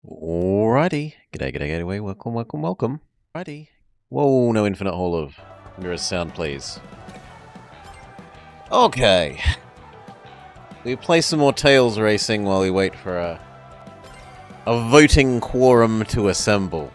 Alrighty. G'day, welcome. Alrighty. Whoa, no infinite hall of mirror sound, please. Okay. We play some more Tails Racing while we wait for a voting quorum to assemble.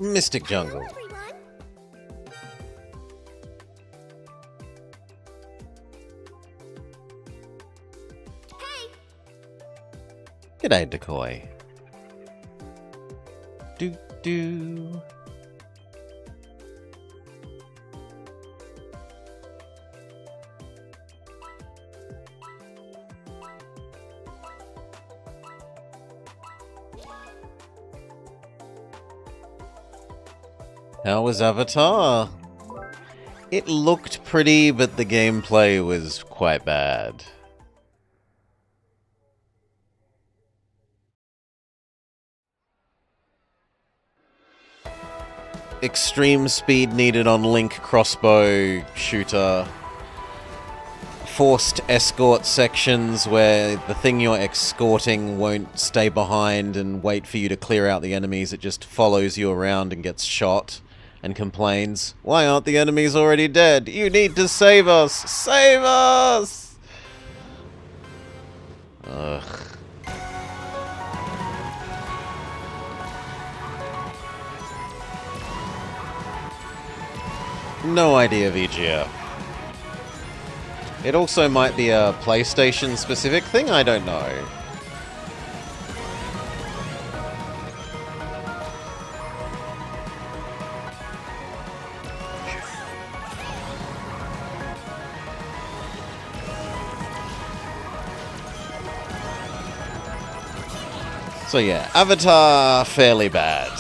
Mystic Jungle. Hey. G'day, Decoy. Do. How was Avatar? It looked pretty, but the gameplay was quite bad. Extreme speed needed on Link crossbow shooter. Forced escort sections where the thing you're escorting won't stay behind and wait for you to clear out the enemies. It just follows you around and gets shot and complains, "Why aren't the enemies already dead? You need to save us! Save us!" Ugh. No idea, VGF. It also might be a PlayStation-specific thing, I don't know. So yeah, Avatar, fairly bad.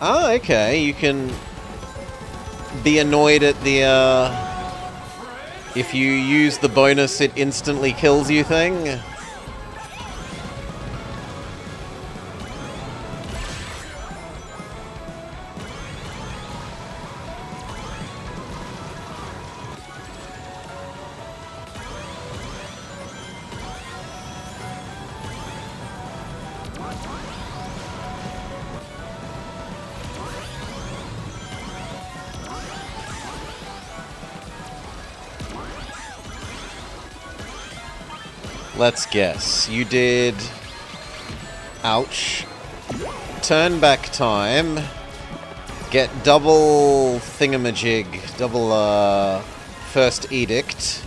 Ah, okay, you can be annoyed at the, if you use the bonus, it instantly kills you thing. Let's guess. You did... Ouch. Turn back time. Get double thingamajig. Double, first edict.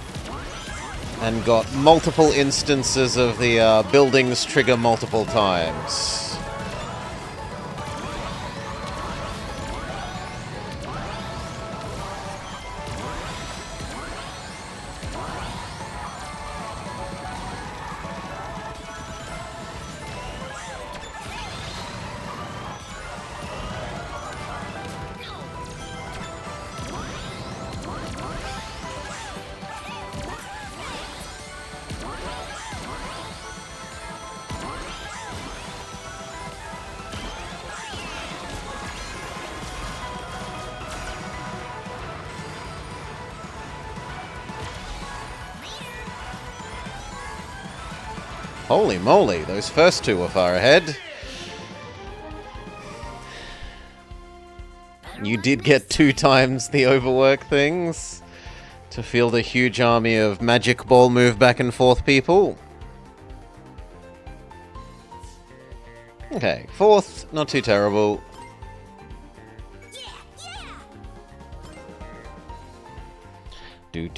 And got multiple instances of the, buildings trigger multiple times. Holy moly, those first two were far ahead. You did get 2 times the overwork things to field a huge army of magic ball move back and forth people. Okay, 4th, not too terrible. Do.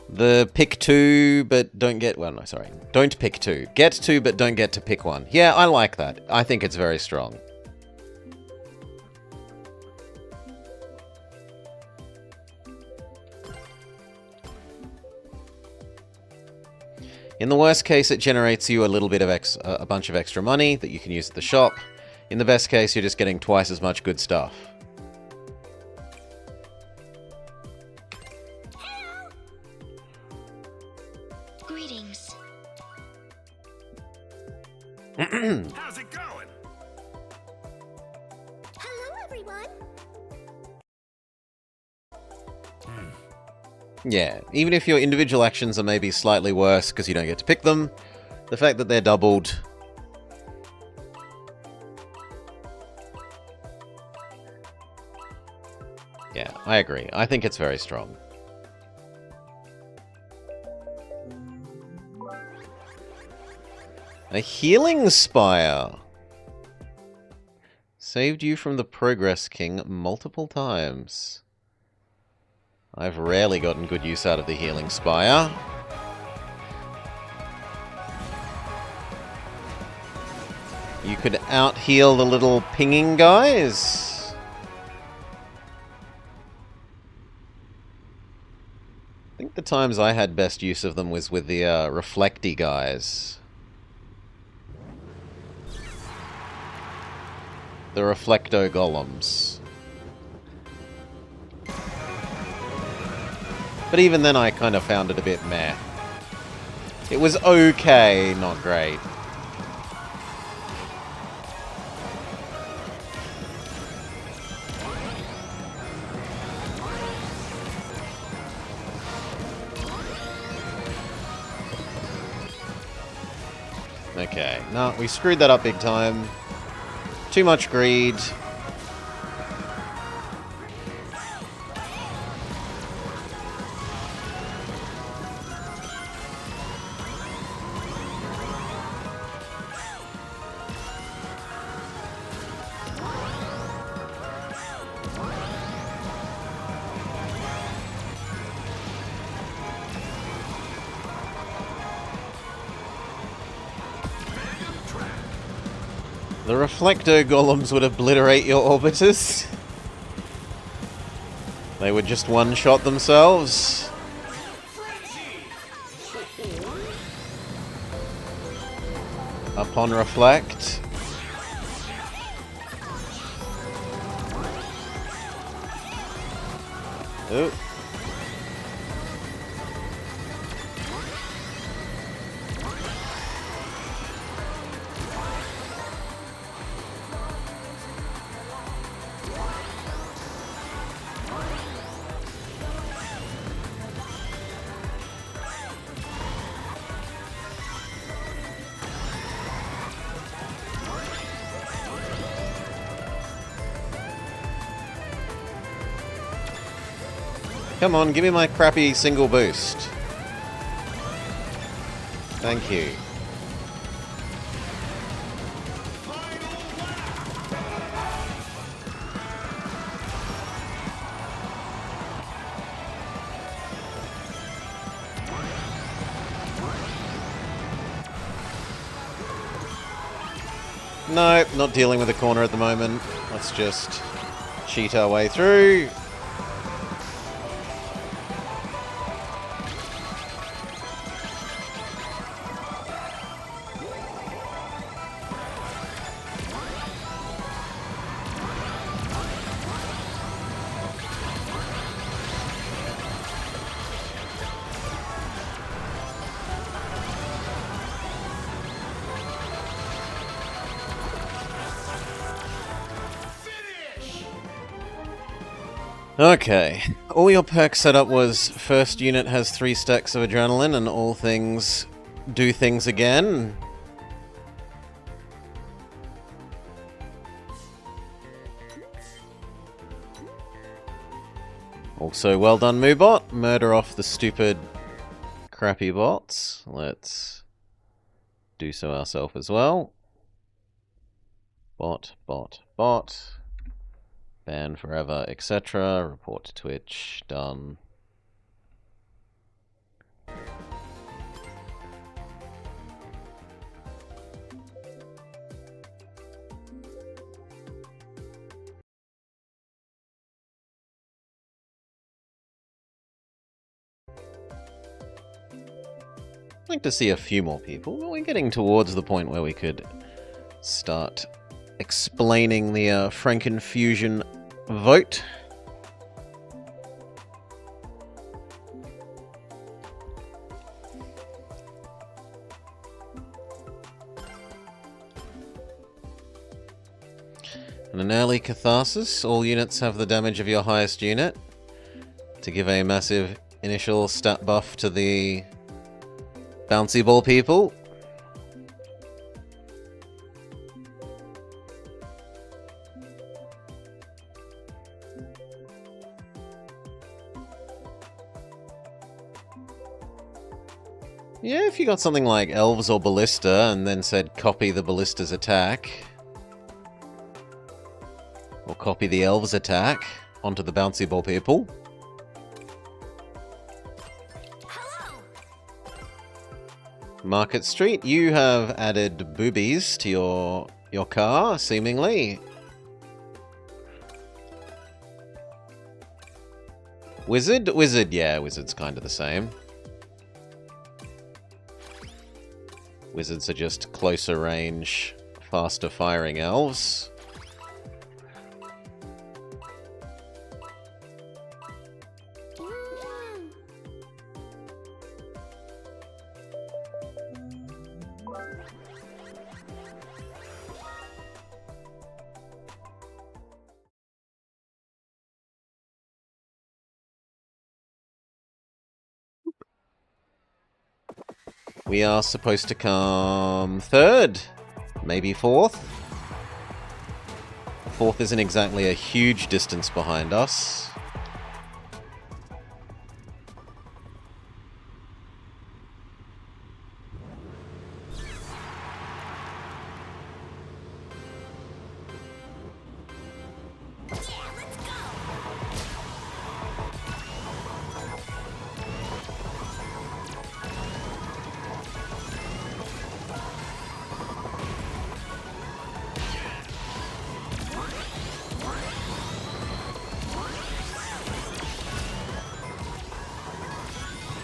The pick 2, but don't get... Well, no, sorry. Don't pick 2. Get 2, but don't get to pick 1. Yeah, I like that. I think it's very strong. In the worst case, it generates you a little bit of a bunch of extra money that you can use at the shop. In the best case, you're just getting twice as much good stuff. Greetings. How's it going? Hello, everyone. Yeah, even if your individual actions are maybe slightly worse because you don't get to pick them, the fact that they're doubled... Yeah, I agree. I think it's very strong. A healing spire! Saved you from the Progress King multiple times. I've rarely gotten good use out of the healing spire. You could out-heal the little pinging guys. I think the times I had best use of them was with the reflecty guys. The reflecto golems. But even then I kind of found it a bit meh. It was okay, not great. Okay, no, we screwed that up big time. Too much greed. The reflector golems would obliterate your orbiters. They would just one-shot themselves. Upon reflect. Ooh. Come on, give me my crappy single boost. Thank you. Nope, not dealing with a corner at the moment. Let's just cheat our way through. Okay, all your perk setup was first unit has 3 stacks of adrenaline and all things do things again. Also, well done, Moobot. Murder off the stupid, crappy bots. Let's do so ourselves as well. Bot, bot, bot. Ban forever, etc. Report to Twitch. Done. I'd like to see a few more people, but we're getting towards the point where we could start explaining the Frankenfusion vote. And an early catharsis, all units have the damage of your highest unit to give a massive initial stat buff to the bouncy ball people. Yeah, if you got something like elves or ballista and then said copy the ballista's attack, or copy the elves' attack onto the bouncy ball people. Market Street, you have added boobies to your car, seemingly. Wizard? Wizard, yeah, Wizard's kind of the same. Wizards are just closer range, faster firing elves. We are supposed to come third, maybe fourth. Fourth isn't exactly a huge distance behind us.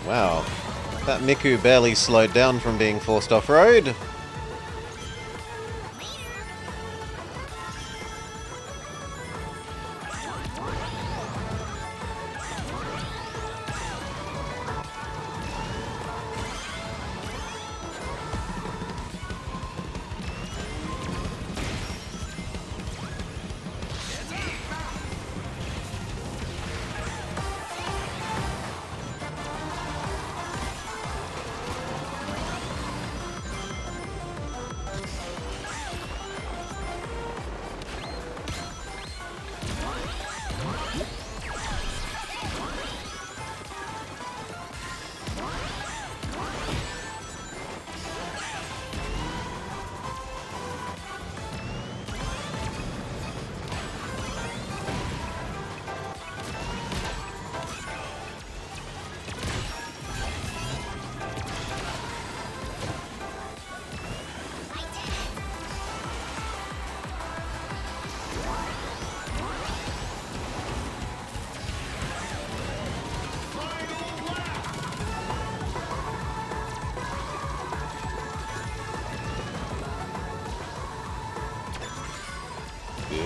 Wow, that Miku barely slowed down from being forced off-road.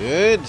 Good.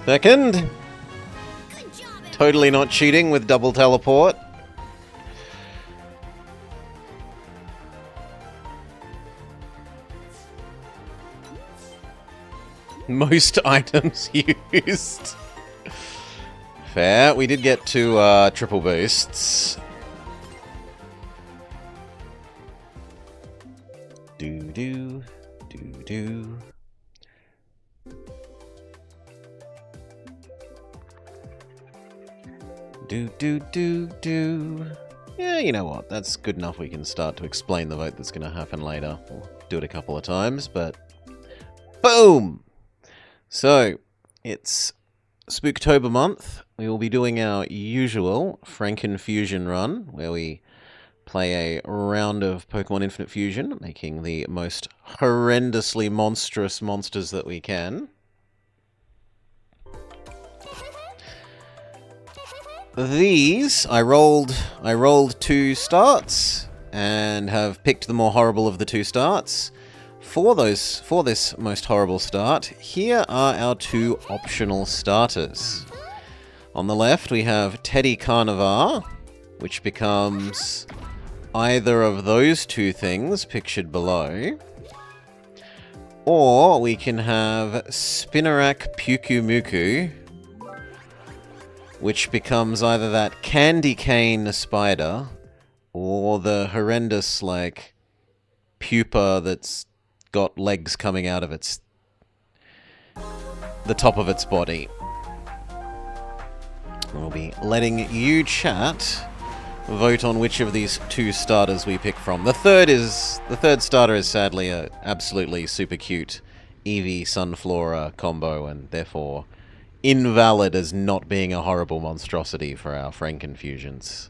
Second. totally not cheating with double teleport. Most items used. Fair. We did get two triple boosts. Do-do. Do-do. Do. Yeah, you know what? That's good enough. We can start to explain the vote that's going to happen later. We'll do it a couple of times, but... Boom! So, it's Spooktober month. We will be doing our usual Frankenfusion run, where we play a round of Pokemon Infinite Fusion, making the most horrendously monstrous monsters that we can. These, I rolled 2 starts, and have picked the more horrible of the 2 starts. For this most horrible start, here are our 2 optional starters. On the left, we have Teddy Carnivore, which becomes either of those 2 things pictured below. Or we can have Spinarak Pukumuku, which becomes either that candy cane spider, or the horrendous, like, pupa that's got legs coming out of the top of its body. We'll be letting you, chat, vote on which of these 2 starters we pick from. The third starter is sadly a absolutely super cute Eevee Sunflora combo, and therefore invalid as not being a horrible monstrosity for our Frankenfusions.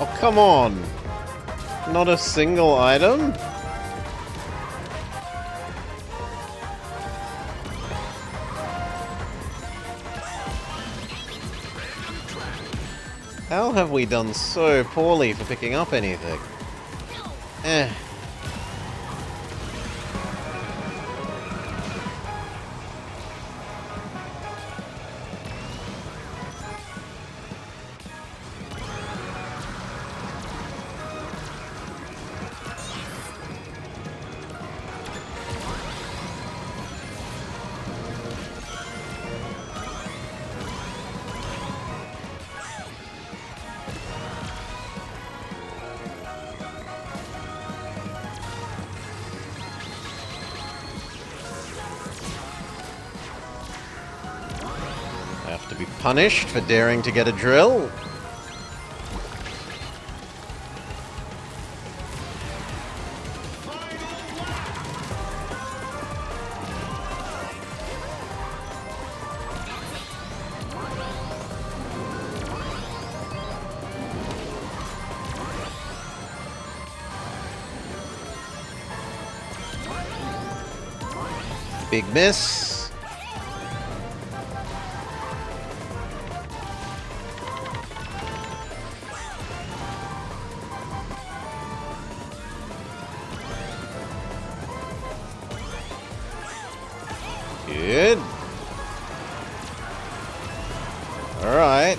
Oh, come on! Not a single item? How have we done so poorly for picking up anything? Eh. Have to be punished for daring to get a drill. Big miss. Good. All right.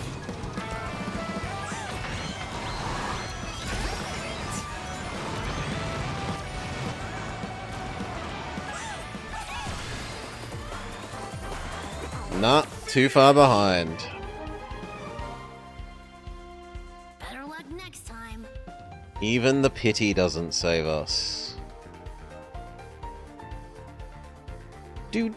Not too far behind. Better luck next time. Even the pity doesn't save us. Do.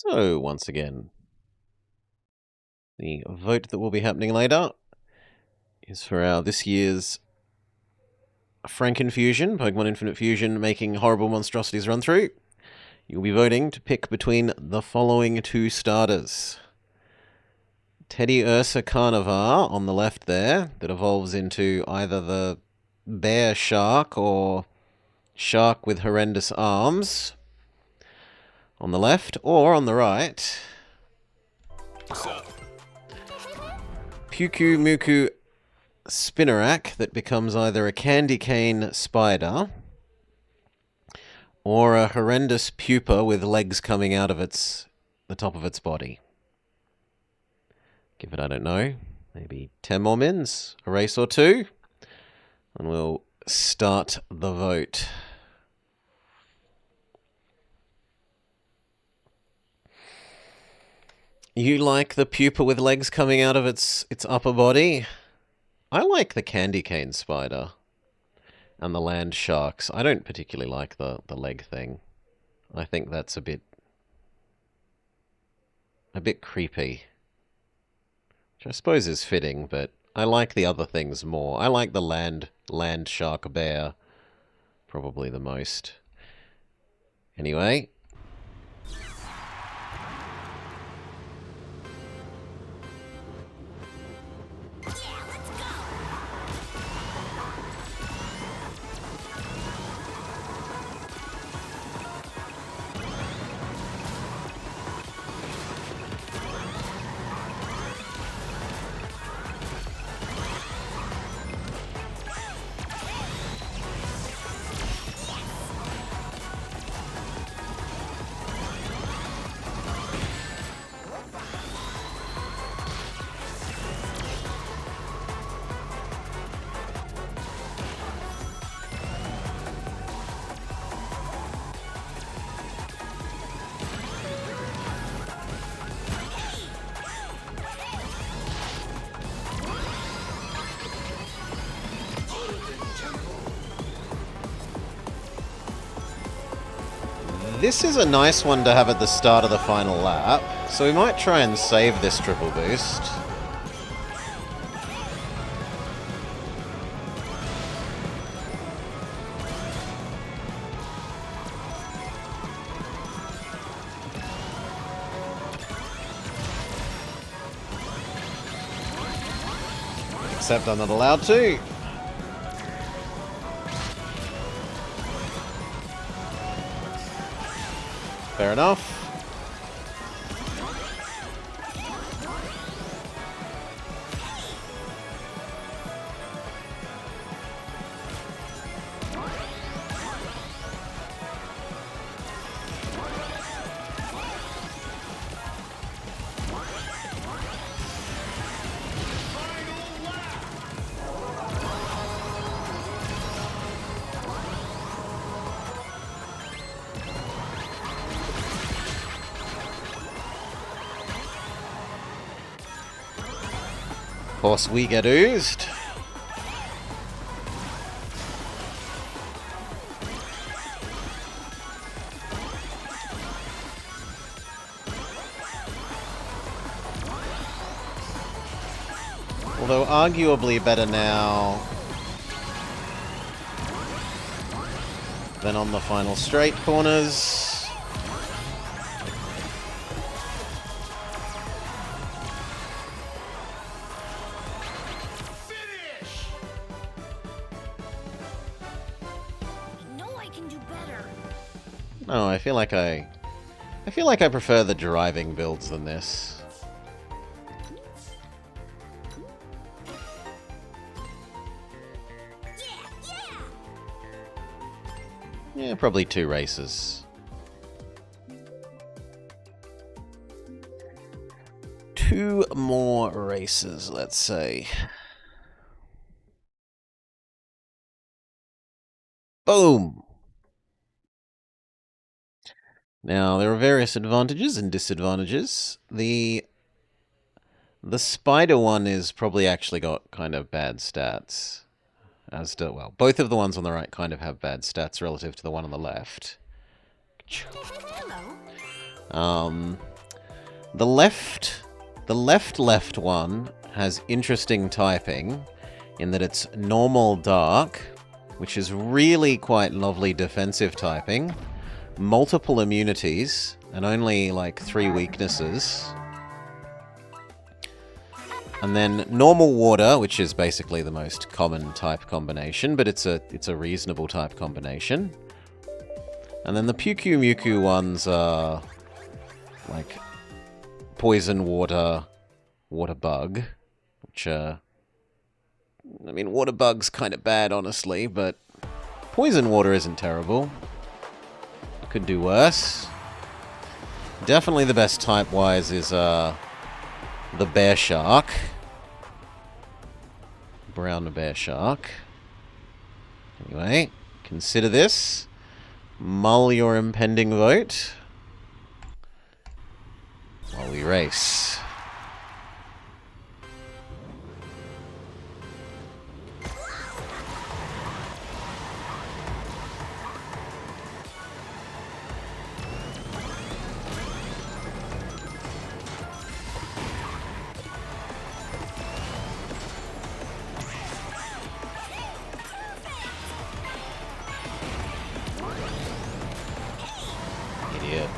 So, once again, the vote that will be happening later is for our this year's Frankenfusion, Pokemon Infinite Fusion, making horrible monstrosities run through. You'll be voting to pick between the following two starters. Teddy Ursa Carnivar on the left there, that evolves into either the bear shark or shark with horrendous arms on the left, or on the right, Puku Muku Spinnerack that becomes either a candy cane spider or a horrendous pupa with legs coming out of the top of its body. Give it, I don't know, maybe 10 more mins, a race or two, and we'll start the vote. You like the pupa with legs coming out of its upper body? I like the candy cane spider and the land sharks. I don't particularly like the leg thing. I think that's a bit creepy. Which I suppose is fitting, but I like the other things more. I like the land shark bear probably the most. Anyway. This is a nice one to have at the start of the final lap, so we might try and save this triple boost. Except I'm not allowed to. Fair enough. Of course, we get oozed. Although arguably better now than on the final straight corners. Oh, I feel like I prefer the driving builds than this. Yeah, probably 2 races. 2 more races, let's say. Boom! Now, there are various advantages and disadvantages. The spider one is probably actually got kind of bad stats. As do, well, both of the ones on the right kind of have bad stats relative to the one on the left. The left one has interesting typing in that it's normal dark, which is really quite lovely defensive typing, multiple immunities, and only like 3 weaknesses. And then normal water, which is basically the most common type combination, but it's a reasonable type combination. And then the Puku Muku ones are like poison water, water bug, which I mean, water bug's kind of bad, honestly, but poison water isn't terrible. Could do worse. Definitely the best type-wise is the bear shark. Brown bear shark. Anyway, consider this. Mull your impending vote while we race. Idiot.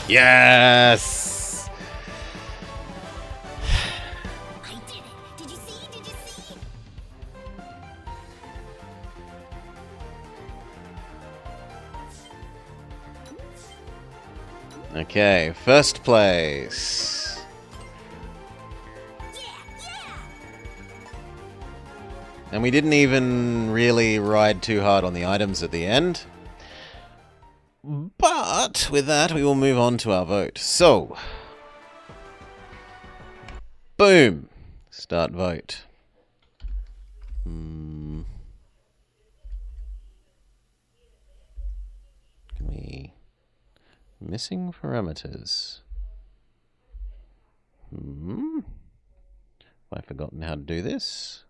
Yes! I did it. Did you see? Did you see? Okay, first place. Yeah, yeah. And we didn't even really ride too hard on the items at the end. But with that, we will move on to our vote. So, boom! Start vote. Can we... Missing parameters. Have I forgotten how to do this?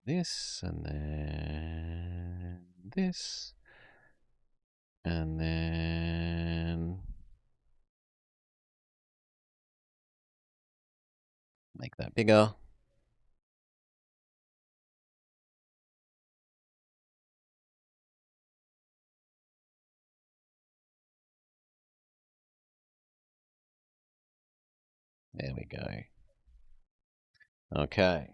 This, and then this, and then Make that bigger. There we go. Okay.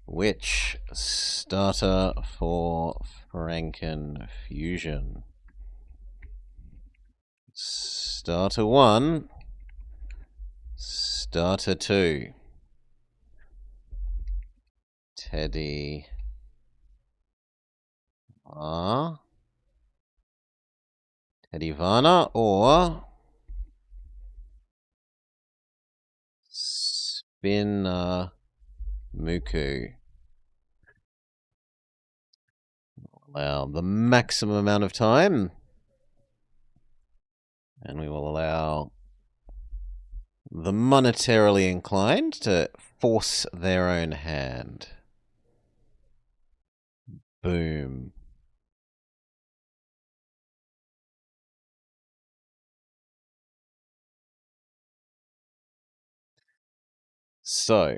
Which starter for Frankenfusion? Starter 1. Starter 2. Teddy. Teddy Varna or Spin Muku. Allow the maximum amount of time. And we will allow the monetarily inclined to force their own hand. Boom. So,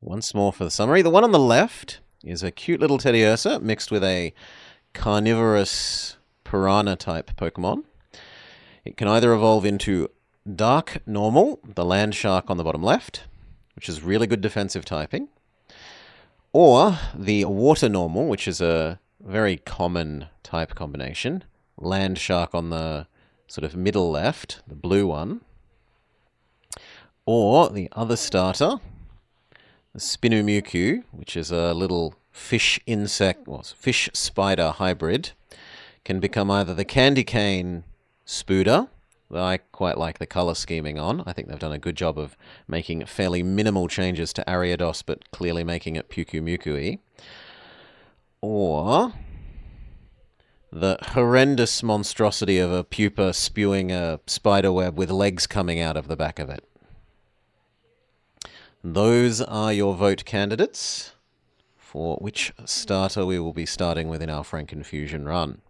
once more for the summary. The one on the left is a cute little Teddy Ursa mixed with a carnivorous piranha type Pokemon. It can either evolve into Dark Normal, the land shark on the bottom left, which is really good defensive typing, or the Water Normal, which is a very common type combination, land shark on the sort of middle left, the blue one, or the other starter, the Spinumuku, which is a little fish insect, well, fish spider hybrid, can become either the Candy Cane Spooder, that I quite like the color scheming on. I think they've done a good job of making fairly minimal changes to Ariados, but clearly making it Puku-Muku-y. Or the horrendous monstrosity of a pupa spewing a spider web with legs coming out of the back of it. Those are your vote candidates for which starter we will be starting with in our Frankenfusion run.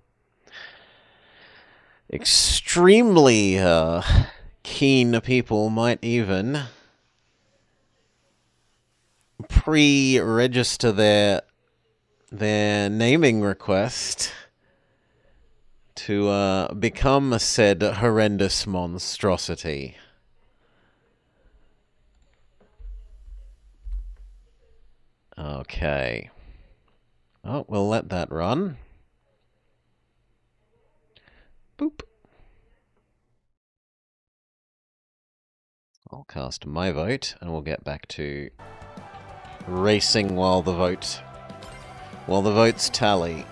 Extremely keen people might even pre-register their naming request to become said horrendous monstrosity. Okay. Oh, we'll let that run. Boop. I'll cast my vote, and we'll get back to racing while the votes tally.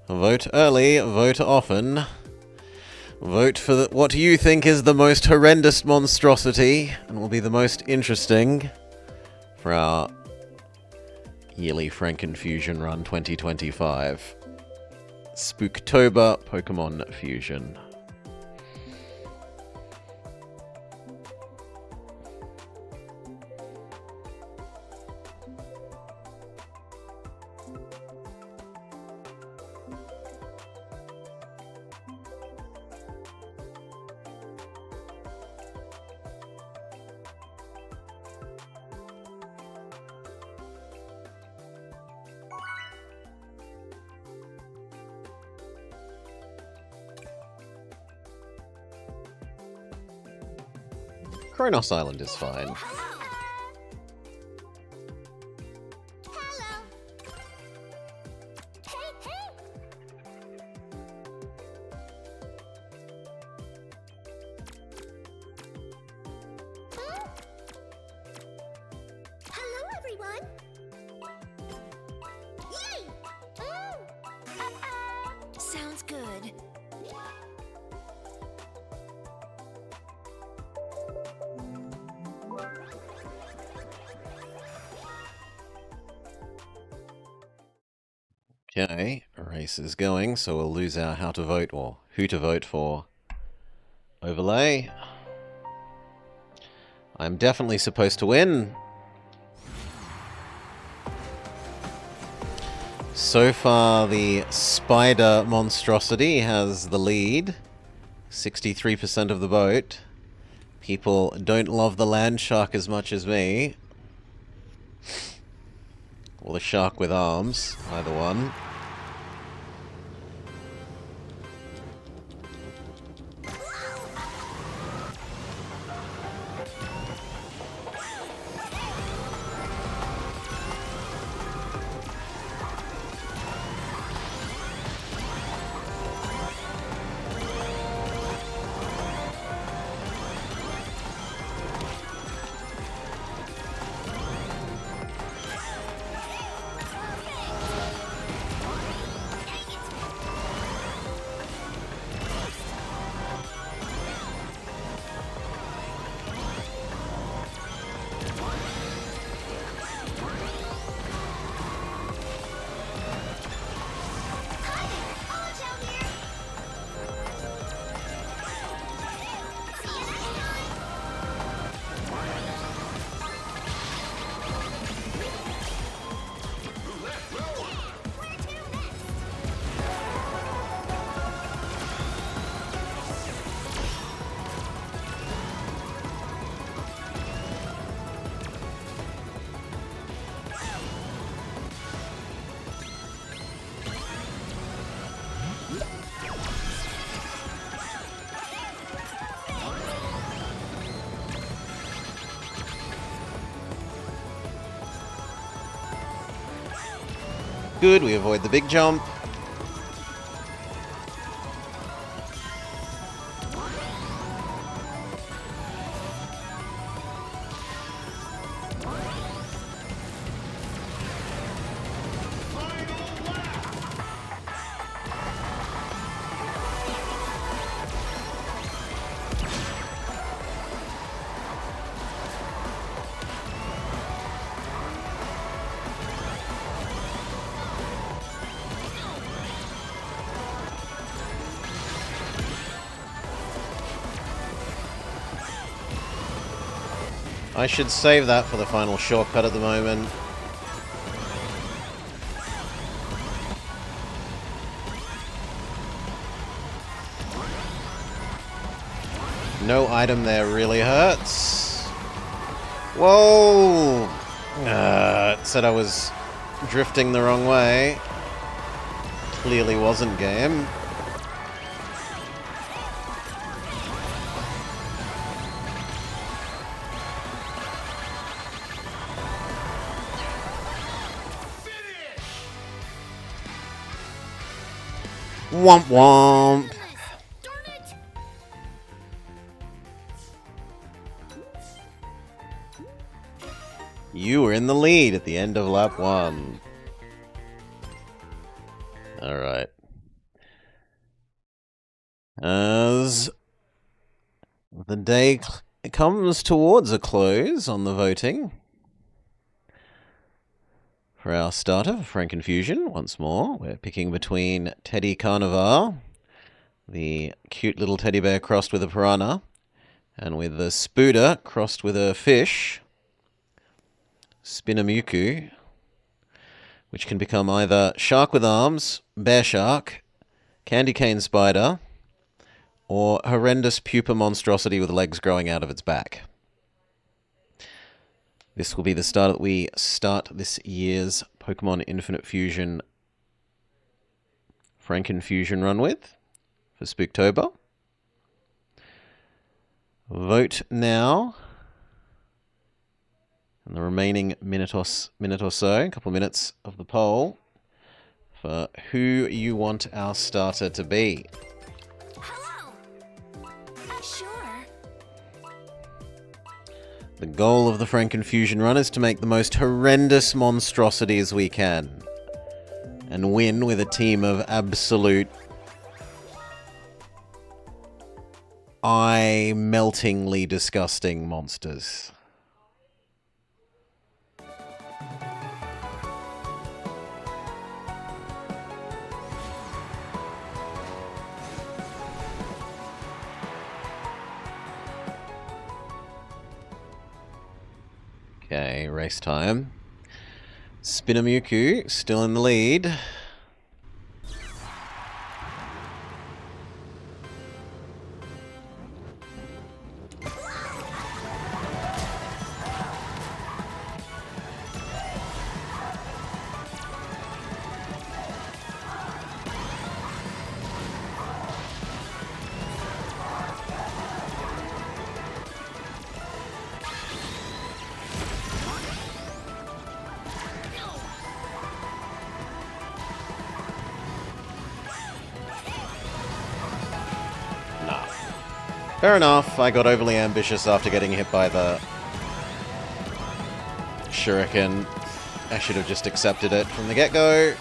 Vote early, vote often. Vote for what you think is the most horrendous monstrosity and will be the most interesting for our yearly Frankenfusion run 2025. Spooktober Pokemon Fusion. Kronos Island is fine. Hello. Hey, hey. Hello, everyone. Yay! Sounds good. Okay, a race is going, so we'll lose our how to vote or who to vote for overlay. I'm definitely supposed to win. So far, the spider monstrosity has the lead 63% of the boat. People don't love the land shark as much as me. Or the shark with arms, either one. Good, we avoid the big jump. I should save that for the final shortcut at the moment. No item there really hurts. Whoa! It said I was drifting the wrong way. Clearly wasn't, game. Womp womp. Darn it! You were in the lead at the end of lap 1. Alright. As the day comes towards a close on the voting for our starter, Frankenfusion, once more, we're picking between Teddy Carnivar, the cute little teddy bear crossed with a piranha, and with the Spooder crossed with a fish, Spinamuku, which can become either shark with arms, bear shark, candy cane spider, or horrendous pupa monstrosity with legs growing out of its back. This will be the start that we start this year's Pokemon Infinite Fusion Frankenfusion run with for Spooktober. Vote now. In the remaining minute or so, a couple of minutes of the poll, for who you want our starter to be. Hello! Sure. The goal of the Frankenfusion run is to make the most horrendous monstrosities we can, and win with a team of absolute eye-meltingly disgusting monsters. Okay, race time. Spinamuku still in the lead. Fair enough, I got overly ambitious after getting hit by the shuriken. I should have just accepted it from the get-go.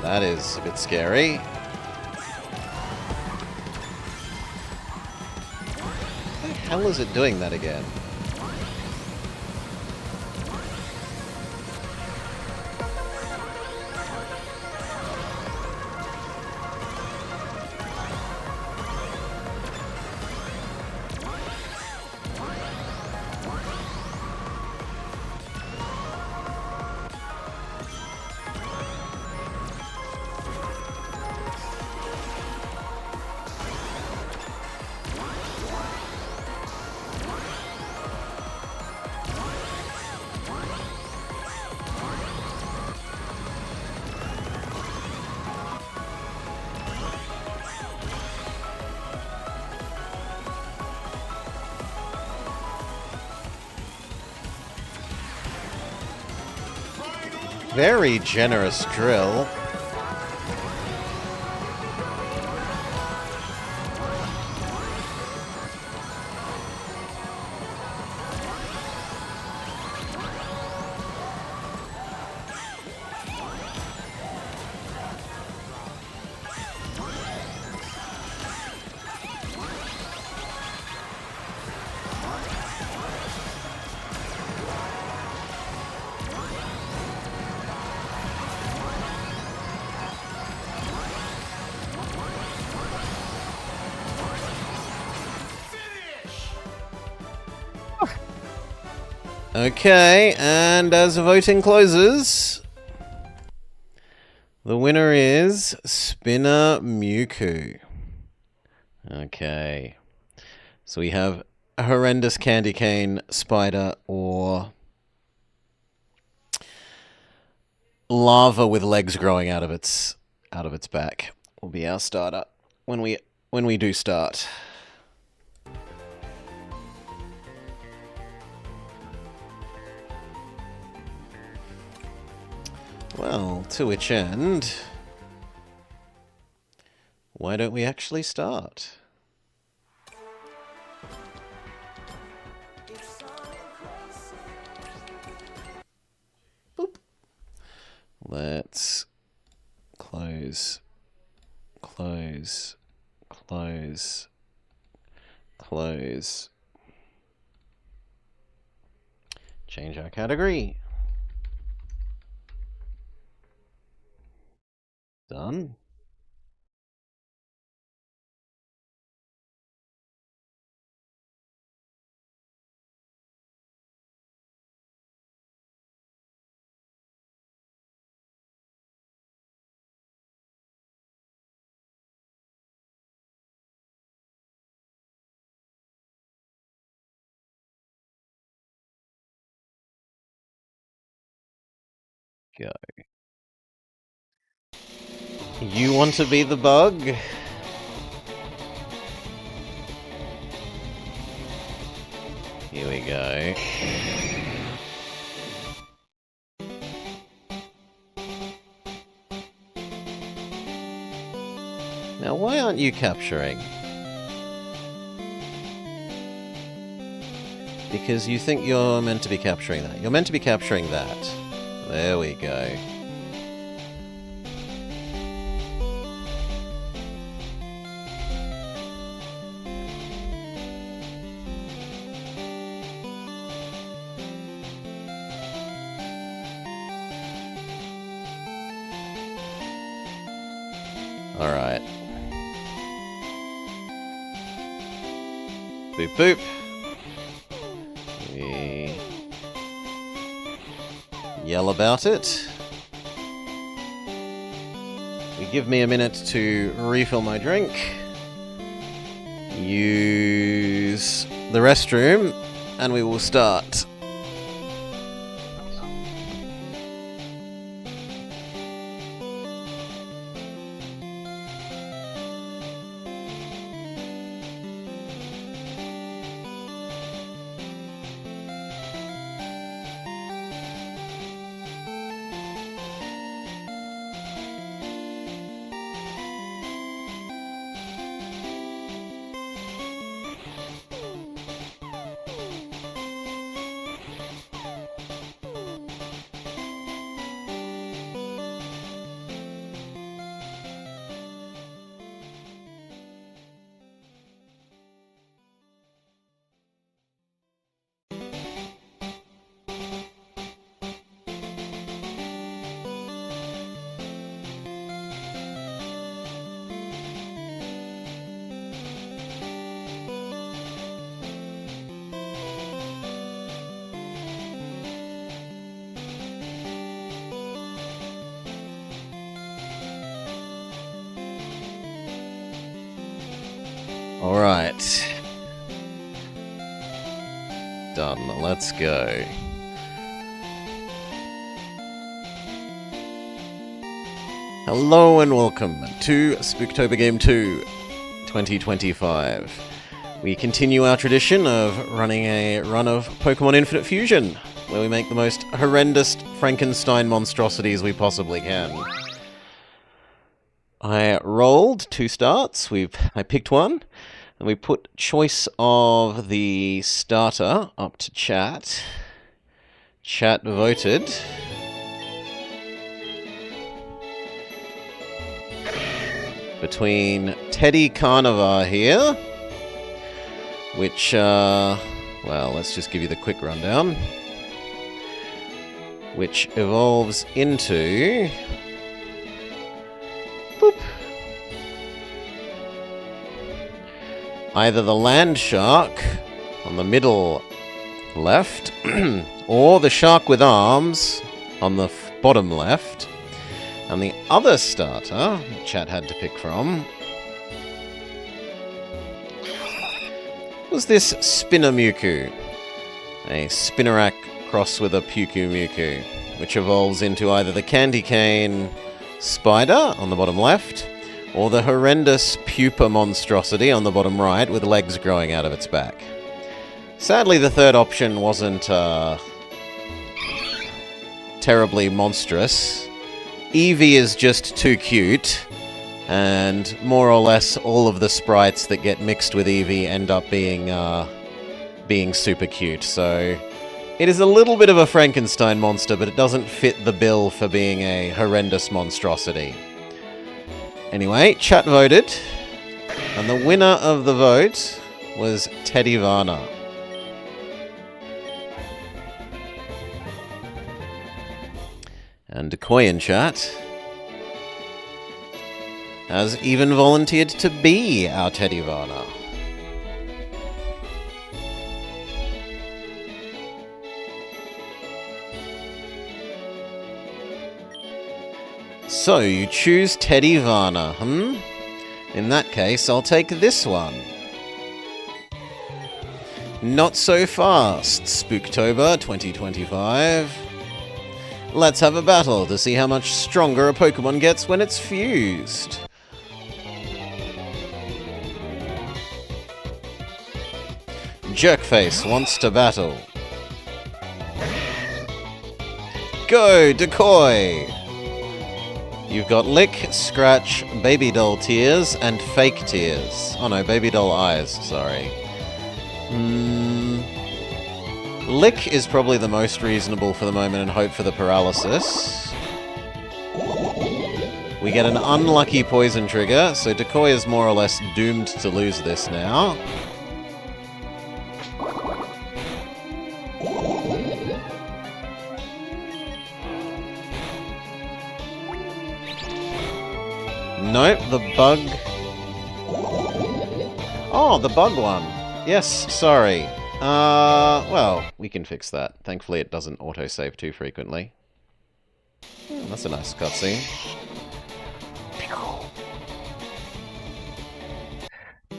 That is a bit scary. What the hell is it doing that again? Very generous drill. Okay, and as voting closes, the winner is Spinner Mewku. Okay, so we have a horrendous candy cane spider or lava with legs growing out of its back. Will be our starter when we do start. Well, to which end, why don't we actually start? Boop. Let's close, close, close, close. Change our category. Done. Go. You want to be the bug? Here we go. Now, why aren't you capturing? Because you think you're meant to be capturing that. You're meant to be capturing that. There we go. Alright. Boop boop. We yell about it. We give me a minute to refill my drink. Use the restroom, and we will start. Alright. Done. Let's go. Hello and welcome to Spooktober Game 2 2025. We continue our tradition of running a run of Pokemon Infinite Fusion, where we make the most horrendous Frankenstein monstrosities we possibly can. I rolled 2 starts, I picked one, and we put choice of the starter up to chat. Chat voted. Between Teddy Carnivore here, which, well, let's just give you the quick rundown. Which evolves into... boop. Either the land shark on the middle left, or the shark with arms on the bottom left. And the other starter chat had to pick from was this Spinnermuku, a Spinnerack cross with a Pyukumuku, which evolves into either the Candy Cane Spider on the bottom left, or the horrendous Pupa monstrosity on the bottom right with legs growing out of its back. Sadly, the third option wasn't terribly monstrous. Eevee is just too cute, and more or less all of the sprites that get mixed with Eevee end up being super cute, so it is a little bit of a Frankenstein monster, but it doesn't fit the bill for being a horrendous monstrosity. Anyway, chat voted, and the winner of the vote was Teddy Varna. And Decoy in chat has even volunteered to be our Teddy Varna. So, you choose Teddy Varna, In that case, I'll take this one. Not so fast, Spooktober 2025. Let's have a battle to see how much stronger a Pokemon gets when it's fused. Jerkface wants to battle. Go, Decoy! You've got Lick, Scratch, Baby Doll Tears, and Fake Tears. Oh no, Baby Doll Eyes, sorry. Lick is probably the most reasonable for the moment and hope for the paralysis. We get an unlucky poison trigger, so Decoy is more or less doomed to lose this now. Nope, the bug... Oh, the bug one. Yes, sorry. Well, we can fix that. Thankfully it doesn't autosave too frequently. That's a nice cutscene.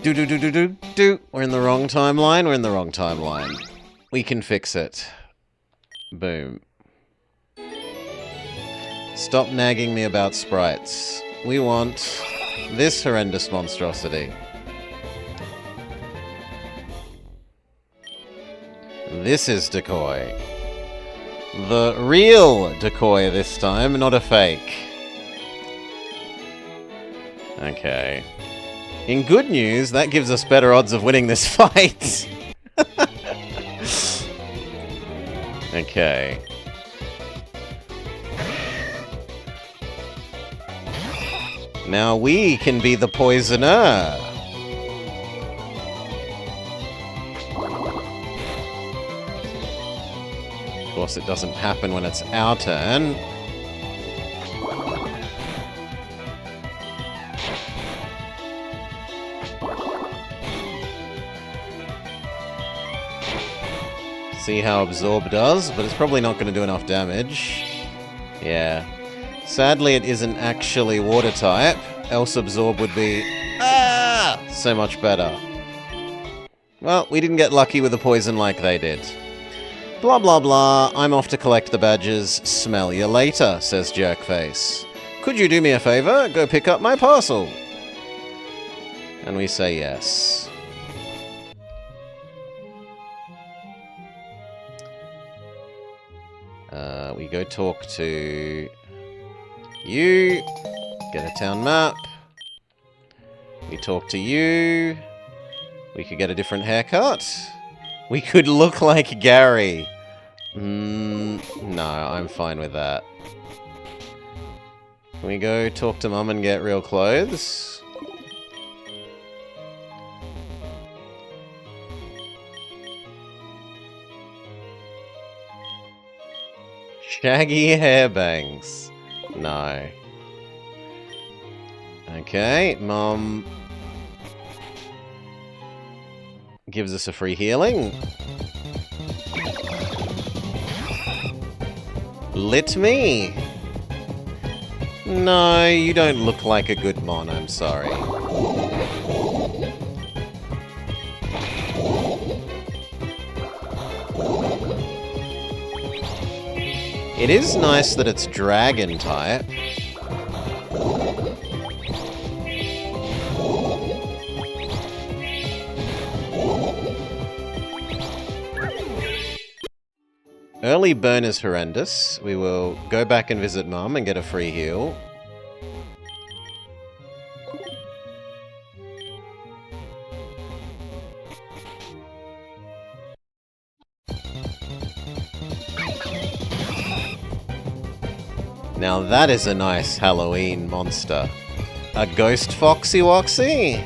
Do. We're in the wrong timeline, we're in the wrong timeline. We can fix it. Boom. Stop nagging me about sprites. We want this horrendous monstrosity. This is Decoy. The real Decoy this time, not a fake. Okay. In good news, that gives us better odds of winning this fight. Okay. Now we can be the poisoner. Of course, it doesn't happen when it's our turn. See how Absorb does, but it's probably not going to do enough damage. Yeah. Sadly, it isn't actually water type, else Absorb would be so much better. Well, we didn't get lucky with the poison like they did. Blah blah blah, I'm off to collect the badges. Smell you later, says Jerkface. Could you do me a favor? Go pick up my parcel. And we say yes. We go talk to you. Get a town map. We talk to you. We could get a different haircut. We could look like Gary. No, I'm fine with that. Can we go talk to Mum and get real clothes? Shaggy hair bangs. No. Okay, Mum gives us a free healing. Lit me. No, you don't look like a good Mon, I'm sorry. It is nice that it's dragon type. Early burn is horrendous. We will go back and visit Mum and get a free heal. Now that is a nice Halloween monster. A ghost Foxy Woxy?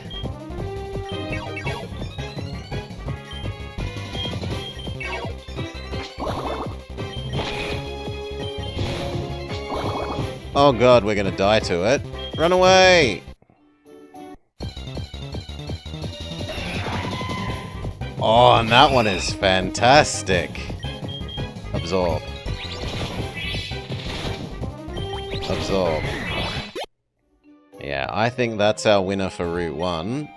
Oh god, we're gonna die to it. Run away! Oh, and that one is fantastic. Absorb. Absorb. Yeah, I think that's our winner for Route 1.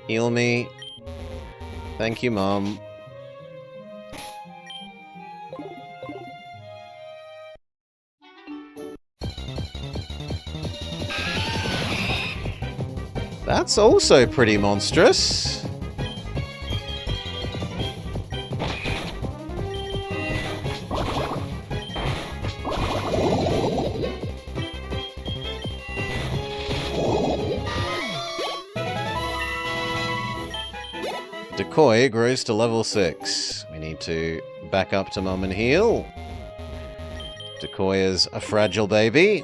Heal me. Thank you, Mum. That's also pretty monstrous. Decoy grows to level 6. We need to back up to Mum and heal. Decoy is a fragile baby.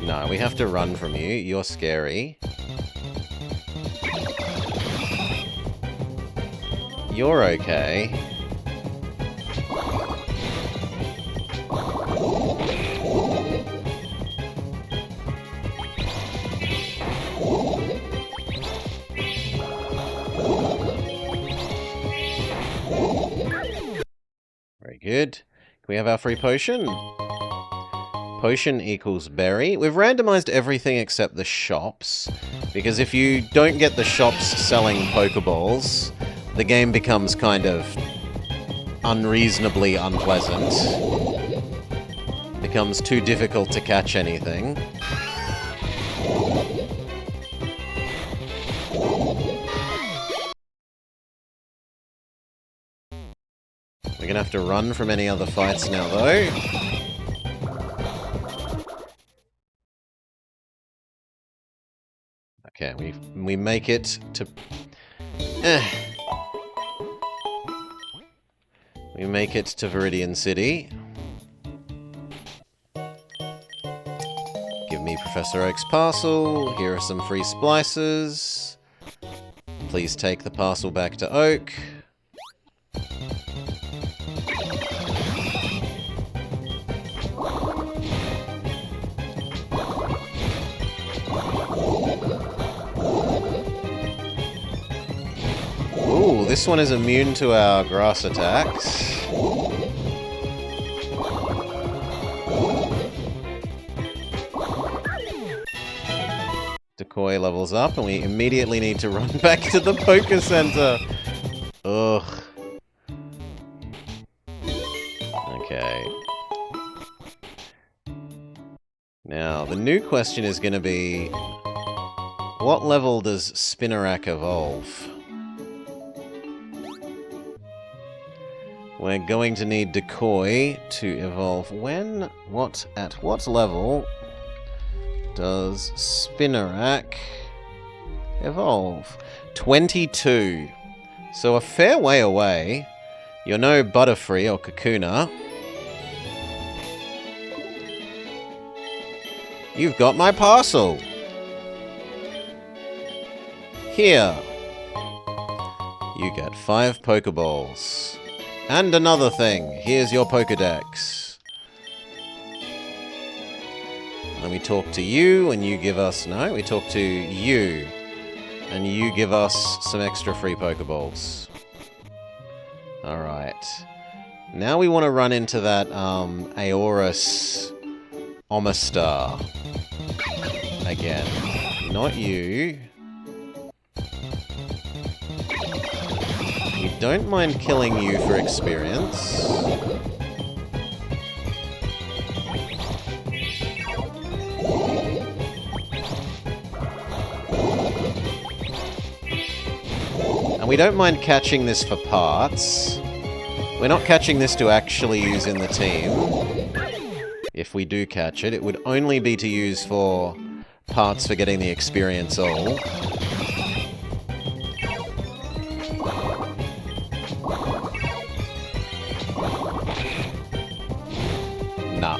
No, we have to run from you. You're scary. You're okay. Very good. Can we have our free potion? Potion equals berry. We've randomized everything except the shops, because if you don't get the shops selling Pokeballs, the game becomes kind of unreasonably unpleasant. Becomes too difficult to catch anything. We're gonna have to run from any other fights now, though. Okay, we make it to... We make it to Viridian City. Give me Professor Oak's parcel. Here are some free splices. Please take the parcel back to Oak. Ooh, this one is immune to our grass attacks. Decoy levels up, and we immediately need to run back to the Poké Center. Ugh. Okay. Now, the new question is going to be, what level does Spinarak evolve? We're going to need Decoy to evolve. At what level does Spinarak evolve? 22. So a fair way away. You're no Butterfree or Kakuna. You've got my parcel. Here. You get 5 Pokeballs. And another thing. Here's your Pokedex. Let me talk to you, and you give us... No, we talk to you. And you give us some extra free Pokeballs. Alright. Now we want to run into that, Aorus Omastar. Again. Not you. We don't mind killing you for experience. And we don't mind catching this for parts. We're not catching this to actually use in the team. If we do catch it, it would only be to use for parts for getting the experience all. Nah.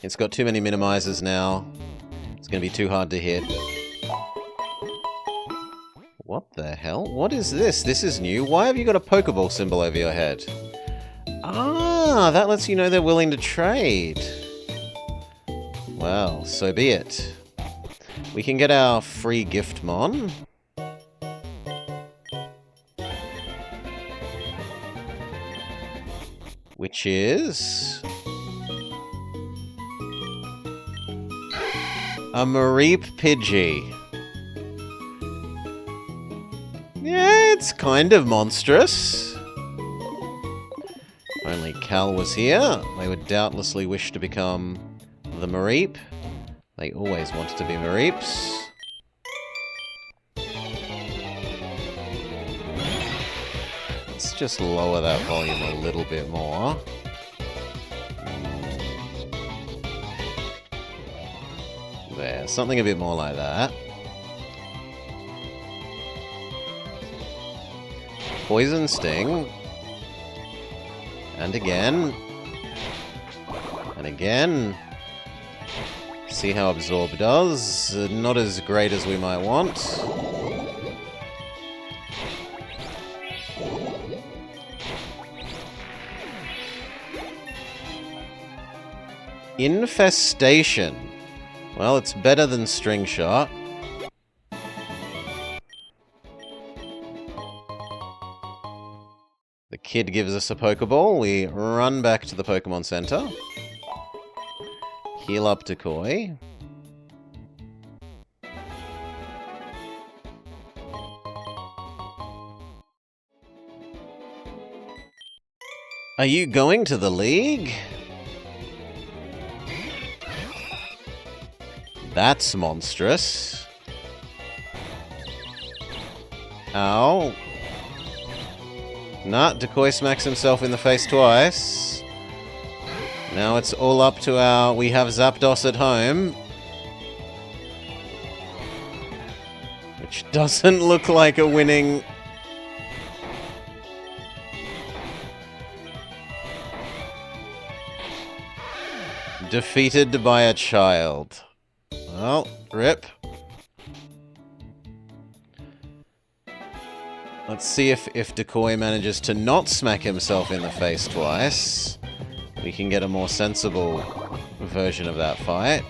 It's got too many minimizers now. It's going to be too hard to hit. What the hell? What is this? This is new. Why have you got a Pokeball symbol over your head? Ah, that lets you know they're willing to trade. Well, so be it. We can get our free Giftmon. Which is... a Mareep Pidgey. Yeah, it's kind of monstrous. If only Cal was here, they would doubtlessly wish to become the Mareep. They always wanted to be Mareeps. Let's just lower that volume a little bit more. There, something a bit more like that. Poison Sting. And again. And again. See how Absorb does. Not as great as we might want. Infestation. Well, it's better than String Shot. The kid gives us a Pokeball. We run back to the Pokemon Center. Heal up Decoy. Are you going to the league? That's monstrous. Ow. Nah, Decoy smacks himself in the face twice. Now it's all up to our... We have Zapdos at home. Which doesn't look like a winning... Defeated by a child. Well, rip. Let's see if Decoy manages to not smack himself in the face twice. We can get a more sensible version of that fight.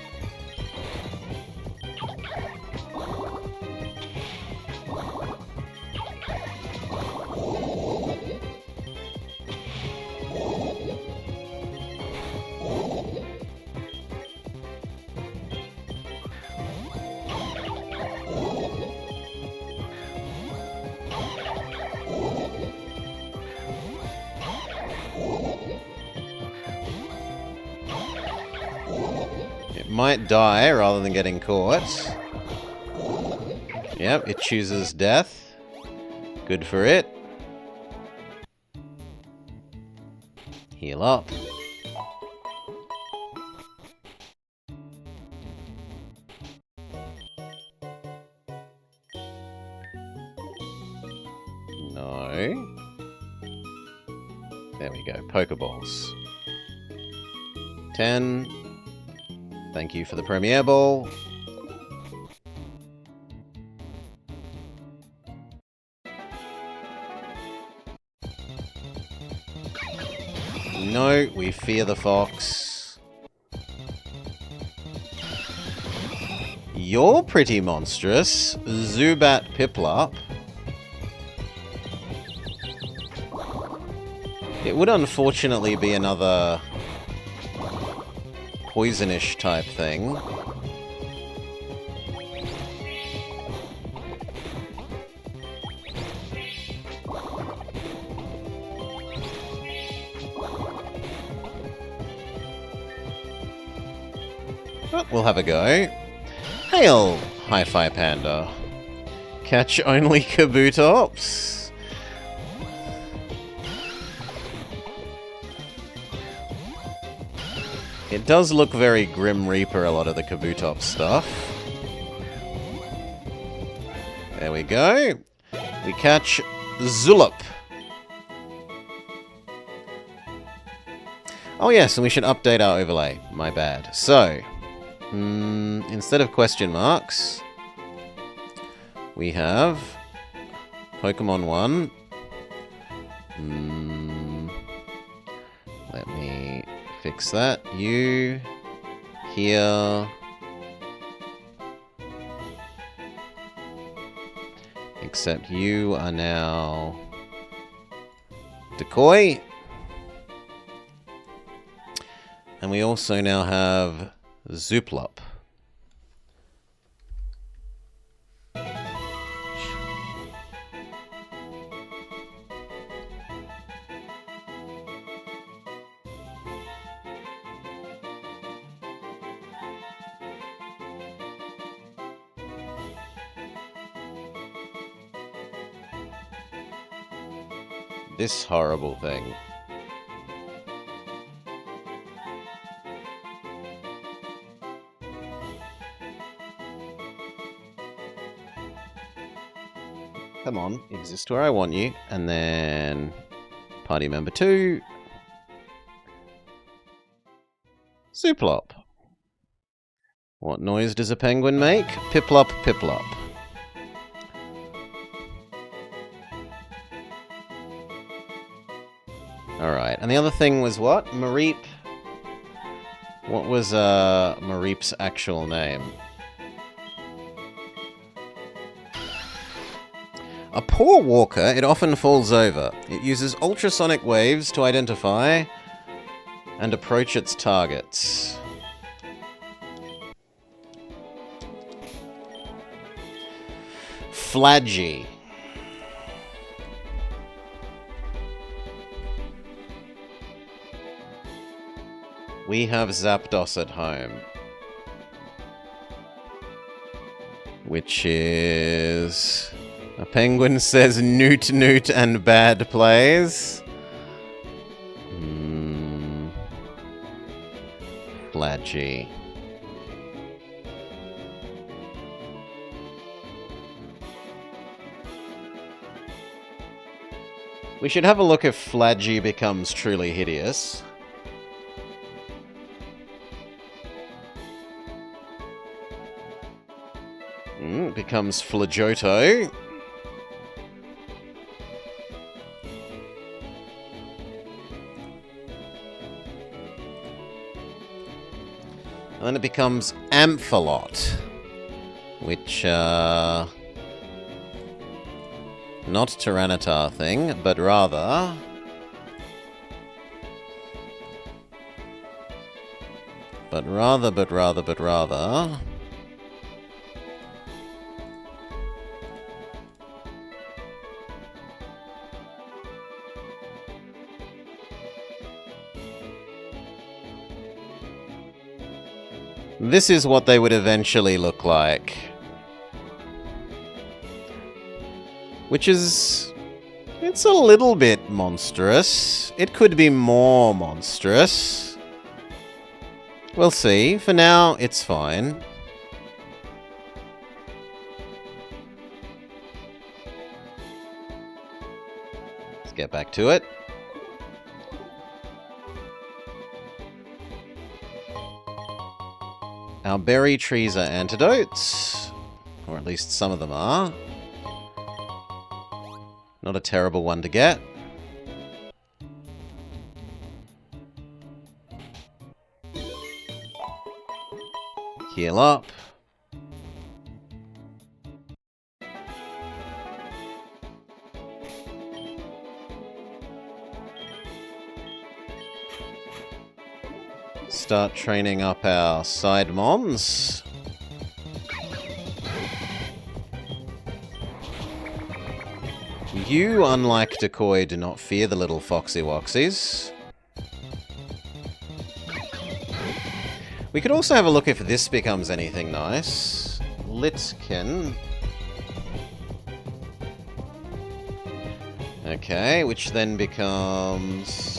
might die rather than getting caught. Yep, it chooses death. Good for it. Heal up. No. There we go. Pokeballs. 10. Thank you for the Premier Ball. No, we fear the fox. You're pretty monstrous. Zubat Piplup. It would unfortunately be another poisonish type thing. But we'll have a go. Hail, Hi-Fi Panda. Catch only Kabutops. It does look very Grim Reaper, a lot of the Kabutops stuff. There we go. We catch Zulip. Oh yes, and we should update our overlay. My bad. So, instead of question marks, we have Pokemon 1. Let me fix that. You, here. Except you are now Decoy. And we also now have Zooplup. This horrible thing. Come on, exist where I want you. And then party member 2. Zooplup. What noise does a penguin make? Piplup, Piplup. Alright, and the other thing was what? Mareep. What was Mareep's actual name? A poor walker, it often falls over. It uses ultrasonic waves to identify and approach its targets. Flaggy. We have Zapdos at home. Which is... A penguin says Newt Newt and bad plays. Flaggy. We should have a look if Flaggy becomes truly hideous. It becomes Flajoto. And then it becomes Amphalot, which, not Tyranitar thing, but rather... But rather... This is what they would eventually look like. Which is... it's a little bit monstrous. It could be more monstrous. We'll see. For now, it's fine. Let's get back to it. Our berry trees are antidotes. Or at least some of them are. Not a terrible one to get. Heal up. Start training up our side mons. You, unlike Decoy, do not fear the little foxy woxies. We could also have a look if this becomes anything nice. Litkin. Okay, which then becomes...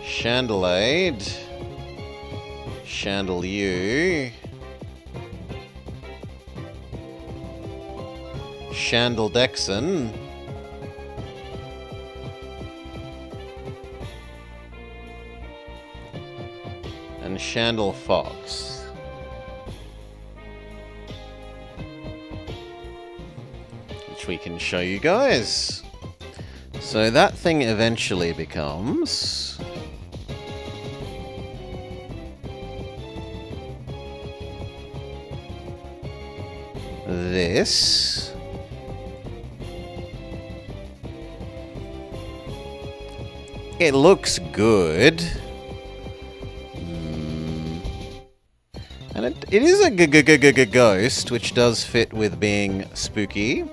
Chandelade. Chandelier. Chandeldexon. And Chandel Fox. Which we can show you guys. So that thing eventually becomes... this. It looks good. And it is a ghost, which does fit with being spooky.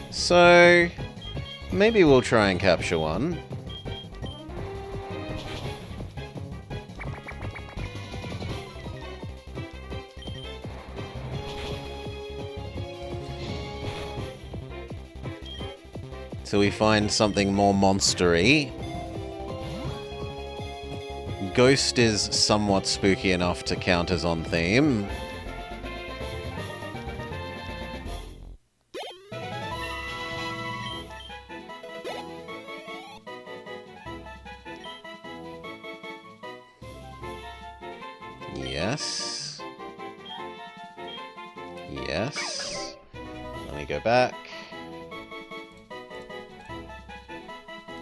So maybe we'll try and capture one. So we find something more monstery. Ghost is somewhat spooky enough to count as on theme. Yes. Yes. Let me go back.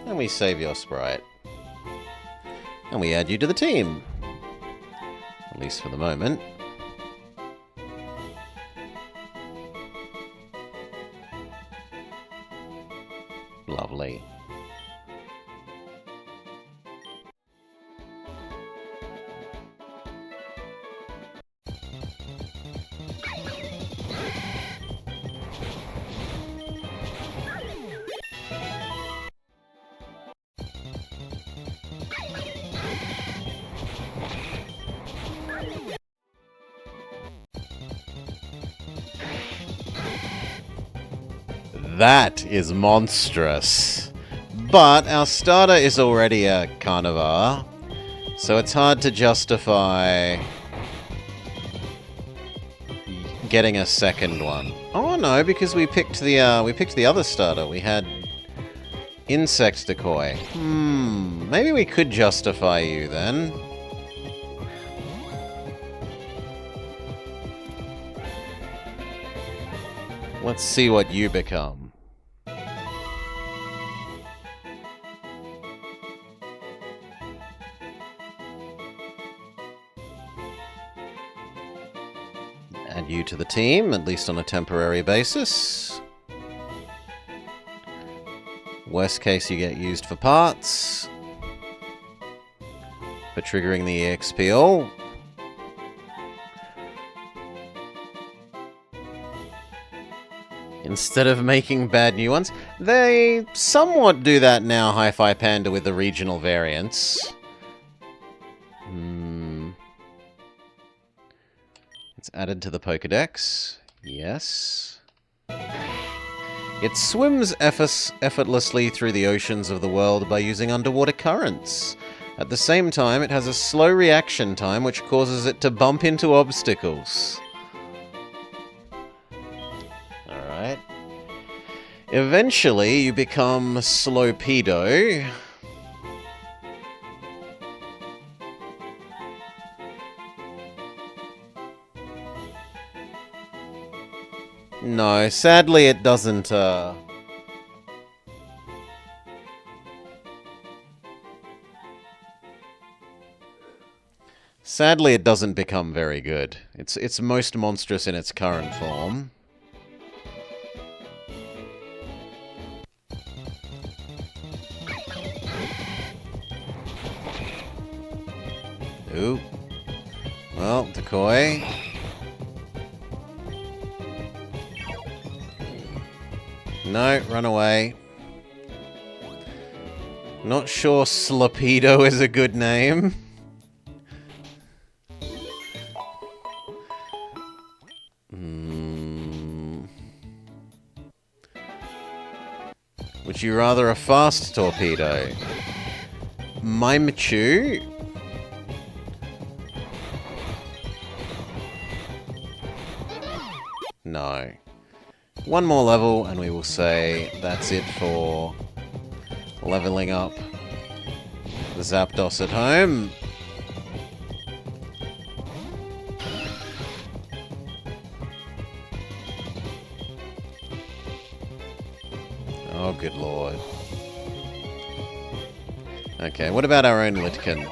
And we save your sprite. And we add you to the team. At least for the moment. Lovely. That is monstrous. But our starter is already a carnivore, so it's hard to justify getting a second one. Oh no, because we picked the other starter. We had insect decoy. Maybe we could justify you then. Let's see what you become. Add you to the team, at least on a temporary basis. Worst case, you get used for parts. For triggering the EXPL. Instead of making bad new ones. They somewhat do that now, Hi-Fi Panda, with the regional variants. It's added to the Pokedex. Yes. It swims effortlessly through the oceans of the world by using underwater currents. At the same time, it has a slow reaction time which causes it to bump into obstacles. Alright. Eventually, you become Slopedo. No, sadly it doesn't, Sadly it doesn't become very good. It's most monstrous in its current form. Ooh. Well, decoy. No, run away. Not sure Slapedo is a good name. Would you rather a fast torpedo? Mimikyu? No. One more level, and we will say that's it for leveling up the Zapdos at home. Oh, good lord. Okay, what about our own Litkin?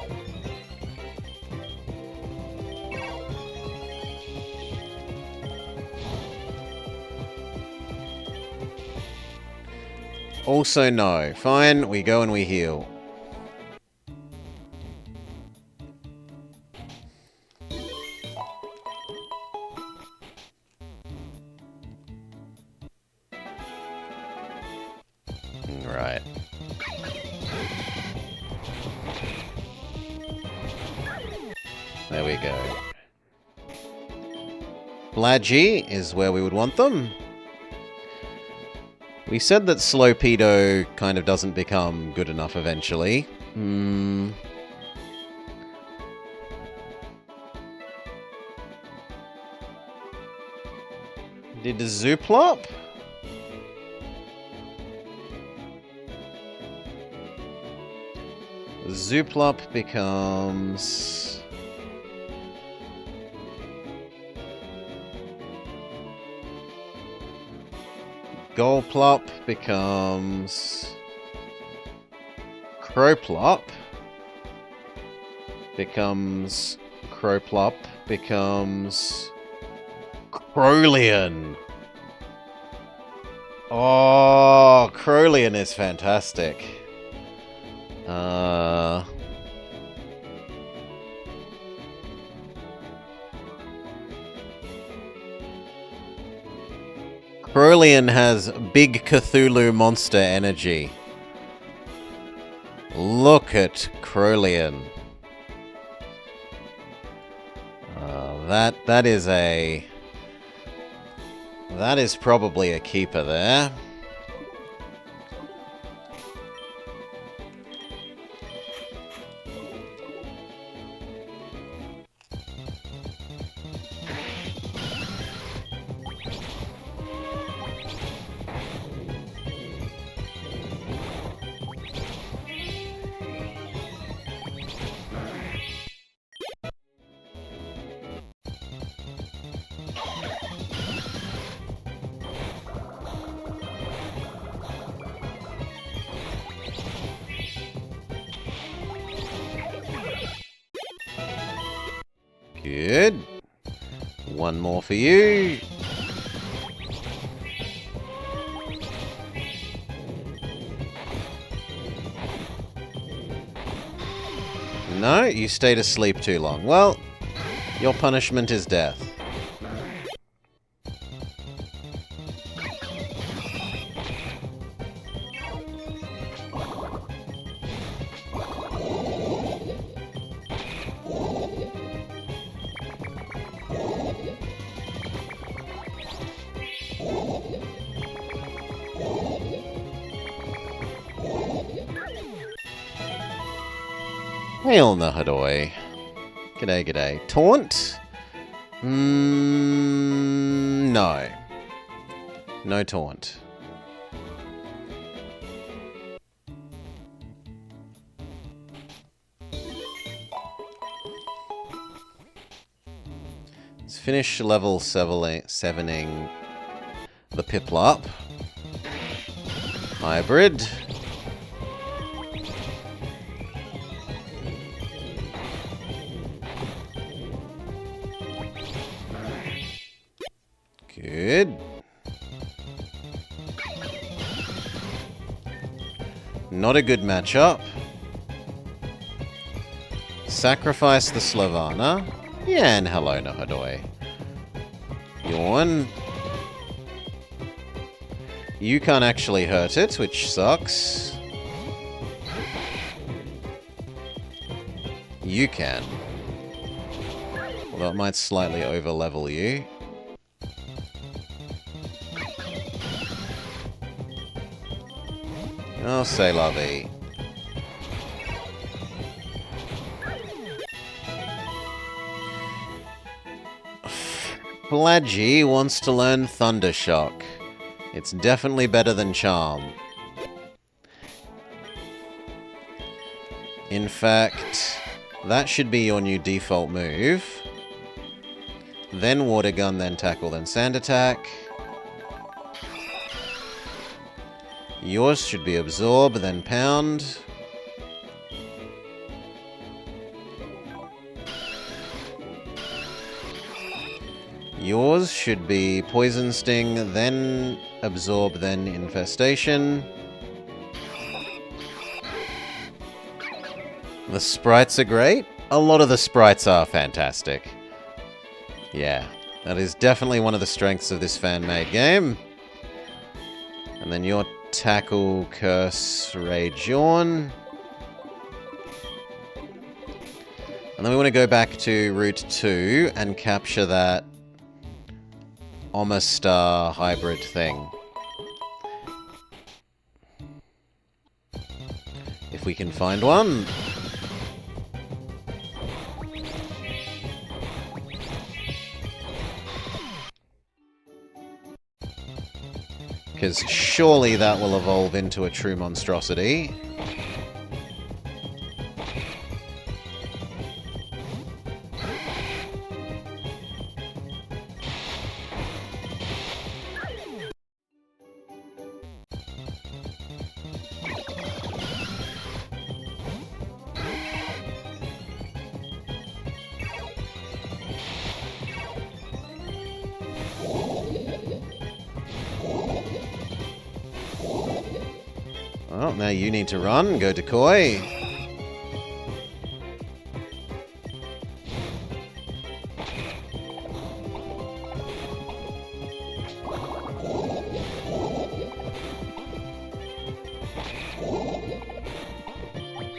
Also no. Fine, we go and we heal. Right. There we go. Blaggy is where we would want them. We said that Slopedo kind of doesn't become good enough eventually. Did Zooplop? Zooplop becomes... Golplop becomes... Crowplop becomes... Crowplop becomes... Crowleon! Oh, Crowleon is fantastic. Crowleon has big Cthulhu monster energy. Look at Crowleon. That is probably a keeper there. Good. One more for you. No, you stayed asleep too long. Well, your punishment is death. Hail Nahadoi. G'day, g'day. Taunt? No. No taunt. Let's finish level 7ing the Piplup. Hybrid. Good. Not a good matchup. Sacrifice the Slavana. Yeah, and hello, Nahadoi. Yawn. You can't actually hurt it, which sucks. You can. Although it might slightly over-level you. Oh, say la vie. Pladgy wants to learn Thunder Shock. It's definitely better than Charm. In fact, that should be your new default move. Then Water Gun, then Tackle, then Sand Attack. Yours should be Absorb, then Pound. Yours should be Poison Sting, then Absorb, then Infestation. The sprites are great. A lot of the sprites are fantastic. Yeah, that is definitely one of the strengths of this fan-made game. And then your Tackle, Curse, Rage, Yawn. And then we want to go back to Route 2 and capture that Omastar hybrid thing. If we can find one. Because surely that will evolve into a true monstrosity. Well, now you need to run. Go Decoy.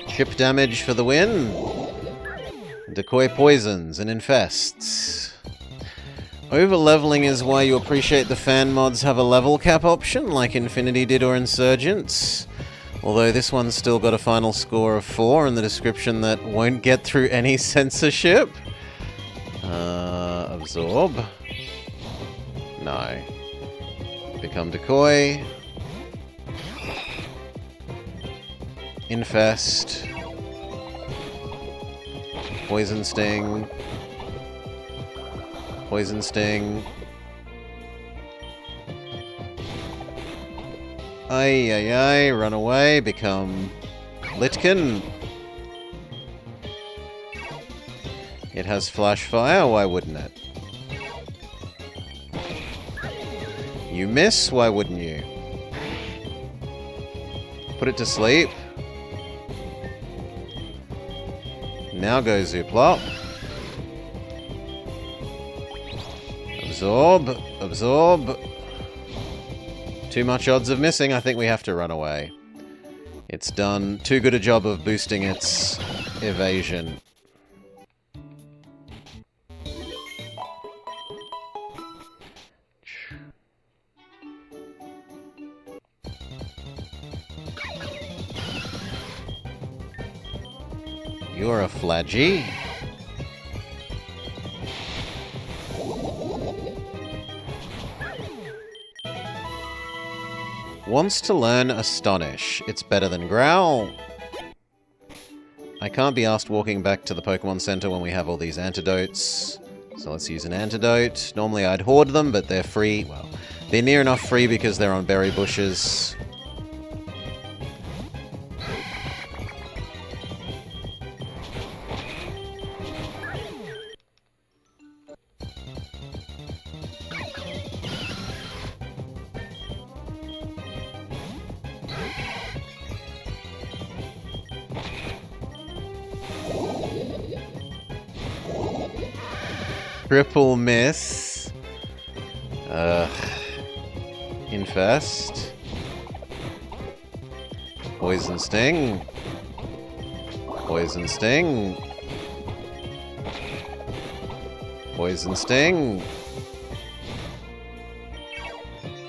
Chip damage for the win. Decoy poisons and infests. Over-leveling is why you appreciate the fan mods have a level cap option, like Infinity did or Insurgents. Although this one's still got a final score of 4 in the description that won't get through any censorship. Absorb. No. Become Decoy. Infest. Poison Sting. Poison Sting. Ay, ay, ay, run away, become Litkin. It has Flash Fire, why wouldn't it? You miss, why wouldn't you? Put it to sleep. Now go Zooplop. Absorb, absorb. Too much odds of missing, I think we have to run away. It's done too good a job of boosting its evasion. You're a flaggy. Wants to learn Astonish. It's better than Growl. I can't be asked walking back to the Pokemon Center when we have all these antidotes. So let's use an antidote. Normally I'd hoard them, but they're free. Well, they're near enough free because they're on berry bushes. Triple miss. Infest. Poison Sting. Poison Sting. Poison Sting.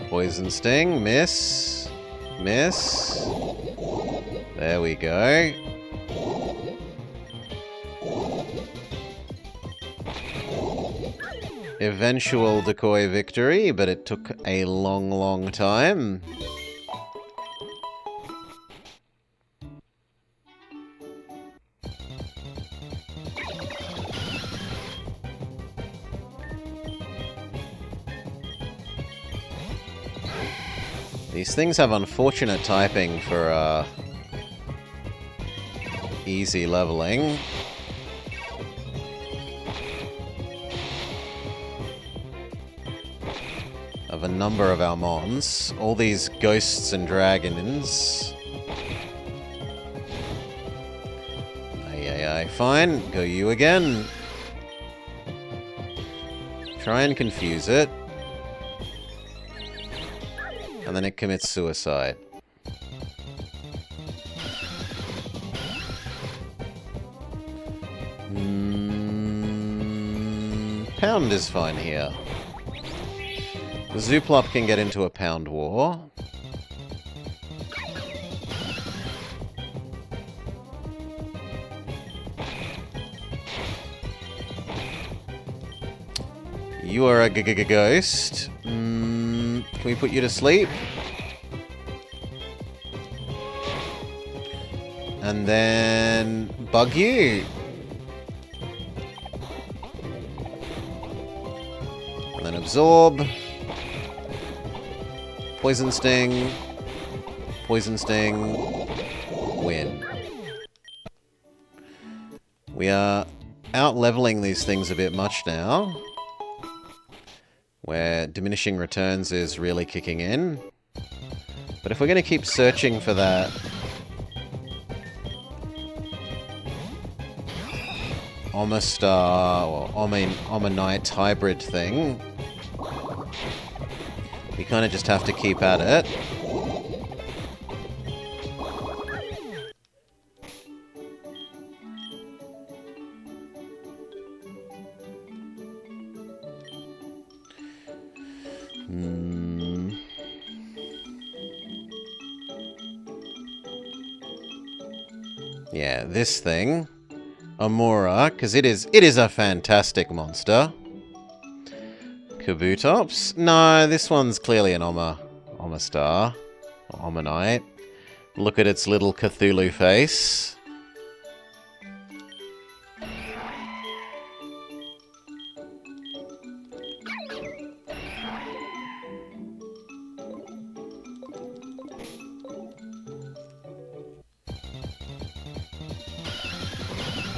Poison Sting. Miss. Miss. There we go. Eventual decoy victory, but it took a long, long time. These things have unfortunate typing for easy leveling. Of a number of our mons. All these ghosts and dragons. Aye, fine. Go you again. Try and confuse it. And then it commits suicide. Pound is fine here. The Zooplop can get into a pound war. You are a ghost. Can we put you to sleep? And then bug you. And then absorb. Poison Sting. Poison Sting. Win. We are out-leveling these things a bit much now. Where diminishing returns is really kicking in. But if we're going to keep searching for that Omastar or Omanite hybrid thing, we kind of just have to keep at it. Yeah, this thing. Amora, because it is a fantastic monster. Kabutops? No, this one's clearly an Omastar. Or Omanite. Look at its little Cthulhu face.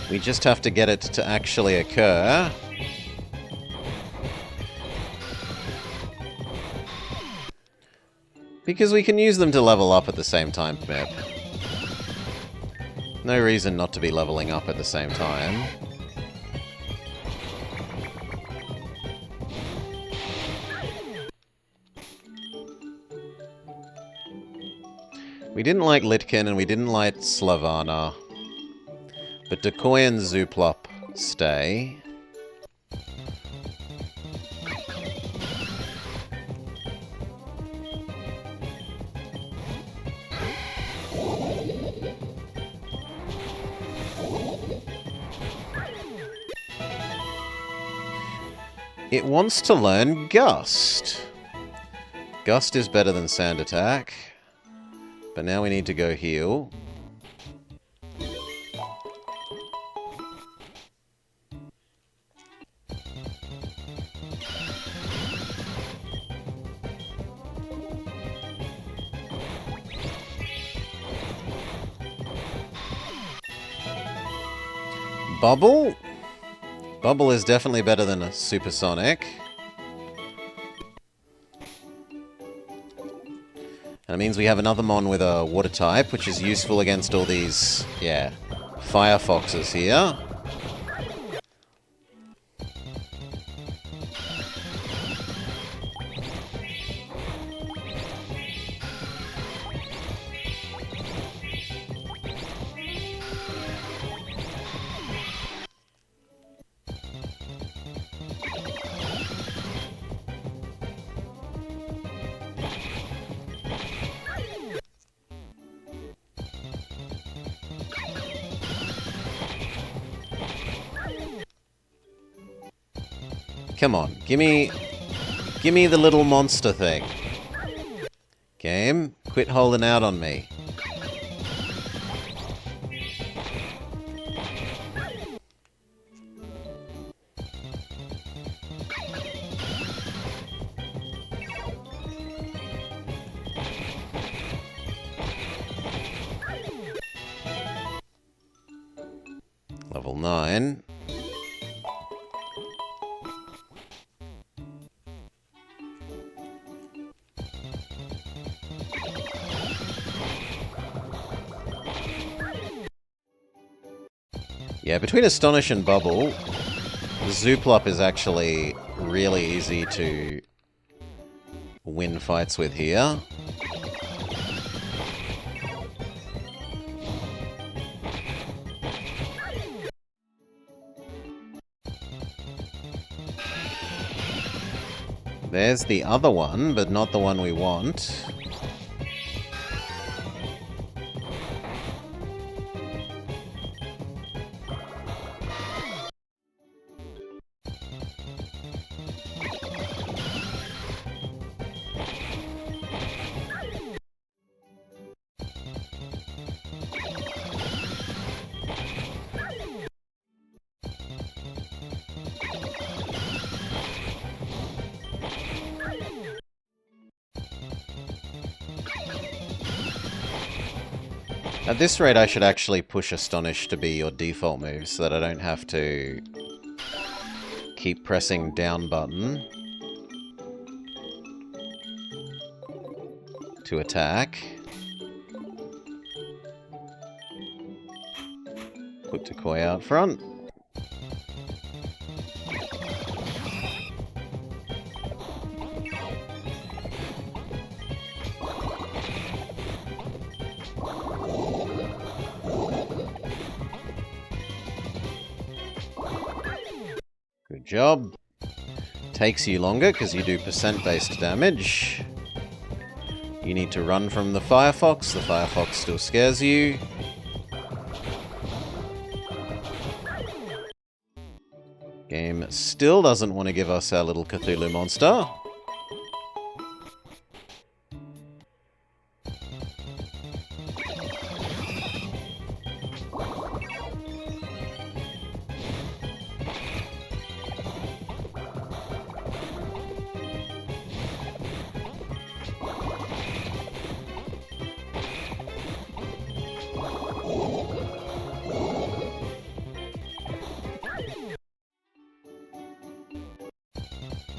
We just have to get it to actually occur. Because we can use them to level up at the same time, Mip. No reason not to be leveling up at the same time. We didn't like Litkin and we didn't like Slavana. But Decoy and Zooplop stay. It wants to learn Gust. Gust is better than Sand Attack. But now we need to go heal. Bubble? Bubble is definitely better than a Supersonic. That means we have another Mon with a Water type, which is useful against all these, yeah, Firefoxes here. Come on, gimme the little monster thing. Game, quit holding out on me. Level 9. Yeah, between Astonish and Bubble, Zooplup is actually really easy to win fights with here. There's the other one, but not the one we want. At this rate, I should actually push Astonish to be your default move so that I don't have to keep pressing down button to attack. Put Decoy out front. Good job. Takes you longer because you do percent-based damage. You need to run from the Firefox. The Firefox still scares you. Game still doesn't want to give us our little Cthulhu monster.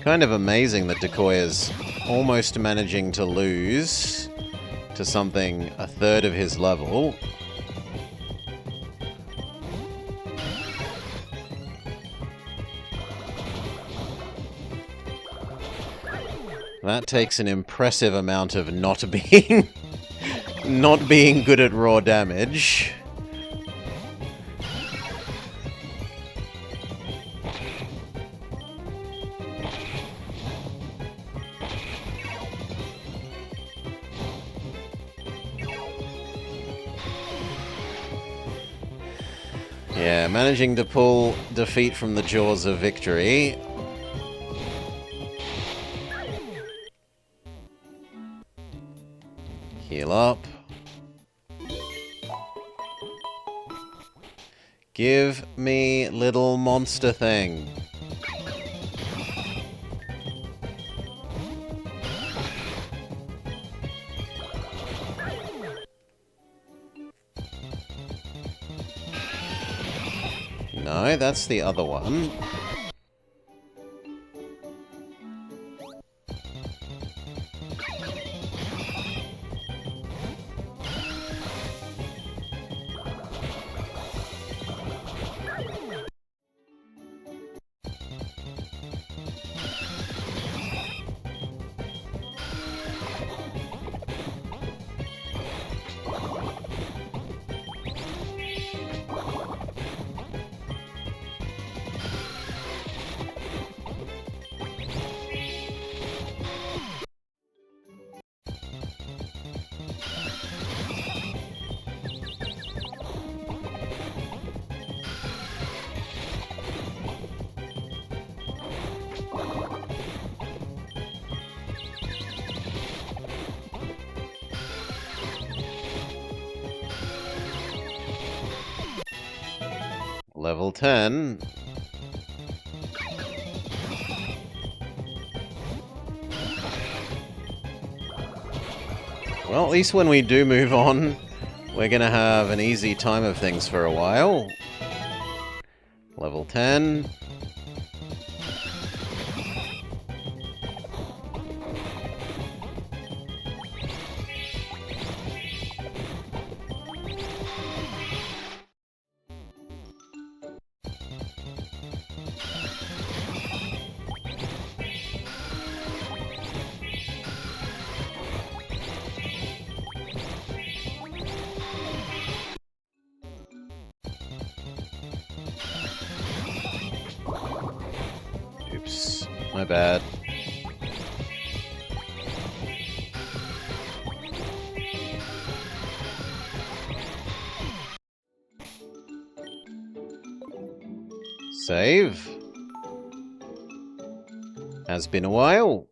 Kind of amazing that Decoy is almost managing to lose to something a third of his level. That takes an impressive amount of not being not being good at raw damage. Yeah, managing to pull defeat from the jaws of victory. Heal up. Give me little monster thing. No, that's the other one. Level 10. Well, at least when we do move on, we're gonna have an easy time of things for a while. Level 10. Oops, my bad. Save. Has been a while.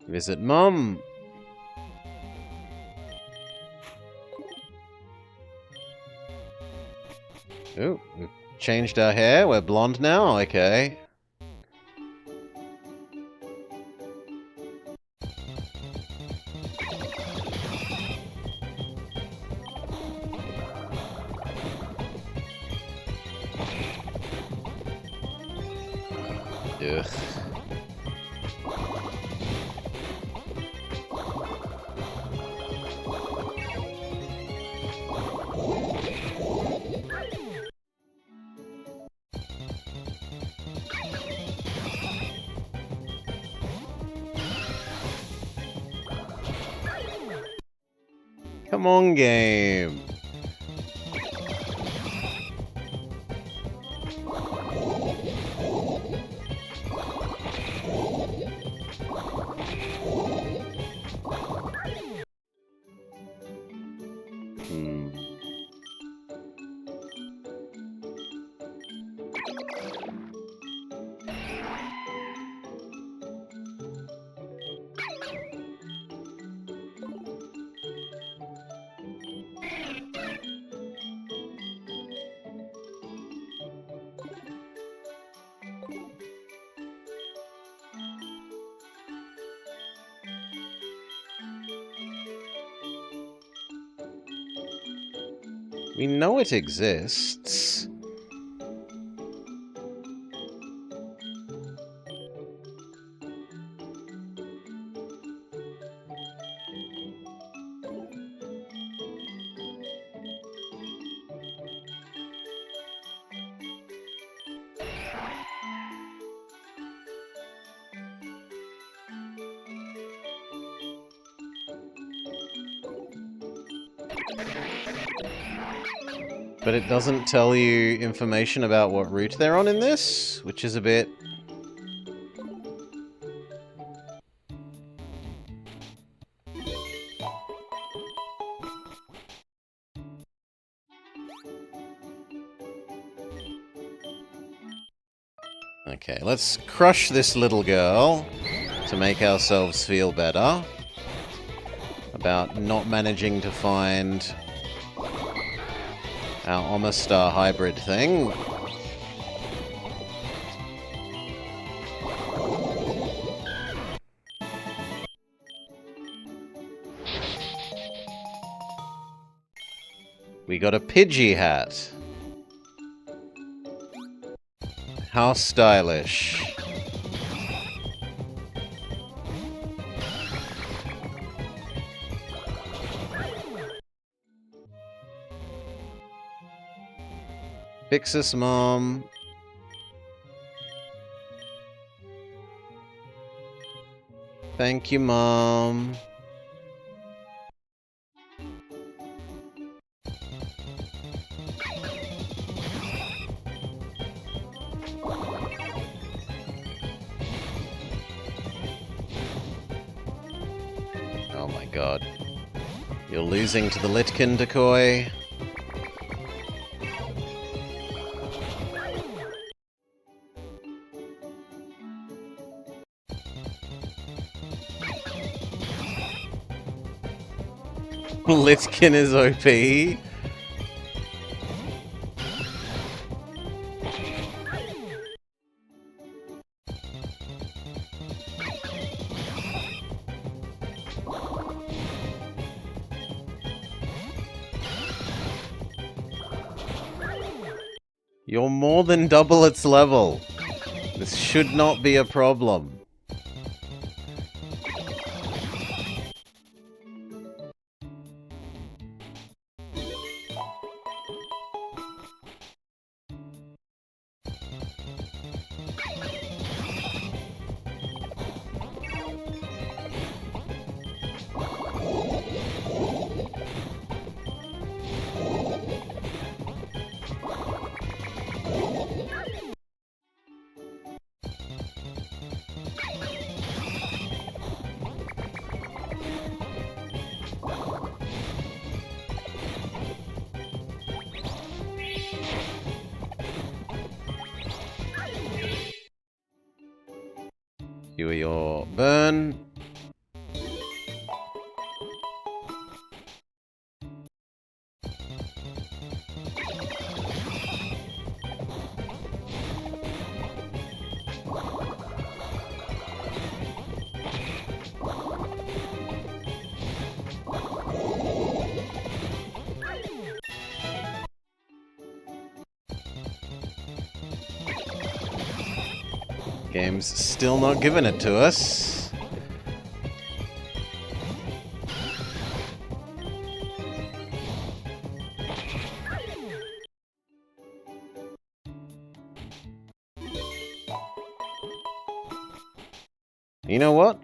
Visit Mum. Oh, we've changed our hair. We're blonde now. Okay. Ugh. Come on, game. We know it exists. But it doesn't tell you information about what route they're on in this, which is a bit Okay, let's crush this little girl to make ourselves feel better about not managing to find our Omastar hybrid thing. We got a Pidgey hat. How stylish. Fix us, Mom. Thank you, Mom. Oh my god. You're losing to the Litkin, Decoy. Litkin is OP. You're more than double its level. This should not be a problem. You are your burn. Game's still not giving it to us. You know what?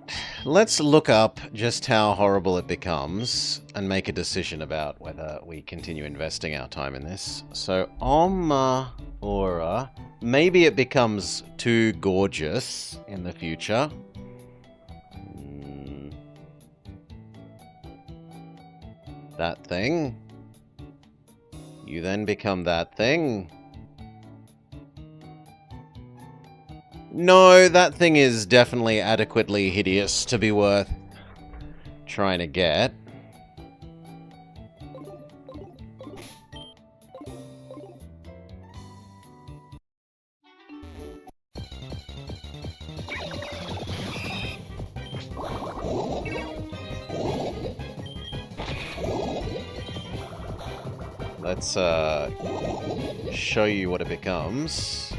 Let's look up just how horrible it becomes and make a decision about whether we continue investing our time in this. So, Aura. Maybe it becomes too gorgeous in the future. That thing. You then become that thing. No, that thing is definitely adequately hideous to be worth trying to get. Let's show you what it becomes.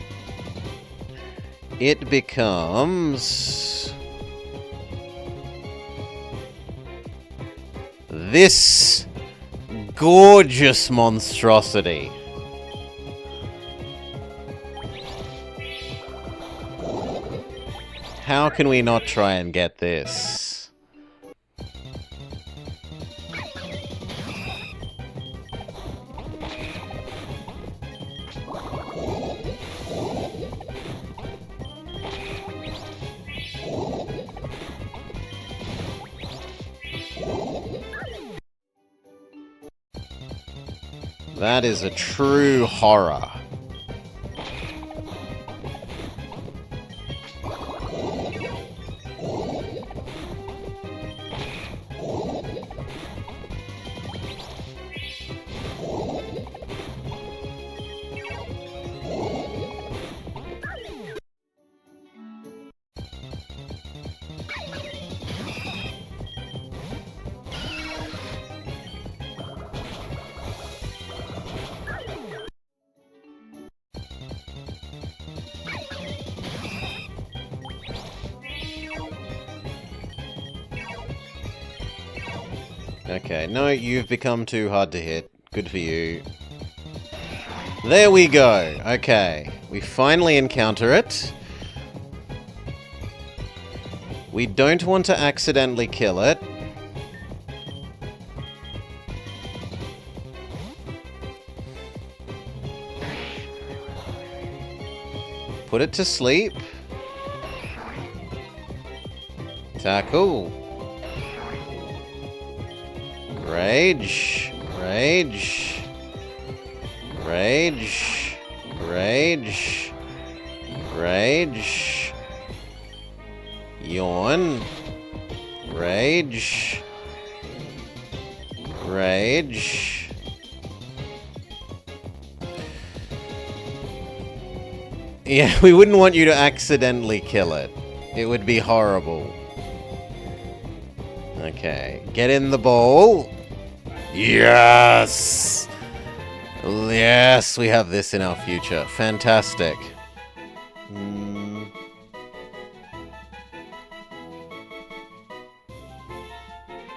It becomes this gorgeous monstrosity. How can we not try and get this? That is a true horror. Okay, no, you've become too hard to hit. Good for you. There we go. Okay, we finally encounter it. We don't want to accidentally kill it. Put it to sleep. Tackle. Rage. Rage. Rage. Rage. Rage. Yawn. Rage. Rage. Yeah, we wouldn't want you to accidentally kill it. It would be horrible. Okay, get in the bowl. Yes! Yes, we have this in our future. Fantastic.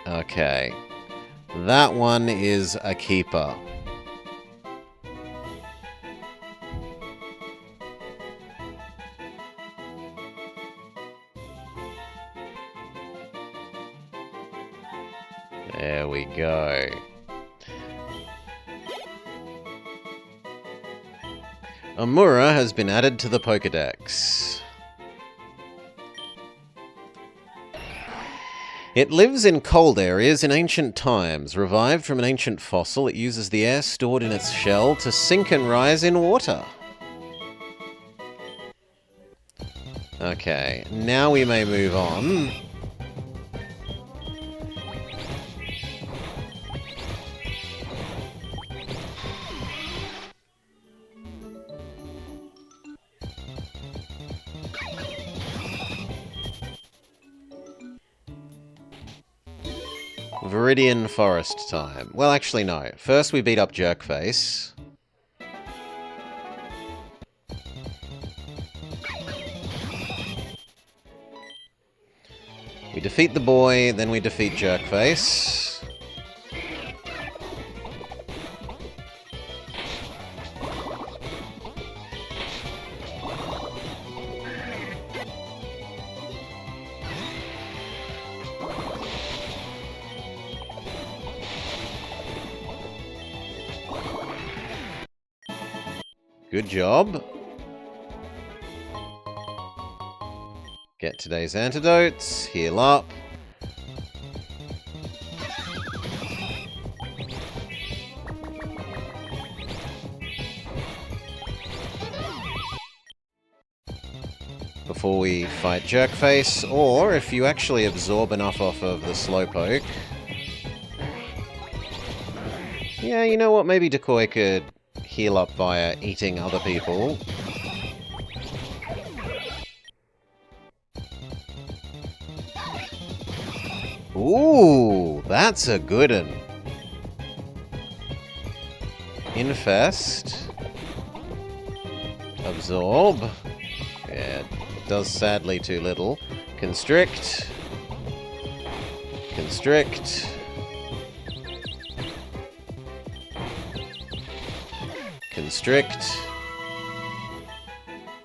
Okay. That one is a keeper. There we go. Amura has been added to the Pokédex. It lives in cold areas in ancient times. Revived from an ancient fossil, it uses the air stored in its shell to sink and rise in water. Okay, now we may move on. Viridian Forest time. Well, actually, no. First, we beat up Jerkface. We defeat the boy, then we defeat Jerkface. Good job. Get today's antidotes, heal up. Before we fight Jerkface, or if you actually absorb enough off of the Slowpoke. Yeah, you know what, maybe Decoy could heal up via eating other people. Ooh, that's a good one. Infest. Absorb. Yeah, it does sadly too little. Constrict. Constrict. Constrict.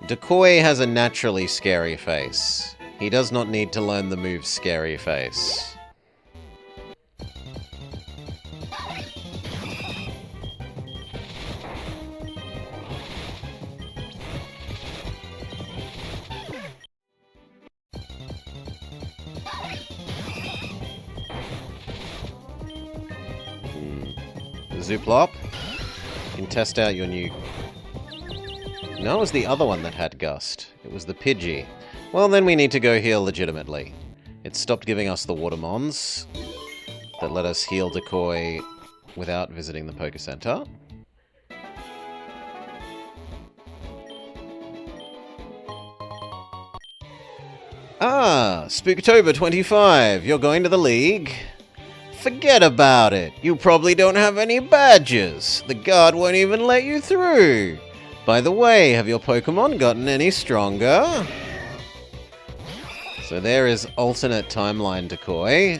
Decoy has a naturally scary face. He does not need to learn the move Scary Face. Zooplop. You can test out your new... No, it was the other one that had Gust. It was the Pidgey. Well, then we need to go heal legitimately. It stopped giving us the Watermons that let us heal Decoy without visiting the Poké Center. Ah, Spooktober 25. You're going to the League? Forget about it. You probably don't have any badges. The guard won't even let you through. By the way, have your Pokemon gotten any stronger? So there is alternate timeline Decoy.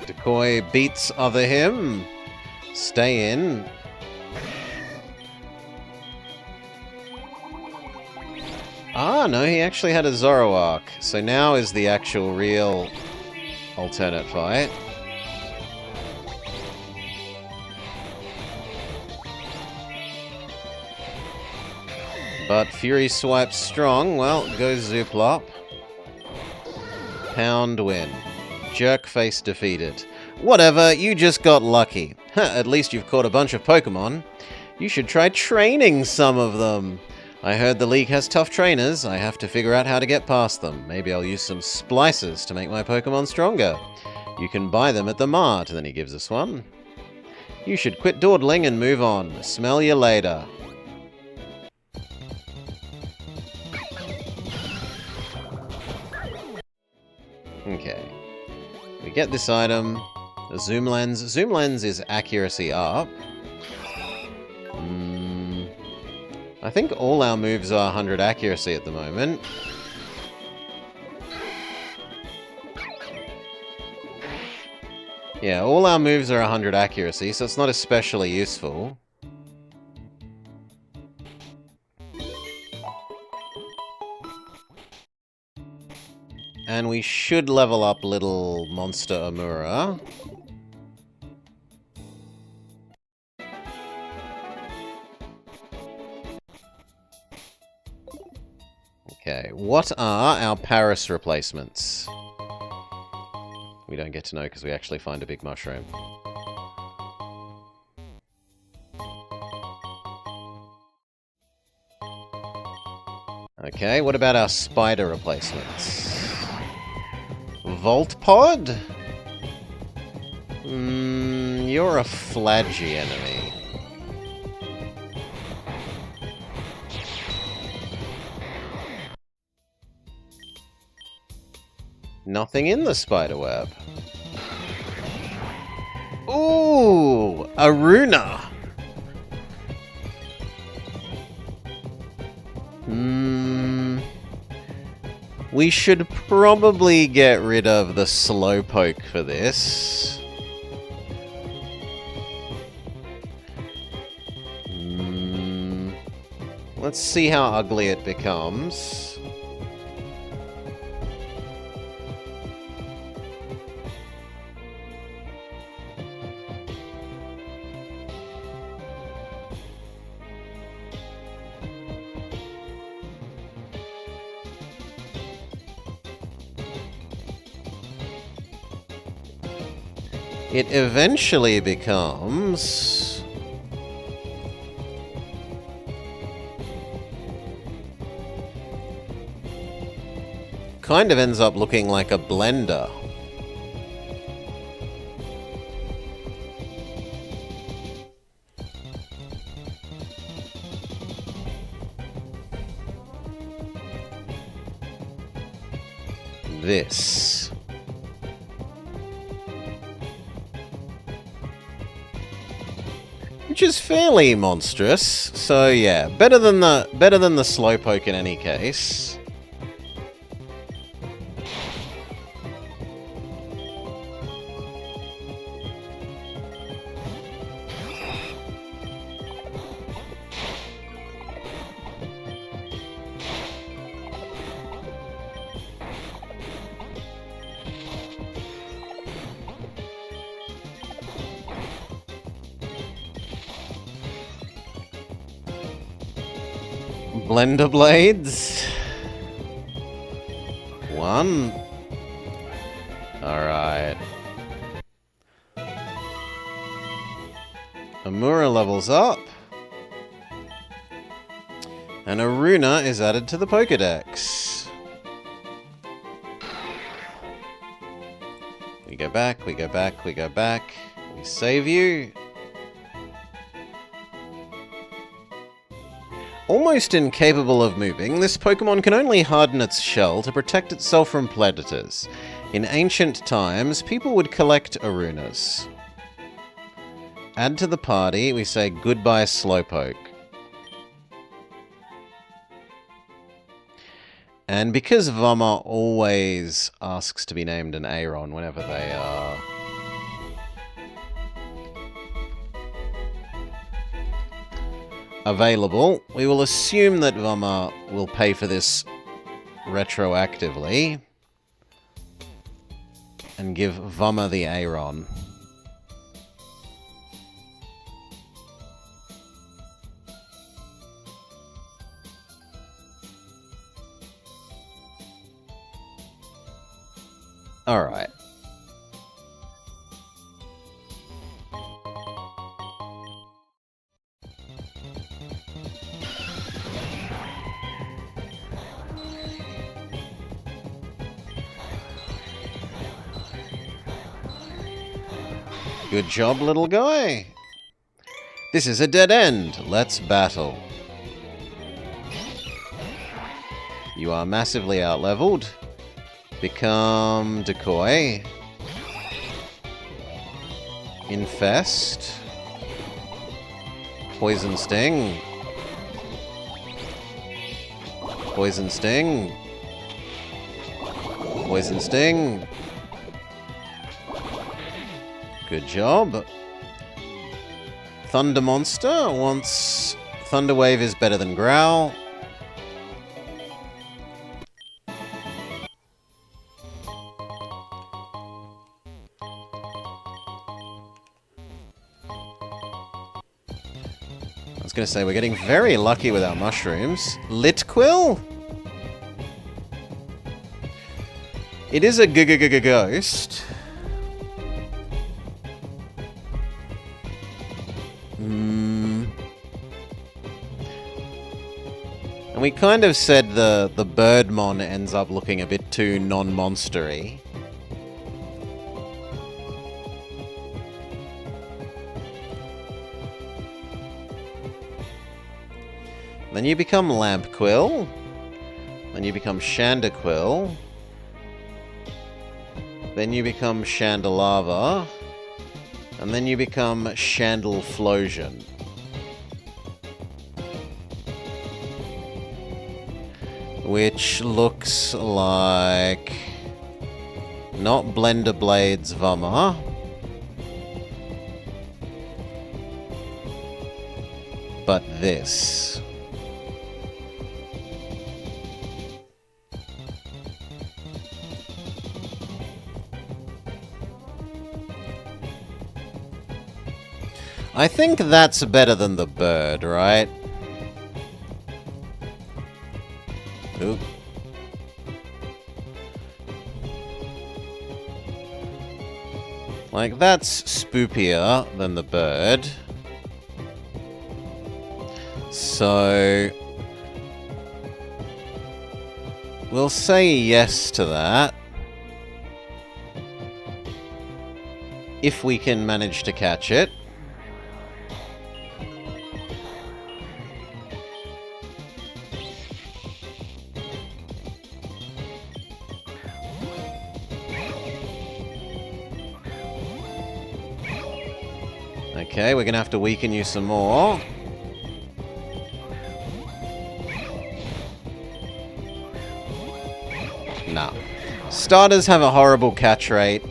Decoy beats other him. Stay in. Ah, no, he actually had a Zoroark. So now is the actual real alternate fight. But Fury Swipe's strong. Well, goes Zooplop. Pound win. Jerk face defeated. Whatever, you just got lucky. At least you've caught a bunch of Pokemon. You should try training some of them. I heard the league has tough trainers. I have to figure out how to get past them. Maybe I'll use some splices to make my Pokemon stronger. You can buy them at the mart. And then he gives us one. You should quit dawdling and move on. Smell you later. Okay. We get this item. A zoom lens. Zoom lens is accuracy up. I think all our moves are 100 accuracy at the moment. Yeah, all our moves are 100 accuracy, so it's not especially useful. And we should level up little monster Amura. Okay, what are our Paris replacements? We don't get to know because we actually find a big mushroom. Okay, what about our spider replacements? Voltpod? You're a Flaggy enemy. Nothing in the spiderweb. Ooh, Aruna. We should probably get rid of the Slowpoke for this. Let's see how ugly it becomes. It eventually becomes... kind of ends up looking like a blender. This. Which is fairly monstrous, so yeah, better than the Slowpoke in any case. Blender Blades. One. Alright. Amura levels up. And Aruna is added to the Pokédex. We go back, we go back, we go back. We save you. Almost incapable of moving, this Pokemon can only harden its shell to protect itself from predators. In ancient times, people would collect Arunas. Add to the party, we say goodbye Slowpoke. And because Vama always asks to be named an Aeron whenever they available. We will assume that Vama will pay for this retroactively. And give Vama the Aeron. Alright. Good job, little guy. This is a dead end. Let's battle. You are massively outleveled. Become Decoy. Infest. Poison Sting. Poison Sting. Poison Sting. Good job. Thunder Monster wants... Thunder Wave is better than Growl. I was going to say, we're getting very lucky with our mushrooms. Litquill? It is a ghost. And we kind of said the Birdmon ends up looking a bit too non-monstery. Then you become Lampquill. Then you become Chandaquill. Then you become Chandelava. And then you become Chandelflosion. Which looks like... not Blender Blades Vama. But this. I think that's better than the bird, right? Oop. Like, that's spoopier than the bird. So... we'll say yes to that. If we can manage to catch it. Okay, we're gonna have to weaken you some more. Nah. Starters have a horrible catch rate.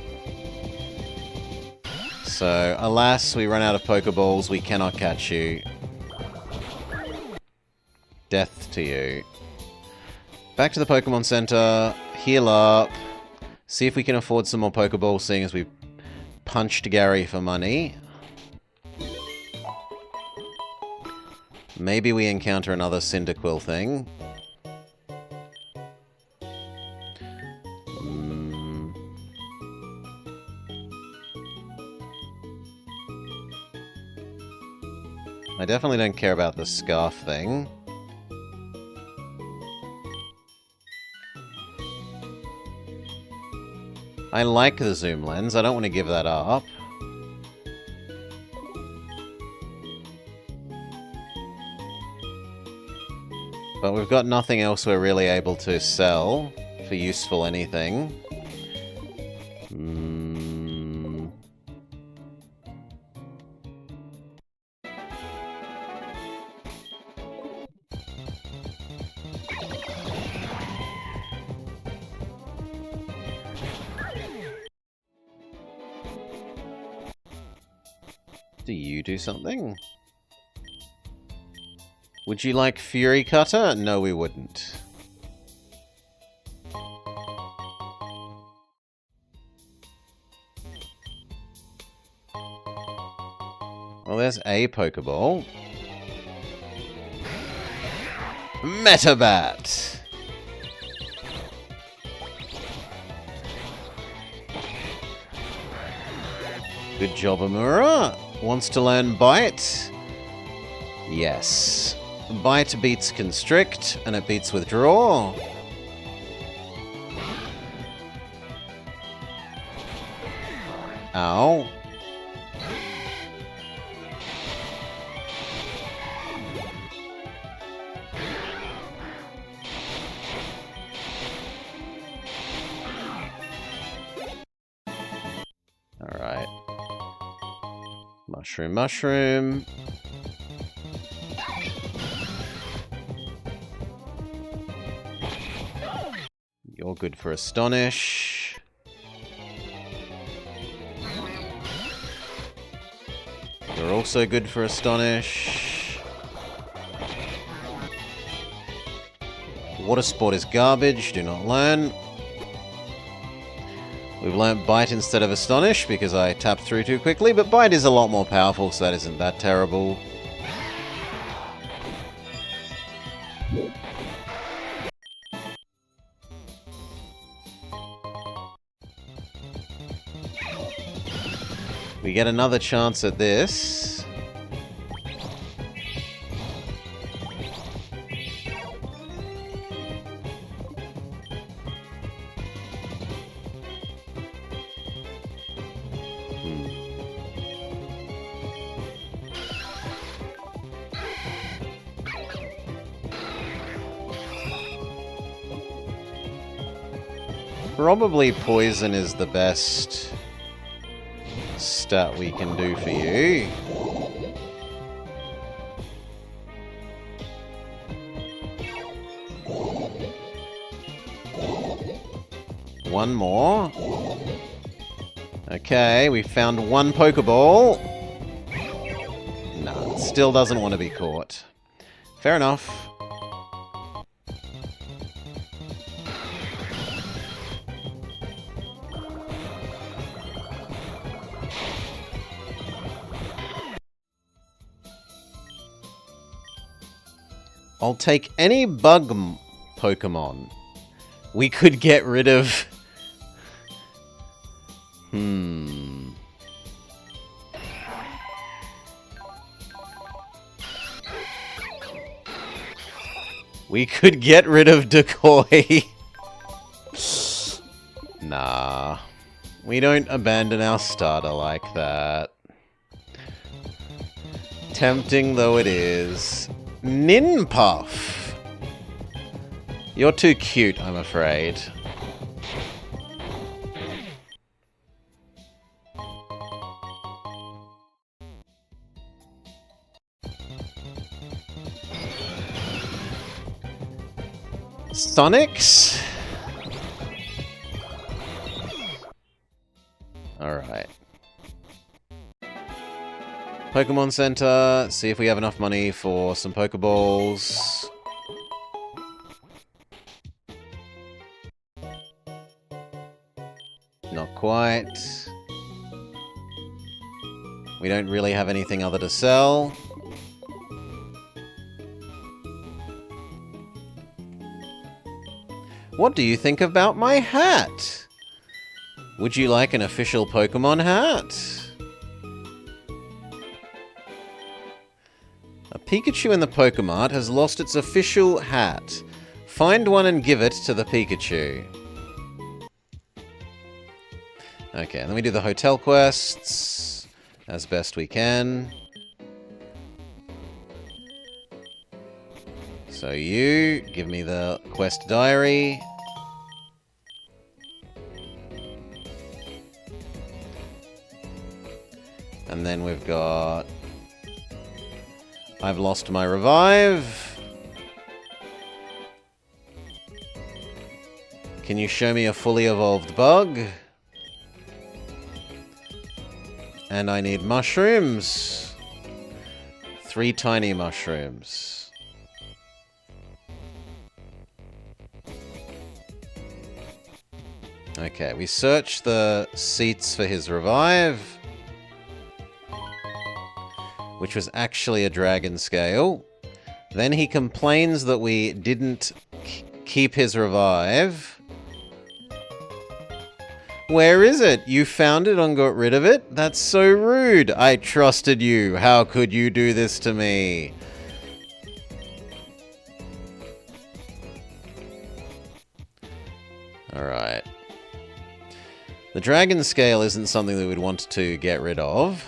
So, alas, we run out of Pokeballs, we cannot catch you. Death to you. Back to the Pokemon Center, heal up, see if we can afford some more Pokeballs, seeing as we punched Gary for money. Maybe we encounter another Cyndaquil thing. I definitely don't care about the scarf thing. I like the zoom lens, I don't want to give that up. But we've got nothing else we're really able to sell for useful anything. Do you do something? Would you like Fury Cutter? No, we wouldn't. Well, there's a Pokeball. Metabat! Good job, Amura. Wants to learn Bite? Yes. Bite beats Constrict, and it beats Withdraw. Ow. Alright. Mushroom, mushroom. You're good for Astonish. You're also good for Astonish. Water Sport is garbage. Do not learn. We've learnt Bite instead of Astonish because I tapped through too quickly, but Bite is a lot more powerful, so that isn't that terrible. We get another chance at this. Probably Poison is the best stat we can do for you. One more. Okay, we found one Pokeball. Nah, still doesn't want to be caught. Fair enough. I'll take any bug Pokemon. We could get rid of... We could get rid of Decoy. Nah. We don't abandon our starter like that. Tempting though it is. Ninpuff! You're too cute, I'm afraid. Sonics? Alright. Pokemon Center, see if we have enough money for some Pokeballs. Not quite. We don't really have anything other to sell. What do you think about my hat? Would you like an official Pokemon hat? A Pikachu in the Pokemart has lost its official hat. Find one and give it to the Pikachu. Okay, then we do the hotel quests as best we can. So you give me the quest diary. And then we've got... I've lost my revive. Can you show me a fully evolved bug? And I need mushrooms. 3 tiny mushrooms. Okay, we search the seats for his revive, which was actually a dragon scale. Then he complains that we didn't keep his revive. Where is it? You found it and got rid of it? That's so rude. I trusted you. How could you do this to me? Alright. The dragon scale isn't something that we'd want to get rid of.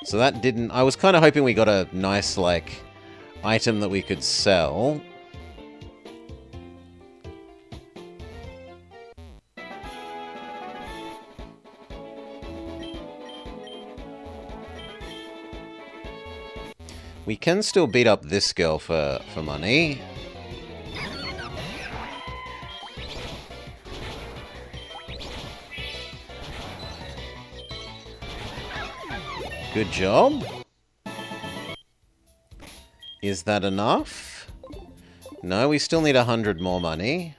So that didn't... I was kind of hoping we got a nice, like, item that we could sell. We can still beat up this girl for money. Good job. Is that enough? No, we still need 100 more money.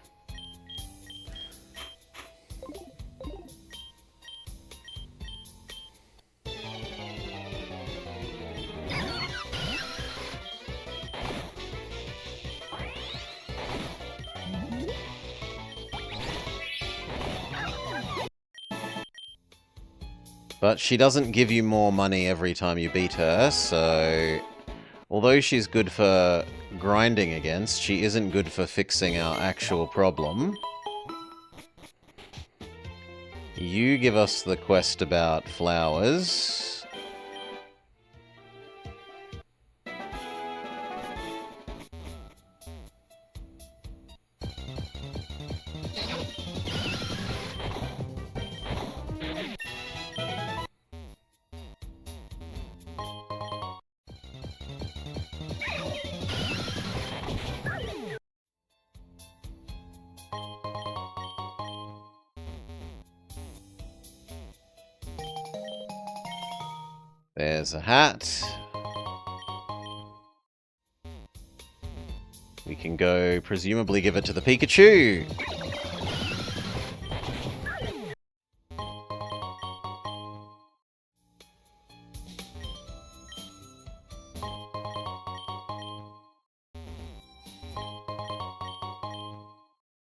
But she doesn't give you more money every time you beat her, so... Although she's good for grinding against, she isn't good for fixing our actual problem. You give us the quest about flowers. There's a hat. We can go, presumably give it to the Pikachu.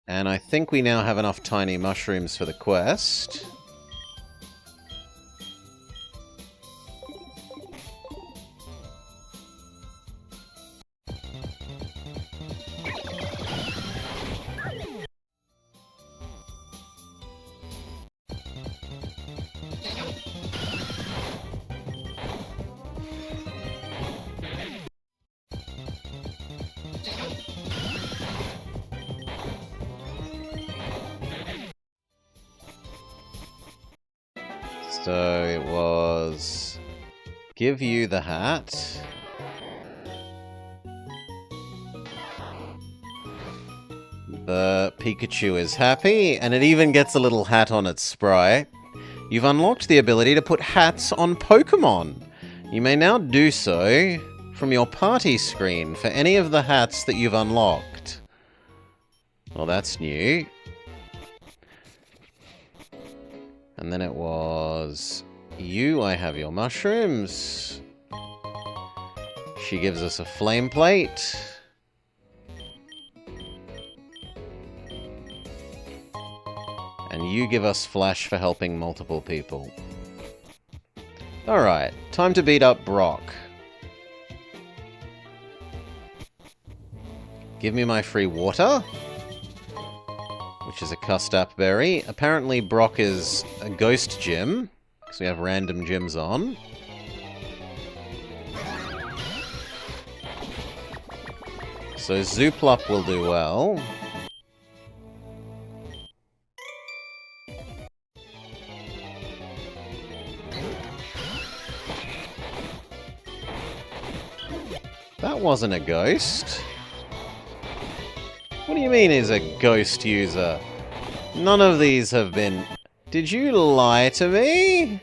And I think we now have enough tiny mushrooms for the quest. So it was give you the hat. The Pikachu is happy, and it even gets a little hat on its sprite. You've unlocked the ability to put hats on Pokemon. You may now do so from your party screen for any of the hats that you've unlocked. Well, that's new. And then it was, you, I have your mushrooms. She gives us a flame plate. And you give us flash for helping multiple people. Alright, time to beat up Brock. Give me my free water. Which is a Custap berry. Apparently Brock is a ghost gym, because we have random gyms on. So Zooplup will do well. That wasn't a ghost. What do you mean is a ghost user? None of these have been... Did you lie to me?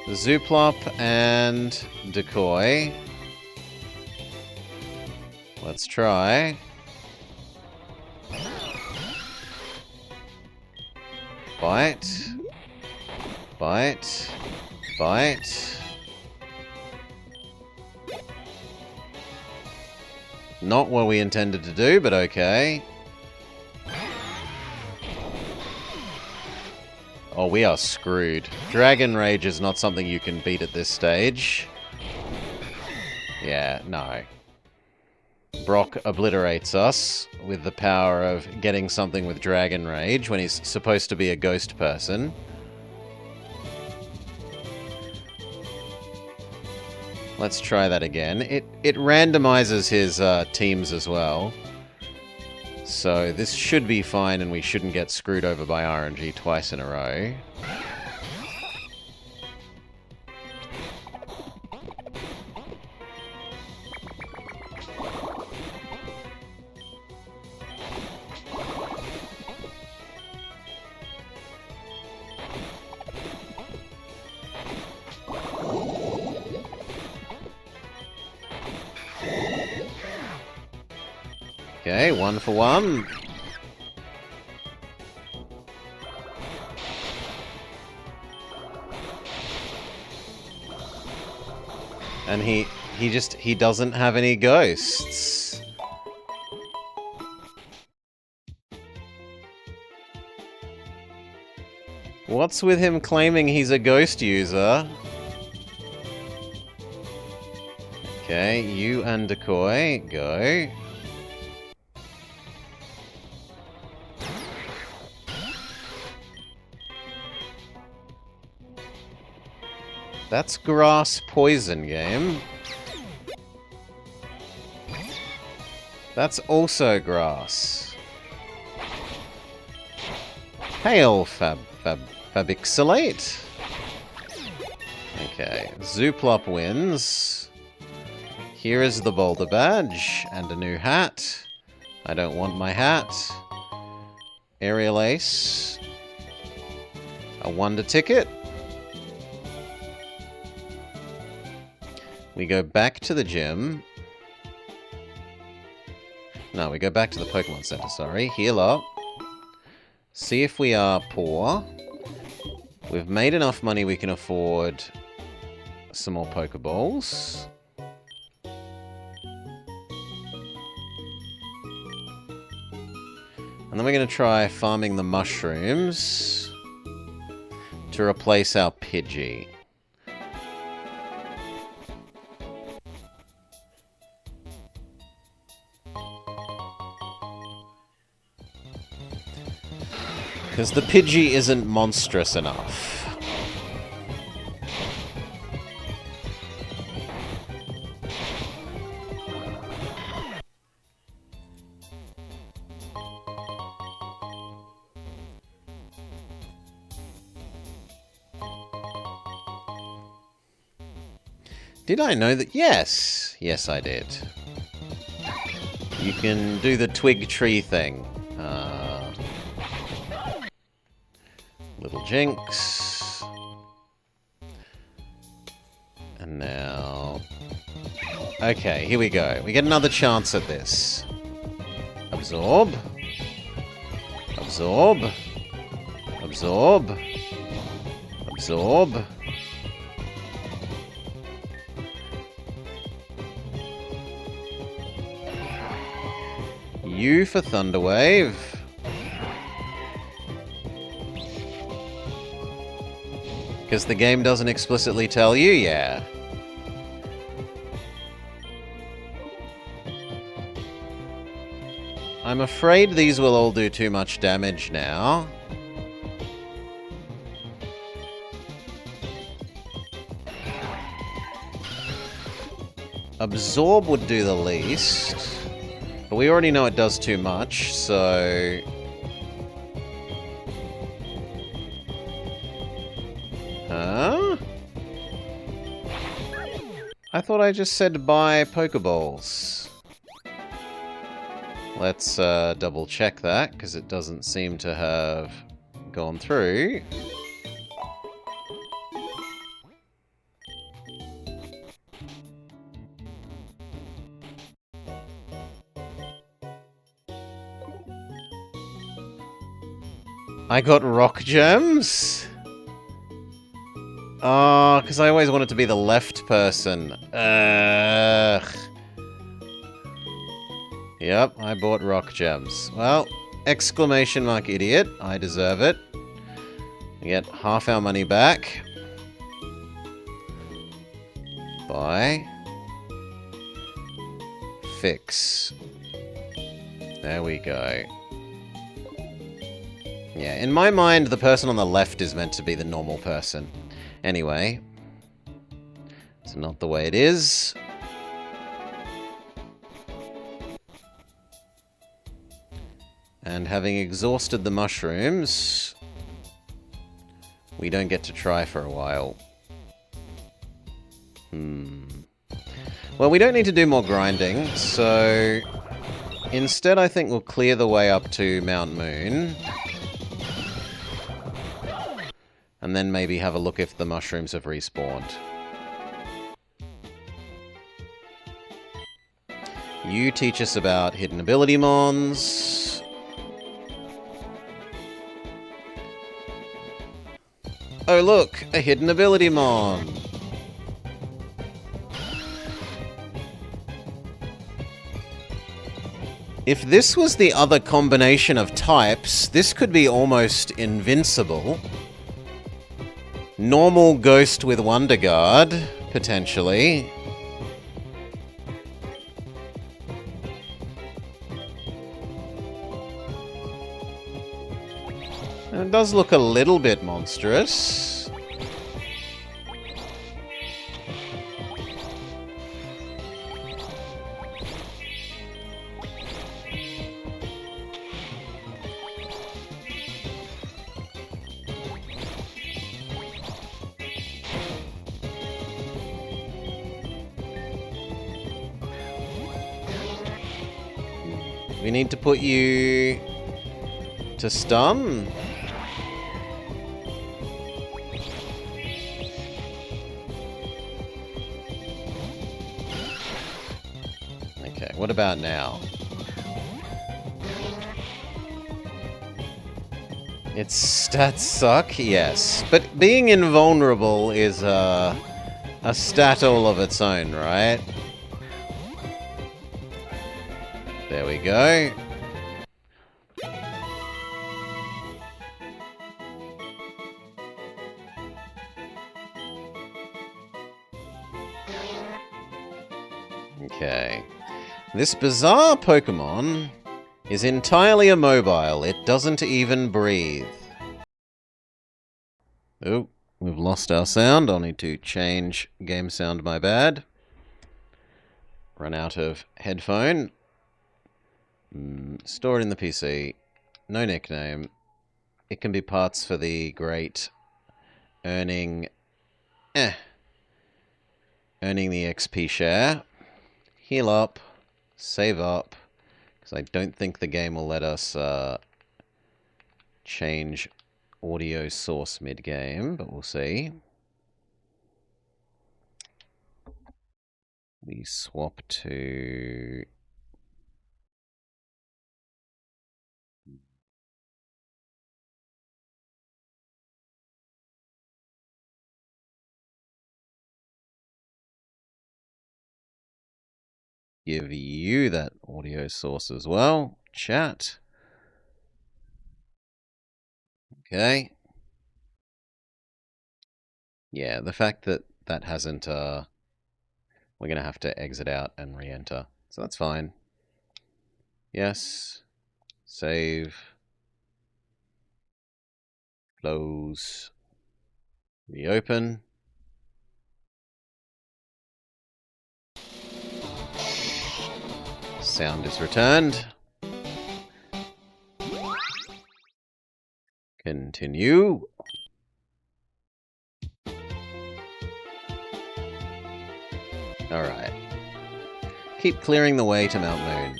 Zooplop and Decoy. Let's try. Bite. Bite. Bite. Not what we intended to do, but okay. Oh, we are screwed. Dragon Rage is not something you can beat at this stage. Yeah, no. Brock obliterates us with the power of getting something with Dragon Rage when he's supposed to be a ghost person. Let's try that again. It randomizes his teams as well. So this should be fine and we shouldn't get screwed over by RNG twice in a row. Okay, 1 for 1. And he doesn't have any ghosts. What's with him claiming he's a ghost user? Okay, you and Decoy, go. That's grass poison game. That's also grass. Hail Fabixilate. Okay, Zooplop wins. Here is the Boulder Badge and a new hat. I don't want my hat. Aerial Ace. A Wonder Ticket. We go back to the gym. No, we go back to the Pokemon Center, sorry. Heal up. See if we are poor. We've made enough money we can afford some more Pokeballs. And then we're going to try farming the mushrooms to replace our Pidgey. Because the Pidgey isn't monstrous enough. Did I know that? Yes! Yes, I did. You can do the twig tree thing. Little Jinx. And now... Okay, here we go. We get another chance at this. Absorb. Absorb. Absorb. Absorb. U for Thunder Wave. Because the game doesn't explicitly tell you, yeah. I'm afraid these will all do too much damage now. Absorb would do the least. But we already know it does too much, so... Huh? I thought I just said buy Pokeballs. Let's double check that, because it doesn't seem to have gone through. I got rock gems? Oh, because I always wanted to be the left person. Ugh. Yep, I bought rock gems. Well, exclamation mark idiot. I deserve it. We get half our money back. Buy. Fix. There we go. Yeah, in my mind, the person on the left is meant to be the normal person. Anyway. It's not the way it is. And having exhausted the mushrooms, we don't get to try for a while. Well, we don't need to do more grinding, so instead I think we'll clear the way up to Mount Moon. And then maybe have a look if the mushrooms have respawned. You teach us about hidden ability mons. Oh look, a hidden ability mon. If this was the other combination of types, this could be almost invincible. Normal ghost with Wonder Guard, potentially. And it does look a little bit monstrous. We need to put you to stun. Okay, what about now? Its stats suck, yes. But being invulnerable is a stat all of its own, right? There we go. Okay. This bizarre Pokemon is entirely immobile. It doesn't even breathe. Oh, we've lost our sound. I'll need to change game sound, my bad. Run out of headphone. Stored in the PC. No nickname. It can be parts for the great earning the XP share. Heal up. Save up. Because I don't think the game will let us change audio source mid-game, but we'll see. We swap to... give you that audio source as well. Chat. Okay. Yeah, the fact that that hasn't... we're going to have to exit out and re-enter. So that's fine. Yes. Save. Close. Reopen. Sound is returned. Continue. Alright. Keep clearing the way to Mount Moon.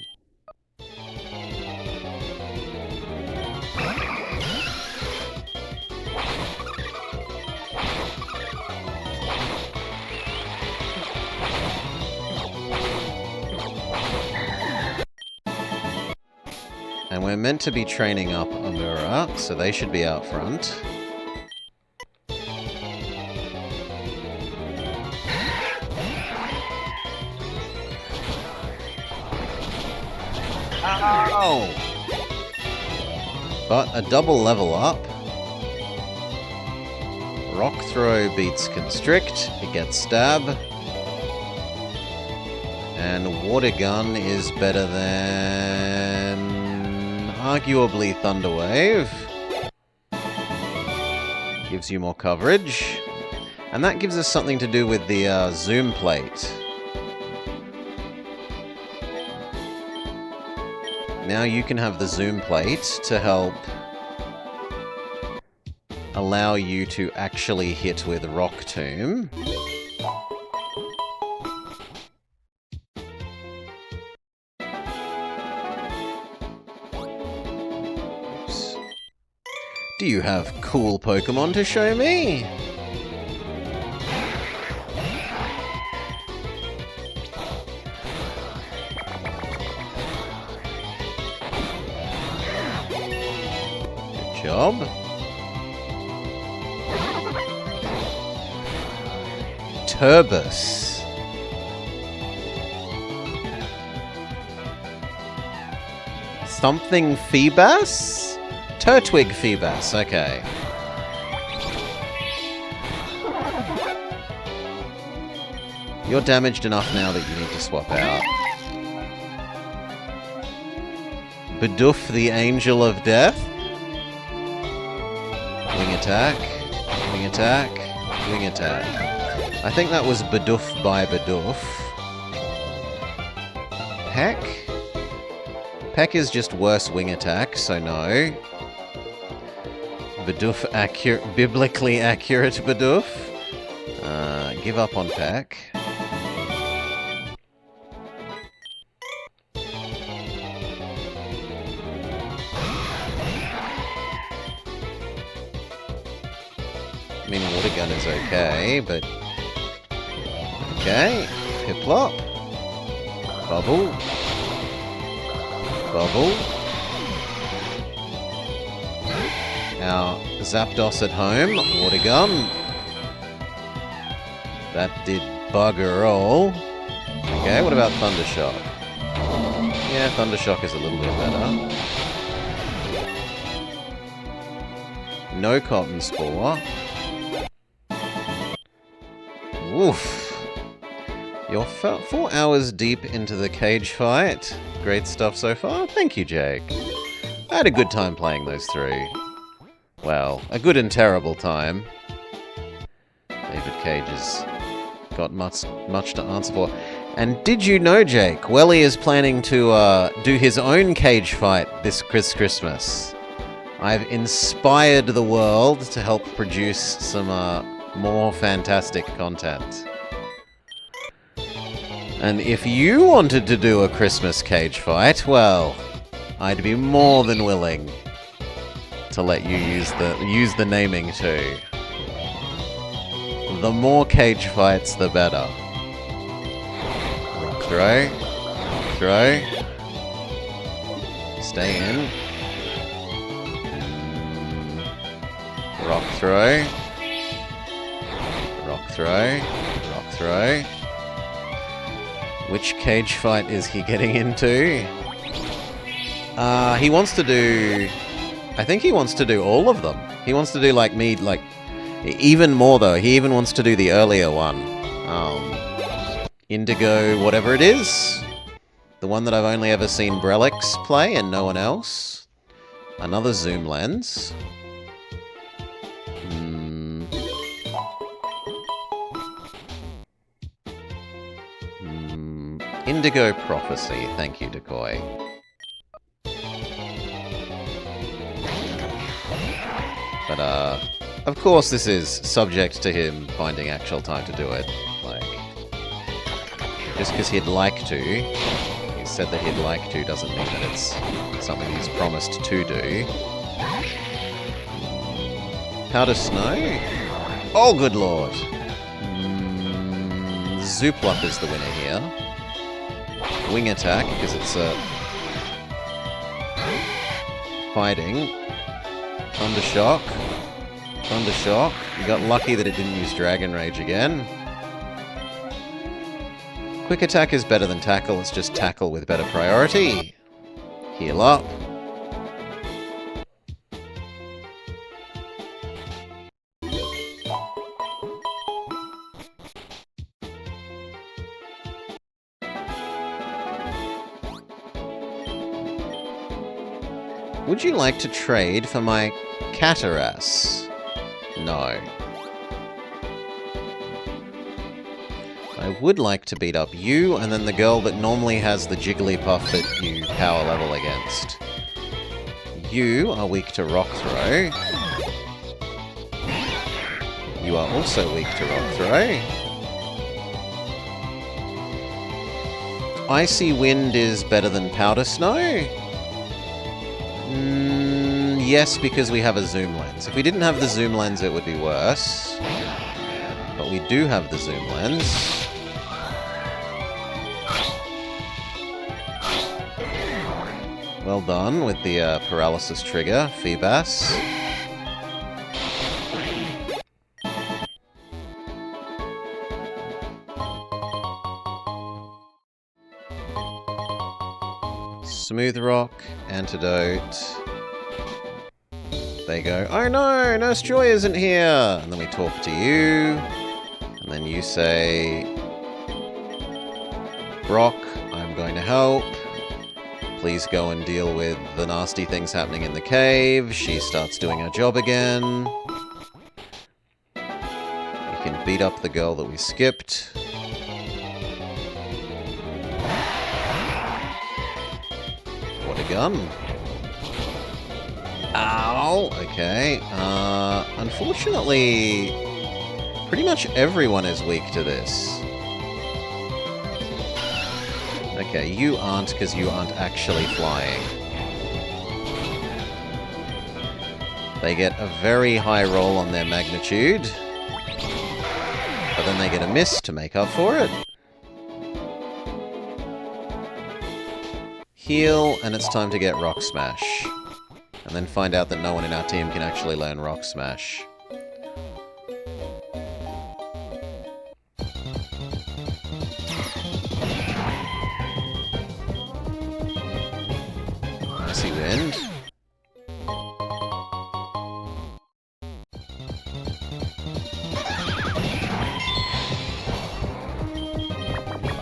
And we're meant to be training up Amura, so they should be out front. Oh! But a double level up. Rock Throw beats Constrict, it gets Stab. And Water Gun is better than... arguably Thunder Wave. Gives you more coverage. And that gives us something to do with the Zoom Plate. Now you can have the Zoom Plate to help allow you to actually hit with Rock Tomb. Oops. Do you have cool Pokemon to show me? Good job. Turbus. Something Feebas? Turtwig Feebas, okay. You're damaged enough now that you need to swap out. Bidoof the Angel of Death. Wing attack, wing attack, wing attack. I think that was Bidoof by Bidoof. Peck? Peck is just worse wing attack, so no. Bidoof biblically accurate Bidoof. Give up on Peck. I mean, Water Gun is okay, but... okay. Piplup. Bubble. Bubble. Now, Zapdos at home. Water Gun. That did bugger all. Okay, what about Thundershock? Yeah, Thundershock is a little bit better. No Cotton Spore. Oof. You're 4 hours deep into the cage fight. Great stuff so far. Thank you, Jake. I had a good time playing those three. Well, a good and terrible time. David Cage has got much to answer for. And did you know, Jake, Welly is planning to do his own cage fight this Christmas. I've inspired the world to help produce some more fantastic content. And if you wanted to do a Christmas cage fight, well, I'd be more than willing to let you use the naming too. The more cage fights, the better. Rock throw. Rock throw. Stay in. Rock throw. Rock throw. Rock throw. Which cage fight is he getting into? He wants to do... I think he wants to do all of them. He wants to do like me, like... even more though. He even wants to do the earlier one. Indigo, whatever it is. The one that I've only ever seen Brelix play and no one else. Another zoom lens. Indigo Prophecy. Thank you, Decoy. But, of course this is subject to him finding actual time to do it. Like, just because he'd like to, he said that he'd like to, doesn't mean that it's something he's promised to do. Powder Snow? Oh, good lord! Zooplup is the winner here. Wing attack, because it's a... fighting. Thundershock. Thundershock. You got lucky that it didn't use Dragon Rage again. Quick attack is better than tackle, it's just tackle with better priority. Heal up. Would you like to trade for my Cataras? No. I would like to beat up you, and then the girl that normally has the Jigglypuff that you power level against. You are weak to Rock Throw. You are also weak to Rock Throw. Icy Wind is better than Powder Snow? Yes, because we have a zoom lens. If we didn't have the zoom lens, it would be worse. But we do have the zoom lens. Well done with the paralysis trigger, Feebas. Smooth Rock, Antidote. They go, oh no, Nurse Joy isn't here! And then we talk to you. And then you say, Brock, I'm going to help. Please go and deal with the nasty things happening in the cave. She starts doing her job again. We can beat up the girl that we skipped. What a gun. Ow! Okay. Unfortunately, pretty much everyone is weak to this. Okay, you aren't because you aren't actually flying. They get a very high roll on their magnitude. But then they get a miss to make up for it. Heal, and it's time to get Rock Smash. And then find out that no one in our team can actually learn Rock Smash. Icy Wind.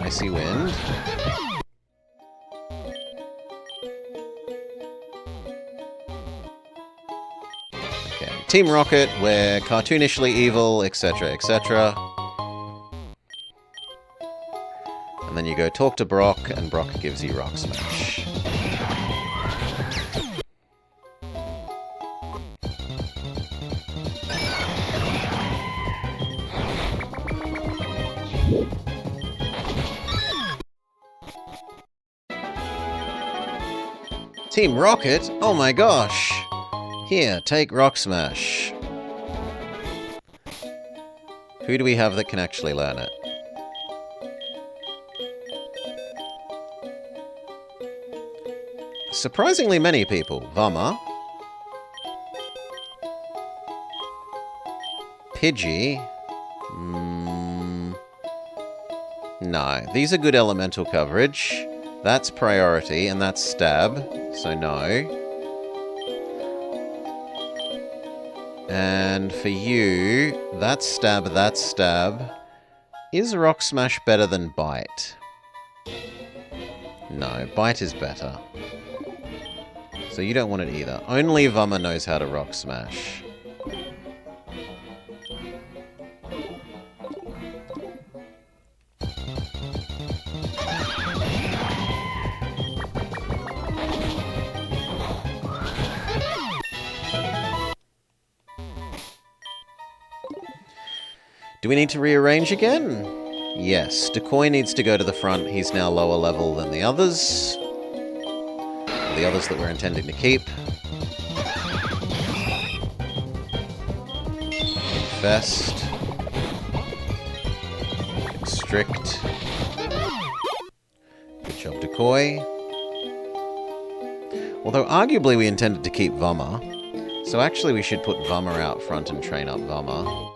Icy Wind. Okay, Team Rocket, we're cartoonishly evil, etc., etc. And then you go talk to Brock, and Brock gives you Rock Smash. Team Rocket? Oh my gosh! Here, take Rock Smash. Who do we have that can actually learn it? Surprisingly many people. Vama. Pidgey. No. These are good elemental coverage. That's priority, and that's stab. So no. And for you, that's stab, that's stab. Is Rock Smash better than Bite? No, Bite is better. So you don't want it either. Only Vama knows how to Rock Smash. Do we need to rearrange again? Yes. Decoy needs to go to the front. He's now lower level than the others. The others that we're intending to keep. Infest. Constrict. Good job, Decoy. Although arguably we intended to keep Vummer. So actually we should put Vummer out front and train up Vummer.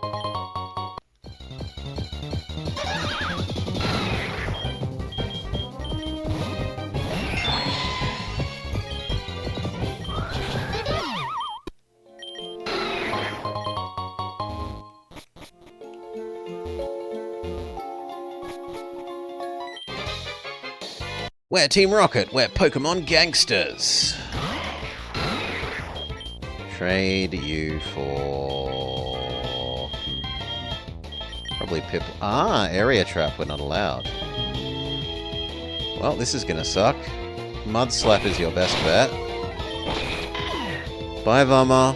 We're Team Rocket, we're Pokemon gangsters. Trade you for... probably Pip... Ah, Area Trap, we're not allowed. Well, this is gonna suck. Mud Slap is your best bet. Bye, Vummer.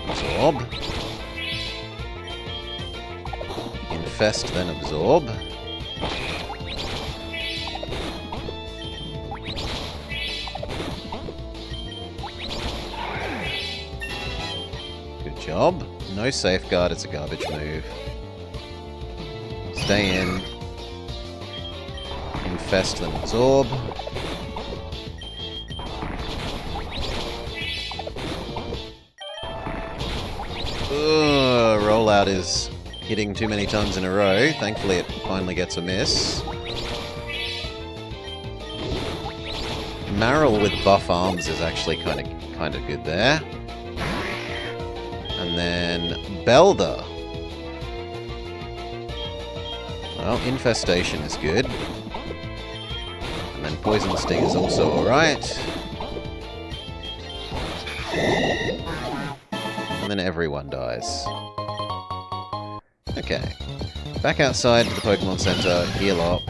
Absorb. Infest, then Absorb. Good job. No Safeguard, it's a garbage move. Stay in. Infest, then Absorb. Ugh, rollout is hitting too many times in a row. Thankfully it finally gets a miss. Marill with buff arms is actually kind of good there. And then Belder. Well, Infestation is good. And then Poison Sting is also alright. And then everyone dies. Okay. Back outside to the Pokemon Center, heal up.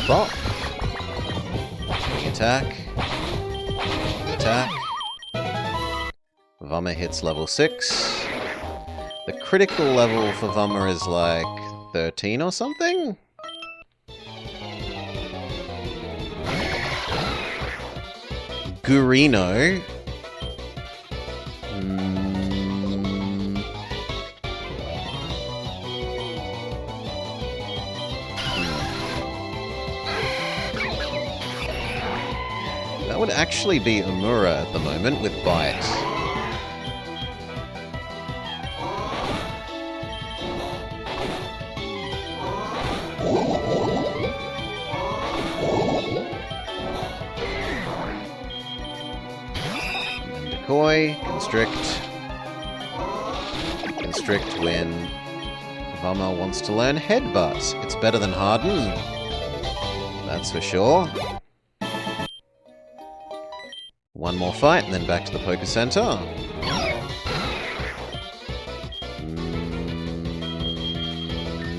Bop. Attack. Attack. Vummer hits level 6. The critical level for Vummer is like 13 or something? Gurino. That would actually be Umura at the moment with Bite. Decoy, Constrict. Constrict when Vummer wants to learn Headbutt. It's better than Harden. That's for sure. One more fight, and then back to the Poké Center.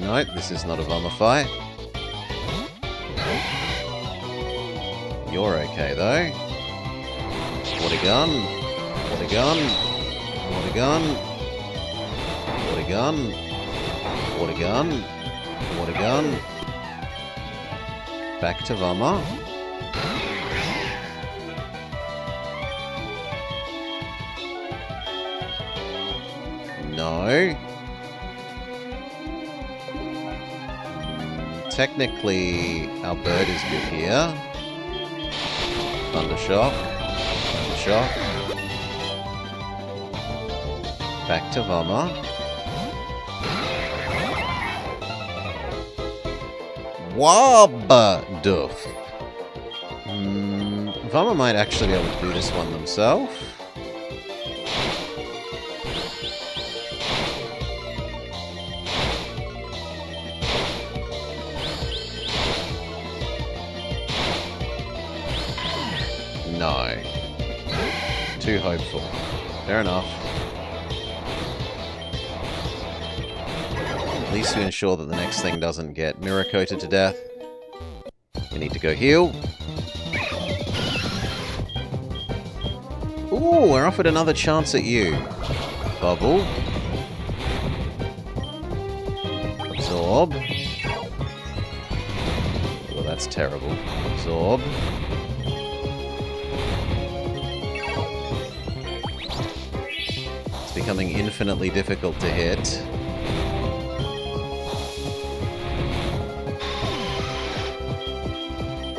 Nope, this is not a Vummer fight. You're okay, though. Water gun. Water gun. Water gun. Water gun. Water gun. Water gun. Back to Vummer. No. Technically, our bird is good here. Thundershock. Thundershock. Back to Vummer. Wabadoof. Vummer might actually be able to do this one themselves. No. Too hopeful. Fair enough. At least to ensure that the next thing doesn't get mirror coated to death. We need to go heal. Ooh, we're offered another chance at you. Bubble. Absorb. Oh, that's terrible. Absorb. It's becoming infinitely difficult to hit.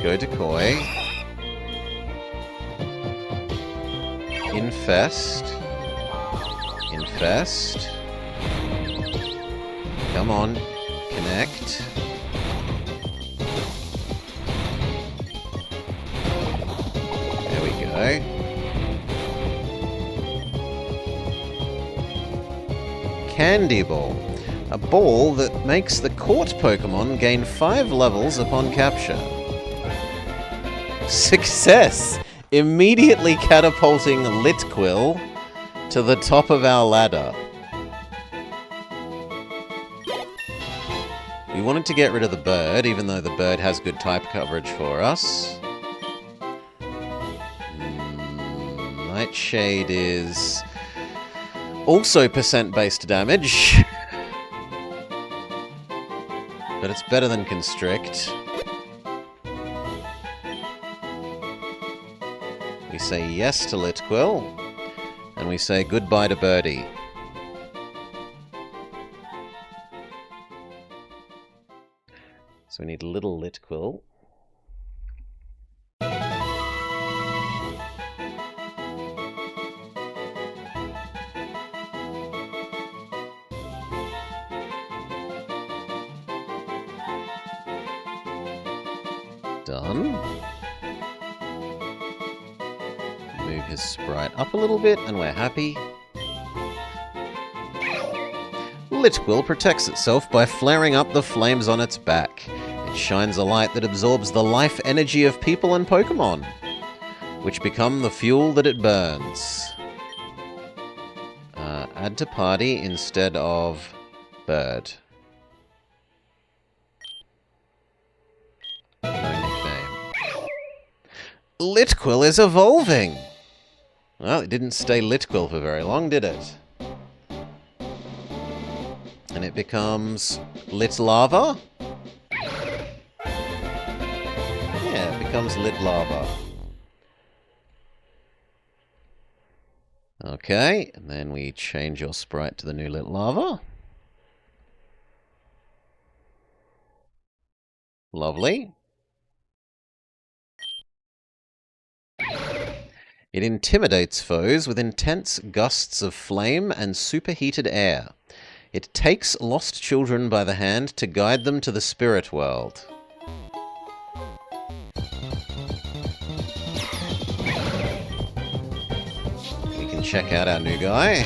Go decoy. Infest. Infest. Come on. Connect. There we go. Candy Ball. A ball that makes the caught Pokemon gain 5 levels upon capture. Success! Immediately catapulting Litquill to the top of our ladder. We wanted to get rid of the bird, even though the bird has good type coverage for us. Nightshade is also percent-based damage. But it's better than Constrict. We say yes to Litquill, and we say goodbye to Birdie. So we need little Litquill. Done. Move his sprite up a little bit, and we're happy. Litquill protects itself by flaring up the flames on its back. It shines a light that absorbs the life energy of people and Pokemon, which become the fuel that it burns. Add to party instead of bird. No nickname. Litquill is evolving! Well, it didn't stay Litquill for very long, did it? And it becomes Litlava? Yeah, it becomes Litlava. Okay, and then we change your sprite to the new Litlava. Lovely. It intimidates foes with intense gusts of flame and superheated air. It takes lost children by the hand to guide them to the spirit world. We can check out our new guy.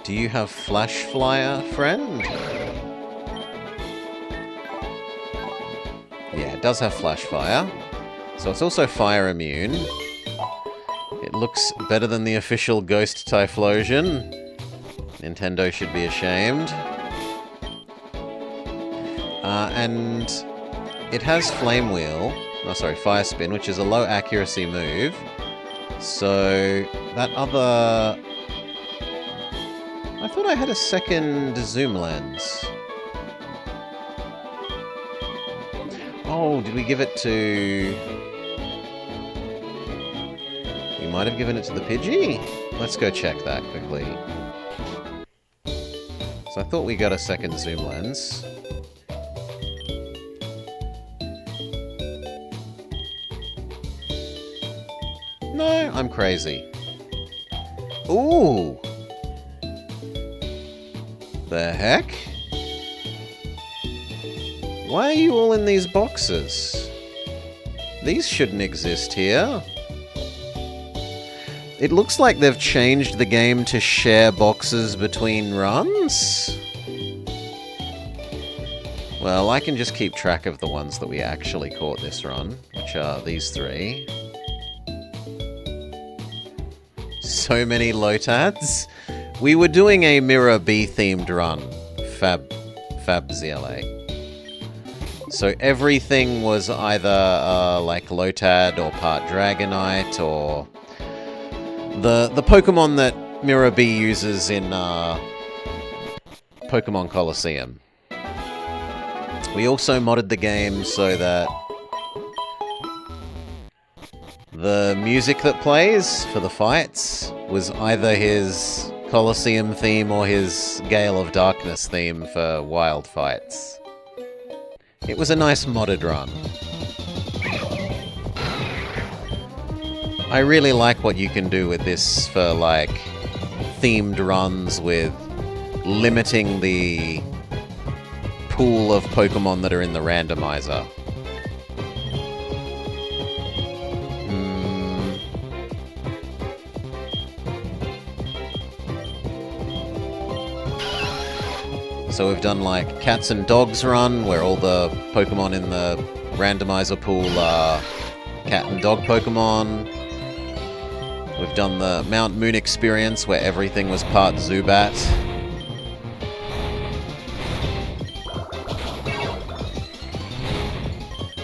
Do you have Flash Flyer, friend? Yeah, it does have Flash Fire. So it's also fire immune. It looks better than the official Ghost Typhlosion. Nintendo should be ashamed. And it has Flame Wheel. Oh, sorry, Fire Spin, which is a low accuracy move. So that other... I thought I had a second zoom lens. Oh, did we give it to... We might have given it to the Pidgey? Let's go check that quickly. So I thought we got a second zoom lens. No, I'm crazy. Ooh! The heck? Why are you all in these boxes? These shouldn't exist here. It looks like they've changed the game to share boxes between runs. Well, I can just keep track of the ones that we actually caught this run, which are these 3. so many Lotads. We were doing a Mirror B themed run, Fab ZLA. So everything was either like Lotad or part Dragonite or the Pokemon that Mirror B uses in Pokemon Colosseum. We also modded the game so that the music that plays for the fights was either his Colosseum theme or his Gale of Darkness theme for wild fights. It was a nice modded run. I really like what you can do with this for, like, themed runs with limiting the pool of Pokemon that are in the randomizer. So we've done like Cats and Dogs run, where all the Pokemon in the randomizer pool are cat and dog Pokemon. We've done the Mount Moon experience, where everything was part Zubat.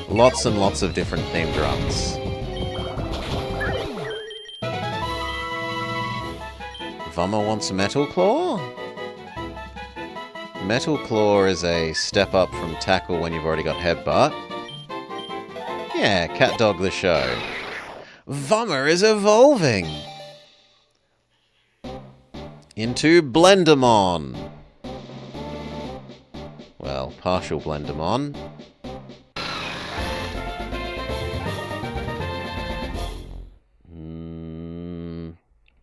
Lots and lots of different themed runs. Vummer wants Metal Claw? Metal Claw is a step up from Tackle when you've already got Headbutt. Yeah, Cat Dog the show. Vummer is evolving into Blendermon. Well, partial Blendermon.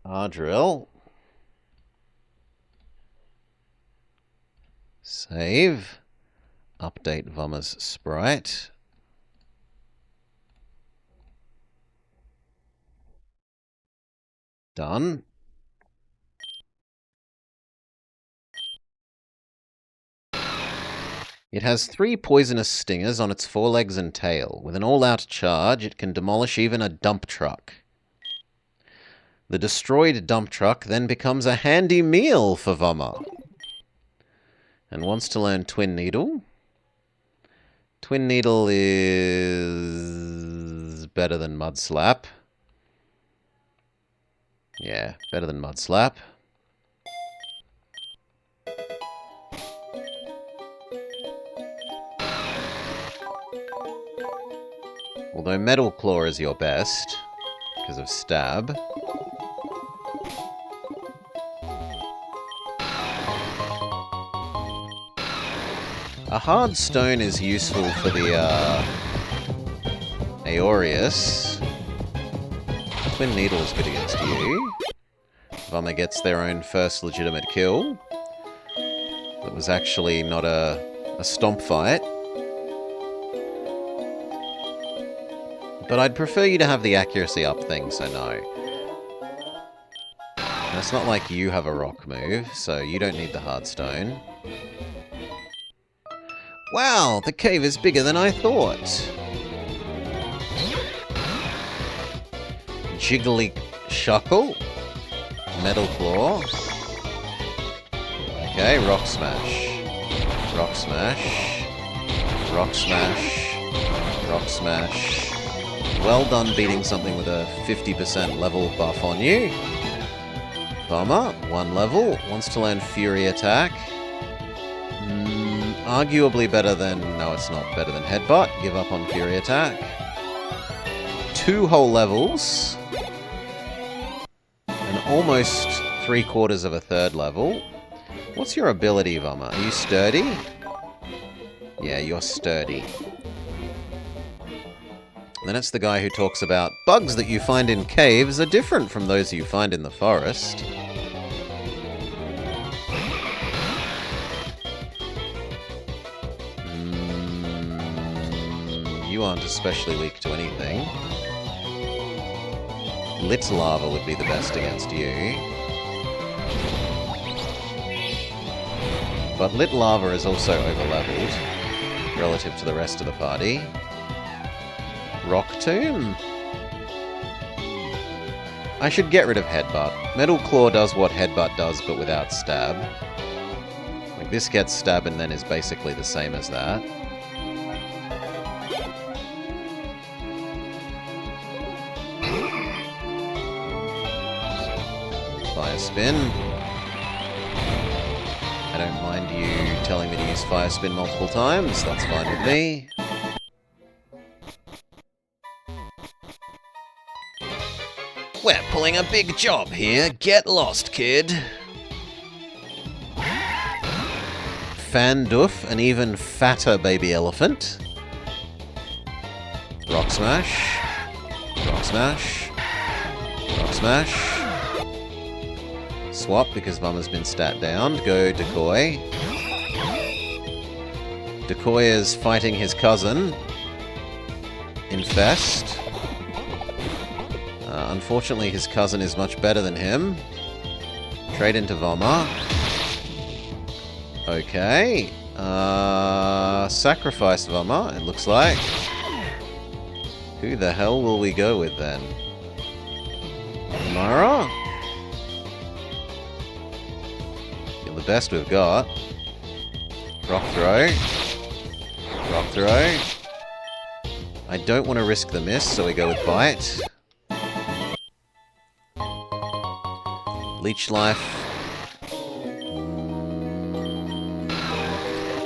Ardrill. Save. Update Vummer's sprite. Done. It has 3 poisonous stingers on its forelegs and tail. With an all-out charge, it can demolish even a dump truck. The destroyed dump truck then becomes a handy meal for Vummer. And wants to learn Twin Needle. Twin Needle is better than Mud Slap. Yeah, better than Mud Slap. Although Metal Claw is your best, because of Stab. A hard stone is useful for the Aeorius. Twin Needle is good against you. Vummer gets their own first legitimate kill. That was actually not a stomp fight. But I'd prefer you to have the accuracy up thing, so no. And it's not like you have a rock move, so you don't need the hard stone. Wow, the cave is bigger than I thought. Jiggly Shuckle. Metal Claw. Okay, Rock Smash. Rock Smash. Rock Smash. Rock Smash. Well done beating something with a 50% level buff on you. Vummer, 1 level. Wants to learn Fury Attack. Arguably better than... No, it's not better than Headbutt. Give up on Fury Attack. 2 whole levels. And almost 3/4 of a 3rd level. What's your ability, Vummer? Are you sturdy? Yeah, you're sturdy. And then it's the guy who talks about bugs that you find in caves are different from those you find in the forest. You aren't especially weak to anything. Lit Lava would be the best against you. But Lit Lava is also overleveled relative to the rest of the party. Rock Tomb. I should get rid of Headbutt. Metal Claw does what Headbutt does, but without stab. Like, this gets stab and then is basically the same as that. Fire Spin. I don't mind you telling me to use Fire Spin multiple times. That's fine with me. We're pulling a big job here. Get lost, kid. Fandoof, an even fatter baby elephant. Rock Smash. Rock Smash. Rock Smash. Swap because Vama's been stat down. Go Decoy. Decoy is fighting his cousin. Infest. Unfortunately, his cousin is much better than him. Trade into Vama. Okay. Sacrifice Vama, it looks like. Who the hell will we go with then? Mara? You're the best we've got. Rock Throw. Rock Throw. I don't want to risk the miss, so we go with Bite. Leech Life.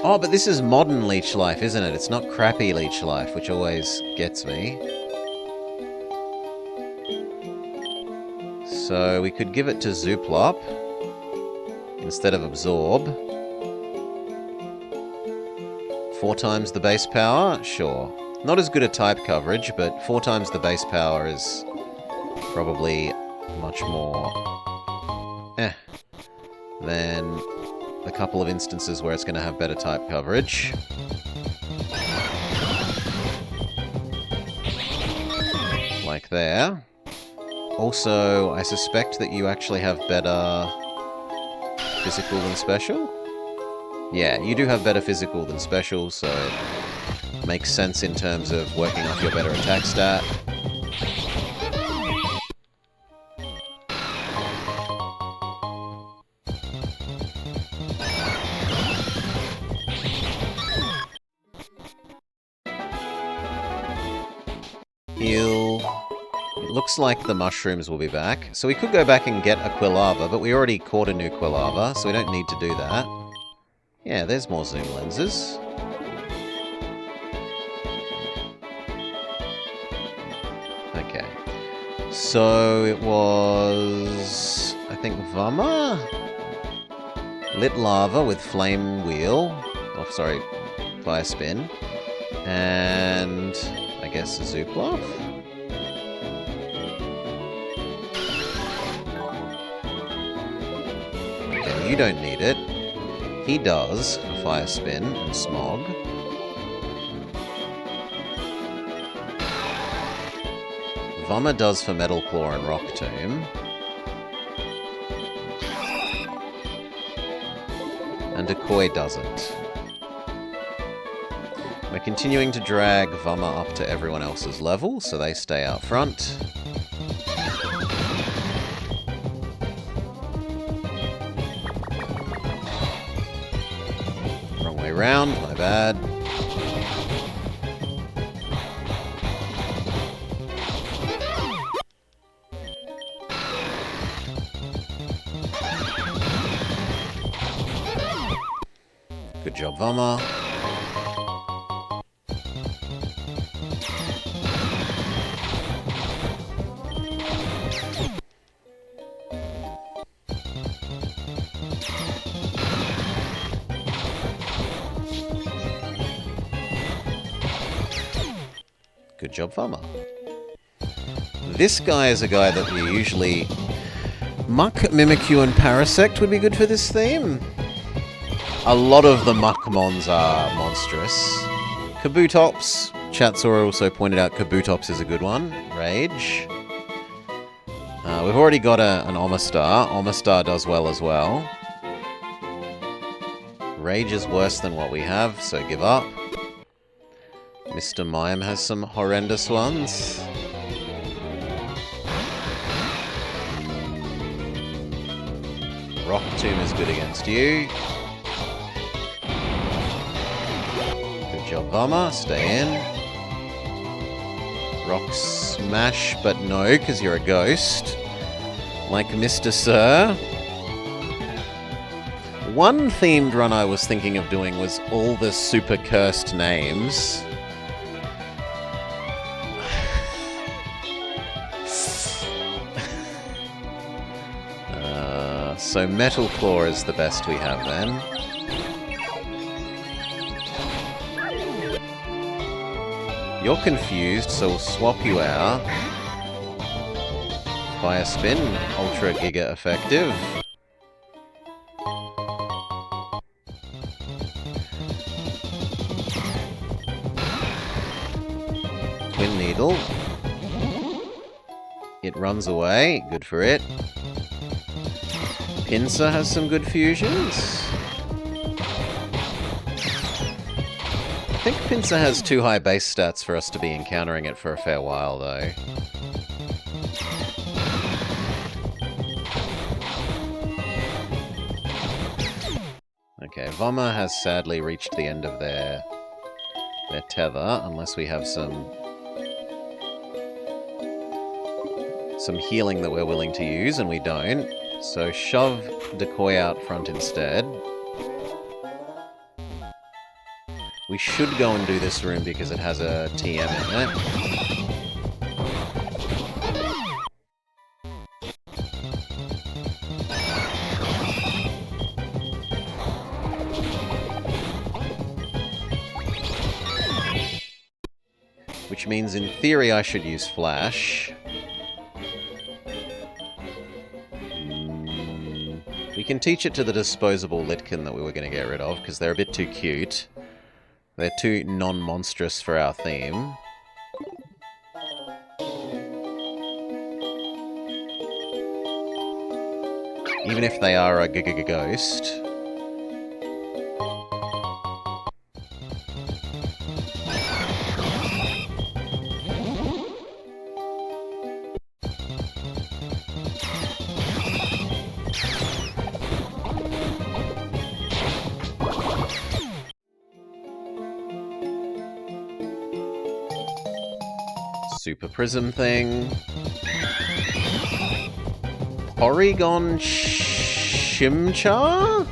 Oh, but this is modern Leech Life, isn't it? It's not crappy Leech Life, which always gets me. So we could give it to Zooplop instead of Absorb. 4 times the base power? Sure. Not as good a type coverage, but 4 times the base power is probably much more than a couple of instances where it's going to have better type coverage. Like there. Also, I suspect that you actually have better physical than special? Yeah, you do have better physical than special, so it makes sense in terms of working off your better attack stat. Heal. It looks like the mushrooms will be back. So we could go back and get a Quilava, but we already caught a new Quilava, so we don't need to do that. Yeah, there's more zoom lenses. Okay. So it was, I think, Vama? Lit Lava with Flame Wheel. Oh, sorry, Fire Spin. And I guess Zooplop? Okay, you don't need it. He does for Fire Spin and Smog. Vama does for Metal Claw and Rock Tomb. And Decoy doesn't. We're continuing to drag Vama up to everyone else's level, so they stay out front. Wrong way round, my bad. Good job, Vama. Good job, Vama. This guy is a guy that we usually... Muck, Mimikyu, and Parasect would be good for this theme. A lot of the Muckmons are monstrous. Kabutops. Chatsora also pointed out Kabutops is a good one. Rage. We've already got an Omastar. Omastar does well as well. Rage is worse than what we have, so give up. Mr. Mime has some horrendous ones. Rock Tomb is good against you. Good job, Vama. Stay in. Rock Smash, but no, because you're a ghost. Like Mr. Sir. One themed run I was thinking of doing was all the super cursed names. So Metal Claw is the best we have then. You're confused, so we'll swap you out. Fire Spin, Ultra Giga effective. Twin Needle. It runs away, good for it. Pinsir has some good fusions. I think Pinsir has too high base stats for us to be encountering it for a fair while, though. Okay, Vama has sadly reached the end of their tether, unless we have some healing that we're willing to use, and we don't. So shove Decoy out front instead. We should go and do this room because it has a TM in it. Which means in theory I should use Flash. We can teach it to the disposable Litkin that we were going to get rid of, because they're a bit too cute. They're too non-monstrous for our theme. Even if they are a ghost. Super Prism thing. Porygon Chimchar?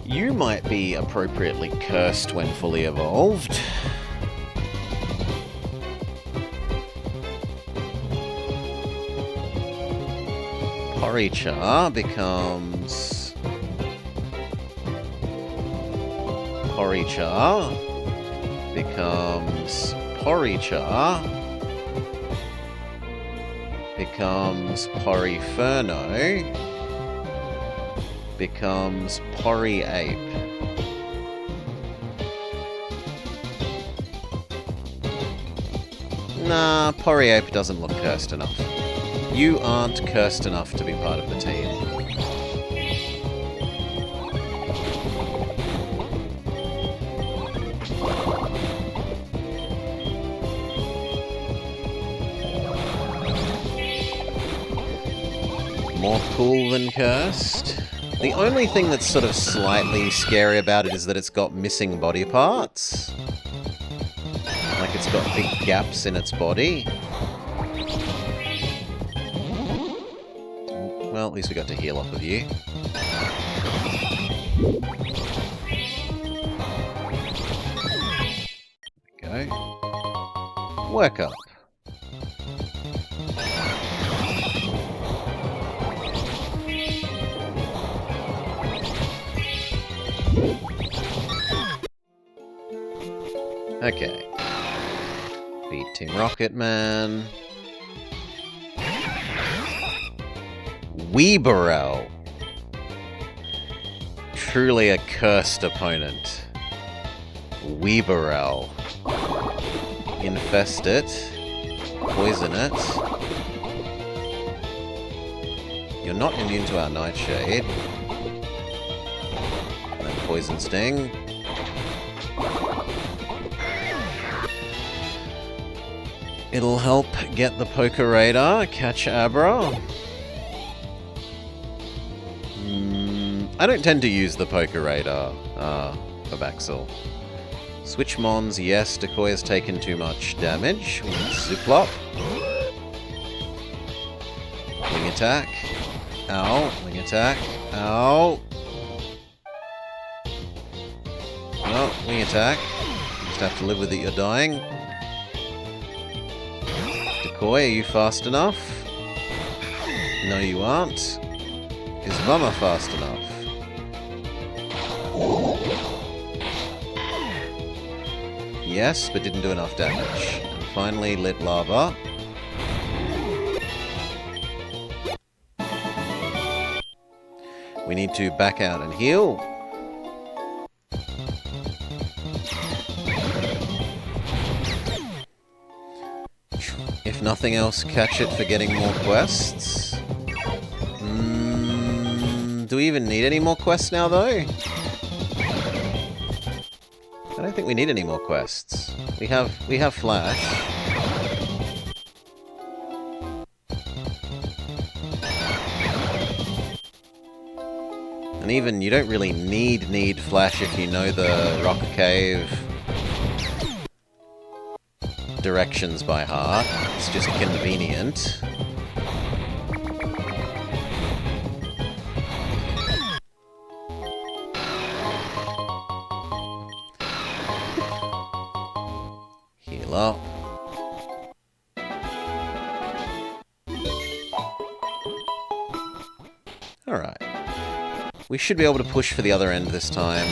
You might be appropriately cursed when fully evolved. Porichar becomes... Porichar becomes... Porichar becomes Poriferno, becomes Poriape. Nah, Poriape doesn't look cursed enough. You aren't cursed enough to be part of the team. More cool than cursed. The only thing that's sort of slightly scary about it is that it's got missing body parts. Like it's got big gaps in its body. Well, at least we got to heal off of you. There we go. Work up. Okay. Beat Team Rocket Man. Weebarel. Truly a cursed opponent. Weebarel. Infest it. Poison it. You're not immune to our Nightshade. And then Poison Sting. It'll help get the Poker Radar, catch Abra. I don't tend to use the Poker Radar for Baxel. Switch Mons, yes, Decoy has taken too much damage. Zuplop. Wing attack. Ow. Wing attack. Ow. No, wing attack. Just have to live with it, you're dying. Decoy, are you fast enough? No, you aren't. Is Mama fast enough? Yes, but didn't do enough damage. And finally, lit lava. We need to back out and heal. If nothing else, catch it for getting more quests. Do we even need any more quests now, though? I don't think we need any more quests. We have Flash. And even you don't really need Flash if you know the Rock Cave directions by heart. It's just convenient. Heal up. Alright. We should be able to push for the other end this time.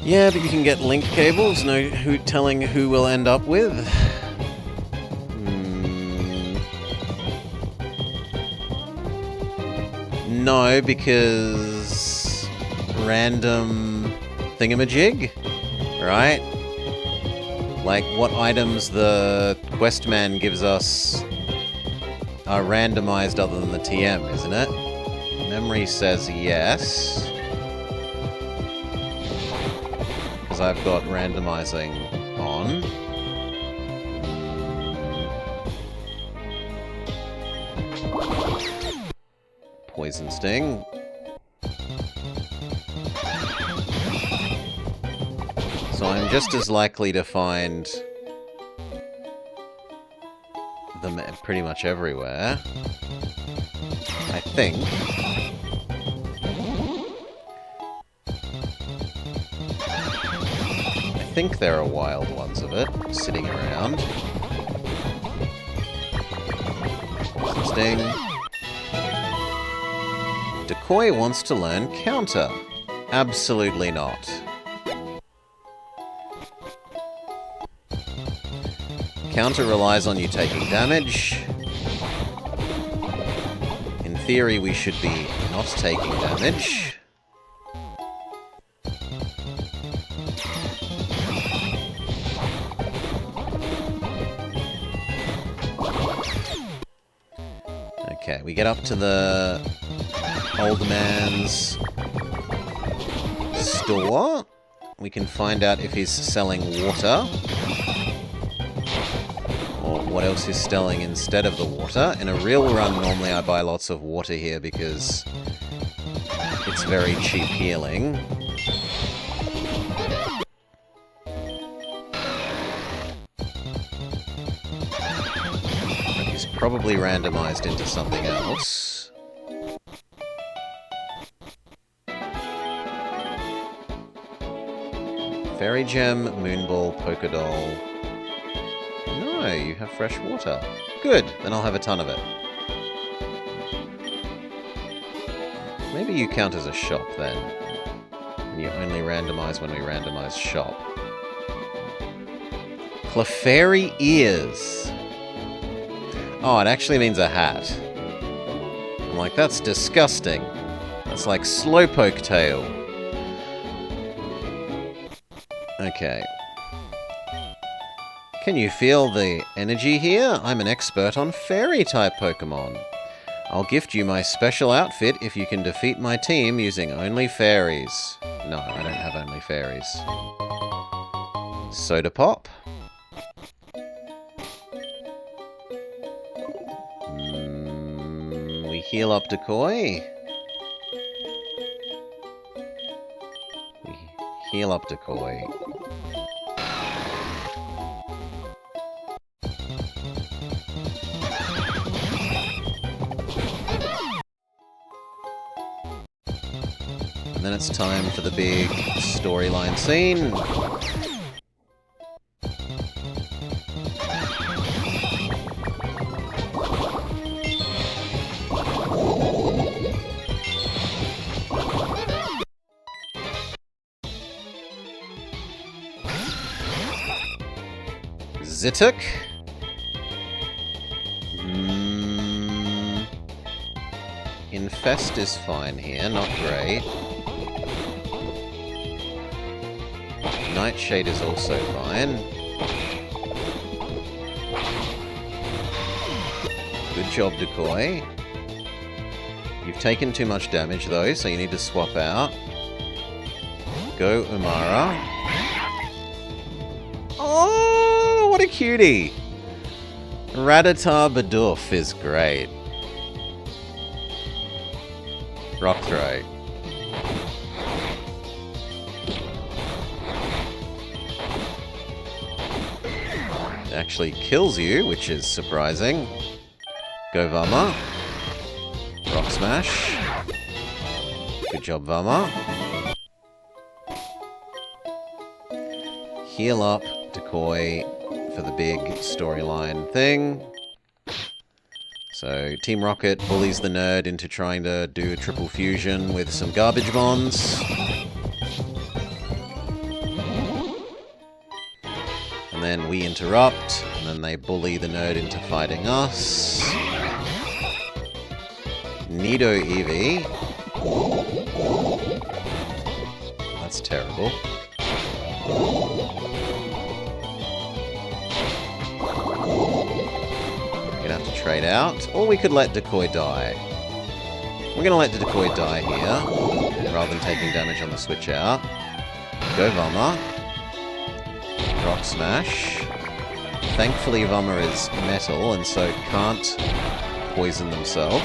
Yeah, but you can get link cables, no telling who we'll end up with. No, because random thingamajig, right? Like, what items the quest man gives us are randomized other than the TM, isn't it? Memory says yes. Because I've got randomizing on. Poison Sting. So I'm just as likely to find them pretty much everywhere. I think. I think there are wild ones of it sitting around. Poison Sting. Decoy wants to learn counter. Absolutely not. Counter relies on you taking damage. In theory, we should be not taking damage. Okay, we get up to the old man's store. We can find out if he's selling water. Or what else he's selling instead of the water. In a real run, normally I buy lots of water here because it's very cheap healing. But he's probably randomized into something else. Fairy Gem, Moonball, Polka Doll. No, you have fresh water. Good, then I'll have a ton of it. Maybe you count as a shop then. And you only randomize when we randomize shop. Clefairy Ears. Oh, it actually means a hat. I'm like, that's disgusting. That's like Slowpoke Tail. Okay. Can you feel the energy here? I'm an expert on fairy-type Pokemon. I'll gift you my special outfit if you can defeat my team using only fairies. No, I don't have only fairies. Soda Pop. We heal up Decoy. We heal up Decoy. And then it's time for the big storyline scene. Zituk. Infest is fine here, not great. Nightshade is also fine. Good job, Decoy. You've taken too much damage though, so you need to swap out. Go, Umara. Oh, what a cutie! Rattata Bidoof is great. Rock throw. It actually kills you, which is surprising. Go Vama. Rock smash. Good job, Vama. Heal up Decoy for the big storyline thing. So, Team Rocket bullies the nerd into trying to do a triple fusion with some garbage bombs. And then we interrupt, and then they bully the nerd into fighting us. Nido Eevee. That's terrible. Gonna have to trade out, or we could let Decoy die. We're gonna let the Decoy die here, rather than taking damage on the switch out. Go Vama. Rock Smash. Thankfully Vama is metal, and so can't poison themselves.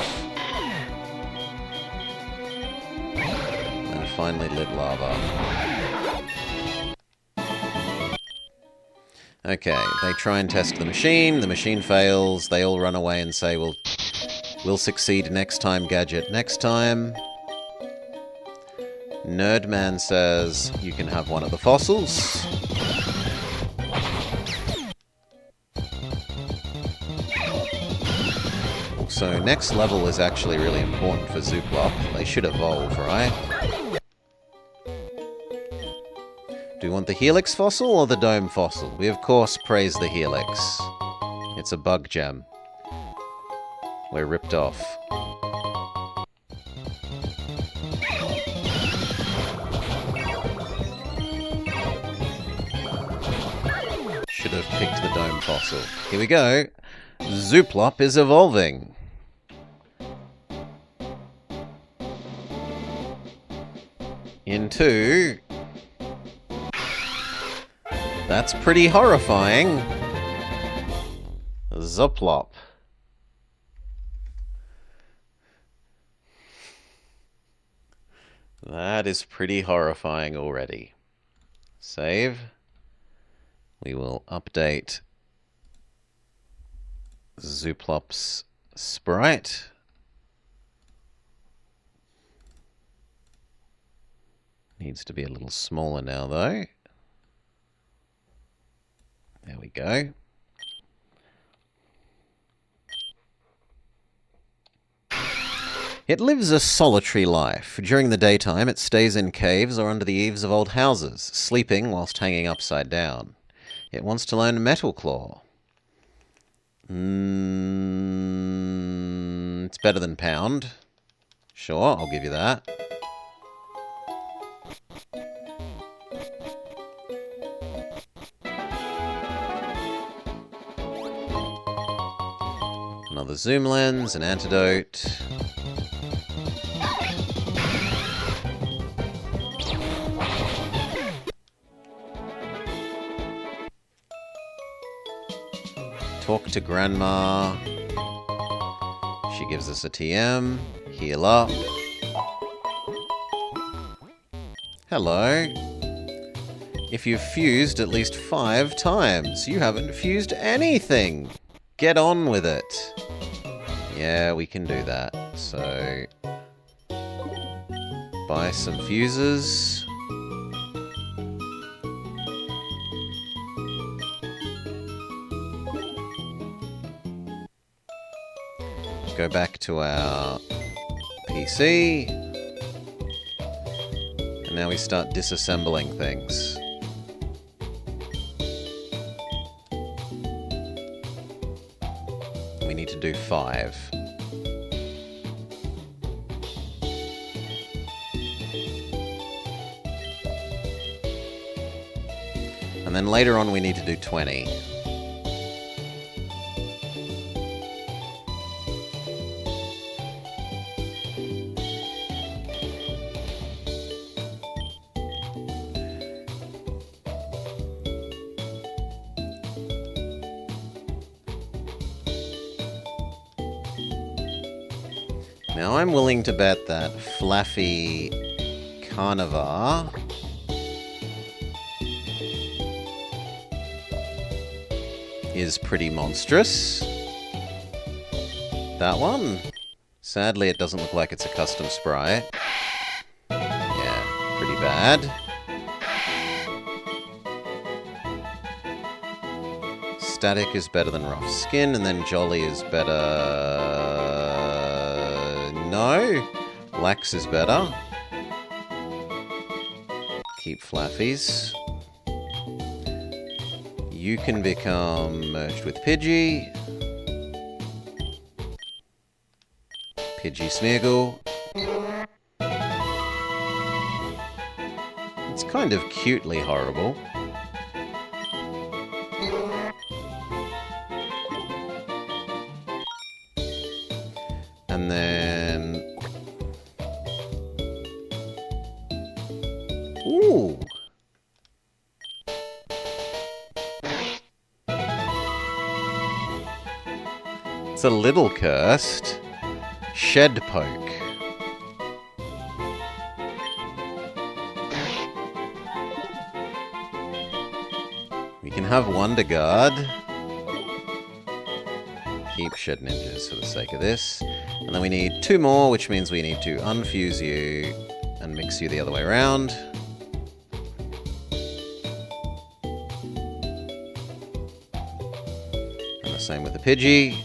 And finally Lid Lava. Okay, they try and test the machine fails, they all run away and say, we'll succeed next time, Gadget, next time. Nerdman says, you can have one of the fossils. So next level is actually really important for Zooplop. They should evolve, right? Do we want the Helix fossil or the Dome fossil? We of course praise the Helix. It's a bug gem. We're ripped off. Should have picked the Dome fossil. Here we go. Zooplop is evolving. Into... That's pretty horrifying. Zooplop. That is pretty horrifying already. Save. We will update Zooplop's sprite. Needs to be a little smaller now though. There we go. It lives a solitary life. During the daytime, it stays in caves or under the eaves of old houses, sleeping whilst hanging upside down. It wants to learn Metal Claw. It's better than Pound. Sure, I'll give you that. Another zoom lens, an antidote. Talk to Grandma. She gives us a TM. Heal up. Hello. If you've fused at least 5 times, you haven't fused anything. Get on with it. Yeah, we can do that. So, buy some fuses. Go back to our PC. And now we start disassembling things. We need to do 5. And then later on we need to do 20. Now I'm willing to bet that Flaffy Carnivore is pretty monstrous. That one? Sadly, it doesn't look like it's a custom sprite. Yeah, pretty bad. Static is better than Rough Skin, and then Jolly is better... No. Lax is better. Keep Flaffies. You can become merged with Pidgey. Pidgey Smeargle. It's kind of cutely horrible. And then... Ooh! It's a little cursed. Shed Poke. We can have Wonder Guard. Keep Shed Ninjas for the sake of this. And then we need 2 more, which means we need to unfuse you and mix you the other way around. And the same with the Pidgey.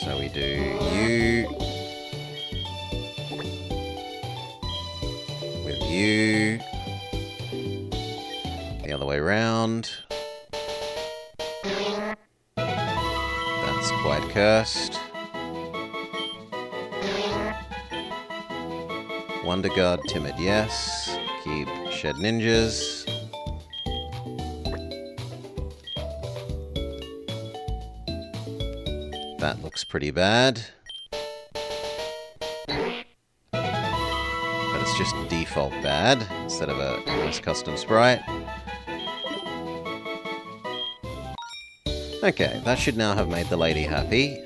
So we do you with you. The other way around. That's quite cursed. Wonder Guard, Timid, yes. Keep Shed Ninjas. That looks pretty bad. But it's just default bad instead of a nice custom sprite. Okay, that should now have made the lady happy.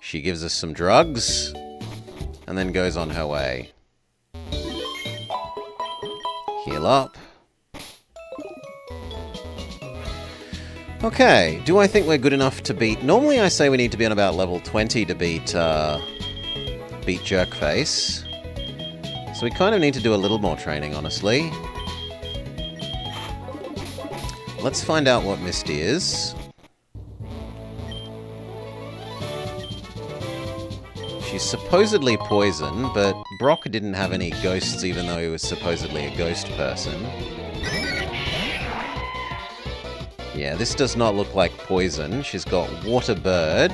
She gives us some drugs, and then goes on her way. Heal up. Okay, do I think we're good enough to beat... Normally I say we need to be on about level 20 to beat Jerkface. So we kind of need to do a little more training, honestly. Let's find out what Misty is. She's supposedly poison, but Brock didn't have any ghosts even though he was supposedly a ghost person. Yeah, this does not look like poison. She's got Water Bird.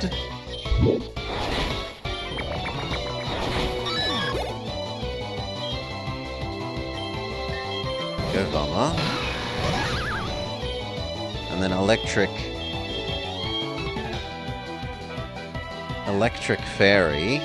And then electric fairy.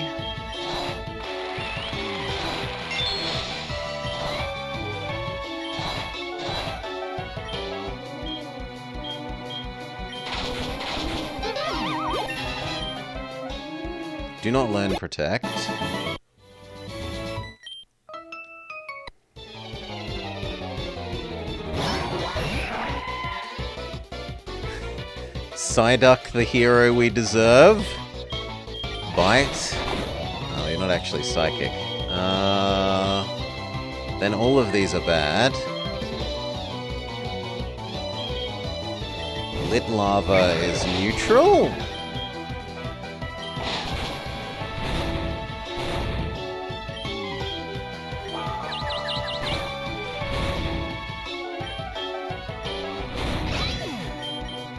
Do not learn protect. Psyduck, the hero we deserve. Bite. Oh, you're not actually psychic. Then all of these are bad. Lit lava is neutral.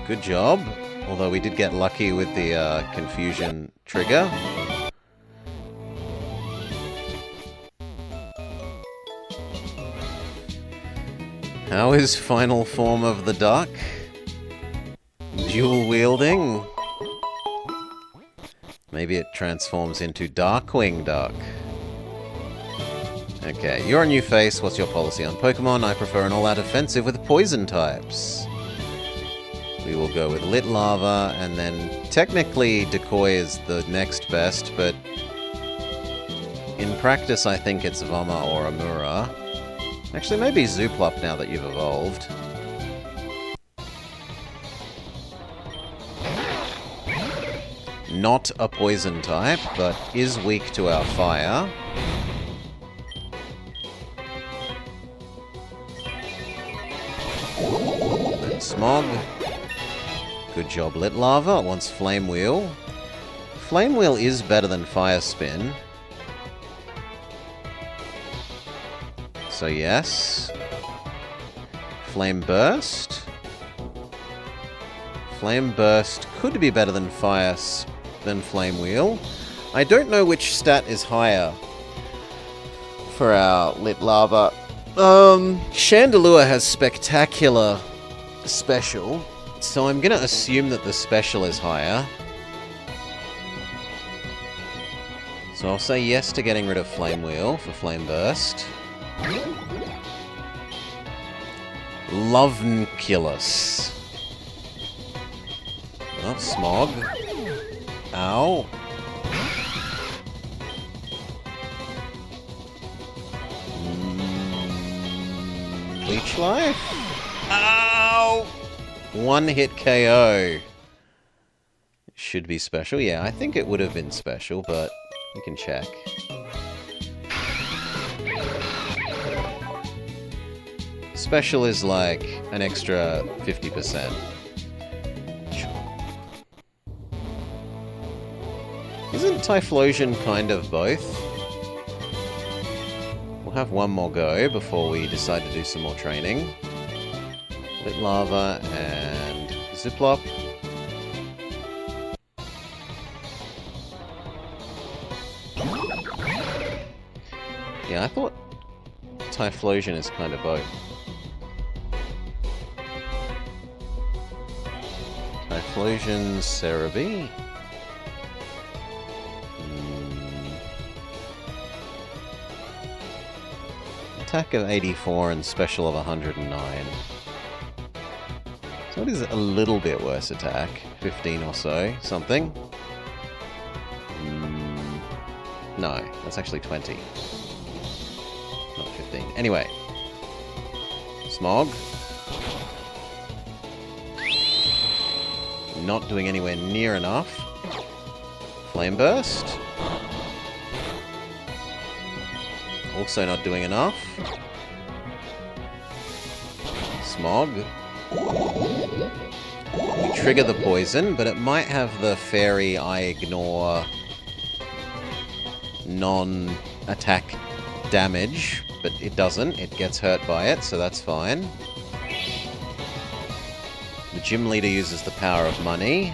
Good job. Although we did get lucky with the confusion trigger. How is final form of the duck? Dual wielding? Maybe it transforms into Darkwing Duck. Okay, you're a new face. What's your policy on Pokemon? I prefer an all-out offensive with poison types. We will go with Lit Lava, and then technically Decoy is the next best, but in practice I think it's Vama or Amura. Actually, maybe Zooplop now that you've evolved. Not a poison type, but is weak to our fire. Then Smog. Good job, Lit Lava. It wants Flame Wheel. Flame Wheel is better than Fire Spin. So yes. Flame Burst. Flame Burst could be better than Flame Wheel. I don't know which stat is higher for our Lit Lava. Chandelure has Spectacular Special. So I'm gonna assume that the special is higher. So I'll say yes to getting rid of Flame Wheel for Flame Burst. Lovenculus. Oh, Smog. Ow. Leech Life? Ow! One hit KO. Should be special. Yeah, I think it would have been special, but we can check. Special is like an extra 50%. Isn't Typhlosion kind of both? We'll have one more go before we decide to do some more training. Lit Lava and Ziplop. Yeah, I thought Typhlosion is kind of both. Typhlosion, Cerebi. Attack of 84 and special of 109. So it is a little bit worse attack. 15 or so, something. No, that's actually 20. Not 15. Anyway. Smog. Not doing anywhere near enough. Flame Burst. Also not doing enough. Smog. We trigger the poison, but it might have the fairy I ignore non-attack damage, but it doesn't. It gets hurt by it, so that's fine. The gym leader uses the power of money.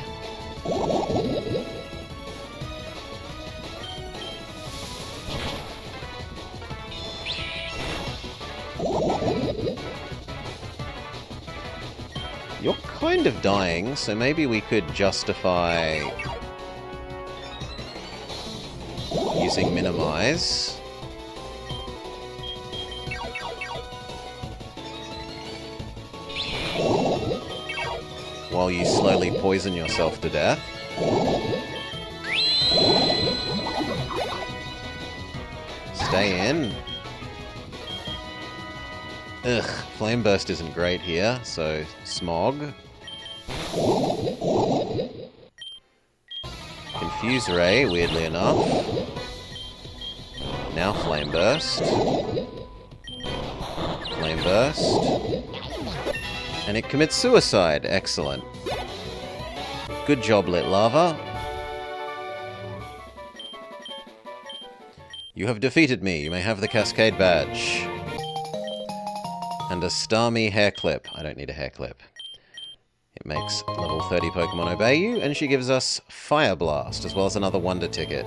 You're kind of dying, so maybe we could justify using minimize. While you slowly poison yourself to death. Stay in. Ugh, Flame Burst isn't great here, so Smog. Confuse Ray, weirdly enough. Now Flame Burst. Flame Burst. And it commits suicide. Excellent. Good job, Lit Lava. You have defeated me. You may have the Cascade Badge. And a Starmie hair clip. I don't need a hair clip. It makes level 30 Pokemon obey you, and she gives us Fire Blast, as well as another Wonder Ticket.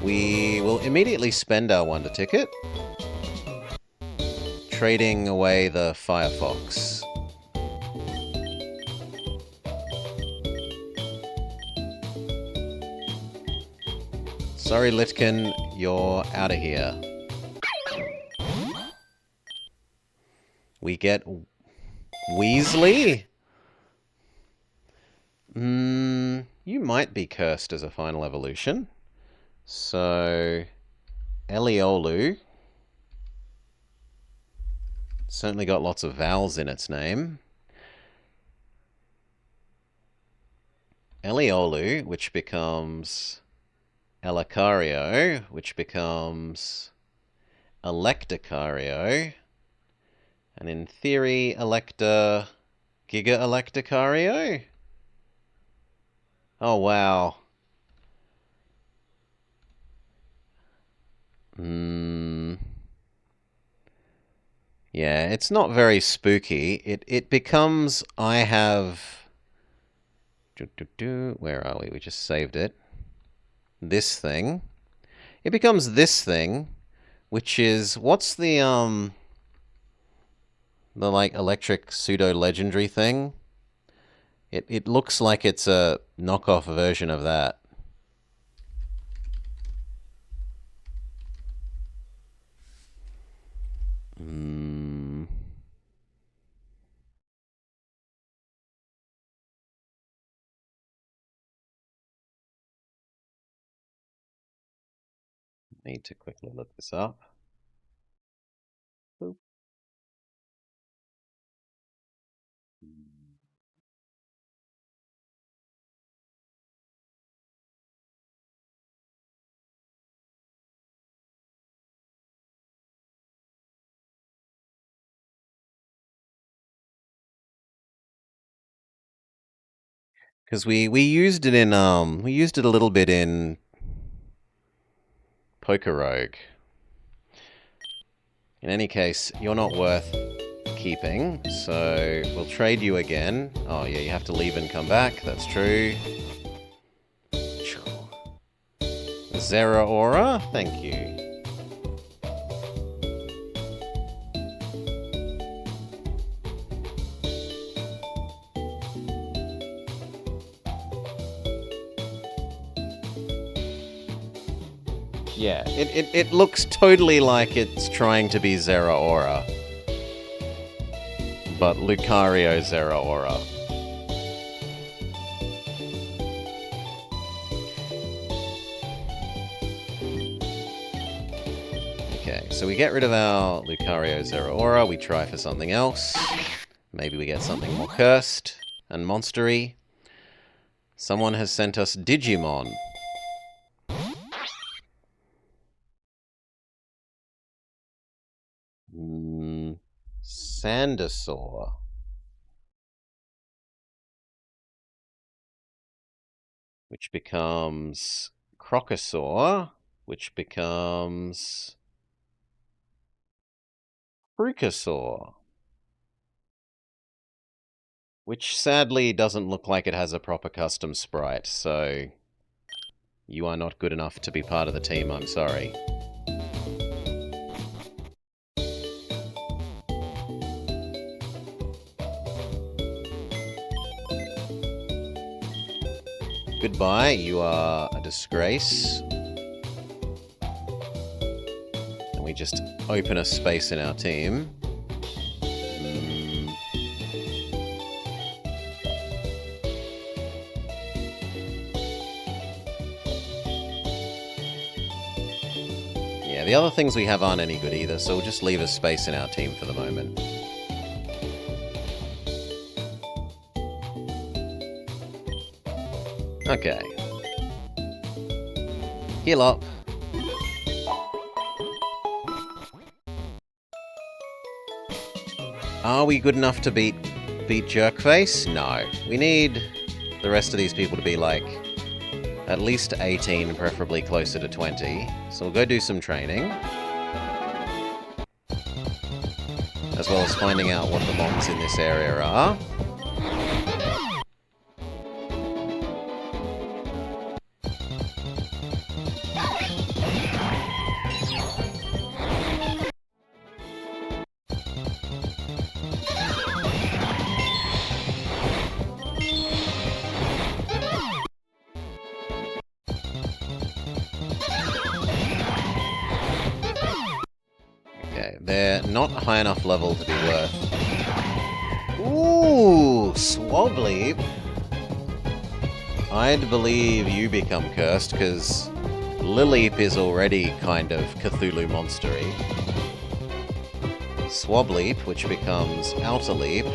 We will immediately spend our Wonder Ticket, trading away the Firefox. Sorry, Litkin, you're out of here. We get Weasley? You might be cursed as a final evolution. So, Eliolu. Certainly got lots of vowels in its name. Eliolu, which becomes Elacario, which becomes Electacario. And in theory, Giga Electacario? Oh, wow. Yeah, it's not very spooky. It becomes, I have... Where are we? We just saved it. This thing. It becomes this thing, which is... What's the like electric pseudo-legendary thing? It looks like it's a knockoff version of that. Need to quickly look this up. Boop. Because we used it in we used it a little bit in Poker Rogue. In any case, you're not worth keeping, so we'll trade you again. Oh yeah, you have to leave and come back, that's true. Zeraora, thank you. Yeah, it looks totally like it's trying to be Zeraora. But Lucario Zeraora. Okay, so we get rid of our Lucario Zeraora, we try for something else. Maybe we get something more cursed and monstery. Someone has sent us Digimon. Sandersaur. Which becomes Crocosaur, which becomes Frucasaur. Which sadly doesn't look like it has a proper custom sprite, so you are not good enough to be part of the team, I'm sorry. Goodbye, you are a disgrace. And we just open a space in our team. Yeah, the other things we have aren't any good either, so we'll just leave a space in our team for the moment. Okay. Heal up. Are we good enough to beat Jerkface? No. We need the rest of these people to be like at least 18, preferably closer to 20. So we'll go do some training. As well as finding out what the mons in this area are. They're not high enough level to be worth. Ooh, Swableep. I'd believe you become cursed, because Lileep is already kind of Cthulhu monstery. Swableep, which becomes Outer Leap,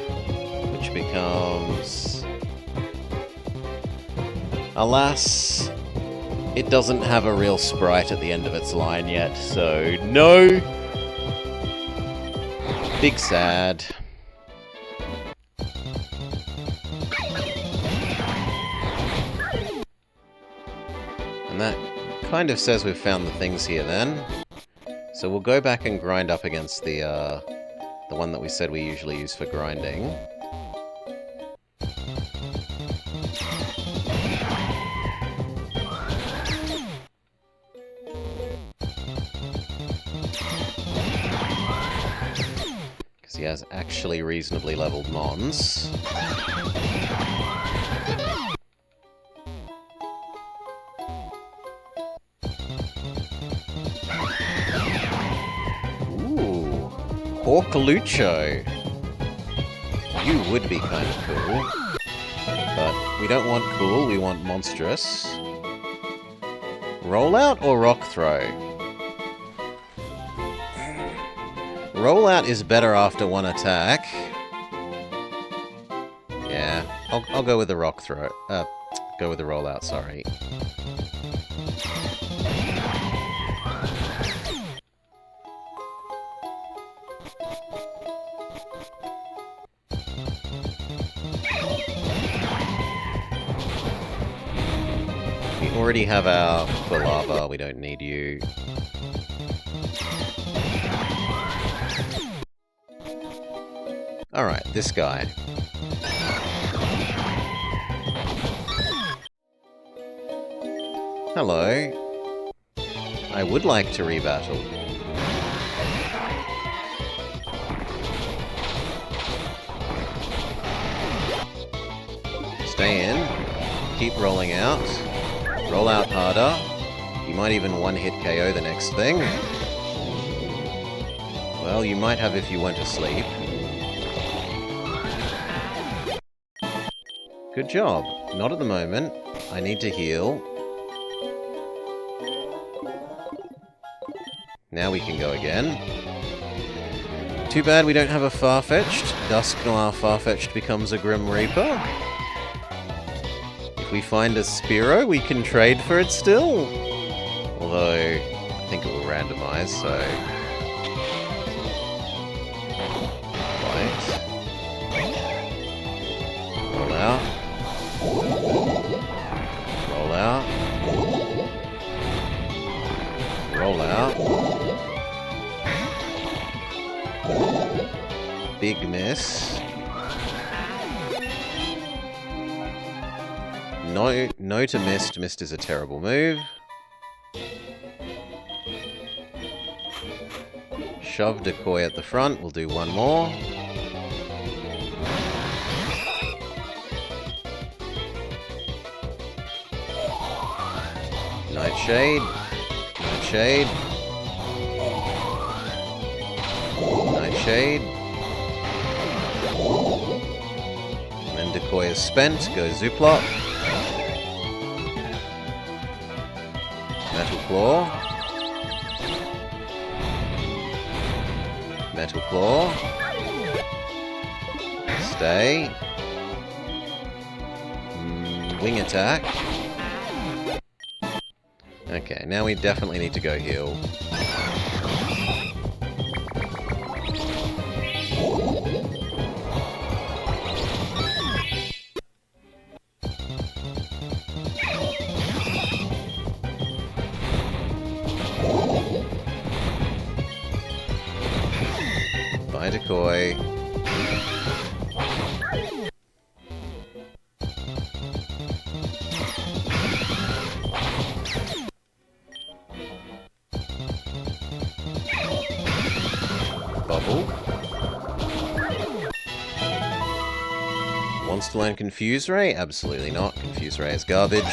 which becomes... Alas, it doesn't have a real sprite at the end of its line yet, so no! Big sad. And that kind of says we've found the things here then. So we'll go back and grind up against the one that we said we usually use for grinding. He has actually reasonably leveled mons. Ooh, Porcalucho. You would be kind of cool. But we don't want cool, we want monstrous. Rollout or rock throw? Rollout is better after one attack. Yeah, I'll go with the rock throw. Go with the rollout, sorry. We already have our Quilava, we don't need you. Alright, this guy. Hello. I would like to rebattle. Stay in. Keep rolling out. Roll out harder. You might even one-hit KO the next thing. Well, you might have if you went to sleep. Good job. Not at the moment. I need to heal. Now we can go again. Too bad we don't have a Farfetch'd. Dusk Noir Farfetch'd becomes a Grim Reaper. If we find a Spearow, we can trade for it still. Although, I think it will randomize, so... Right. Roll out. Roll out. Roll out. Big miss. No to missed. Missed is a terrible move. Shove Decoy at the front. We'll do one more. Nightshade. Nightshade. Nightshade. Then Decoy is spent. Go Zooplop. Metal Claw. Metal Claw. Stay. Wing attack. Okay, now we definitely need to go heal. Bye, Decoy. Bubble. Wants to learn Confuse Ray? Absolutely not. Confuse Ray is garbage.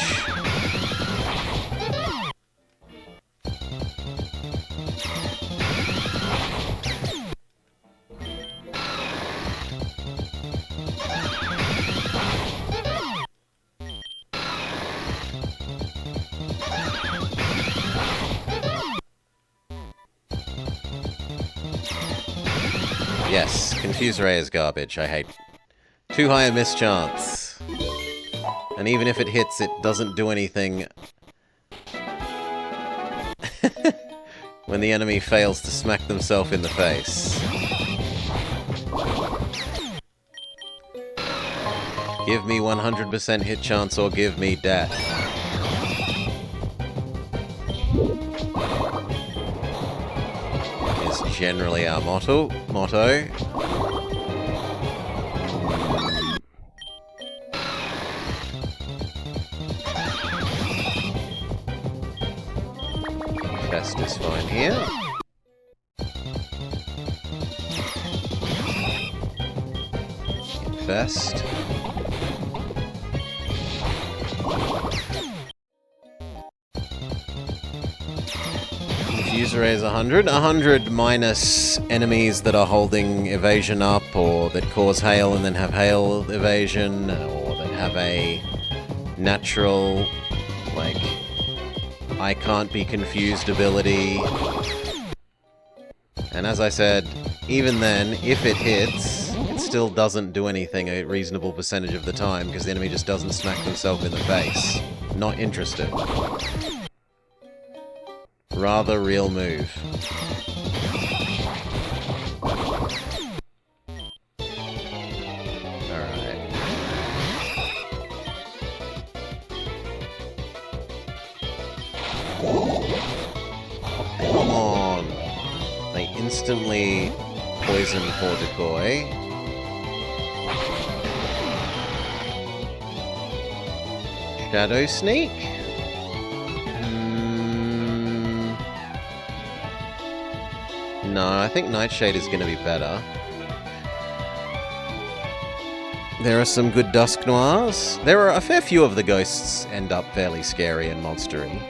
Yes, Confuse Ray is garbage. I hate. Too high a miss chance. And even if it hits, it doesn't do anything when the enemy fails to smack themselves in the face. Give me 100% hit chance or give me death. Is generally our motto. Fest is fine here. Fest. Confuse Ray is 100. 100 minus enemies that are holding evasion up, or that cause hail and then have hail evasion, or that have a natural, like, I can't be confused ability. And as I said, even then, if it hits, it still doesn't do anything a reasonable percentage of the time, because the enemy just doesn't smack themselves in the face. Not interested. Rather real move. Alright. Oh, come on! They instantly poison poor Decoy. Shadow Sneak? No, I think Nightshade is going to be better. There are some good Dusk Noirs. There are a fair few of the ghosts end up fairly scary and monstery.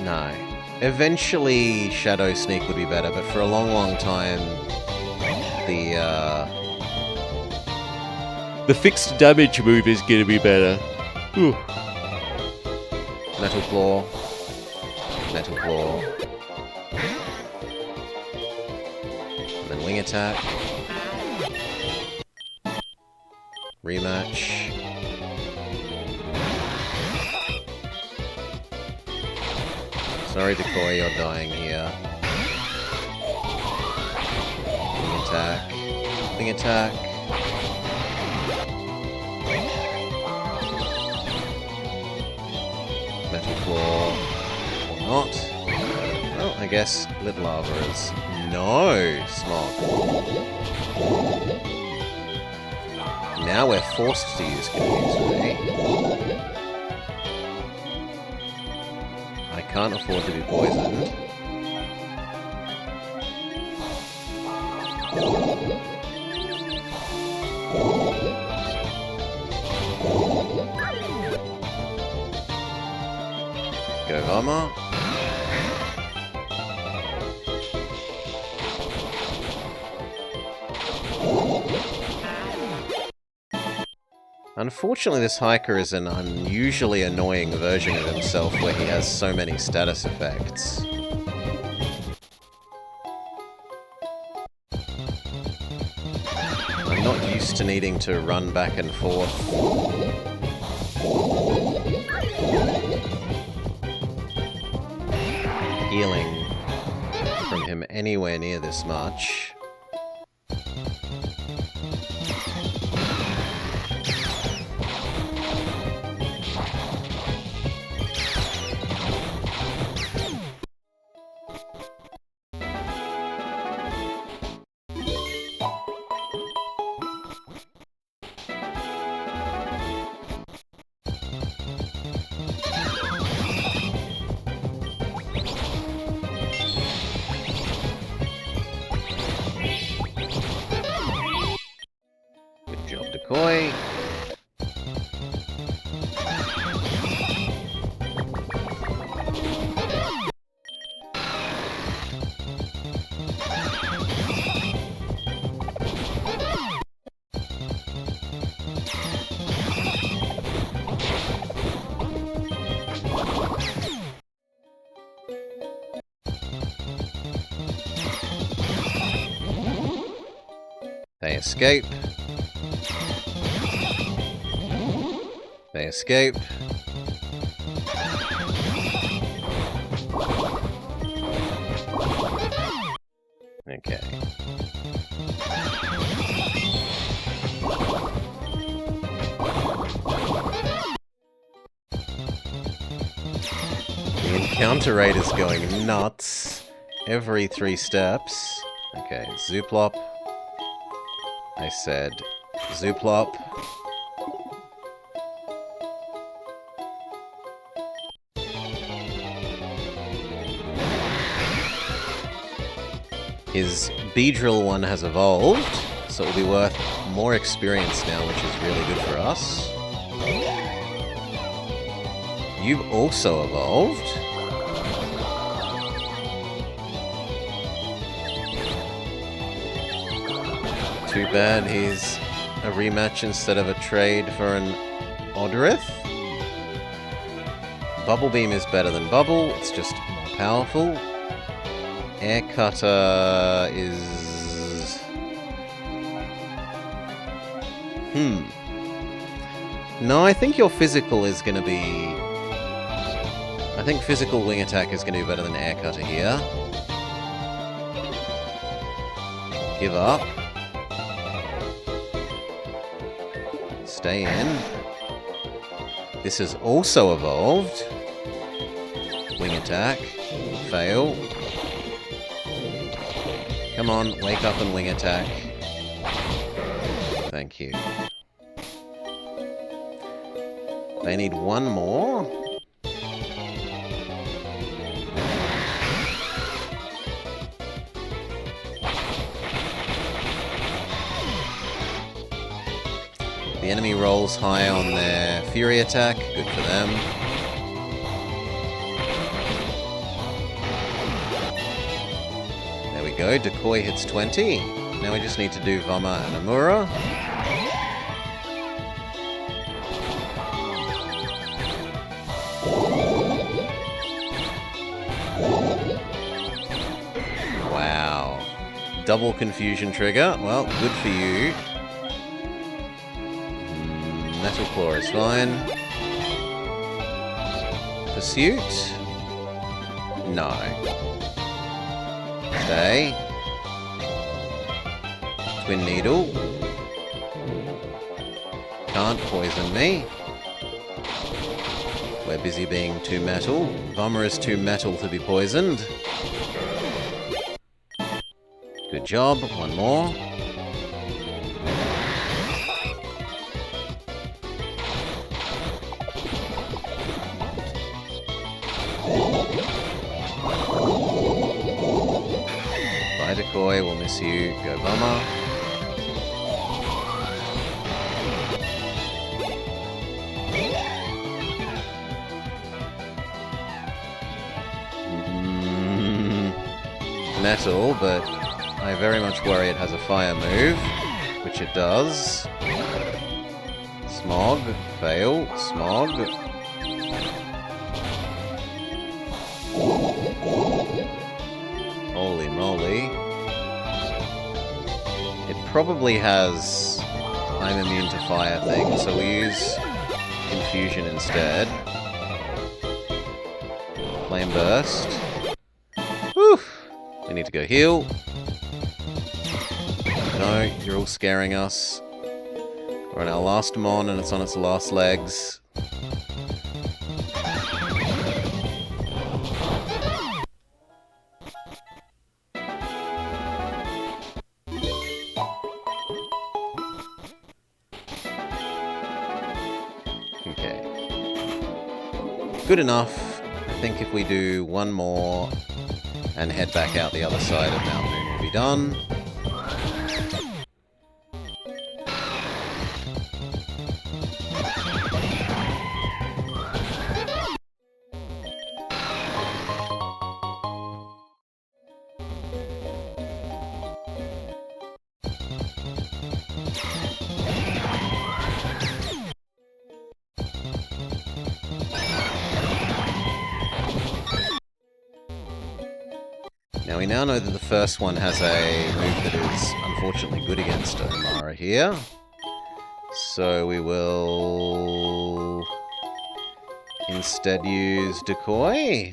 No. Eventually, Shadow Sneak would be better, but for a long, long time, the fixed damage move is going to be better. Ooh. Metal Claw. Metal Claw. And then Wing Attack. Rematch. Sorry, Decoy, you're dying here. Wing Attack. Wing Attack. Metal Claw. Not. Well, I guess Little Lava is. No! Smog. Now we're forced to use Confuse Ray. I can't afford to be poisoned. Go Vama. Unfortunately, this hiker is an unusually annoying version of himself where he has so many status effects. I'm not used to needing to run back and forth. Healing from him anywhere near this much. Decoy. They escape. They escape. Okay. The encounter rate is going nuts every 3 steps. Okay, Zooplop. I said Zooplop. His Beedrill one has evolved, so it'll be worth more experience now, which is really good for us. You've also evolved. Too bad he's a rematch instead of a trade for an Odorith. Bubble Beam is better than Bubble, it's just more powerful. Air Cutter is... No, I think your physical is going to be... I think physical wing attack is going to be better than Air Cutter here. Give up. Stay in. This is also evolved. Wing attack. Fail. Come on, wake up and wing attack. Thank you. They need one more. The enemy rolls high on their Fury attack. Good for them. There we go. Decoy hits 20. Now we just need to do Vama and Amura. Wow. Double confusion trigger. Well, good for you. Metal Claw is fine. Pursuit? No. Stay. Twin Needle. Can't poison me. We're busy being too metal. Vama is too metal to be poisoned. Good job. One more. Bye, Decoy. We'll miss you. Go, Vama. metal, but I very much worry it has a fire move, which it does. Smog, fail, smog. Holy moly. It probably has I'm immune to fire thing, so we use Confusion instead. Flame Burst. Whew! We need to go heal. No, you're all scaring us. We're on our last Mon and it's on its last legs. Okay. Good enough. I think if we do one more and head back out the other side of Mount Moon, we'll be done. Now we now know that the first one has a move that is unfortunately good against Omara here. So we will instead use Decoy.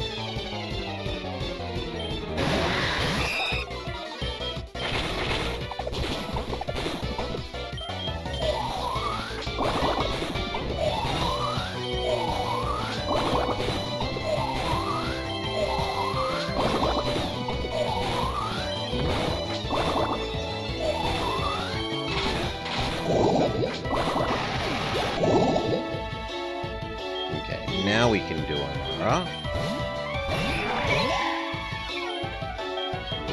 Now we can do Omara.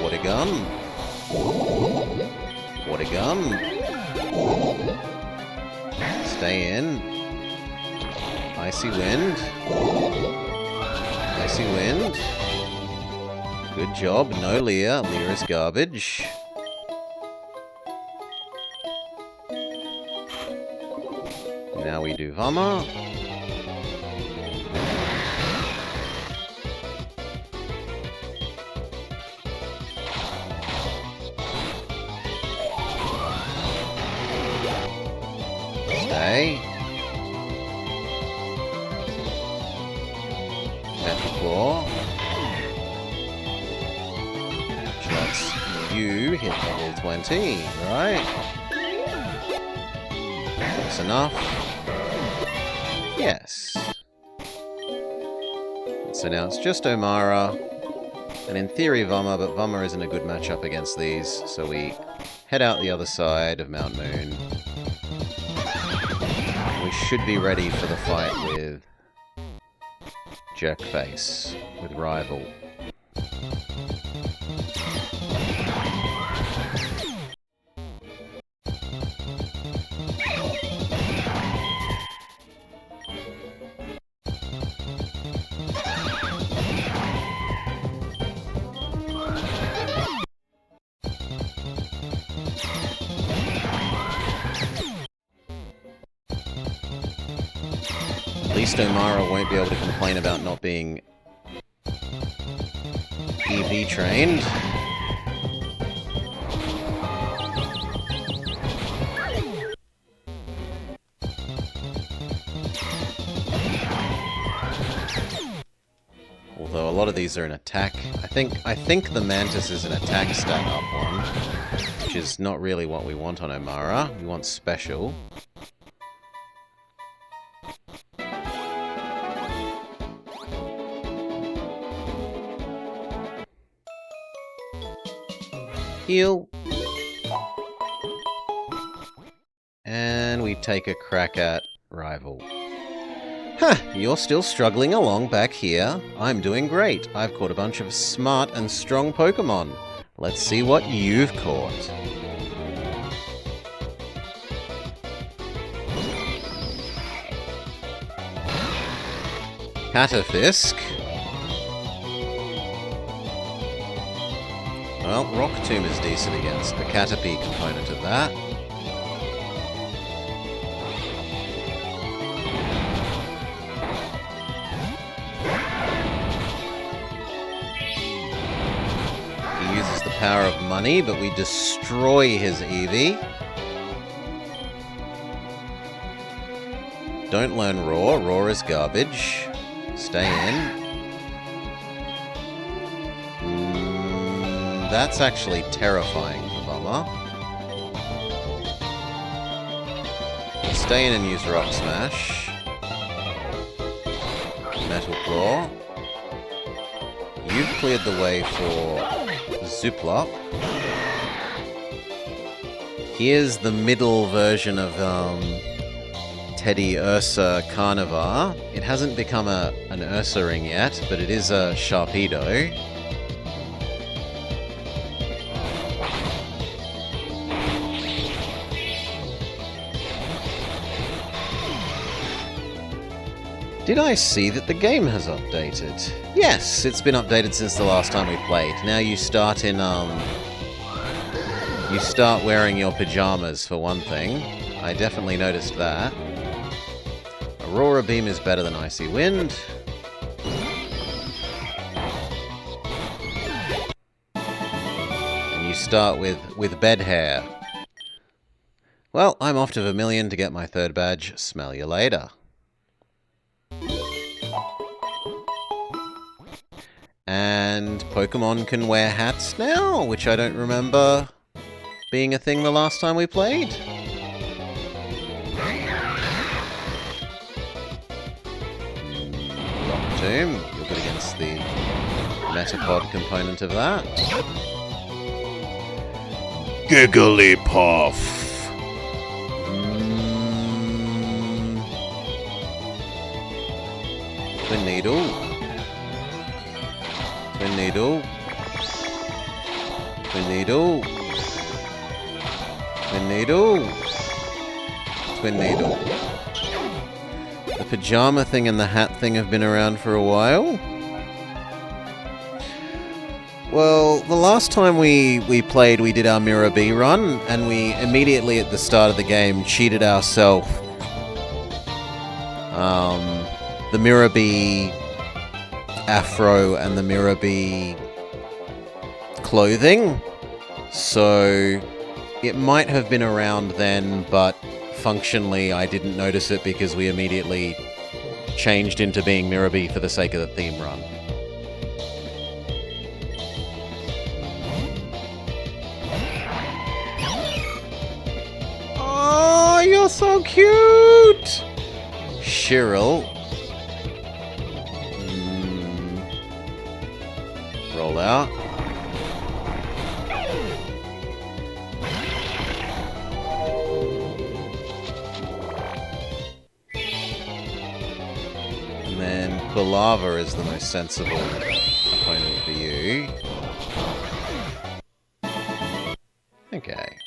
Water gun. Water gun. Stay in. Icy wind. Icy wind. Good job. No Leer. Leer is garbage. Now we do Vama. Metal Claw. That's you hit level 20, right? That's enough. Yes. So now it's just Omara, and in theory Vama, but Vama isn't a good matchup against these, so we head out the other side of Mount Moon. We should be ready for the fight with Jerkface, with Rival. At least Omara won't be able to complain about not being EV trained. Although a lot of these are an attack. I think the Mantis is an attack stat up one, which is not really what we want on Omara. We want special. Heal. And we take a crack at Rival. Huh, you're still struggling along back here. I'm doing great. I've caught a bunch of smart and strong Pokemon. Let's see what you've caught. Catafisk. Rock Tomb is decent against the Caterpie component of that. He uses the power of money, but we destroy his Eevee. Don't learn Roar. Roar is garbage. Stay in. That's actually terrifying for Bummer. Stay in and use Rock Smash. Metal Claw. You've cleared the way for Zuplop. Here's the middle version of Teddy Ursa Carnivar. It hasn't become an Ursa ring yet, but it is a Sharpedo. Did I see that the game has updated? Yes, it's been updated since the last time we played. Now you start in, you start wearing your pajamas, for one thing. I definitely noticed that. Aurora Beam is better than Icy Wind. And you start with bed hair. Well, I'm off to Vermilion to get my third badge. Smell you later. And Pokemon can wear hats now, which I don't remember being a thing the last time we played. Rock Tomb, you're good against the Metapod component of that. Gigglypuff. Twin Needle. Twin Needle. Twin Needle. Twin Needle. Twin Needle. The pajama thing and the hat thing have been around for a while. Well, the last time we played, we did our Mirror B run, and we immediately at the start of the game cheated ourselves. The Mirror B afro and the Mirror B clothing. So it might have been around then, but functionally I didn't notice it because we immediately changed into being Mirror B for the sake of the theme run. Oh, you're so cute! Cheryl. Roll out. And then Quilava is the most sensible opponent for you. Okay.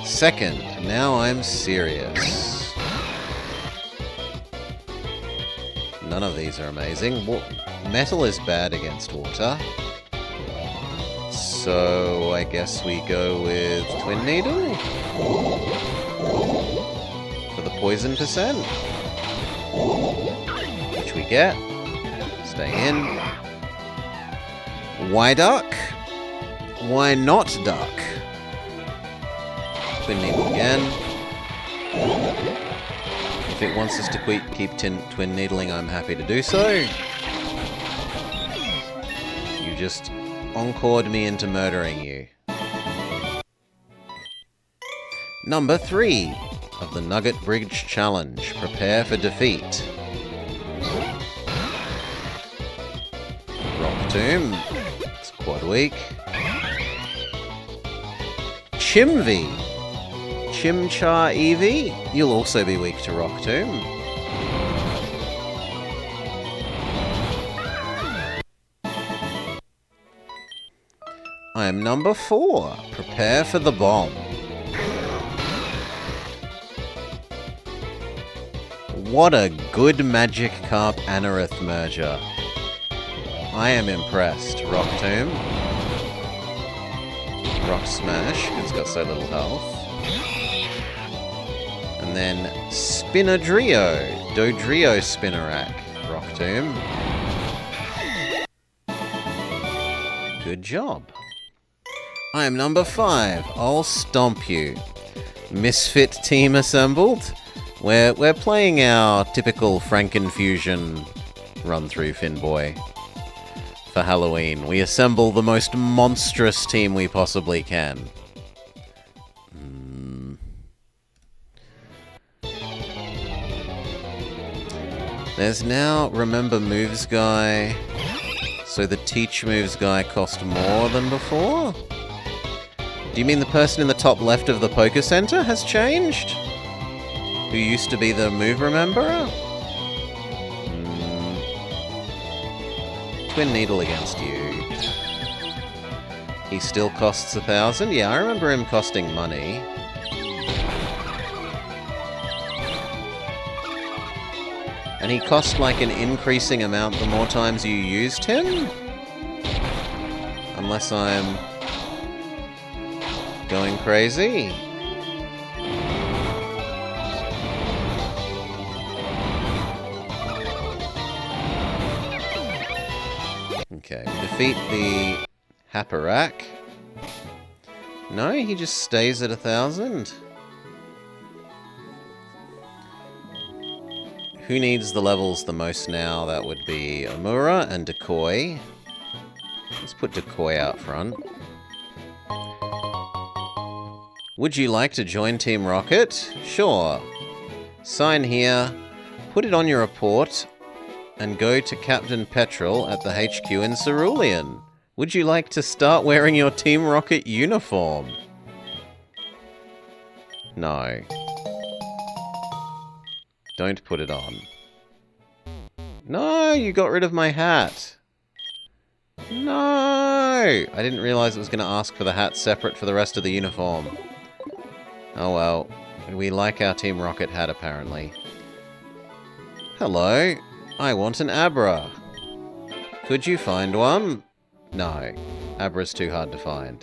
Second, now I'm serious. None of these are amazing. Metal is bad against water. So I guess we go with Twin Needle for the poison percent, which we get. Stay in. Why duck? Why not duck? Twin Needle again. If it wants us to keep Twin Needling, I'm happy to do so. You just encored me into murdering you. Number 3 of the Nugget Bridge Challenge. Prepare for defeat. Rock Tomb. It's quad weak. Chimvy. Chimchar Eevee. You'll also be weak to Rock Tomb. I am number 4. Prepare for the bomb. What a good Magikarp Anorith merger. I am impressed. Rock Tomb. Rock Smash, 'cause it's got so little health. And then Spinadrio. Dodrio Spinnerack. Rock Tomb. Good job. I am number 5. I'll stomp you. Misfit team assembled. We're playing our typical Frankenfusion run-through, Finboy. For Halloween, we assemble the most monstrous team we possibly can. There's now Remember Moves guy. So the Teach Moves guy cost more than before? Do you mean the person in the top left of the Poker Center has changed? Who used to be the Move Rememberer? Twin Needle against you. He still costs 1,000? Yeah, I remember him costing money. And he cost like an increasing amount the more times you used him? Unless I'm going crazy. Okay, defeat the Haparak. No, he just stays at 1,000. Who needs the levels the most now? That would be Omura and Decoy. Let's put Decoy out front. Would you like to join Team Rocket? Sure. Sign here, put it on your report, and go to Captain Petrol at the HQ in Cerulean. Would you like to start wearing your Team Rocket uniform? No. Don't put it on. No, you got rid of my hat. No! I didn't realize it was going to ask for the hat separate for the rest of the uniform. Oh well. We like our Team Rocket hat, apparently. Hello. I want an Abra. Could you find one? No. Abra's too hard to find.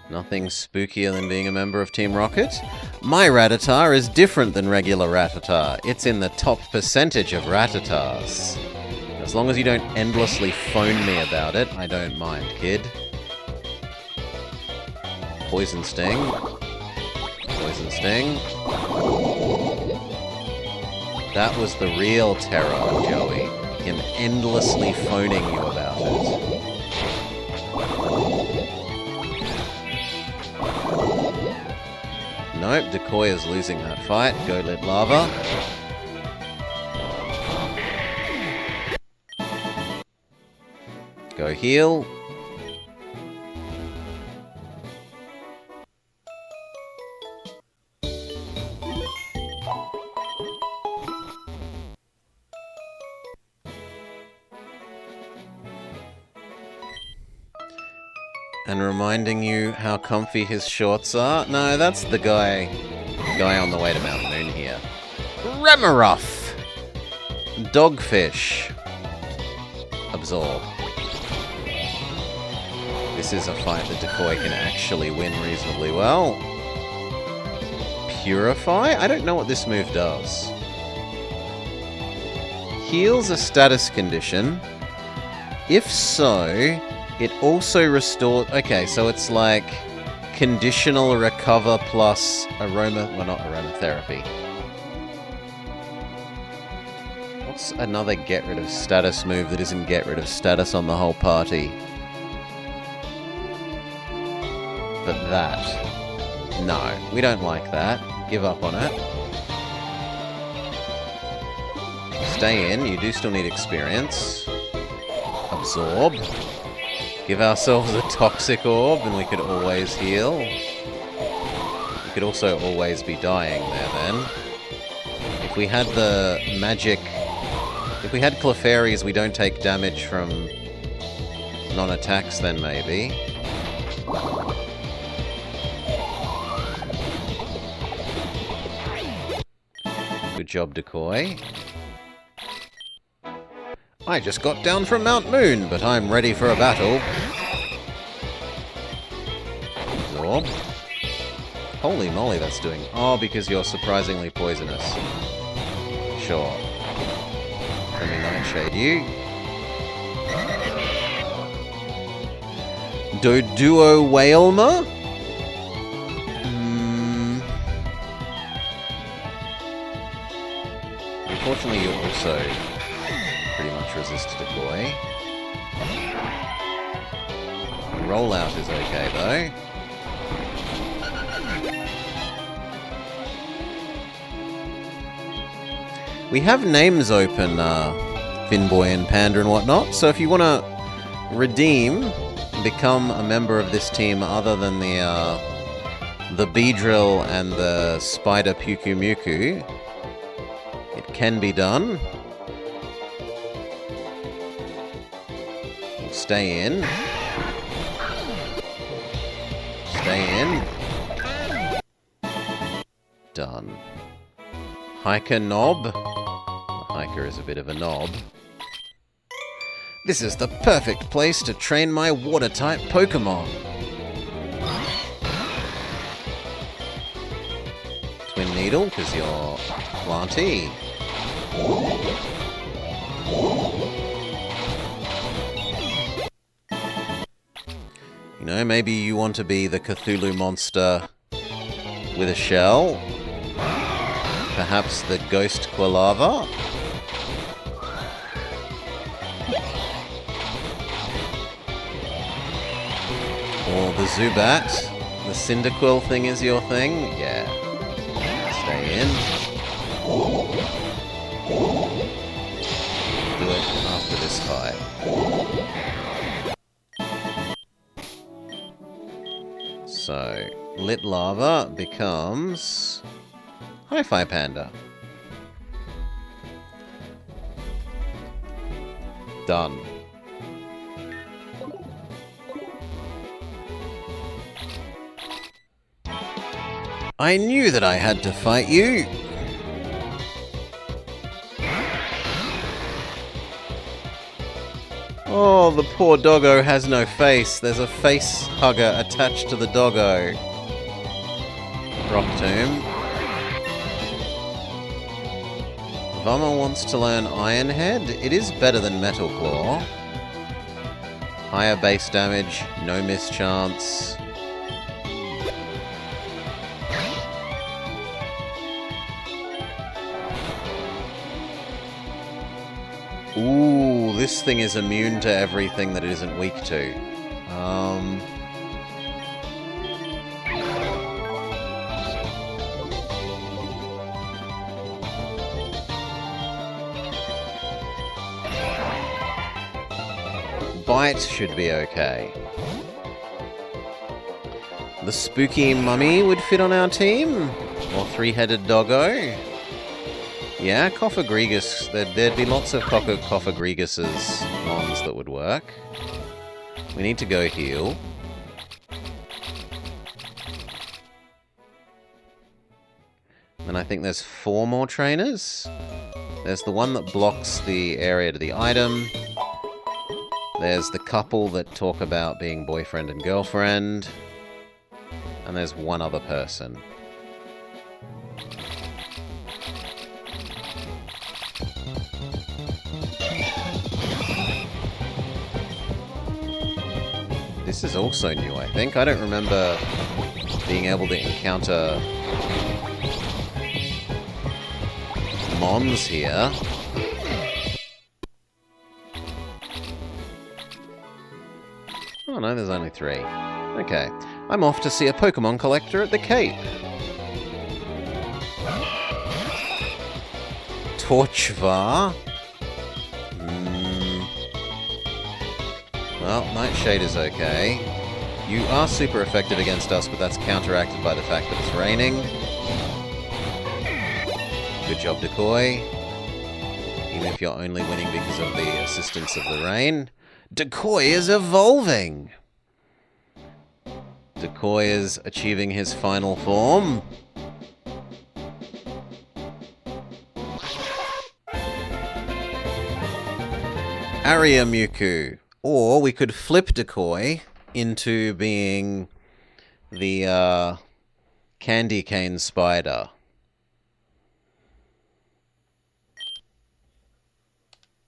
Nothing spookier than being a member of Team Rocket. My Rattata is different than regular Rattata. It's in the top percentage of Rattatars. As long as you don't endlessly phone me about it, I don't mind, kid. Poison Sting. Poison Sting. That was the real terror, Joey. Him endlessly phoning you about it. Nope, Decoy is losing that fight. Go Lit Lava. Go heal. And reminding you how comfy his shorts are? No, that's the guy on the way to Mount Moon here. Remoruff! Dogfish. Absorb. This is a fight that Decoy can actually win reasonably well. Purify? I don't know what this move does. Heals a status condition. If so, it also restores... Okay, so it's like conditional recover plus aroma... Well, not aromatherapy. What's another get rid of status move that isn't get rid of status on the whole party? But that. No, we don't like that. Give up on it. Stay in. You do still need experience. Absorb. Give ourselves a toxic orb and we could always heal. We could also always be dying there then. If we had the magic... If we had Clefairies, we don't take damage from non-attacks then maybe. Good job, Decoy. I just got down from Mount Moon, but I'm ready for a battle. Absorb. Holy moly, that's doing... Oh, because you're surprisingly poisonous. Sure. Let me Nightshade you. Doduo Whalema? Unfortunately, you also pretty much resist Decoy. Rollout is okay, though. We have names open, Finboy and Panda and whatnot, so if you want to redeem, become a member of this team other than the Beedrill and the Spider Puku Muku, it can be done. We'll stay in. Stay in. Done. Hiker Knob. The Hiker is a bit of a knob. This is the perfect place to train my water-type Pokemon. Twin Needle, because you're Planty. You know, maybe you want to be the Cthulhu monster with a shell. Perhaps the Ghost Quilava? Or the Zubat? The Cyndaquil thing is your thing? Yeah. Stay in. Do it after this fight. So, Lit Lava becomes... Hi-Fi Panda. Done. I knew that I had to fight you! Oh, the poor doggo has no face. There's a face hugger attached to the doggo. Rock Tomb. Vama wants to learn Iron Head. It is better than Metal Claw. Higher base damage, no mischance. Ooh, this thing is immune to everything that it isn't weak to. Bite should be okay. The Spooky Mummy would fit on our team? Or Three-Headed Doggo? Yeah, Cophagregus. There'd be lots of Cophagregus's mons that would work. We need to go heal. And I think there's 4 more trainers. There's the one that blocks the area to the item. There's the couple that talk about being boyfriend and girlfriend. And there's one other person. This is also new, I think. I don't remember being able to encounter mons here. Oh no, there's only 3. Okay. I'm off to see a Pokemon collector at the Cape. Torchvar? Well, Nightshade is okay. You are super effective against us, but that's counteracted by the fact that it's raining. Good job, Decoy. Even if you're only winning because of the assistance of the rain. Decoy is evolving! Decoy is achieving his final form. Ariamuku. Or we could flip Decoy into being the candy cane spider.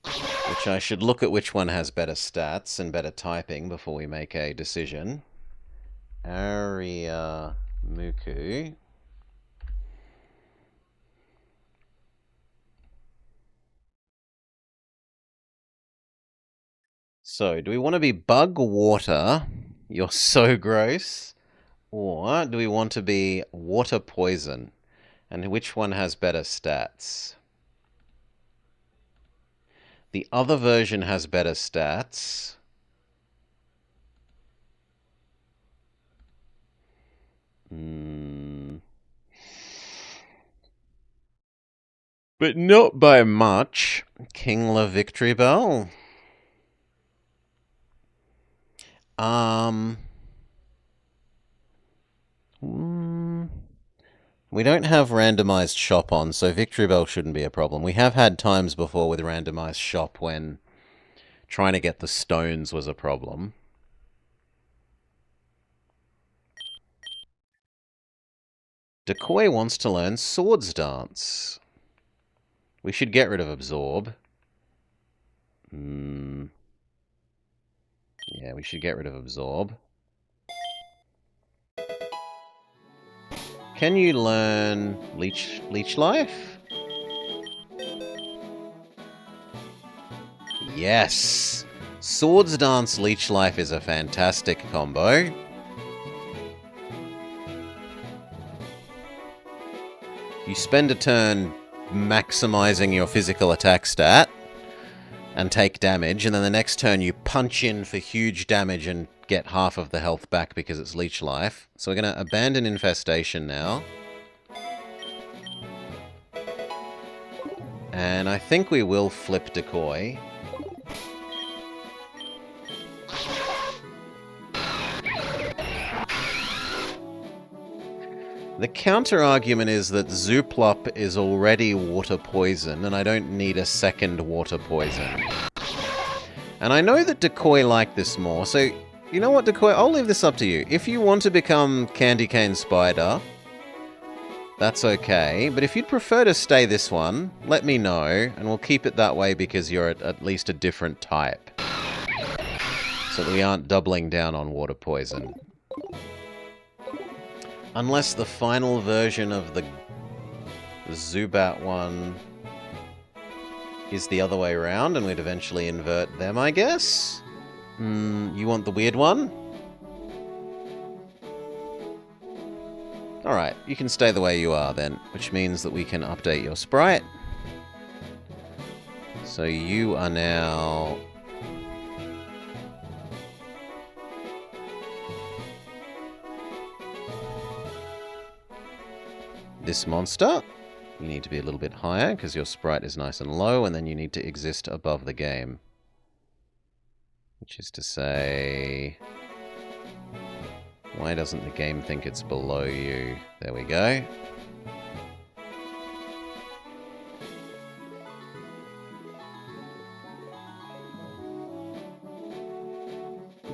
Which I should look at which one has better stats and better typing before we make a decision. Ariamuku. So, do we want to be bug water? You're so gross. Or do we want to be water poison? And which one has better stats? The other version has better stats. But not by much. Kingler Victory Bell. We don't have randomized shop on, so Victory Bell shouldn't be a problem. We have had times before with randomized shop when trying to get the stones was a problem. Decoy wants to learn Swords Dance. We should get rid of Absorb. Yeah, we should get rid of Absorb. Can you learn Leech Life? Yes! Swords Dance Leech Life is a fantastic combo. You spend a turn maximizing your physical attack stat and take damage, and then the next turn you punch in for huge damage and get half of the health back because it's Leech Life. So we're going to abandon Infestation now. And I think we will flip Decoy. The counter-argument is that Zooplop is already water poison, and I don't need a second water poison. And I know that Decoy liked this more, so you know what, Decoy? I'll leave this up to you. If you want to become Candy Cane Spider, that's okay. But if you'd prefer to stay this one, let me know, and we'll keep it that way because you're at least a different type. So that we aren't doubling down on water poison. Unless the final version of the Zubat one is the other way around and we'd eventually invert them, I guess? You want the weird one? Alright, you can stay the way you are then, which means that we can update your sprite. So you are now... this monster. You need to be a little bit higher because your sprite is nice and low, and then you need to exist above the game. Which is to say... why doesn't the game think it's below you? There we go.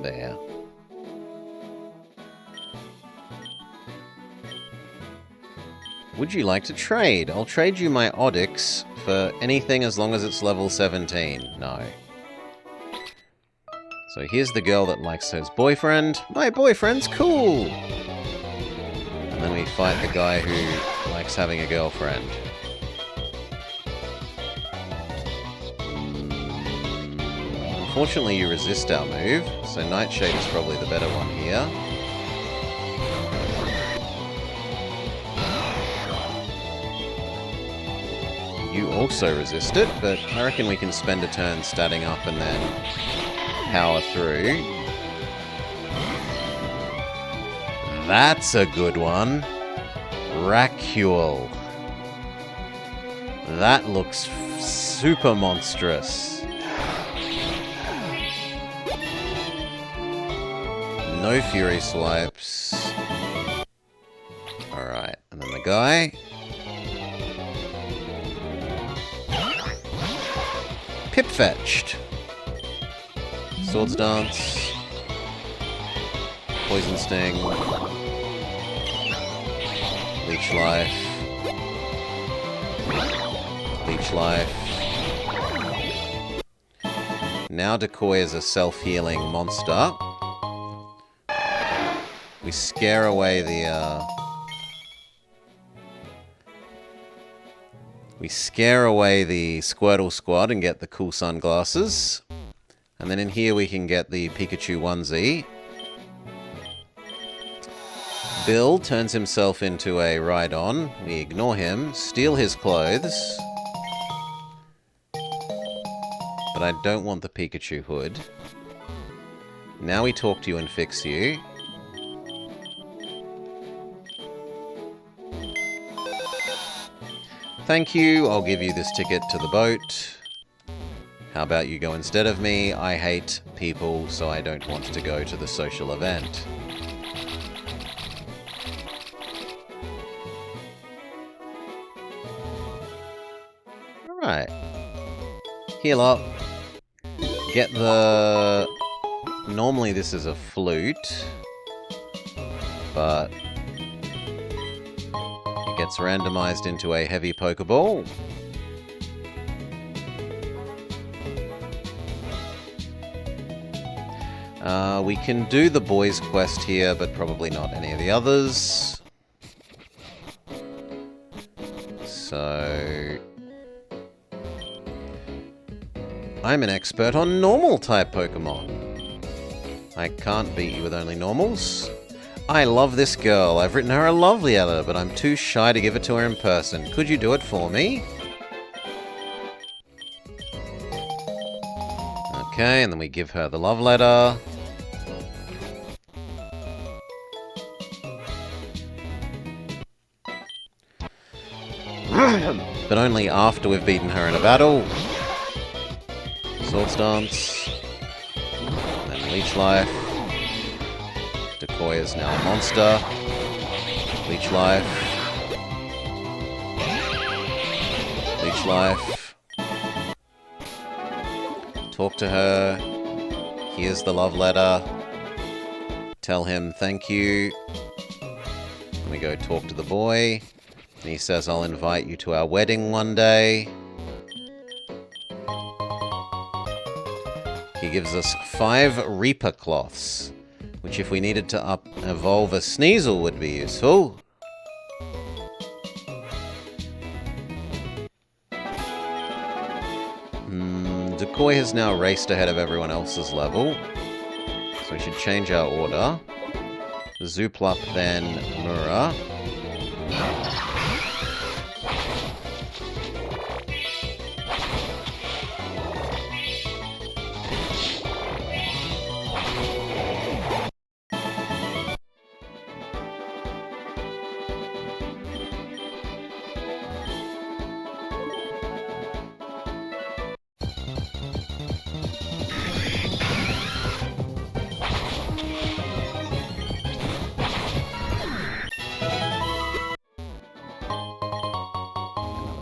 There. Would you like to trade? I'll trade you my Odix for anything as long as it's level 17. No. So here's the girl that likes his boyfriend. My boyfriend's cool! And then we fight the guy who likes having a girlfriend. Unfortunately, you resist our move, so Nightshade is probably the better one here. You also resist it, but I reckon we can spend a turn statting up and then power through. That's a good one. Racule. That looks super monstrous. No Fury Swipes. Alright, and then the guy. Pip fetched. Swords Dance. Poison Sting. Leech Life. Leech Life. Now Decoy is a self-healing monster. We scare away the, we scare away the Squirtle Squad and get the cool sunglasses. And then in here we can get the Pikachu onesie. Bill turns himself into a Rhydon. We ignore him, steal his clothes. But I don't want the Pikachu hood. Now we talk to you and fix you. Thank you, I'll give you this ticket to the boat. How about you go instead of me? I hate people, so I don't want to go to the social event. Alright. Heal up. Get the... Normally this is a flute, but it gets randomized into a heavy Pokeball. We can do the boys quest here, but probably not any of the others. So... I'm an expert on normal type Pokemon. I can't beat you with only normals. I love this girl. I've written her a love letter, but I'm too shy to give it to her in person. Could you do it for me? Okay, and then we give her the love letter. But only after we've beaten her in a battle. Swords Dance. And then Leech Life. Decoy is now a monster. Leech Life. Leech Life. Talk to her. Here's the love letter. Tell him thank you. And we go talk to the boy. And he says, I'll invite you to our wedding one day. He gives us 5 Reaper Cloths, which if we needed to evolve a Sneasel would be useful. Decoy has now raced ahead of everyone else's level, so we should change our order. Zooplup, then Mura.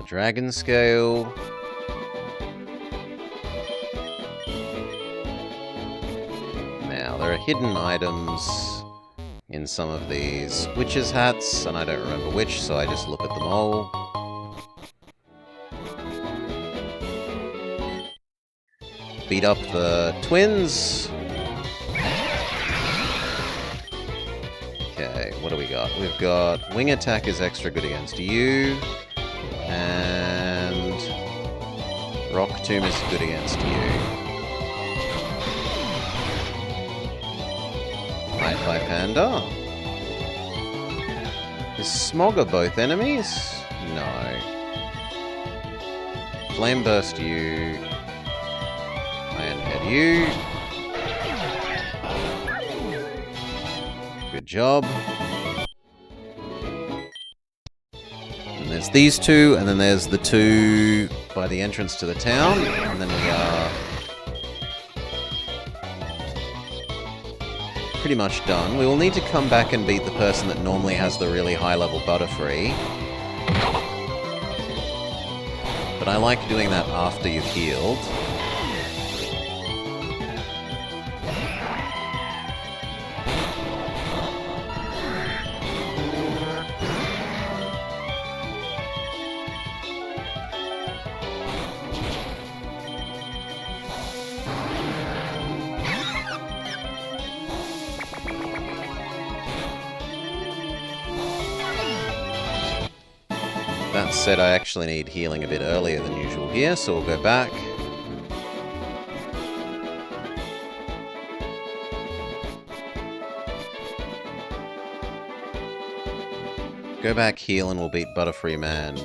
Dragon Scale. Now, there are hidden items in some of these witches' hats, and I don't remember which, so I just look at them all. Beat up the twins. Okay, what do we got? We've got Wing Attack is extra good against you. And Rock Tomb is good against you. Hi-Fi Panda. Is Smogger both enemies? No. Flame Burst you. Iron Head you. Good job. There's these two, and then there's the two by the entrance to the town, and then we are pretty much done. We will need to come back and beat the person that normally has the really high-level Butterfree. But I like doing that after you've healed. That said, I actually need healing a bit earlier than usual here, so we'll go back. Go back, heal, and we'll beat Butterfree Man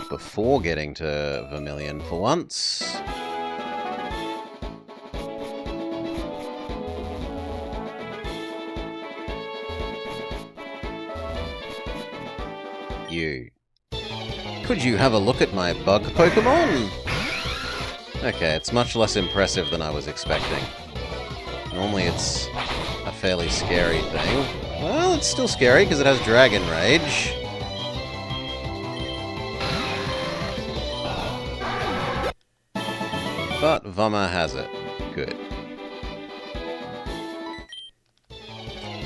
before getting to Vermilion for once. You. Could you have a look at my bug Pokemon? Okay, it's much less impressive than I was expecting. Normally it's a fairly scary thing. Well, it's still scary because it has Dragon Rage. But Vummer has it. Good.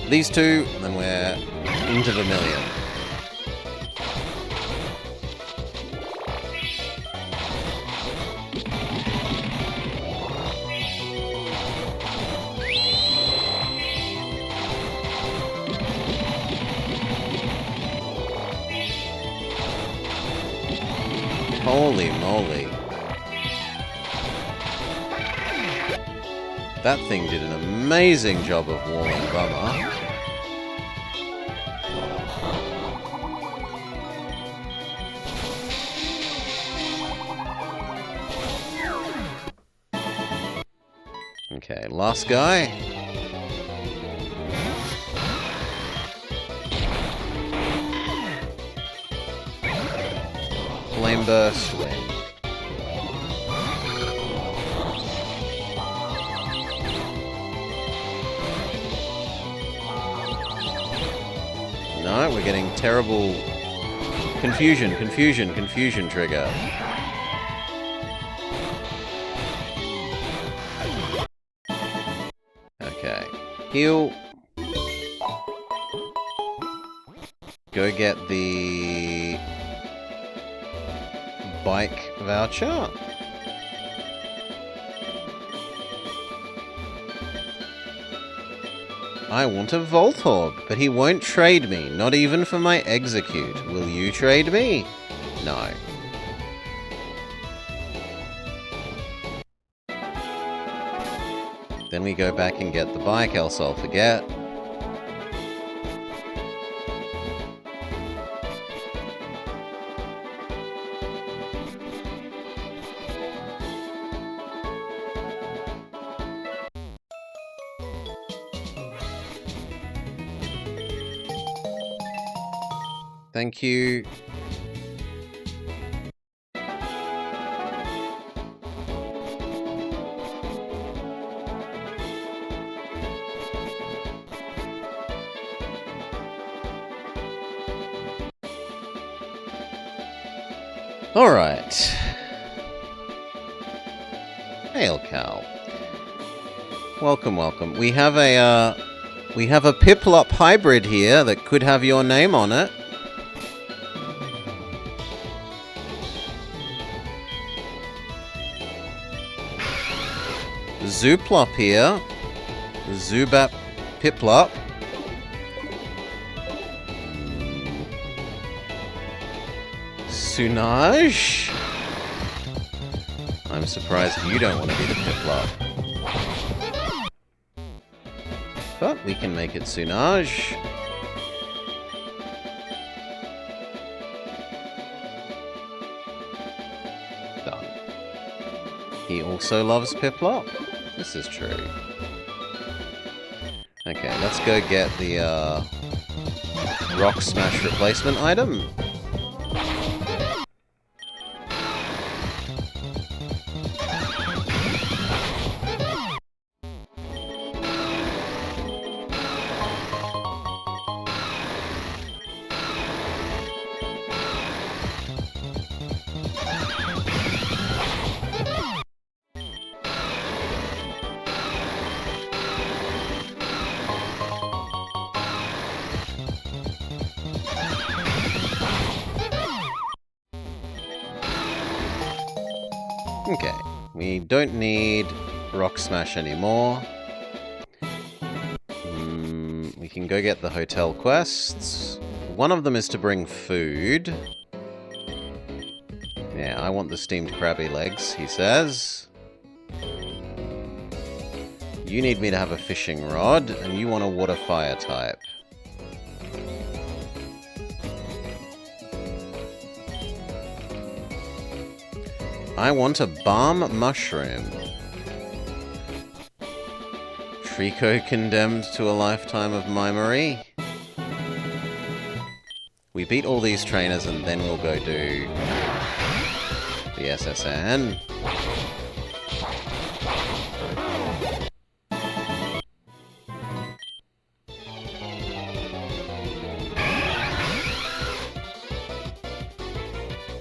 These two, then we're into Vermilion. Holy moly. That thing did an amazing job of walling Bummer. Okay, last guy. Flame Burst, win. No, we're getting terrible confusion trigger. Okay. Heal. Go get the bike voucher. I want a Voltorb, but he won't trade me, not even for my Execute. Will you trade me? No. Then we go back and get the bike, else I'll forget. Thank you. All right. Hail, Cal. Welcome, welcome. We have a Piplup hybrid here that could have your name on it. Zooplup here. Zubat Piplup. Sunage? I'm surprised you don't want to be the Piplup. But we can make it Sunage. Done. He also loves Piplup. This is true. Okay, let's go get the Rock Smash replacement item. Okay, we don't need Rock Smash anymore. We can go get the hotel quests. One of them is to bring food. Yeah, I want the steamed crabby legs, he says. You need me to have a fishing rod, and you want a water fire type. I want a balm mushroom. Trico condemned to a lifetime of mimery. We beat all these trainers and then we'll go do the SSN.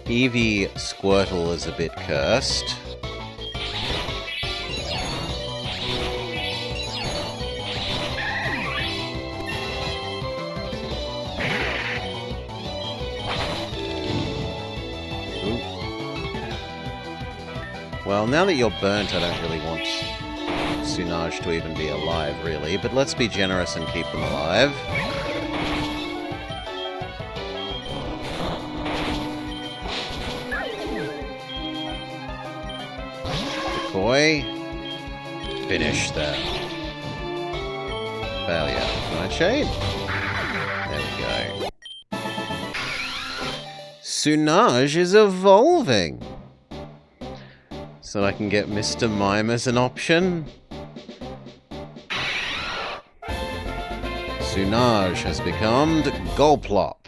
Eevee Squirtle is a bit cursed. Well, now that you're burnt, I don't really want Sunage to even be alive, really, but let's be generous and keep them alive. Decoy. Finish that. Failure. Nightshade? There we go. Sunage is evolving! So I can get Mr. Mime as an option. Sunage has become Golplop.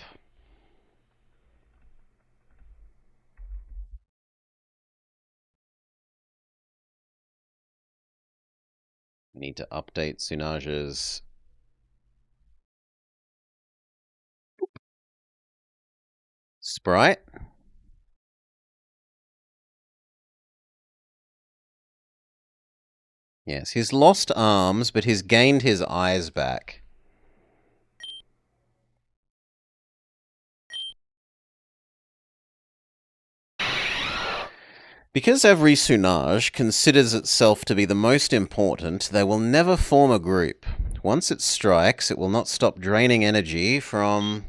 We need to update Sunage's sprite. Yes, he's lost arms, but he's gained his eyes back. Because every Sunage considers itself to be the most important, they will never form a group. Once it strikes, it will not stop draining energy from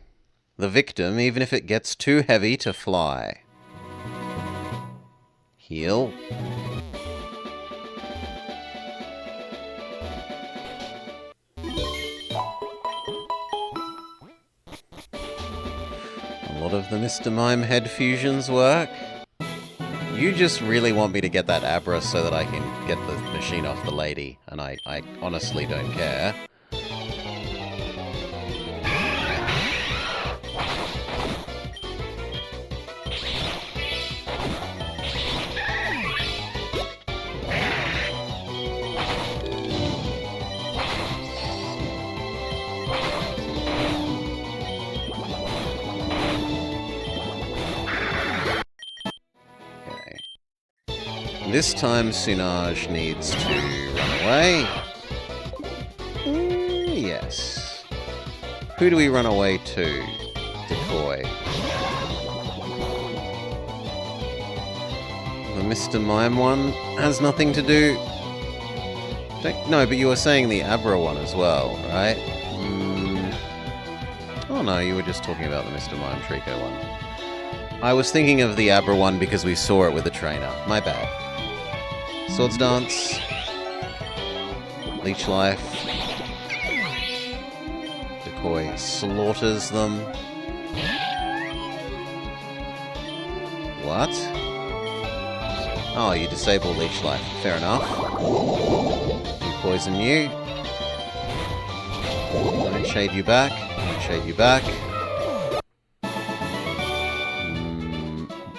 the victim, even if it gets too heavy to fly. Heal. A lot of the Mr. Mime head fusions work. You just really want me to get that Abra so that I can get the machine off the lady, and I honestly don't care. This time, Sunage needs to run away. Yes. Who do we run away to? Decoy. The Mr. Mime one has nothing to do... No, but you were saying the Abra one as well, right? Oh no, you were just talking about the Mr. Mime Trico one. I was thinking of the Abra one because we saw it with the trainer. My bad. Swords Dance. Leech Life. Decoy slaughters them. What? Oh, you disable Leech Life. Fair enough. We poison you. Nightshade you back. Nightshade you back.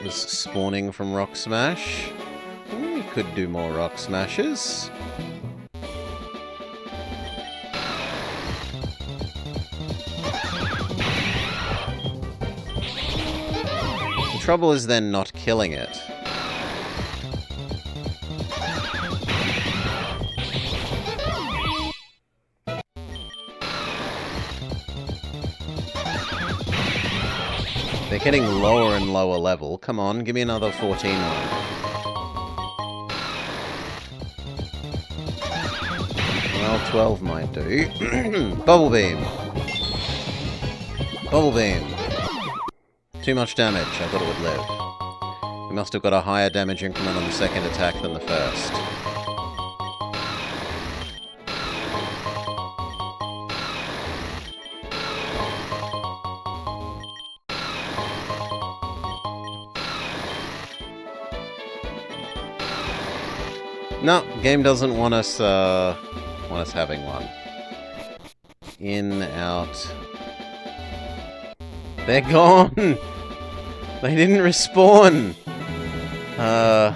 Was spawning from Rock Smash. We could do more Rock Smashes. The trouble is then not killing it. They're getting lower and lower level. Come on, give me another 14 one. Well, 12 might do. Bubble Beam. Bubble Beam. Too much damage. I thought it would live. We must have got a higher damage increment on the second attack than the first. No, game doesn't want us having one. In, out. They're gone! They didn't respawn! I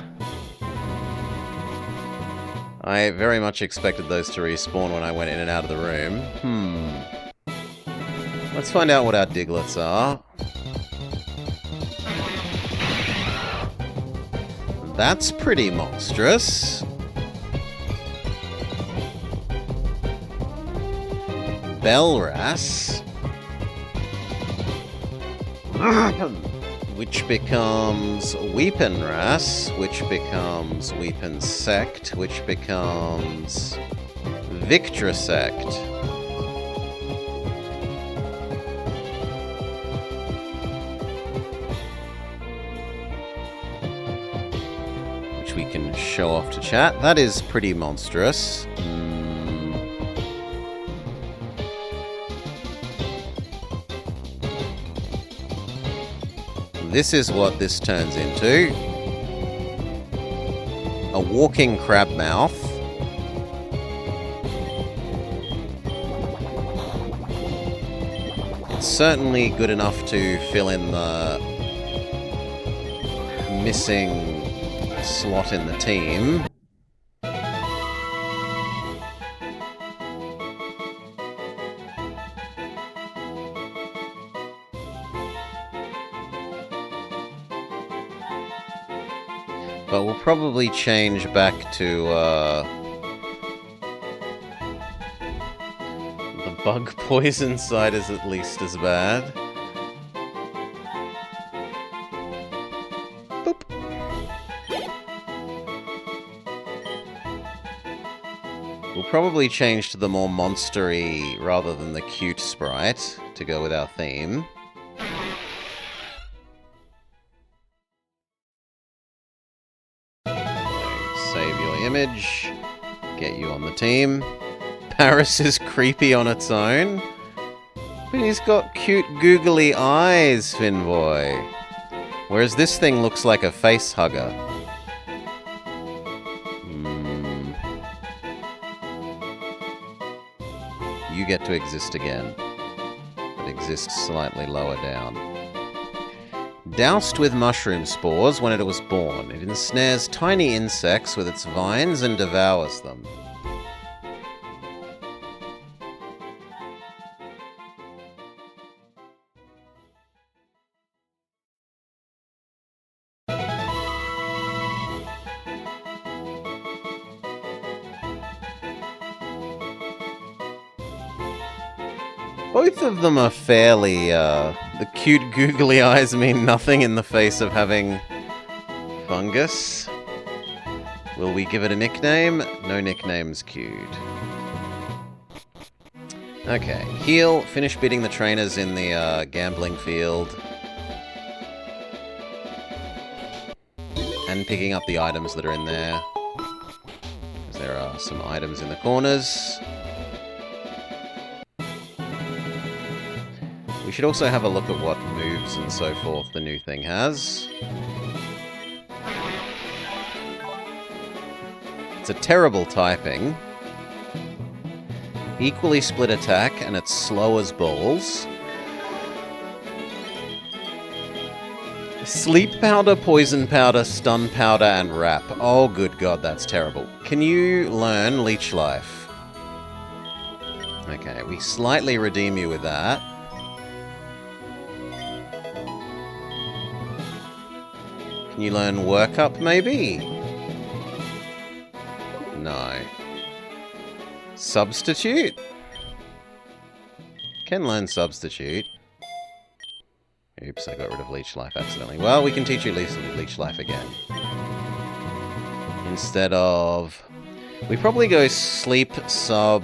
very much expected those to respawn when I went in and out of the room. Let's find out what our Diglets are. That's pretty monstrous. Belras. Which becomes Weepenras, which becomes Weepensect, which becomes Victrasect. Which we can show off to chat. That is pretty monstrous. This is what this turns into. A walking crab mouth. It's certainly good enough to fill in the missing slot in the team. But we'll probably change back to, the bug poison side is at least as bad. Boop. We'll probably change to the more monstery rather than the cute sprite to go with our theme. Save your image, get you on the team. Paris is creepy on its own, but he's got cute googly eyes, Finboy. Whereas this thing looks like a face hugger. You get to exist again, but exist slightly lower down. Doused with mushroom spores when it was born, it ensnares tiny insects with its vines and devours them. Both of them are fairly, the cute googly eyes mean nothing in the face of having fungus. Will we give it a nickname? No nicknames queued. Okay, heal, finish beating the trainers in the gambling field. And picking up the items that are in there. Because there are some items in the corners. We should also have a look at what moves and so forth the new thing has. It's a terrible typing. Equally split attack, and it's slow as balls. Sleep powder, poison powder, stun powder, and wrap. Oh, good god, that's terrible. Can you learn Leech Life? Okay, we slightly redeem you with that. Can you learn Workup, maybe? No. Substitute? Can learn Substitute. Oops, I got rid of Leech Life accidentally. Well, we can teach you Leech Life again. Instead of... We probably go Sleep, Sub...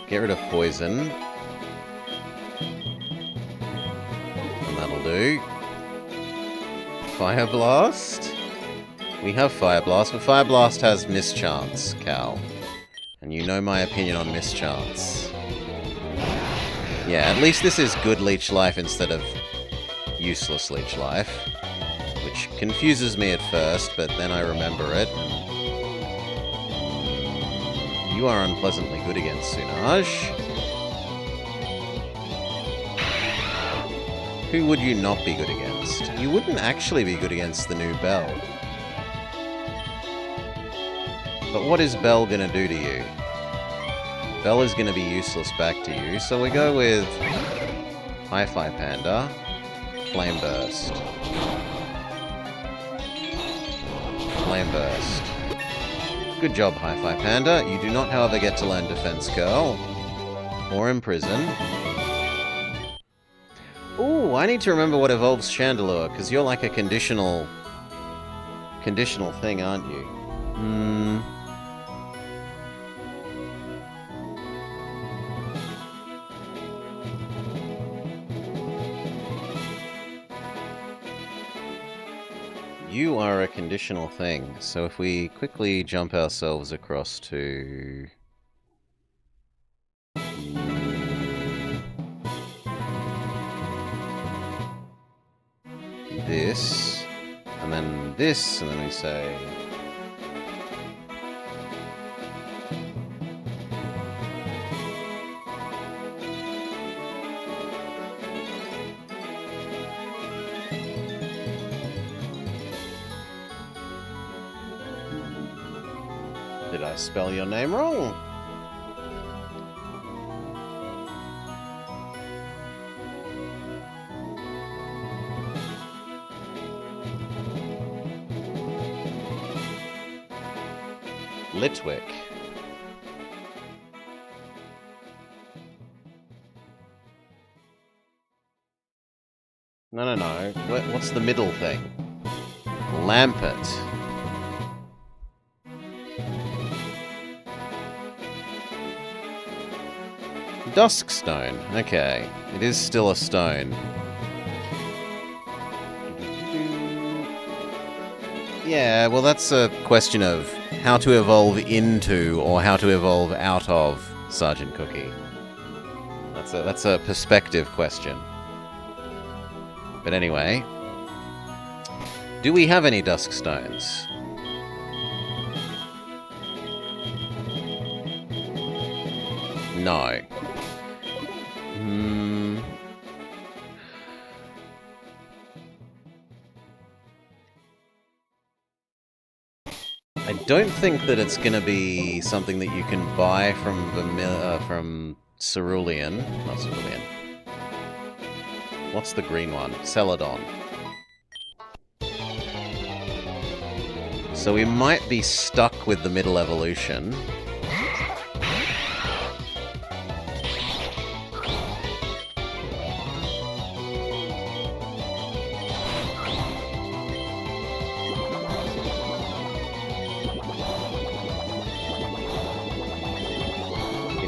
Get rid of Poison. do. Fire Blast? We have Fire Blast, but Fire Blast has Mischance, Cal. And you know my opinion on Mischance. Yeah, at least this is good Leech Life instead of useless Leech Life. Which confuses me at first, but then I remember it. And you are unpleasantly good against Sunaj. Who would you not be good against? You wouldn't actually be good against the new Bell. But what is Bell gonna do to you? Bell is gonna be useless back to you, so we go with Hi-Fi Panda, Flame Burst. Flame Burst. Good job, Hi-Fi Panda. You do not, however, get to learn Defense Curl. Or Imprison. Ooh, I need to remember what evolves Chandelure, because you're like a conditional thing, aren't you? You are a conditional thing, so if we quickly jump ourselves across to... this, and then this, and then we say... Did I spell your name wrong? Litwick. No. What's the middle thing? Lampet. Duskstone. Okay. It is still a stone. Yeah, well that's a question of how to evolve into or how to evolve out of Sergeant Cookie. That's a perspective question. But anyway, do we have any Duskstones? No. I don't think that it's going to be something that you can buy from Cerulean. Not Cerulean. What's the green one? Celadon. So we might be stuck with the middle evolution.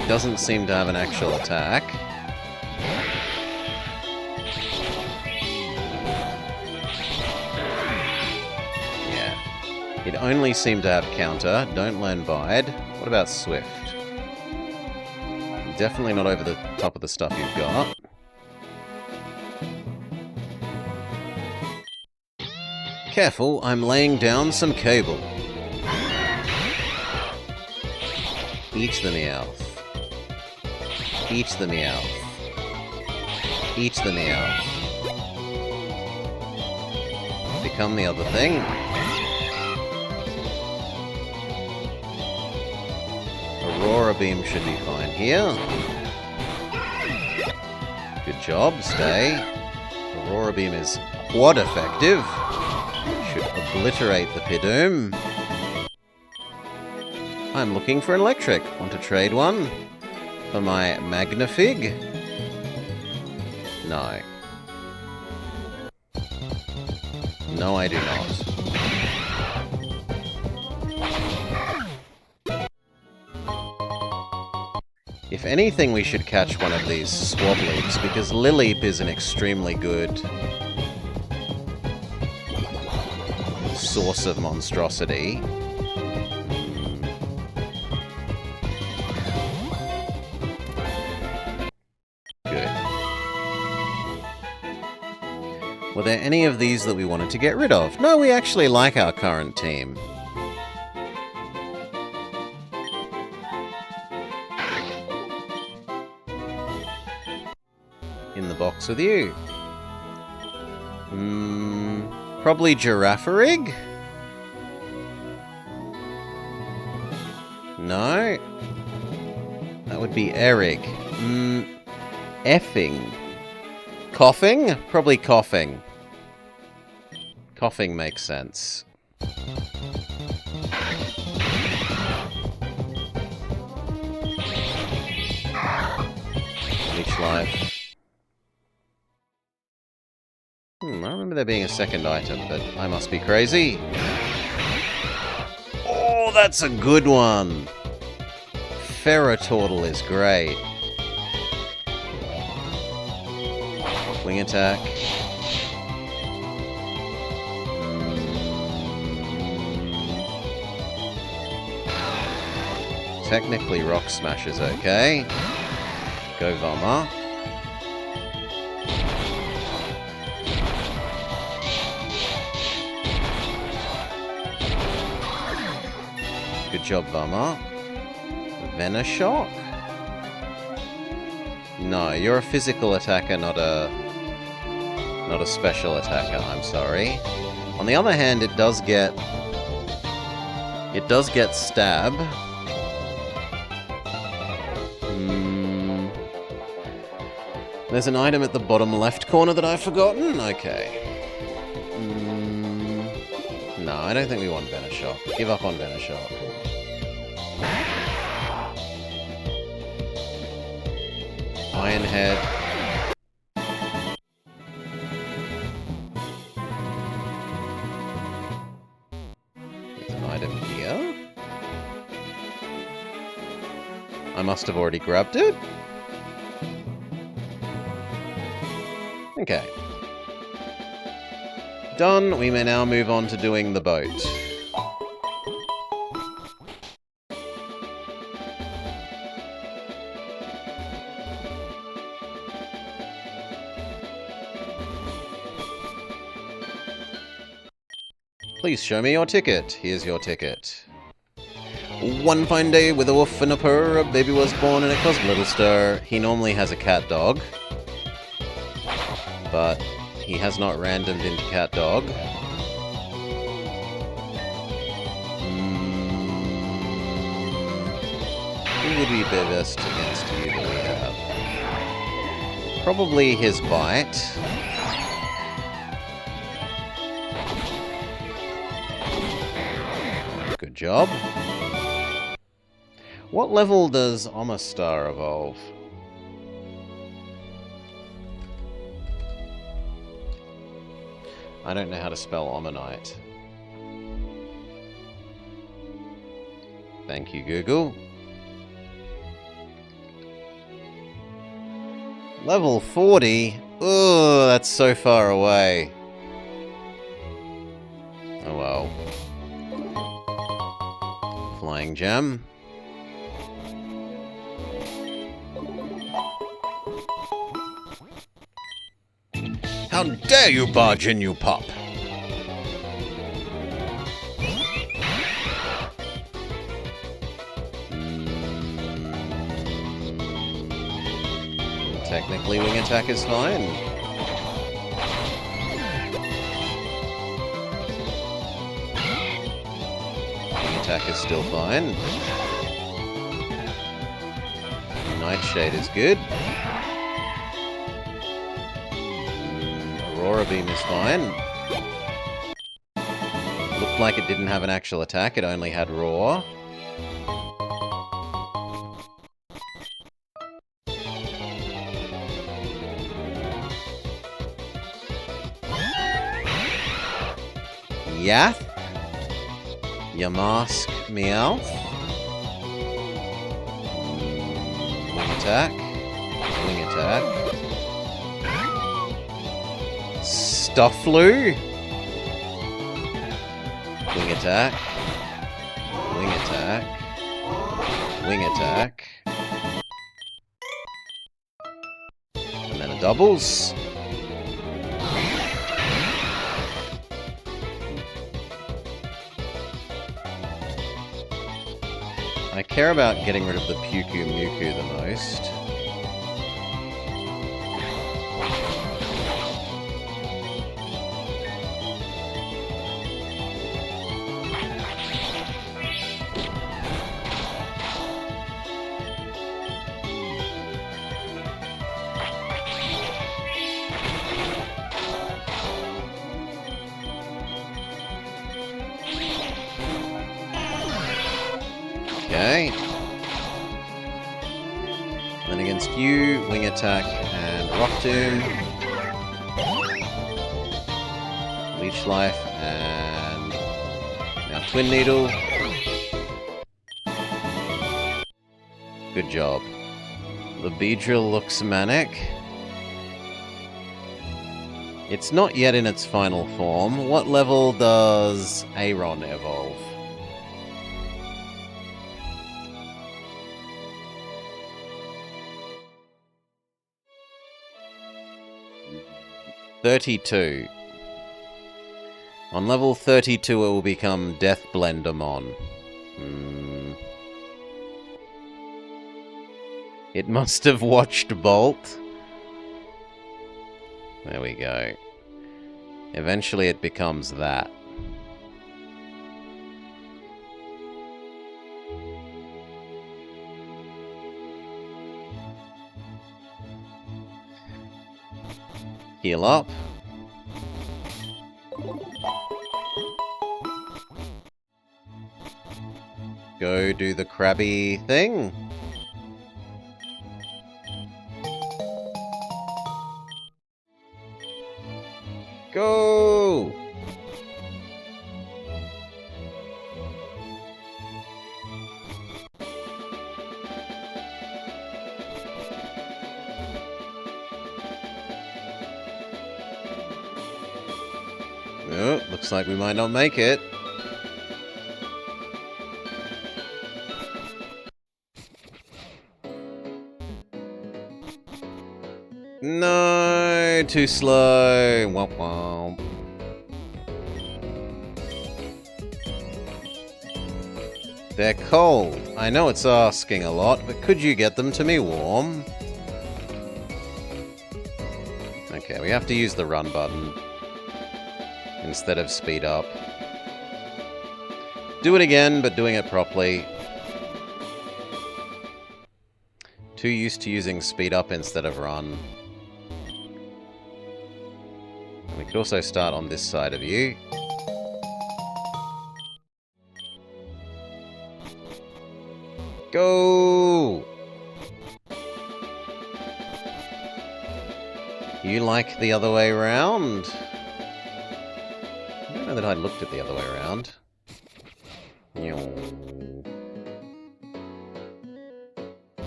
Doesn't seem to have an actual attack. Yeah. It only seemed to have counter. Don't learn Bide. What about Swift? Definitely not over the top of the stuff you've got. Careful, I'm laying down some cable. Eat the Meowth. Eat the Meowth. Eat the Meowth. Become the other thing. Aurora Beam should be fine here. Good job, stay. Aurora Beam is quad effective. Should obliterate the Pidoom. I'm looking for an electric. Want to trade one? For my Magnafig? No. No, I do not. If anything, we should catch one of these Swableeps, because Lileep is an extremely good source of monstrosity. Good. Were there any of these that we wanted to get rid of? No, we actually like our current team. In the box with you. Probably Giraffarig? No. That would be Erig. Effing. Coughing? Probably coughing. Coughing makes sense. Leech life. I remember there being a second item, but I must be crazy. Oh, that's a good one! Ferroturtle is great. Wing attack. Technically Rock Smash is okay. Go Vama. Good job, Vama. Venoshock? No, you're a physical attacker, not a special attacker, I'm sorry. On the other hand, it does get stab. There's an item at the bottom left corner that I've forgotten? Okay. No, I don't think we want Venoshock. Give up on Venoshock. Ironhead. There's an item here. I must have already grabbed it. Okay. Done. We may now move on to doing the boat. Please show me your ticket. Here's your ticket. One fine day, with a woof and a purr, a baby was born and it caused little stir. He normally has a cat dog, but he has not randomed into cat dog. Who would be best against you that we have? Probably his bite. Good job. What level does Omastar evolve? I don't know how to spell Omanite. Thank you, Google. Level 40? Oh, that's so far away. Oh well. Flying Gem. How dare you barge in, you pup! Technically, wing attack is fine. Wing attack is still fine. Nightshade is good. Aurora Beam is fine. Looked like it didn't have an actual attack, it only had Roar. Yath? Yamask Meowth? Wing attack. Wing attack. Stufflu? Wing attack. Wing attack. Wing attack. And then a doubles. I care about getting rid of the Puku Muku the most. Okay. Then against you, Wing Attack and Rock Tomb. Leech Life and now Twin Needle. Good job. The Beedrill looks manic. It's not yet in its final form. What level does Aron evolve? 32. On level 32 it will become Death Blendermon. It must have watched Bolt. There we go. Eventually it becomes that. Heal up. Go do the crabby thing. Go! Oh, looks like we might not make it. No, too slow. Womp womp. They're cold. I know it's asking a lot, but could you get them to me warm? Okay, we have to use the run button instead of speed up. Do it again, but doing it properly. Too used to using speed up instead of run. We could also start on this side of you. Go! You like the other way around? I don't know that I looked at the other way around.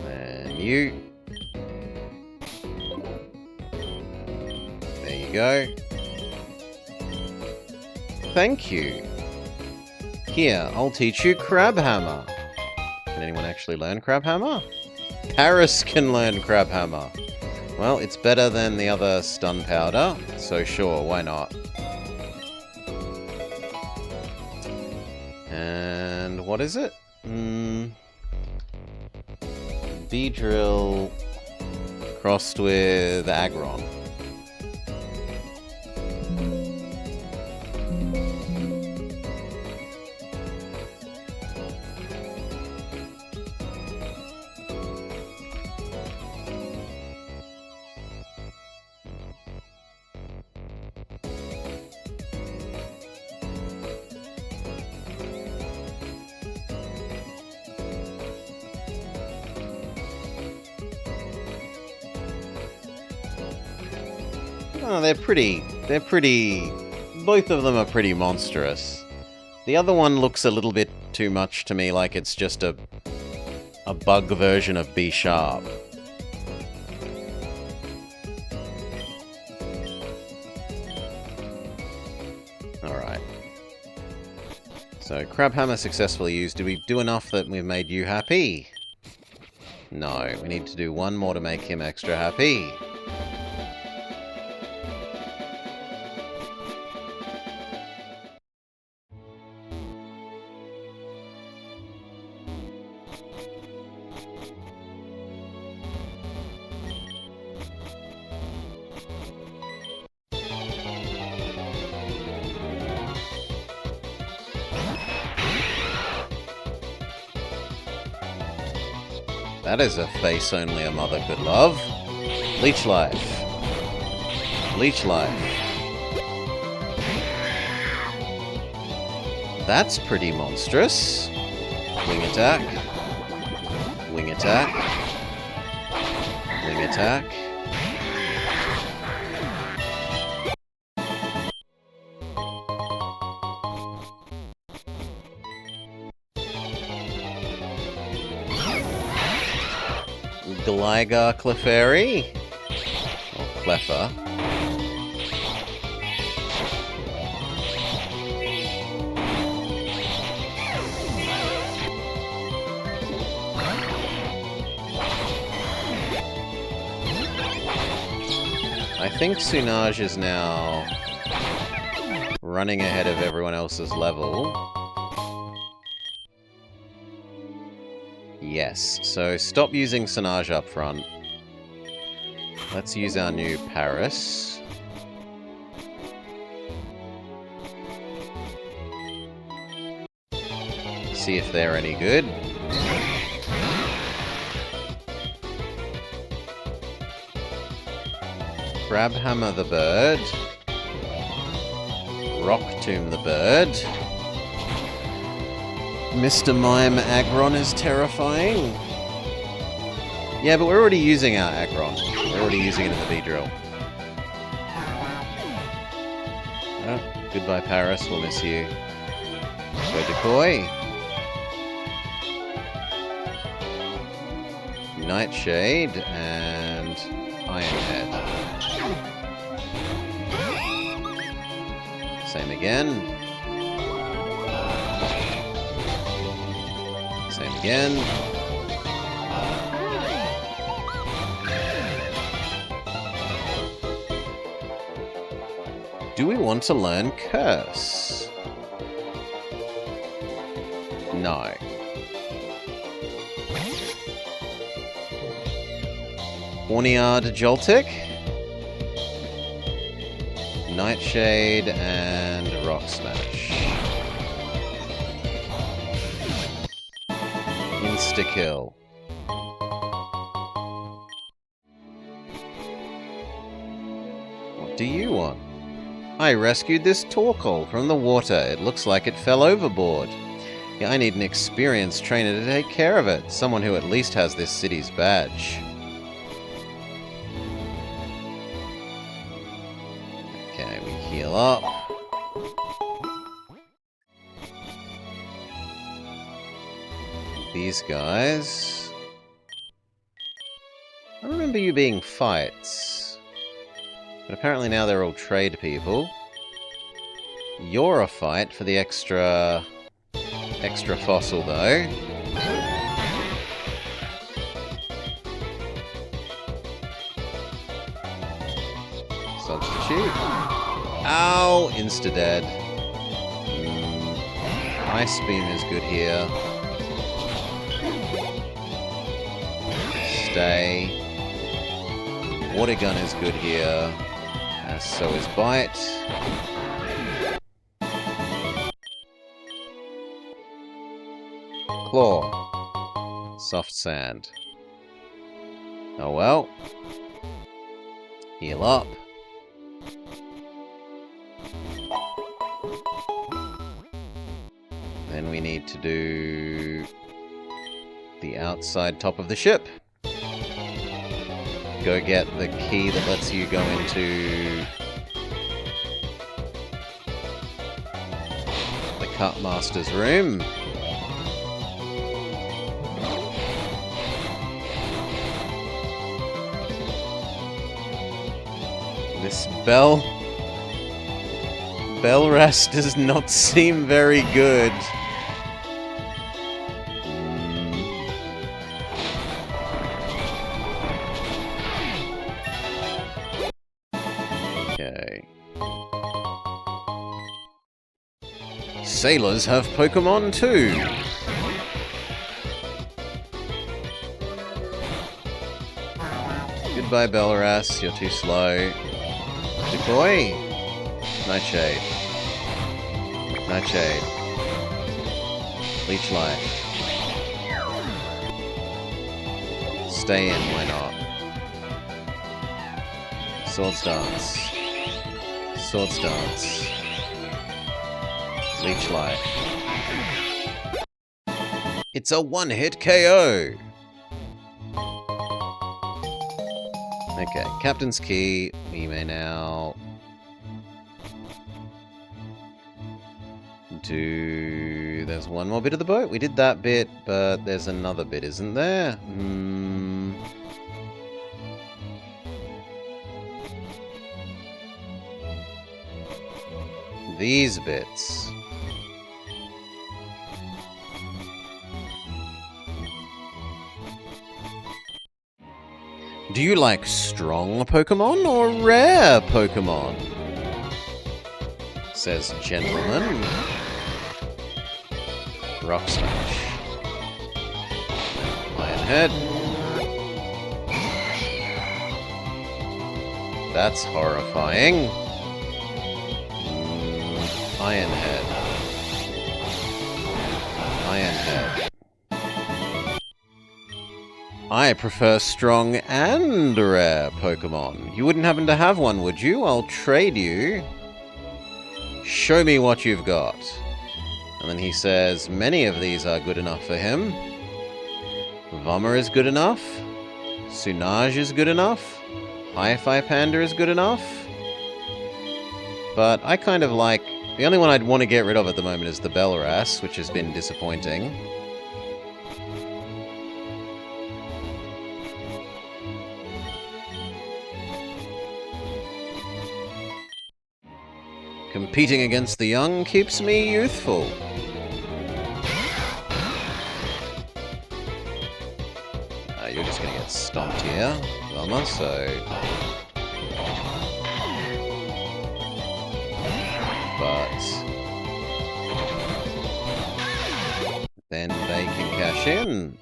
And you. There you go. Thank you. Here, I'll teach you Crab Hammer. Can anyone actually learn Crab Hammer? Paris can learn Crab Hammer. Well, it's better than the other stun powder, so sure, why not? And what is it? Beedrill crossed with Aggron. Oh, they're pretty, both of them are pretty monstrous. The other one looks a little bit too much to me like it's just a bug version of B Sharp. Alright. So, Crab Hammer successfully used. Did we do enough that we've made you happy? No, we need to do one more to make him extra happy. That is a face only a mother could love. Leech life. Leech life. That's pretty monstrous. Wing attack. Wing attack. Wing attack. Gligar Clefairy? Or Cleffa. I think Sunaj is now running ahead of everyone else's level. Yes, so stop using Sunaj up front. Let's use our new Paris. See if they're any good. Crab Hammer the bird. Rock Tomb the bird. Mr. Mime Aggron is terrifying. Yeah, but we're already using our Aggron. We're already using it in the V-Drill. Oh, goodbye Paris, we'll miss you. Go Decoy. Nightshade and Ironhead. Same again. Same again. Do we want to learn Curse? No. Horniard Joltik. Nightshade and Rock Smash. Insta-kill. What do you want? I rescued this Torkoal from the water. It looks like it fell overboard. Yeah, I need an experienced trainer to take care of it. Someone who at least has this city's badge. Okay, we heal up. These guys. I remember you being fights. But apparently now they're all trade people. You're a fight for the extra fossil though. Substitute. Ow! Insta-dead. Ice Beam is good here. Stay. Water Gun is good here. So is Bite. Claw. Soft Sand. Oh well. Heal up. Then we need to do the outside top of the ship. Go get the key that lets you go into the Cutmaster's room. This Bell Rest does not seem very good. Sailors have Pokemon too. Goodbye, Belras. You're too slow. Decoy. Nightshade. Nightshade. Leech Life. Stay in, why not? Swords Dance. Swords Dance. Leech Life. It's a one-hit KO! Okay, Captain's Key. We may now do... There's one more bit of the boat. We did that bit, but there's another bit, isn't there? These bits. Do you like strong Pokemon or rare Pokemon? Says gentleman. Rock Smash. Ironhead. That's horrifying. Ironhead. Ironhead. I prefer strong and rare Pokemon. You wouldn't happen to have one, would you? I'll trade you. Show me what you've got. And then he says, many of these are good enough for him. Vummer is good enough. Sunage is good enough. Hi-Fi Panda is good enough. But I kind of like... The only one I'd want to get rid of at the moment is the Belras, which has been disappointing. Competing against the young keeps me youthful. You're just gonna get stomped here, Velma, so... But... then they can cash in.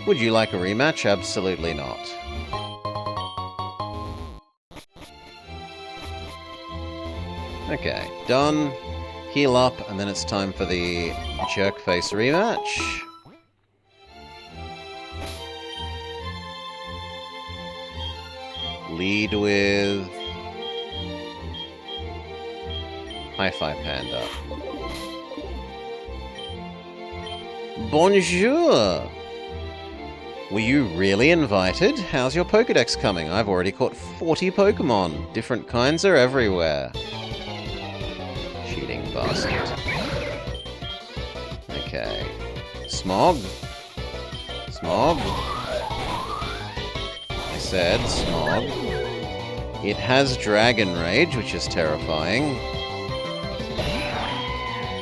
Would you like a rematch? Absolutely not. Okay, done. Heal up, and then it's time for the Jerkface rematch. Lead with... Hi-Fi Panda. Bonjour! Were you really invited? How's your Pokédex coming? I've already caught 40 Pokemon. Different kinds are everywhere. Cheating bastard. Okay. Smog. Smog. I said Smog. It has Dragon Rage, which is terrifying.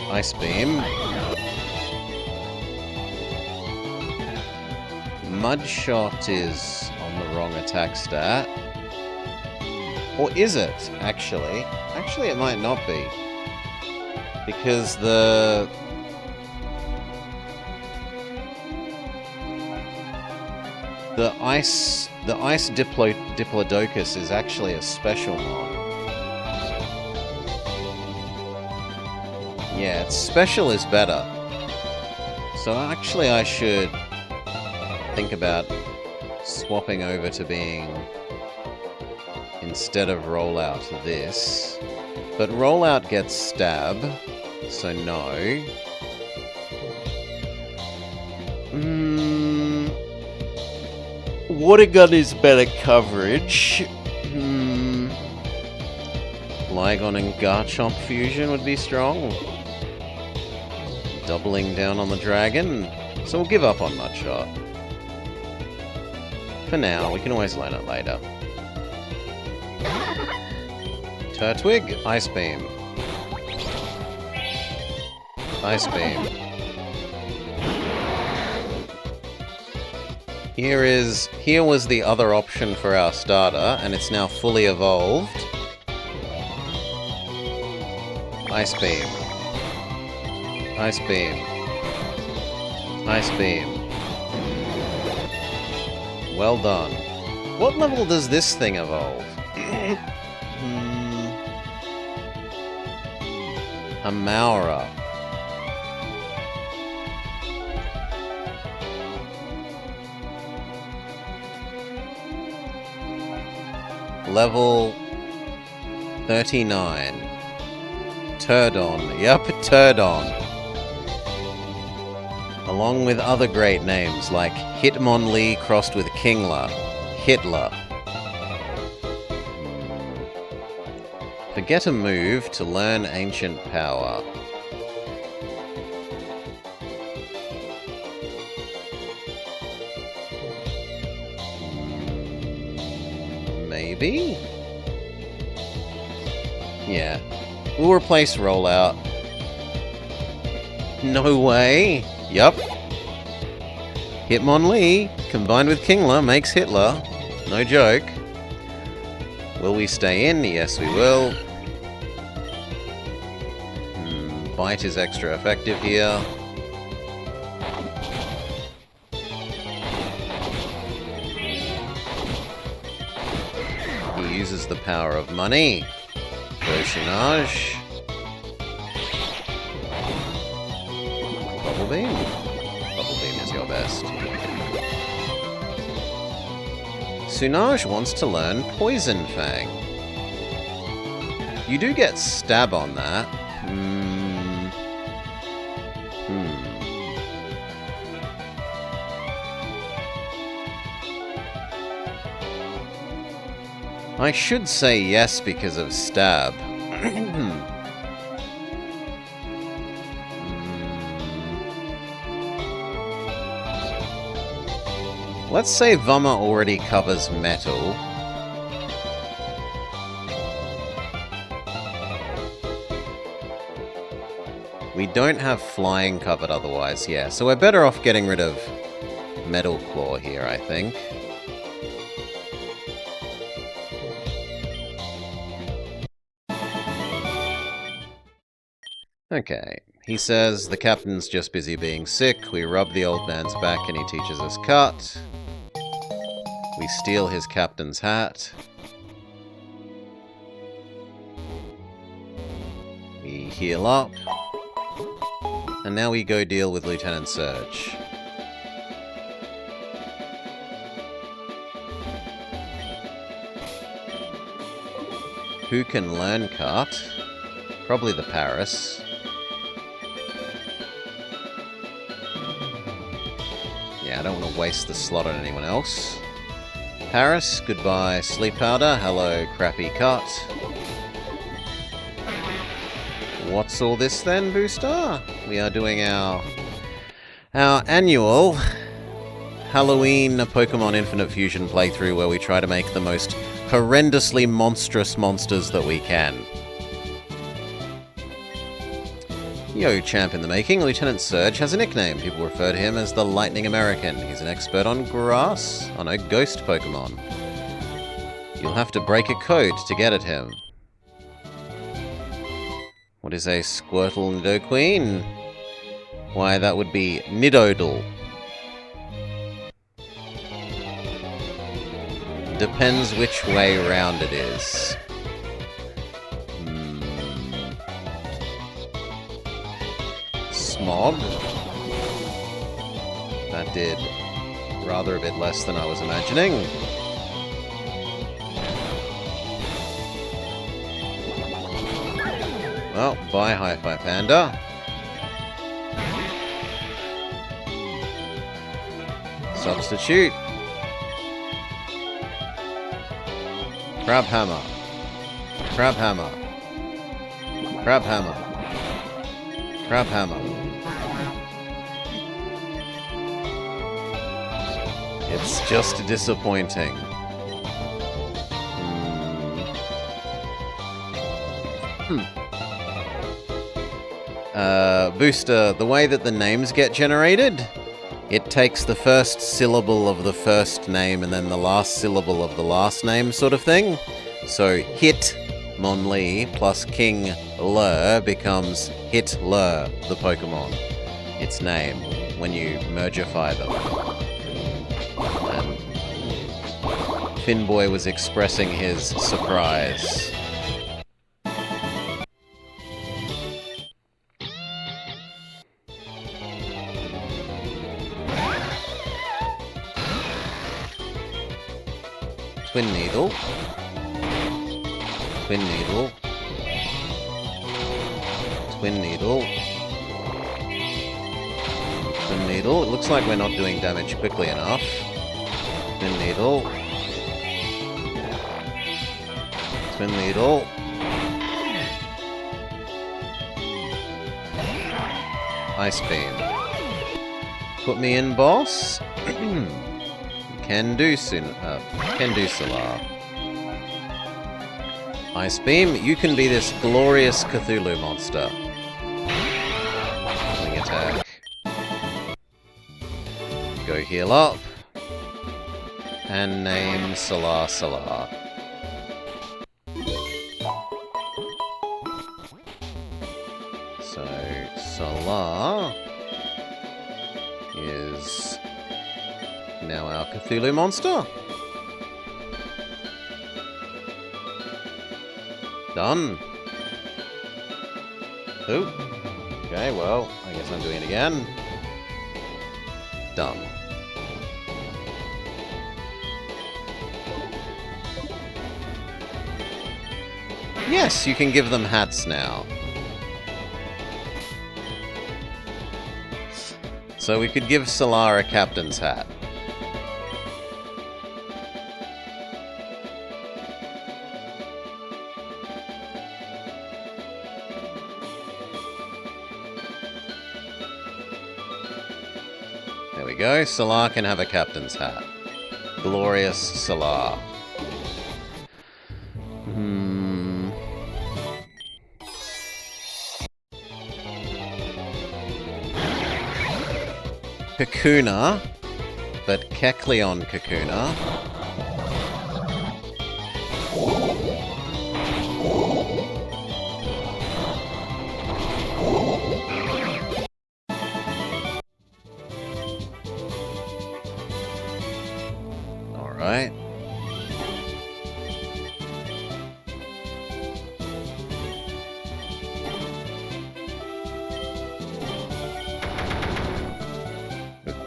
Ice Beam. Mudshot is on the wrong attack stat. Or is it, actually? Actually, it might not be. Because the ice Diplodocus is actually a special mod. Yeah, its special is better. So actually I should think about swapping over to being, instead of Rollout, this. But Rollout gets Stab, so no. Water Gun is better coverage. Flygon and Garchomp fusion would be strong. Doubling down on the dragon. So we'll give up on Mudshot. For now, we can always learn it later. Turtwig, Ice Beam. Ice Beam. Here was the other option for our starter, and it's now fully evolved. Ice Beam. Ice beam. Ice beam. Well done. What level does this thing evolve? A Maura. Level 39. Turdon. Yep, Turdon. Along with other great names like Hitmonlee crossed with Kingler. Hitler. Forget a move to learn ancient power. Maybe? Yeah. We'll replace rollout. No way! Yup. Hitmonlee combined with Kingler makes Hitler. No joke. Will we stay in? Yes, we will. Bite is extra effective here. He uses the power of money. Sunage. Bubble Beam? Bubble Beam is your best. Sunage wants to learn Poison Fang. You do get Stab on that. I should say yes because of Stab. Let's say Vama already covers Metal. We don't have Flying covered otherwise, yeah. So we're better off getting rid of Metal Claw here, I think. Okay, he says the captain's just busy being sick. We rub the old man's back and he teaches us cut. We steal his captain's hat. We heal up. And now we go deal with Lieutenant Surge. Who can learn cut? Probably the Paris. Yeah, I don't want to waste the slot on anyone else. Paris, goodbye Sleep Powder, hello Crappy Cut. What's all this then, Booster? We are doing our annual Halloween Pokemon Infinite Fusion playthrough where we try to make the most horrendously monstrous monsters that we can. Yo, champ in the making, Lieutenant Surge has a nickname. People refer to him as the Lightning American. He's an expert on grass. Oh no, ghost Pokemon. You'll have to break a code to get at him. What is a Squirtle Nidoqueen? Why, that would be Nidoodle. Depends which way round it is. Smog. That did rather a bit less than I was imagining. Well, bye Hi-Fi Panda. Substitute. Crab Hammer. Crab Hammer. Crab Hammer. Crab Hammer. It's just disappointing. Booster, the way that the names get generated, it takes the first syllable of the first name and then the last syllable of the last name sort of thing. So, hit Monli plus King Lur becomes Hitler, the Pokemon. Its name, when you mergify them. And Finboy was expressing his surprise. Twin Needle. Twin Needle. Twin Needle. Twin Needle. It looks like we're not doing damage quickly enough. Twin Needle. Twin Needle. Ice Beam. Put me in, boss. Can do Solar. Ice Beam, you can be this glorious Cthulhu monster. Wing attack. Go heal up. And name Solar. So, Solar is now our Cthulhu monster. Done. Oop. Okay, well, I guess I'm doing it again. Done. Yes, you can give them hats now. So we could give Solar a captain's hat. There we go. Solar can have a captain's hat. Glorious Solar. Kakuna, but Kecleon Kakuna. Alright.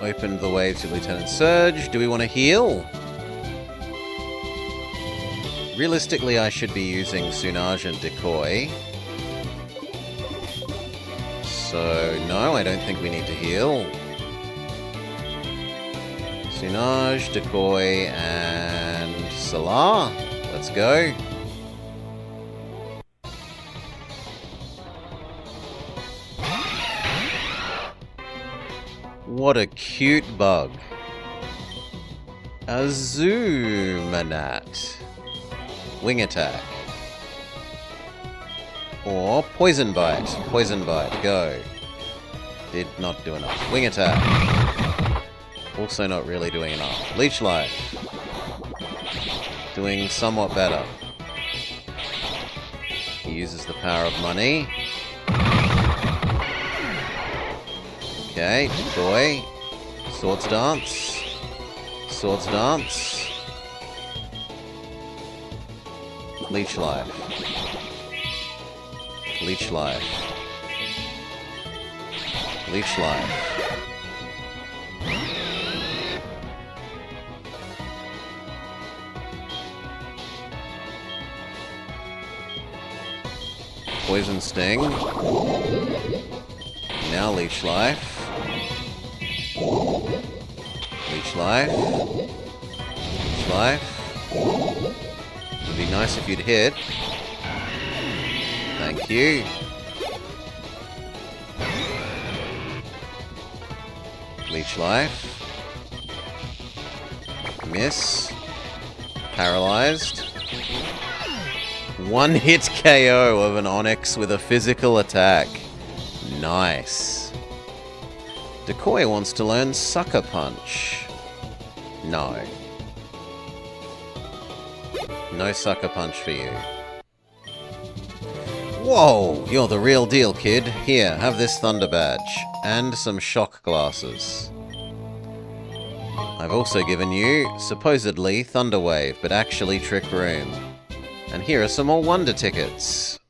Opened the way to Lieutenant Surge. Do we want to heal? Realistically, I should be using Sunage and Decoy. So, no, I don't think we need to heal. Sunage, Decoy, and Solar. Let's go. What a cute bug. Azumanat. Wing attack. Or Poison Bite. Poison Bite, go. Did not do enough. Wing attack. Also not really doing enough. Leech Life. Doing somewhat better. He uses the power of money. Okay, Decoy. Swords Dance. Swords Dance. Leech Life. Leech Life. Leech Life. Poison Sting. Now Leech Life. Leech Life. Leech Life. Would be nice if you'd hit. Thank you. Leech Life. Miss. Paralyzed. One hit KO of an Onyx with a physical attack. Nice. Decoy wants to learn Sucker Punch. No. No Sucker Punch for you. Whoa, you're the real deal, kid. Here, have this thunder badge. And some shock glasses. I've also given you, supposedly, Thunder Wave, but actually Trick Room. And here are some more Wonder tickets.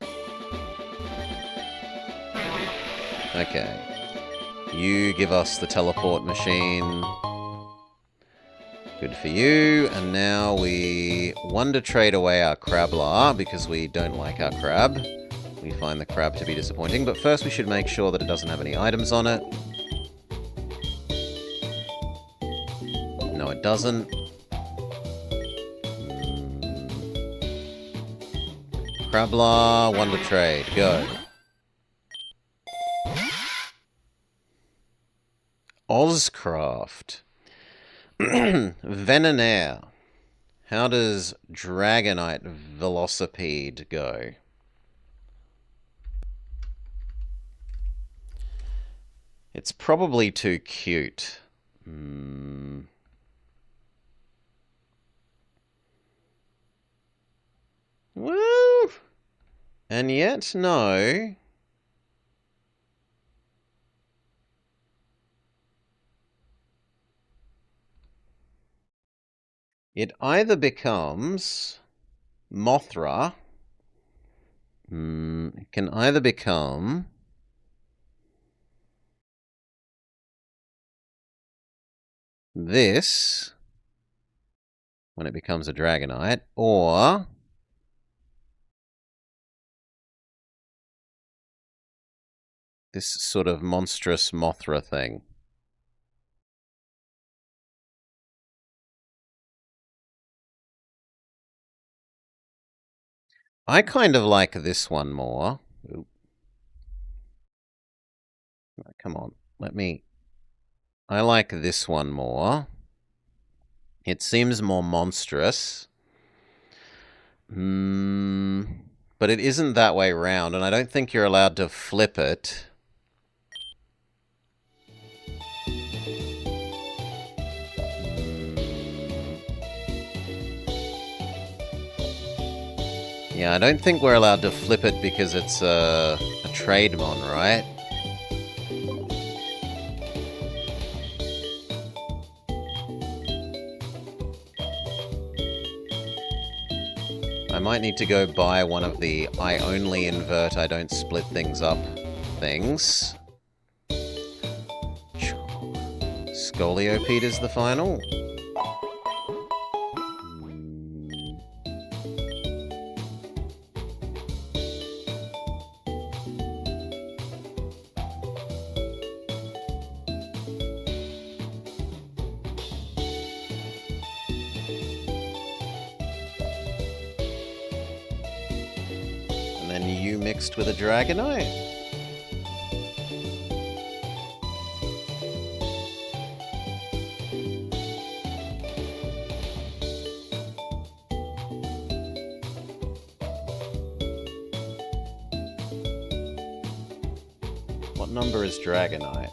Okay. You give us the teleport machine. Good for you. And now we Wonder trade away our Crablar, because we don't like our crab. We find the crab to be disappointing. But first we should make sure that it doesn't have any items on it. No, it doesn't. Crablar, Wonder trade, go. Ozcraft. Venenair. How does Dragonite Velocipede go? It's probably too cute. Woo! And yet, no. It either becomes Mothra. It can either become this when it becomes a Dragonite, or this sort of monstrous Mothra thing. I kind of like this one more. Ooh. Come on, let me... I like this one more. It seems more monstrous. But it isn't that way round, and I don't think you're allowed to flip it. Yeah, I don't think we're allowed to flip it because it's a Trademon, right? I might need to go buy one of the I only invert, I don't split things up things. Scoliopede is the final. Mixed with a Dragonite. What number is Dragonite?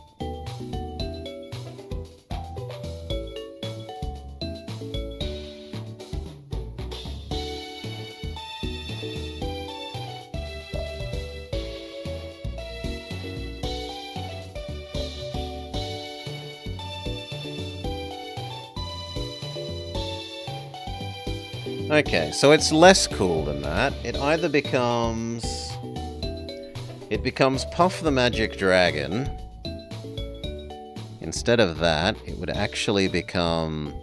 Okay, so it's less cool than that. It either becomes... It becomes Puff the Magic Dragon. Instead of that, it would actually become...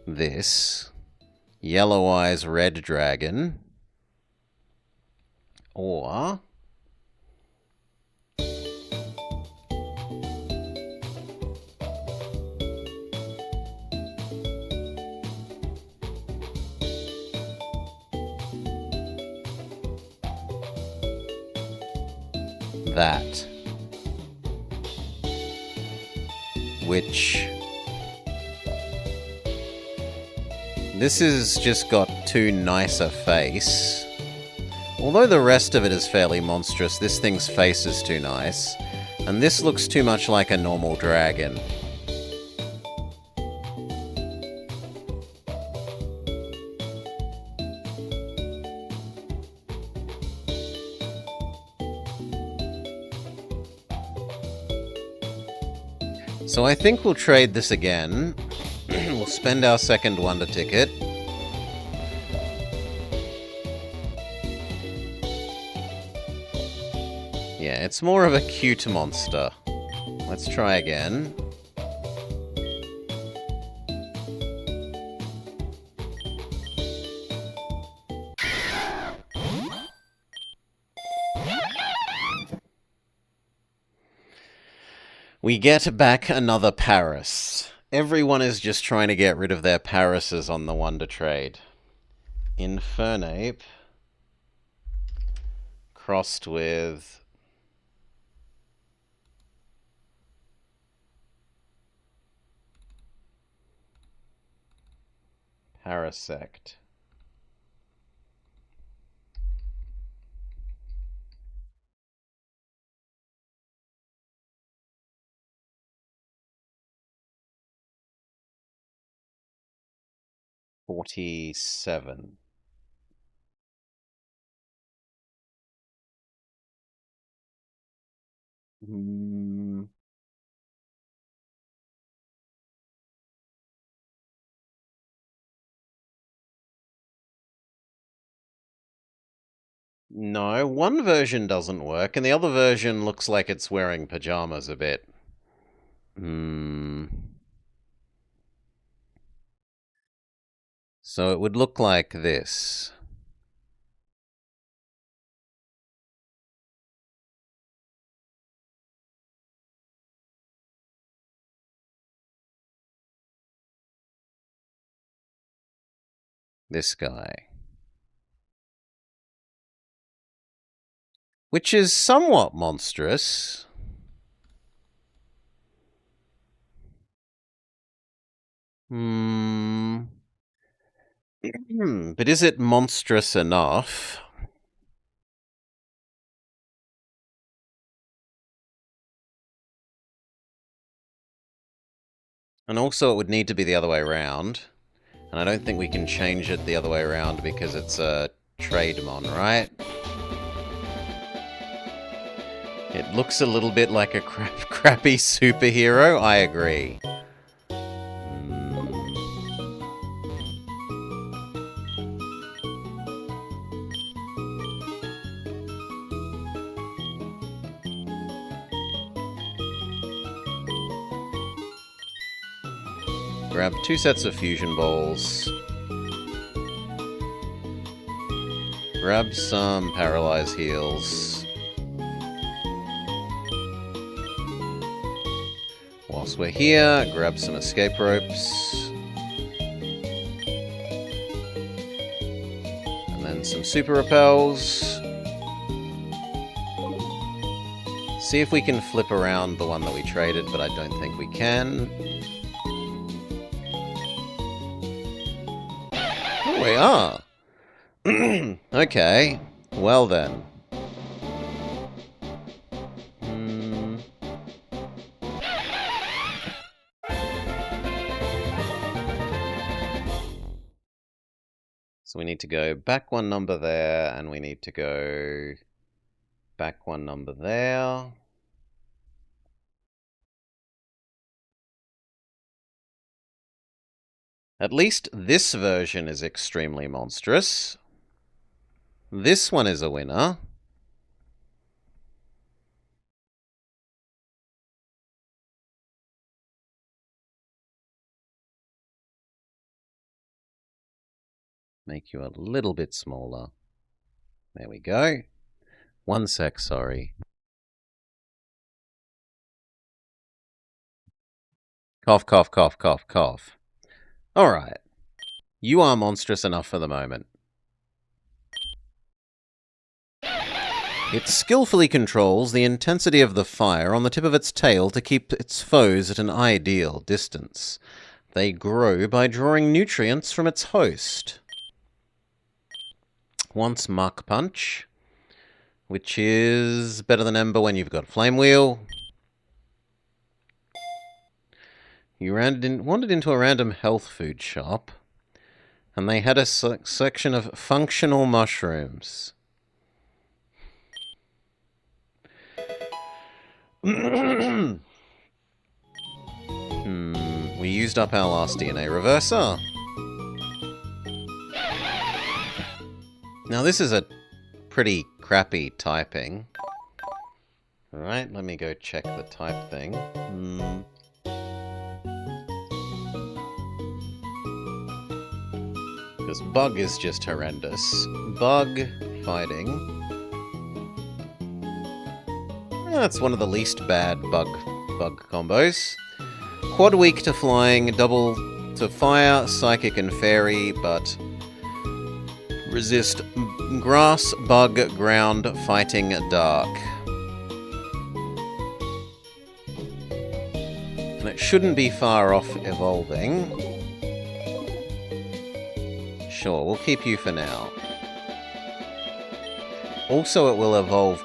this. Yellow Eyes Red Dragon. Or... that. Which... this has just got too nice a face. Although the rest of it is fairly monstrous, this thing's face is too nice. And this looks too much like a normal dragon. So I think we'll trade this again. We'll spend our second wonder ticket. Yeah, it's more of a cute monster. Let's try again. We get back another Paris. Everyone is just trying to get rid of their Parises on the Wonder Trade. Infernape crossed with Parasect. $47. No, one version doesn't work, and the other version looks like it's wearing pajamas a bit. So it would look like this. This guy. Which is somewhat monstrous. But is it monstrous enough? And also it would need to be the other way around. And I don't think we can change it the other way around because it's a Trademon, right? It looks a little bit like a crappy superhero, I agree. Grab 2 sets of fusion balls. Grab some paralyze heals. Whilst we're here, grab some escape ropes. And then some super repels. See if we can flip around the one that we traded, but I don't think we can. Oh, we are. Okay, well then. So we need to go back 1 number there, and we need to go back 1 number there. At least this version is extremely monstrous. This one is a winner. Make you a little bit smaller. There we go. 1 sec, sorry. Cough, cough, cough, cough, cough. Alright. You are monstrous enough for the moment. It skillfully controls the intensity of the fire on the tip of its tail to keep its foes at an ideal distance. They grow by drawing nutrients from its host. Wants Muck Punch, which is better than Ember when you've got Flame Wheel. You wandered into a random health food shop, and they had a section of functional mushrooms. We used up our last DNA reverser. Now this is a pretty crappy typing. Alright, let me go check the type thing. Because bug is just horrendous. Bug fighting. That's one of the least bad bug combos. Quad weak to flying, double to fire, psychic and fairy, but resist grass, bug, ground, fighting, dark. And it shouldn't be far off evolving. Sure, we'll keep you for now. Also, it will evolve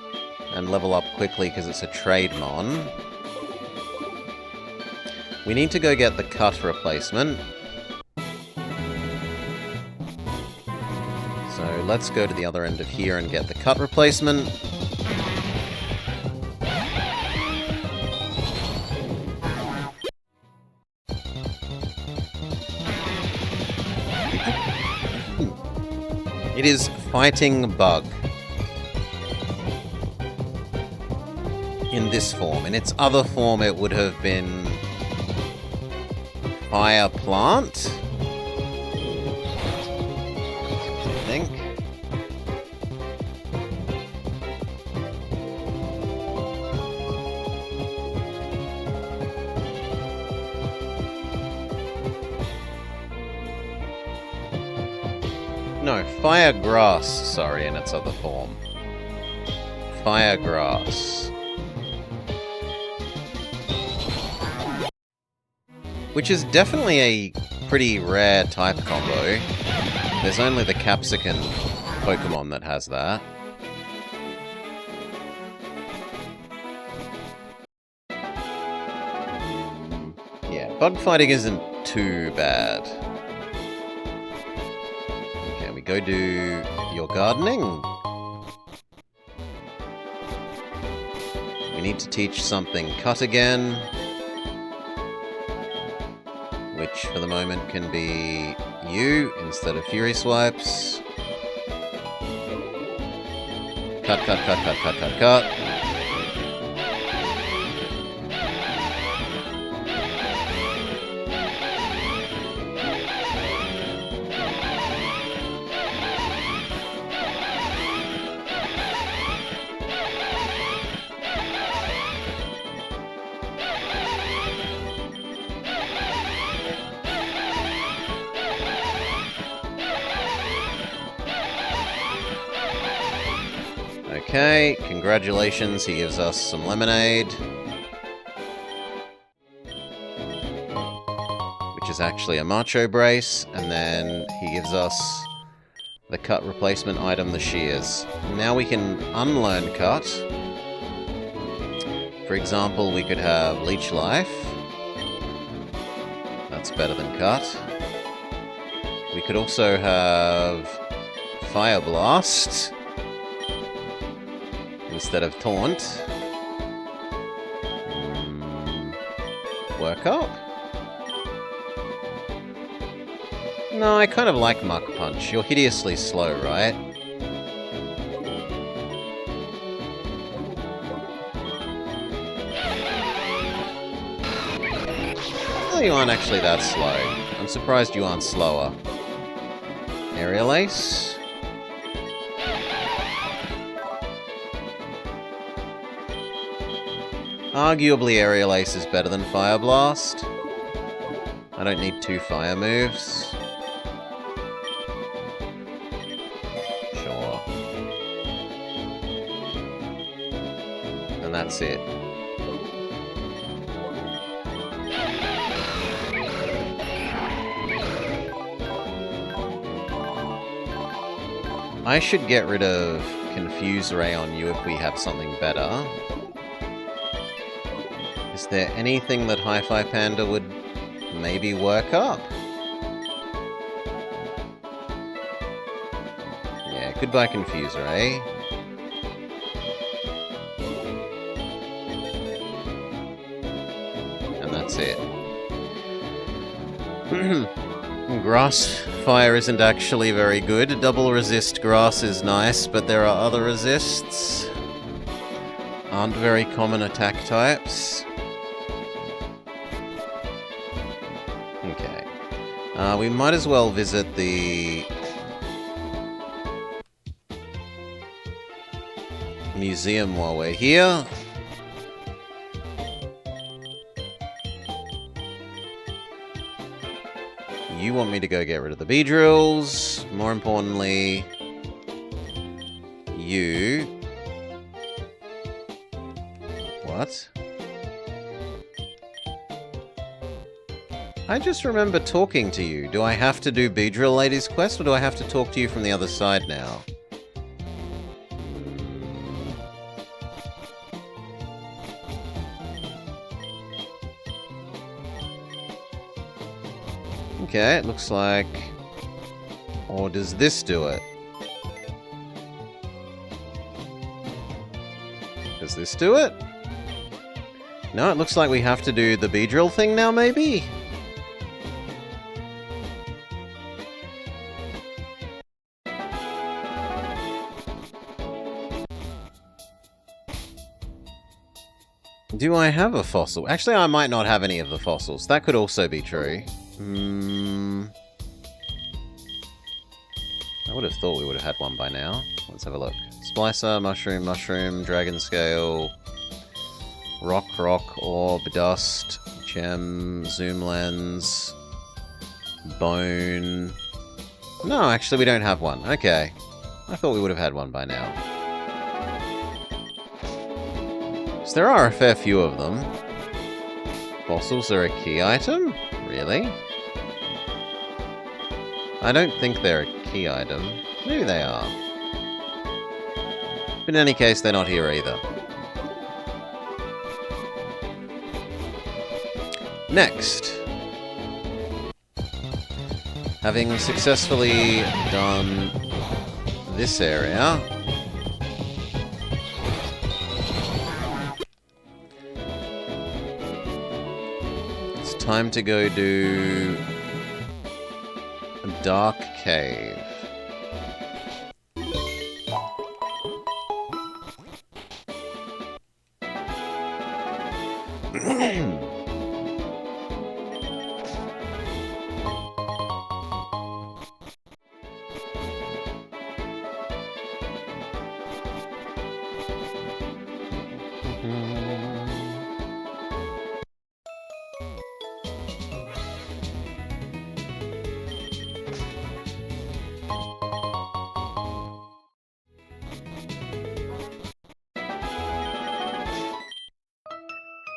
and level up quickly because it's a trade mon. We need to go get the cut replacement. So let's go to the other end of here and get the cut replacement. It is fighting bug. In this form. In its other form, it would have been fire plant, I think. No, fire grass, sorry, in its other form. Fire grass. Which is definitely a pretty rare type combo. There's only the Capsicum Pokemon that has that. Yeah, bug fighting isn't too bad. Okay, we go do your gardening. We need to teach something cut again. Which, for the moment, can be you instead of Fury Swipes. Cut, cut, cut, cut, cut, cut, cut. Okay, congratulations, he gives us some lemonade. Which is actually a Macho Brace, and then he gives us the cut replacement item, the shears. Now we can unlearn cut. For example, we could have Leech Life. That's better than cut. We could also have Fire Blast instead of Taunt. Work up? No, I kind of like Muck Punch. You're hideously slow, right? Oh, you aren't actually that slow. I'm surprised you aren't slower. Aerial Ace? Arguably, Aerial Ace is better than Fire Blast. I don't need 2 fire moves. Sure. And that's it. I should get rid of Confuse Ray on you if we have something better. Is there anything that Hi-Fi Panda would maybe work up? Yeah, goodbye Confuse Ray. And that's it. Grass fire isn't actually very good. Double resist grass is nice, but there are other resists. Aren't very common attack types. Okay. We might as well visit the museum while we're here. You want me to go get rid of the Beedrills. More importantly, you... What? I just remember talking to you. Do I have to do Beedrill Lady's quest, or do I have to talk to you from the other side now? Okay, it looks like... Or does this do it? Does this do it? No, it looks like we have to do the Beedrill thing now, maybe? Do I have a fossil? Actually, I might not have any of the fossils. That could also be true. I would have thought we would have had one by now. Let's have a look. Splicer, mushroom, mushroom, dragon scale, rock, orb, dust, gem, zoom lens, bone. No, actually we don't have one. Okay. I thought we would have had one by now. So there are a fair few of them. Fossils are a key item? Really? I don't think they're a key item. Maybe they are. But in any case, they're not here either. Next. Having successfully done this area, it's time to go do a dark cave.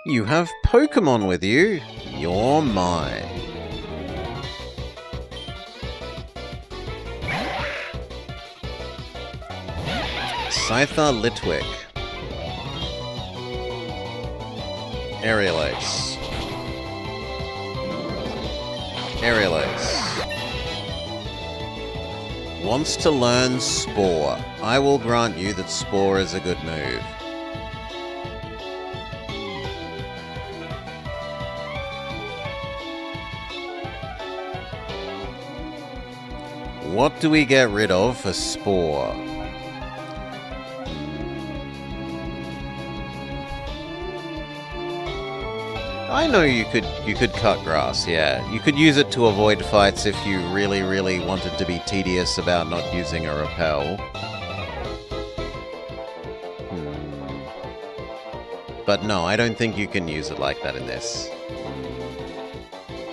You have Pokemon with you. You're mine. Scyther Litwick. Aerialace. Aerialace. Wants to learn Spore. I will grant you that Spore is a good move. What do we get rid of for Spore? I know you could cut grass, yeah. You could use it to avoid fights if you really, really wanted to be tedious about not using a repel. But no, I don't think you can use it like that in this.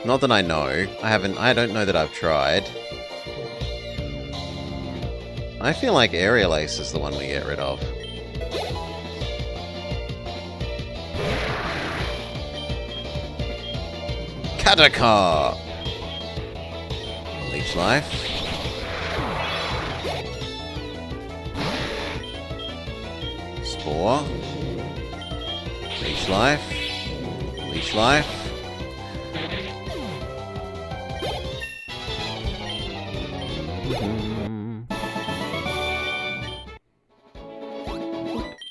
Not that I know. I don't know that I've tried. I feel like Aerialace is the one we get rid of. Kataka! Leech Life. Spore. Leech Life. Leech Life.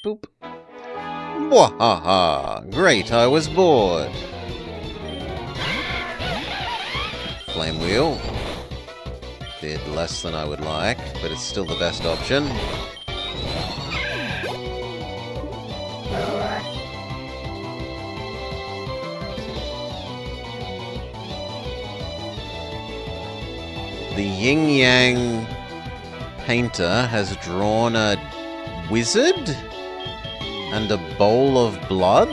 Boop. Wahaha! Great, I was bored. Flame Wheel. Did less than I would like, but it's still the best option. The Yin Yang painter has drawn a wizard and a bowl of blood.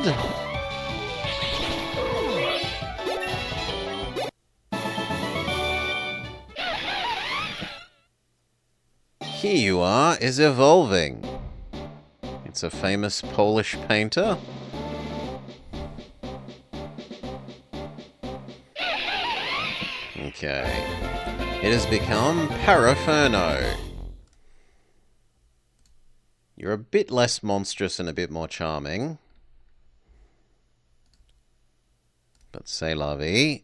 Here you are is evolving. It's a famous Polish painter. Okay. It has become Paraferno. You're a bit less monstrous and a bit more charming. But c'est la vie.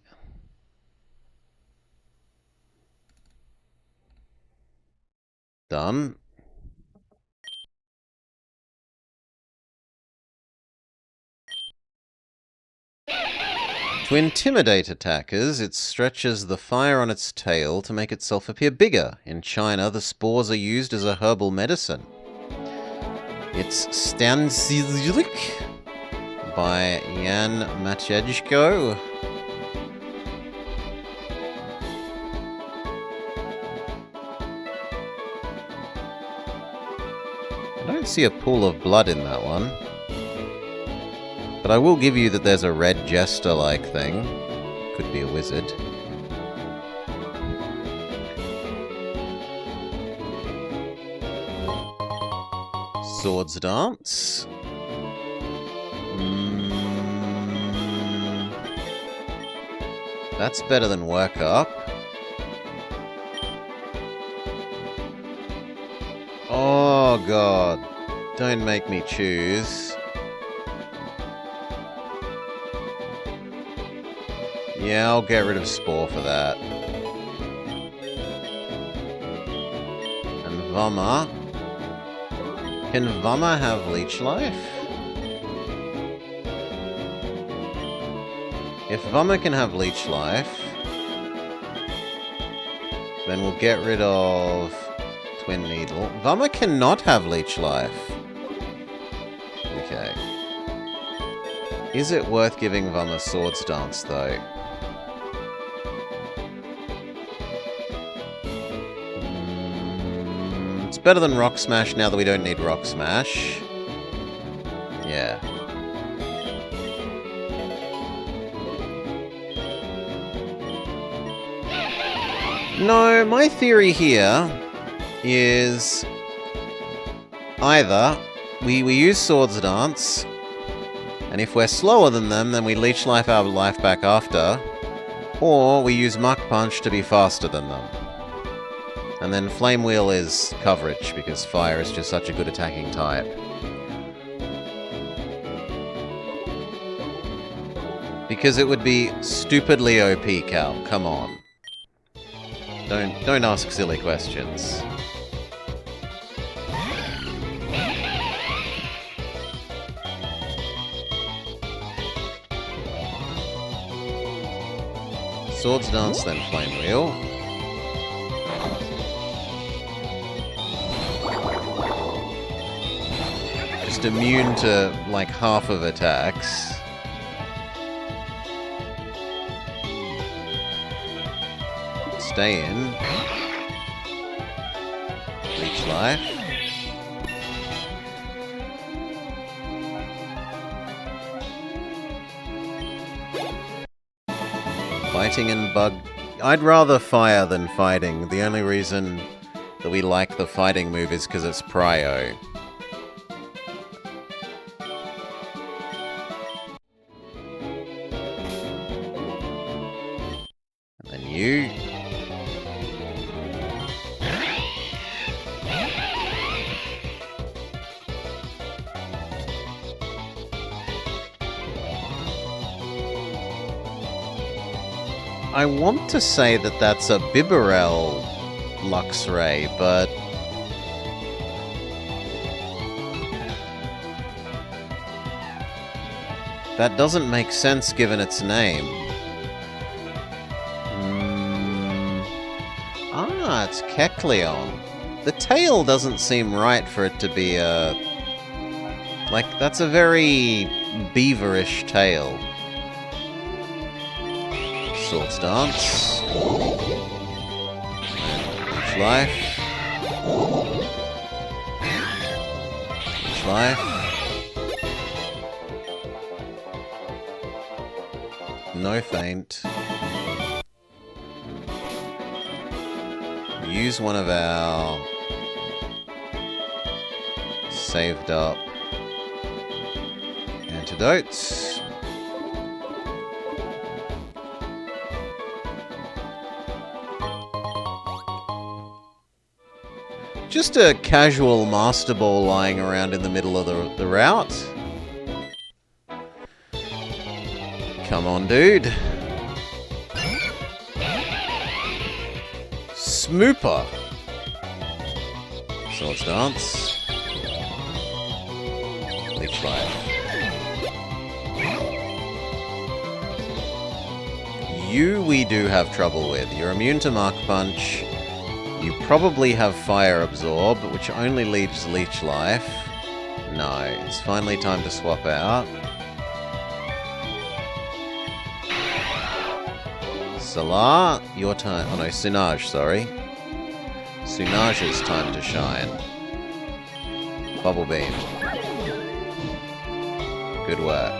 Done. To intimidate attackers, it stretches the fire on its tail to make itself appear bigger. In China, the spores are used as a herbal medicine. It's Stanzilik by Jan Matejko. I don't see a pool of blood in that one. But I will give you that there's a red jester-like thing. Could be a wizard. Swords Dance. That's better than Work Up. Oh god. Don't make me choose. Yeah, I'll get rid of Spore for that. And Vama. Can Vama have Leech Life? If Vama can have Leech Life, then we'll get rid of Twin Needle. Vama cannot have Leech Life. Okay. Is it worth giving Vama Swords Dance, though? It's better than Rock Smash now that we don't need Rock Smash. Yeah. No, my theory here is either we use Swords Dance, and if we're slower than them, then we leech life our life back after, or we use Mach Punch to be faster than them. And then Flame Wheel is coverage, because fire is just such a good attacking type. Because it would be stupidly OP, Cal. Come on. Don't ask silly questions. Swords Dance, then Flame Wheel. Just immune to, like, half of attacks. Stay in. Leech Life. Fighting and Bug. I'd rather fire than fighting. The only reason that we like the fighting move is because it's prio. And then you. I want to say that that's a Bibarel Luxray, but that doesn't make sense given its name. Ah, it's Kecleon. The tail doesn't seem right for it to be a... Like, that's a very beaverish tail. Swords Dance. Each life. Each life. No feint. Use one of our saved up antidotes. Just a casual Master Ball lying around in the middle of the route. Come on, dude. Smooper. Swords Dance. Leech Life. You we do have trouble with. You're immune to Mark Punch. You probably have Fire Absorb, which only leaves Leech Life. No, it's finally time to swap out. Salar, your time. Oh no, Sunaj, sorry. Sunaj's time to shine. Bubble Beam. Good work.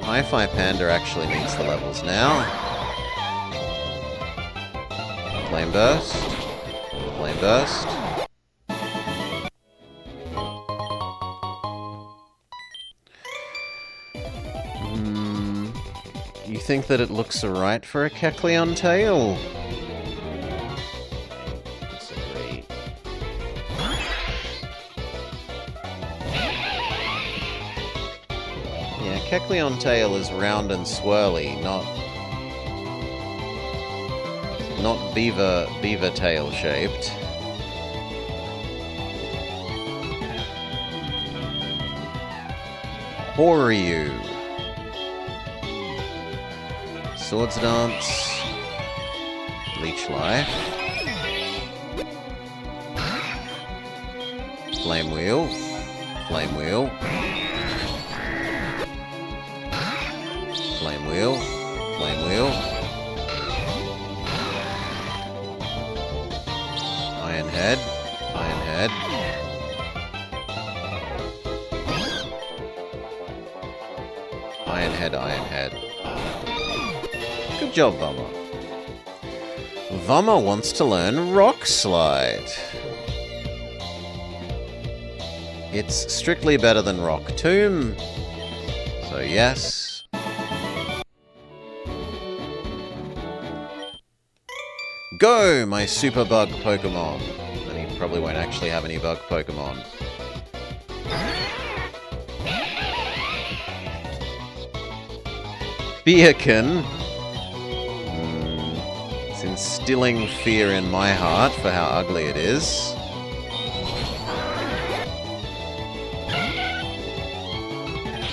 Hi-Fi Panda actually needs the levels now. Flame Burst. Flame Burst. You think that it looks alright for a Kecleon tail? Disagree. Yeah, Kecleon tail is round and swirly, not beaver tail shaped. Horyu. Swords Dance. Leech Life. Flame Wheel. Flame Wheel. Flame Wheel. Flame Wheel. Iron Head. Iron Head. Iron Head, Iron Head. Good job, Vama. Vama wants to learn Rock Slide. It's strictly better than Rock Tomb. So yes. Go, my super bug Pokemon. And he probably won't actually have any bug Pokemon. Beacon. It's instilling fear in my heart for how ugly it is.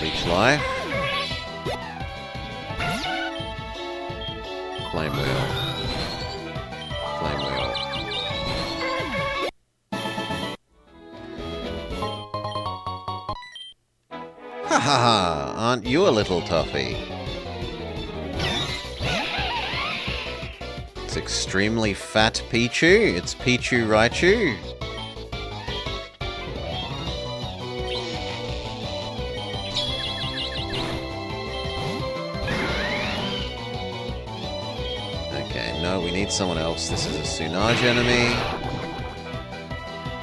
Leech Life. Flame Wheel. Flame Wheel. Ha ha ha! Aren't you a little toughie? It's extremely fat Pichu. It's Pichu Raichu. Okay, no, we need someone else. This is a Sunaj enemy.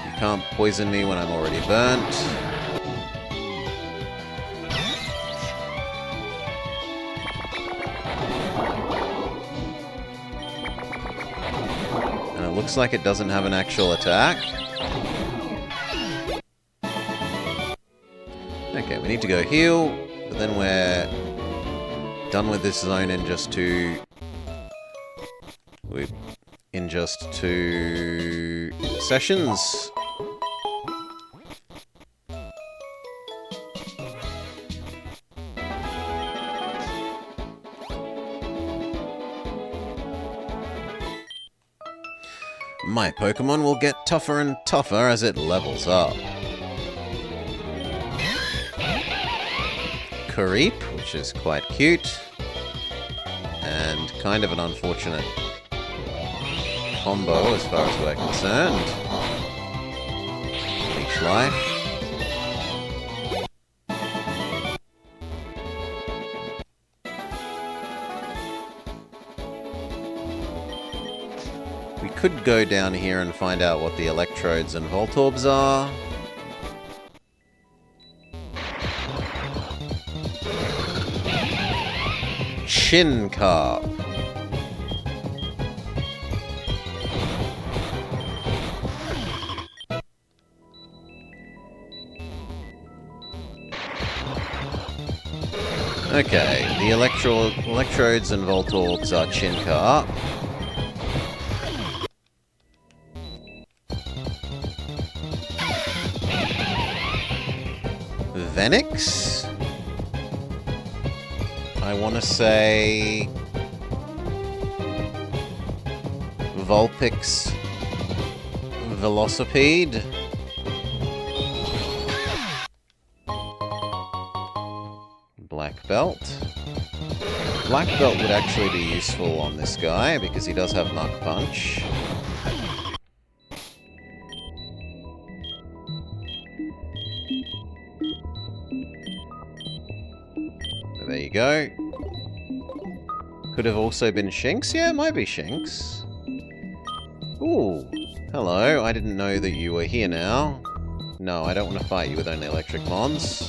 You can't poison me when I'm already burnt. Looks like it doesn't have an actual attack. Okay, we need to go heal, but then we're done with this zone in just two sessions. My Pokemon will get tougher and tougher as it levels up. Creep, which is quite cute. And kind of an unfortunate combo as far as we're concerned. Leech Life. We could go down here and find out what the Electrodes and Voltorbs are. Chin Carp. Okay, the Electrodes and Voltorbs are Chin Carp. Venix? I want to say Vulpix Velocipede. Black Belt. Black Belt would actually be useful on this guy because he does have Mach Punch. There you go. Could have also been Shinx? Yeah, it might be Shinx. Ooh. Hello, I didn't know that you were here now. No, I don't want to fight you with only electric mons.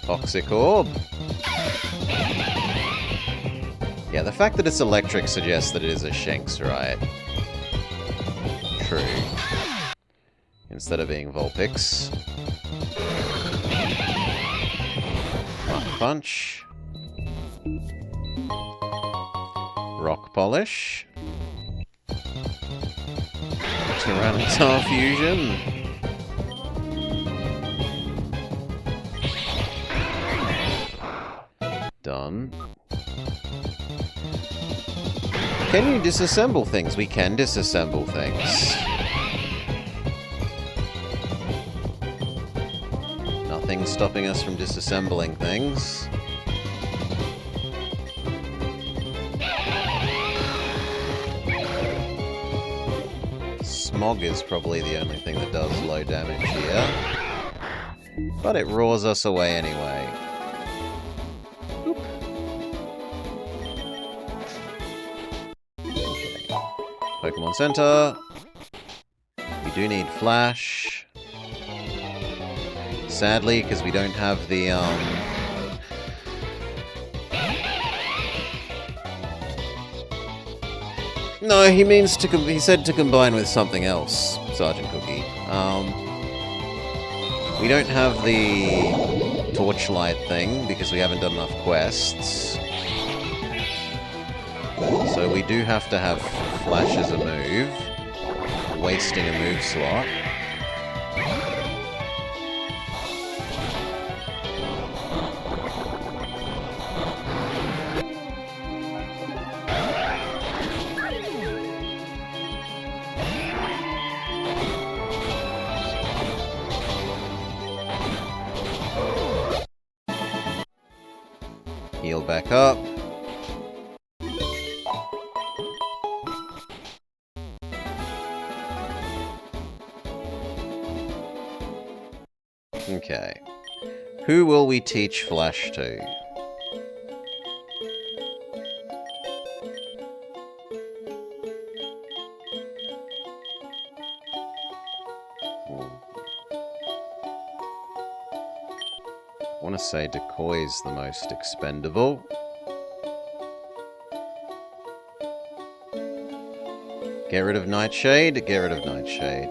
Toxic Orb. Yeah, the fact that it's electric suggests that it is a Shinx, right? True. Instead of being Vulpix. Mach Punch. Rock Polish. Tyranitar Fusion. Done. Can you disassemble things? We can disassemble things. Nothing's stopping us from disassembling things. Smog is probably the only thing that does low damage here. But it roars us away anyway. Oop. Pokemon Center. We do need Flash. Sadly, because we don't have the, No, he said to combine with something else, Sergeant Cookie. We don't have the Torchlight thing, because we haven't done enough quests. So we do have to have Flash as a move, wasting a move slot. Heal back up. Okay. Who will we teach Flash to? I want to say Decoy's the most expendable. Get rid of Nightshade, get rid of Nightshade.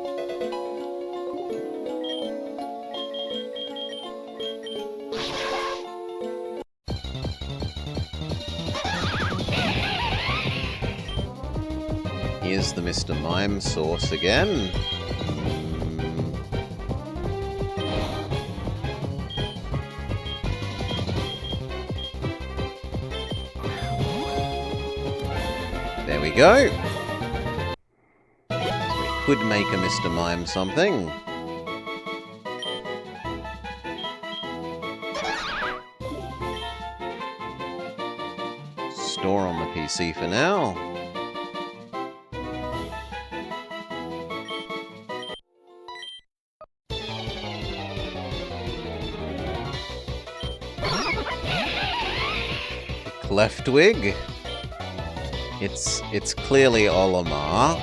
Here's the Mr. Mime source again. go. We could make a Mr. Mime something. Store on the PC for now. Leftwig. It's clearly Olimar.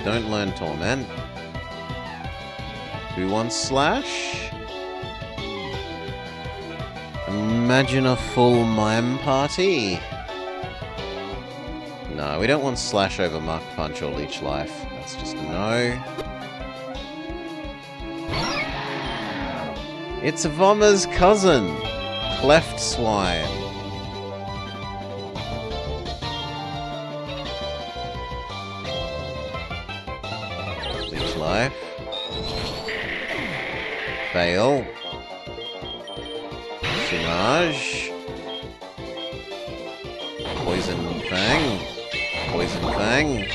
Don't learn Torment. Who wants Slash? Imagine a full mime party. No, we don't want Slash over Mach Punch or Leech Life. That's just a no. It's Vommer's cousin, Cleft Swine. Leech Life. Fail. Simage. Poison Fang. Poison Fang.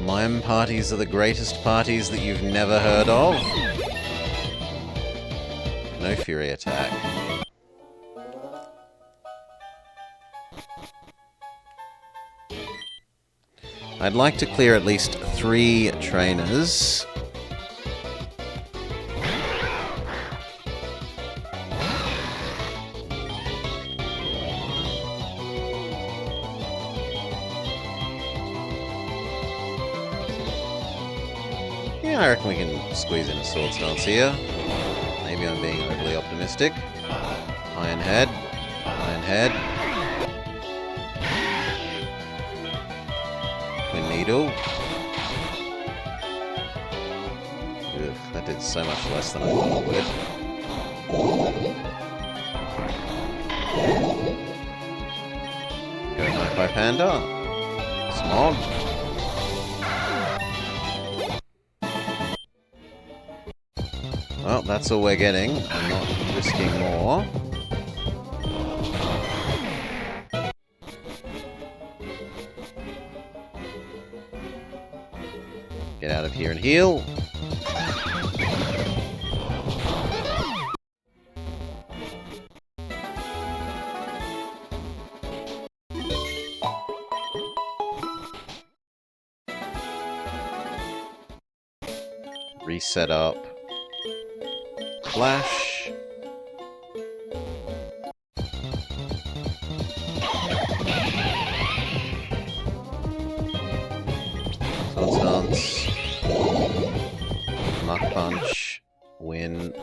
Mime parties are the greatest parties that you've never heard of. No Fury Attack. I'd like to clear at least 3 trainers. I reckon we can squeeze in a Swords Dance here. Maybe I'm being overly optimistic. Iron Head. Iron Head. Twin Needle. Ugh, that did so much less than I thought it would. Go Knife by Panda. Smog. Well, that's all we're getting. I'm not risking more. Get out of here and heal. Reset up. Flash. Swords Dance. Mach Punch. Win.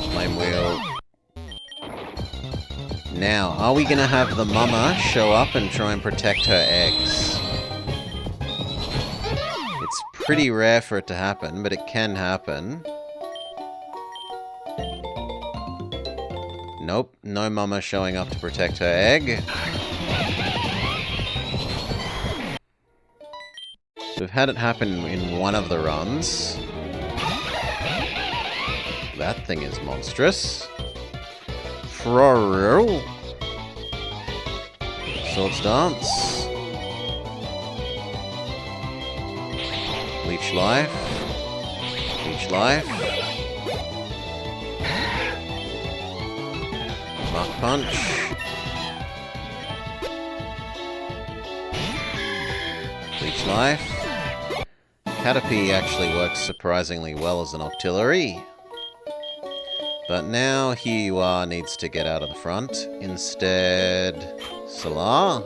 Flame Wheel. Now, are we gonna have the mama show up and try and protect her eggs? It's pretty rare for it to happen, but it can happen. Nope, no mama showing up to protect her egg. We've had it happen in one of the runs. That thing is monstrous. Frorrrr. Swords Dance. Leech Life. Leech Life. Mach Punch. Leech Life. Caterpie actually works surprisingly well as an auxiliary. But now, here you are needs to get out of the front. Instead, Solar.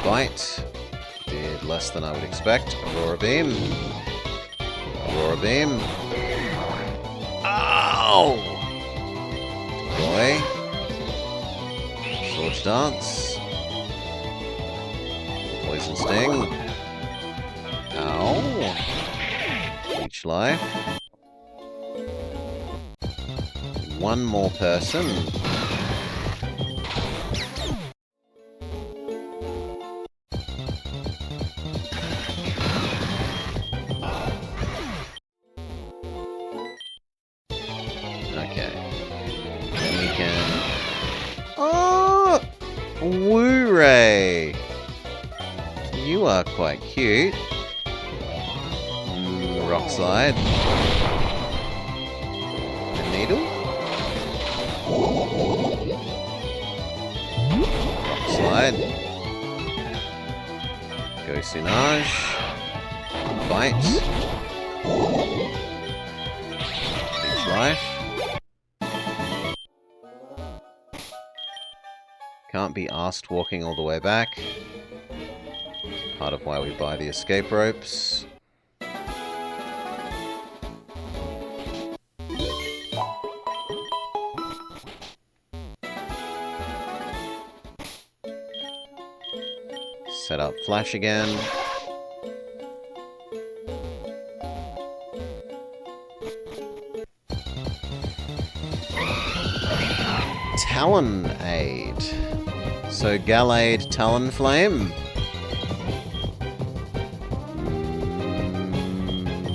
Bite. Did less than I would expect. Aurora Beam. Aurora Beam. Ow! Deploy. Swords Dance. Poison Sting. Each life. One more person. Okay. And we can... Oh! Woo-ray! You are quite cute. Rock slide. A needle. Rock slide. Go Sinage. Bite. Each life. Can't be asked walking all the way back. Part of why we buy the escape ropes. Set up flash again. Talonade. So Gallade Talonflame.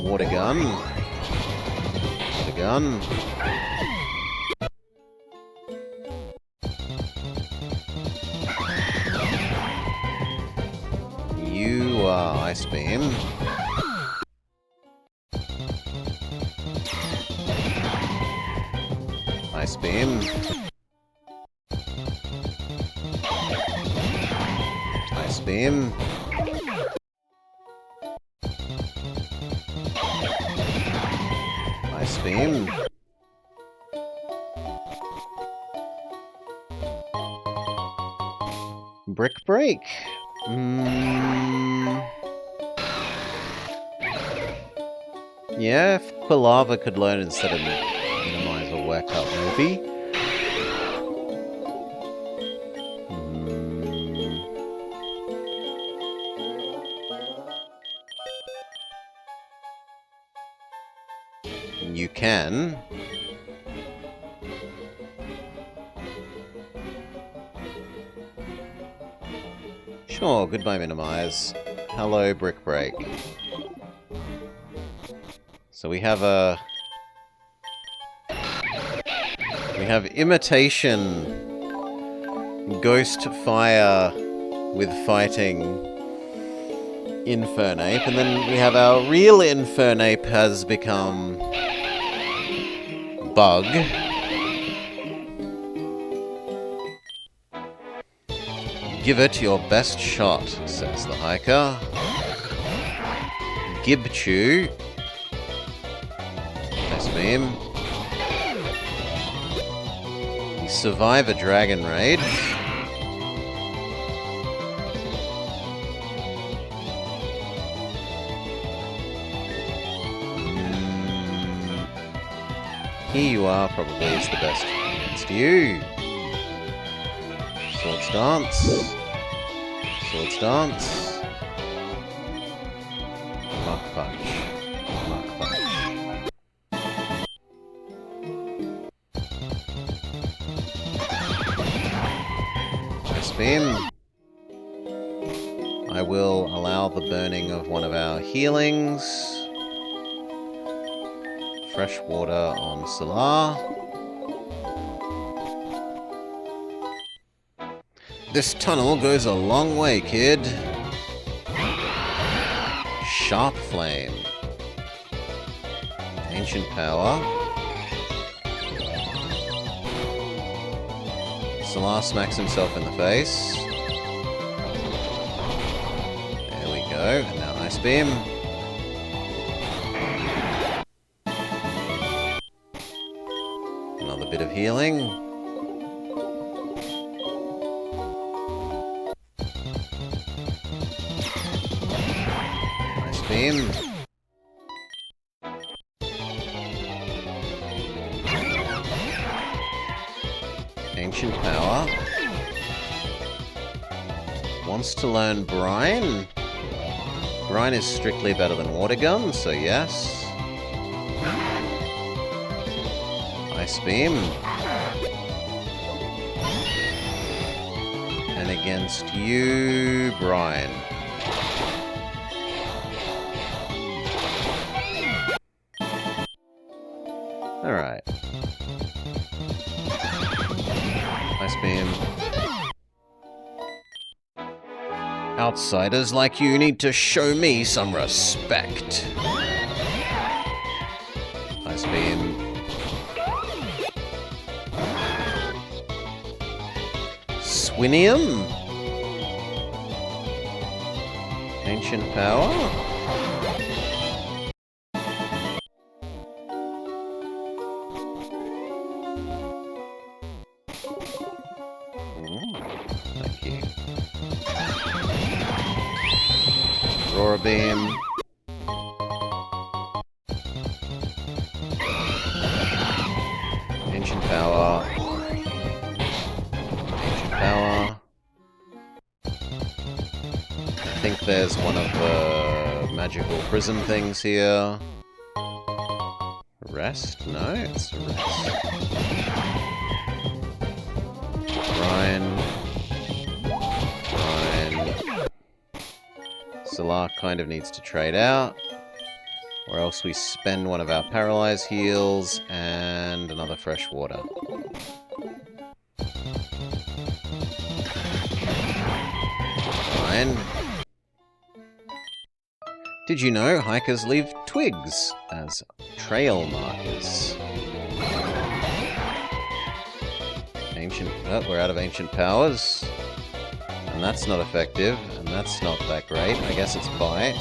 Water gun. Water gun. You are Ice Beam. Ice Beam. Ice Beam. Ice Beam. Brick Break. Yeah, if Quilava could learn instead of minimize or work out maybe. You can. Sure, goodbye minimize. Hello Brick Break. So we have a... We have Imitation Ghost Fire with fighting Infernape, and then we have our real Infernape has become Bug. Give it your best shot, says the hiker. Gibchew. Nice beam. You survive a Dragon Raid. Here you are, probably is the best against you. Swords Dance. Swords Dance. Mach Punch. Mach Punch. Ice Beam. I will allow the burning of one of our healings. Fresh water on Solar. This tunnel goes a long way, kid. Sharp Flame. Ancient Power. Solar smacks himself in the face. There we go. And now Ice Beam. Another bit of healing. Nice beam. Ancient Power. Wants to learn Brine. Brine is strictly better than Water Gun, so yes. Ice Beam. And against you, Brian. Alright. Ice Beam. Outsiders like you need to show me some respect. Ice Beam. Swinium? Ancient Power? Thank you. Aurora Beam. Ancient Power. Ancient Power. I think there's one of the magical prism things here. Rest? No, it's a rest. Brian. Solar kind of needs to trade out. Or else we spend one of our paralyze heals and another fresh water. Fine. Did you know hikers leave twigs as trail markers? Ancient... Oh, we're out of ancient powers. And that's not effective, and that's not that great. I guess it's Bite.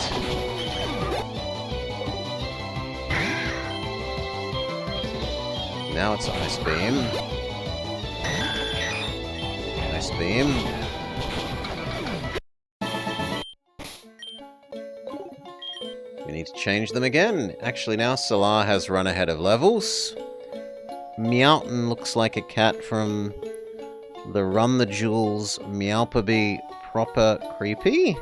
Now it's Ice Beam. Ice Beam. We need to change them again. Actually, now Solar has run ahead of levels. Meowton looks like a cat from the Run the Jewels Meowpaby Proper Creepy?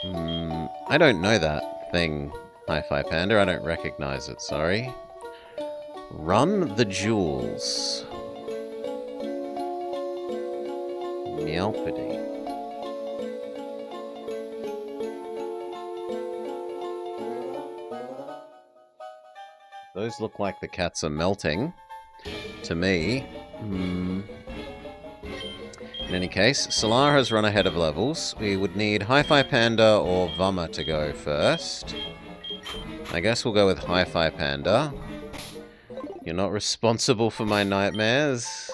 I don't know that thing, Hi-Fi Panda. I don't recognize it, sorry. Run the Jewels. Meowpady. Those look like the cats are melting. To me. In any case, Solar has run ahead of levels. We would need Hi-Fi Panda or Vummer to go first. I guess we'll go with Hi-Fi Panda. You're not responsible for my nightmares.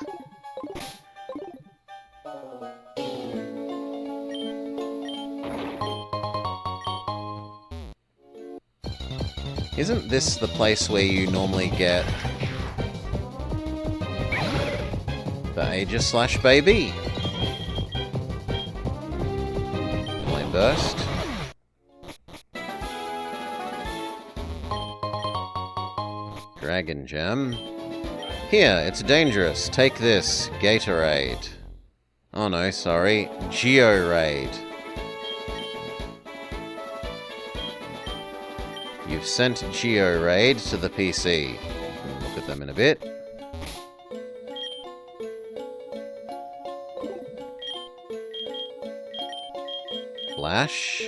Isn't this the place where you normally get the Aegis Slash baby? Flame Burst. Dragon Gem. Here, it's dangerous. Take this. Gatorade. Oh no, sorry. Georaid. You've sent Georaid to the PC. We'll look at them in a bit. Flash.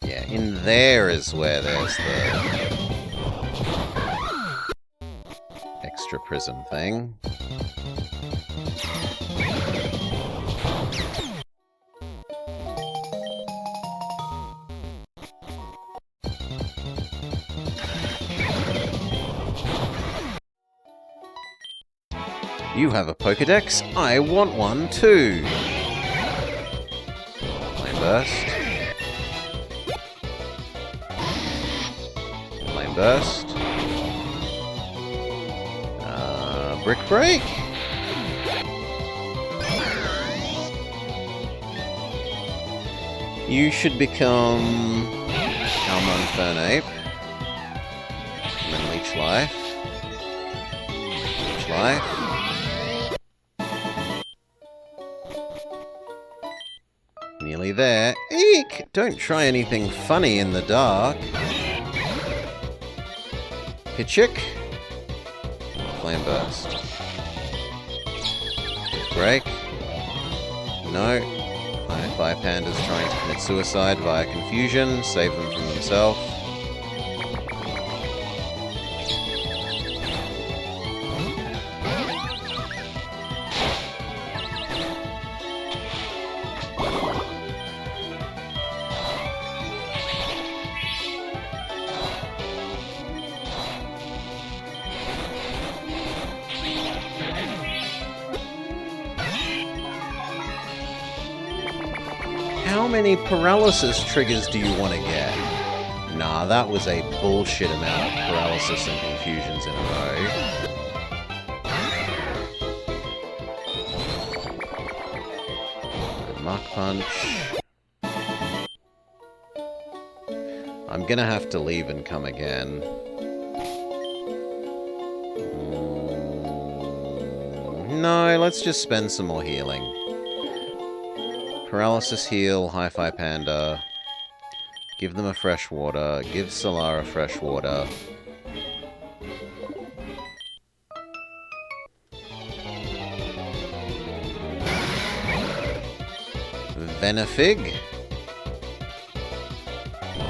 Yeah, in there is where there's the extra prism thing. You have a Pokedex? I want one too! Flame Burst. Flame Burst. Brick Break? You should become Almond Fernape. And then Leech Life. much life. Nearly there. Eek! Don't try anything funny in the dark. Hitchick. Flame burst. Break. No. Hi-Fi Panda's trying to commit suicide via confusion. Save them from himself. How many paralysis triggers do you want to get? Nah, that was a bullshit amount of paralysis and confusions in a row. Mach Punch. I'm gonna have to leave and come again. No, let's just spend some more healing. Paralysis heal, Hi-Fi Panda. Give them a fresh water. Give Solara fresh water. Venifig.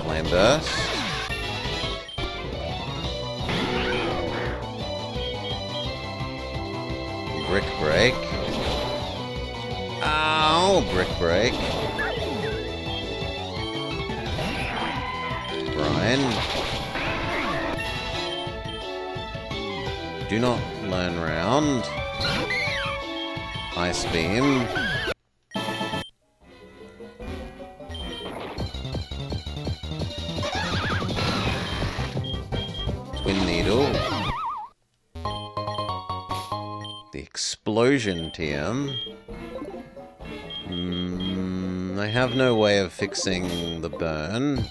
Flame Burst. Brick Break. Ow! Brick Break. Brian. Do not learn round. Ice Beam. Twin Needle. The Explosion TM. I have no way of fixing the burn.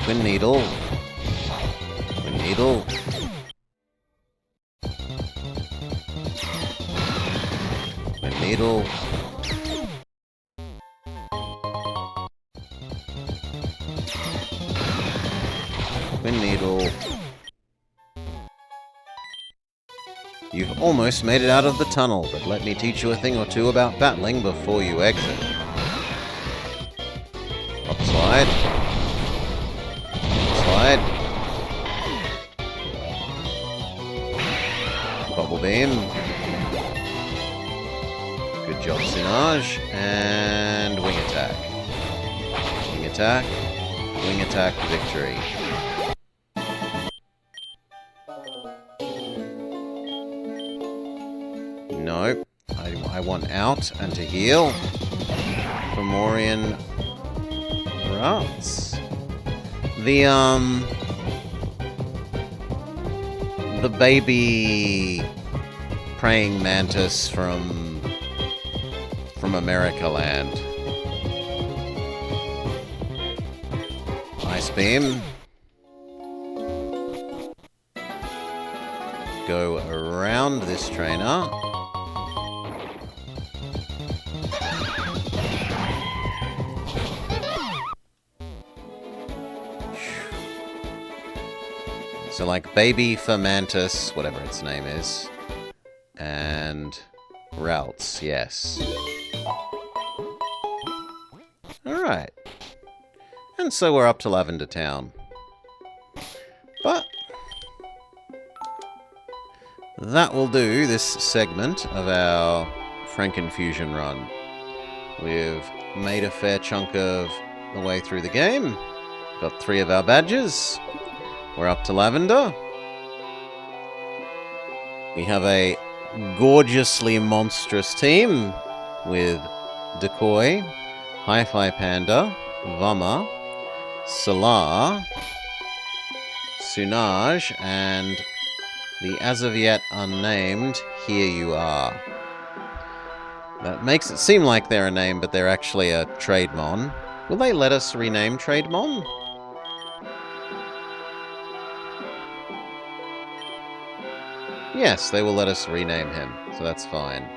Twin Needle. Twin Needle. Twin Needle. Twin Needle. You've almost made it out of the tunnel, but let me teach you a thing or two about battling before you exit. Up slide. Slide. Bubble Beam. Good job, Sinage. And Wing Attack. Wing Attack. Wing Attack, victory. Nope. I want out and to heal. Fomorian Rats. The baby praying mantis from America Land. Ice Beam. Go around this trainer. So like baby Fermantis, whatever its name is. And Ralts, yes. Alright. And so we're up to Lavender Town. But that will do this segment of our Frankenfusion run. We've made a fair chunk of the way through the game. Got 3 of our badges. We're up to Lavender. We have a gorgeously monstrous team with Decoy, Hi-Fi Panda, Vama, Salar, Sunaj, and the as of yet unnamed Here You Are. That makes it seem like they're a name, but they're actually a Trademon. Will they let us rename Trademon? Yes, they will let us rename him, so that's fine.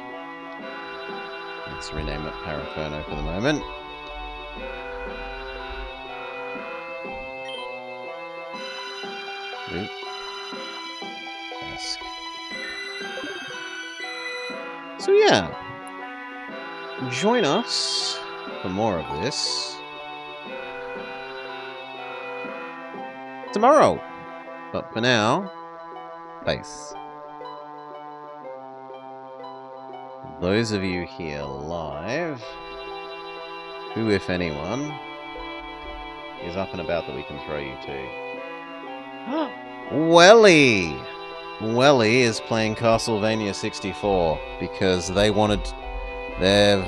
Let's rename it Paraferno for the moment. Oop. Desk. So yeah, join us for more of this tomorrow. But for now, peace. Those of you here live, who, if anyone, is up and about that we can throw you to? Welly! Welly is playing Castlevania 64 because they wanted... They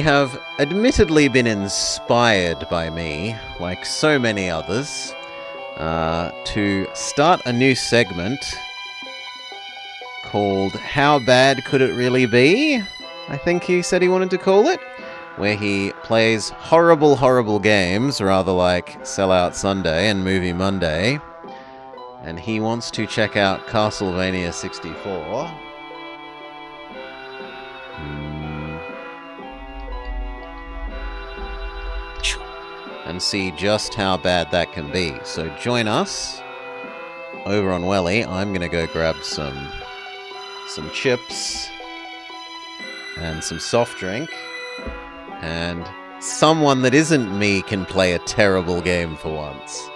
have admittedly been inspired by me, like so many others, to start a new segment called How Bad Could It Really Be? I think he said he wanted to call it, where he plays horrible, horrible games, rather like Sellout Sunday and Movie Monday, and he wants to check out Castlevania 64. And see just how bad that can be. So join us over on Welly. I'm going to go grab some chips and some soft drink, and someone that isn't me can play a terrible game for once.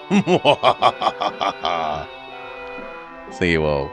See you all.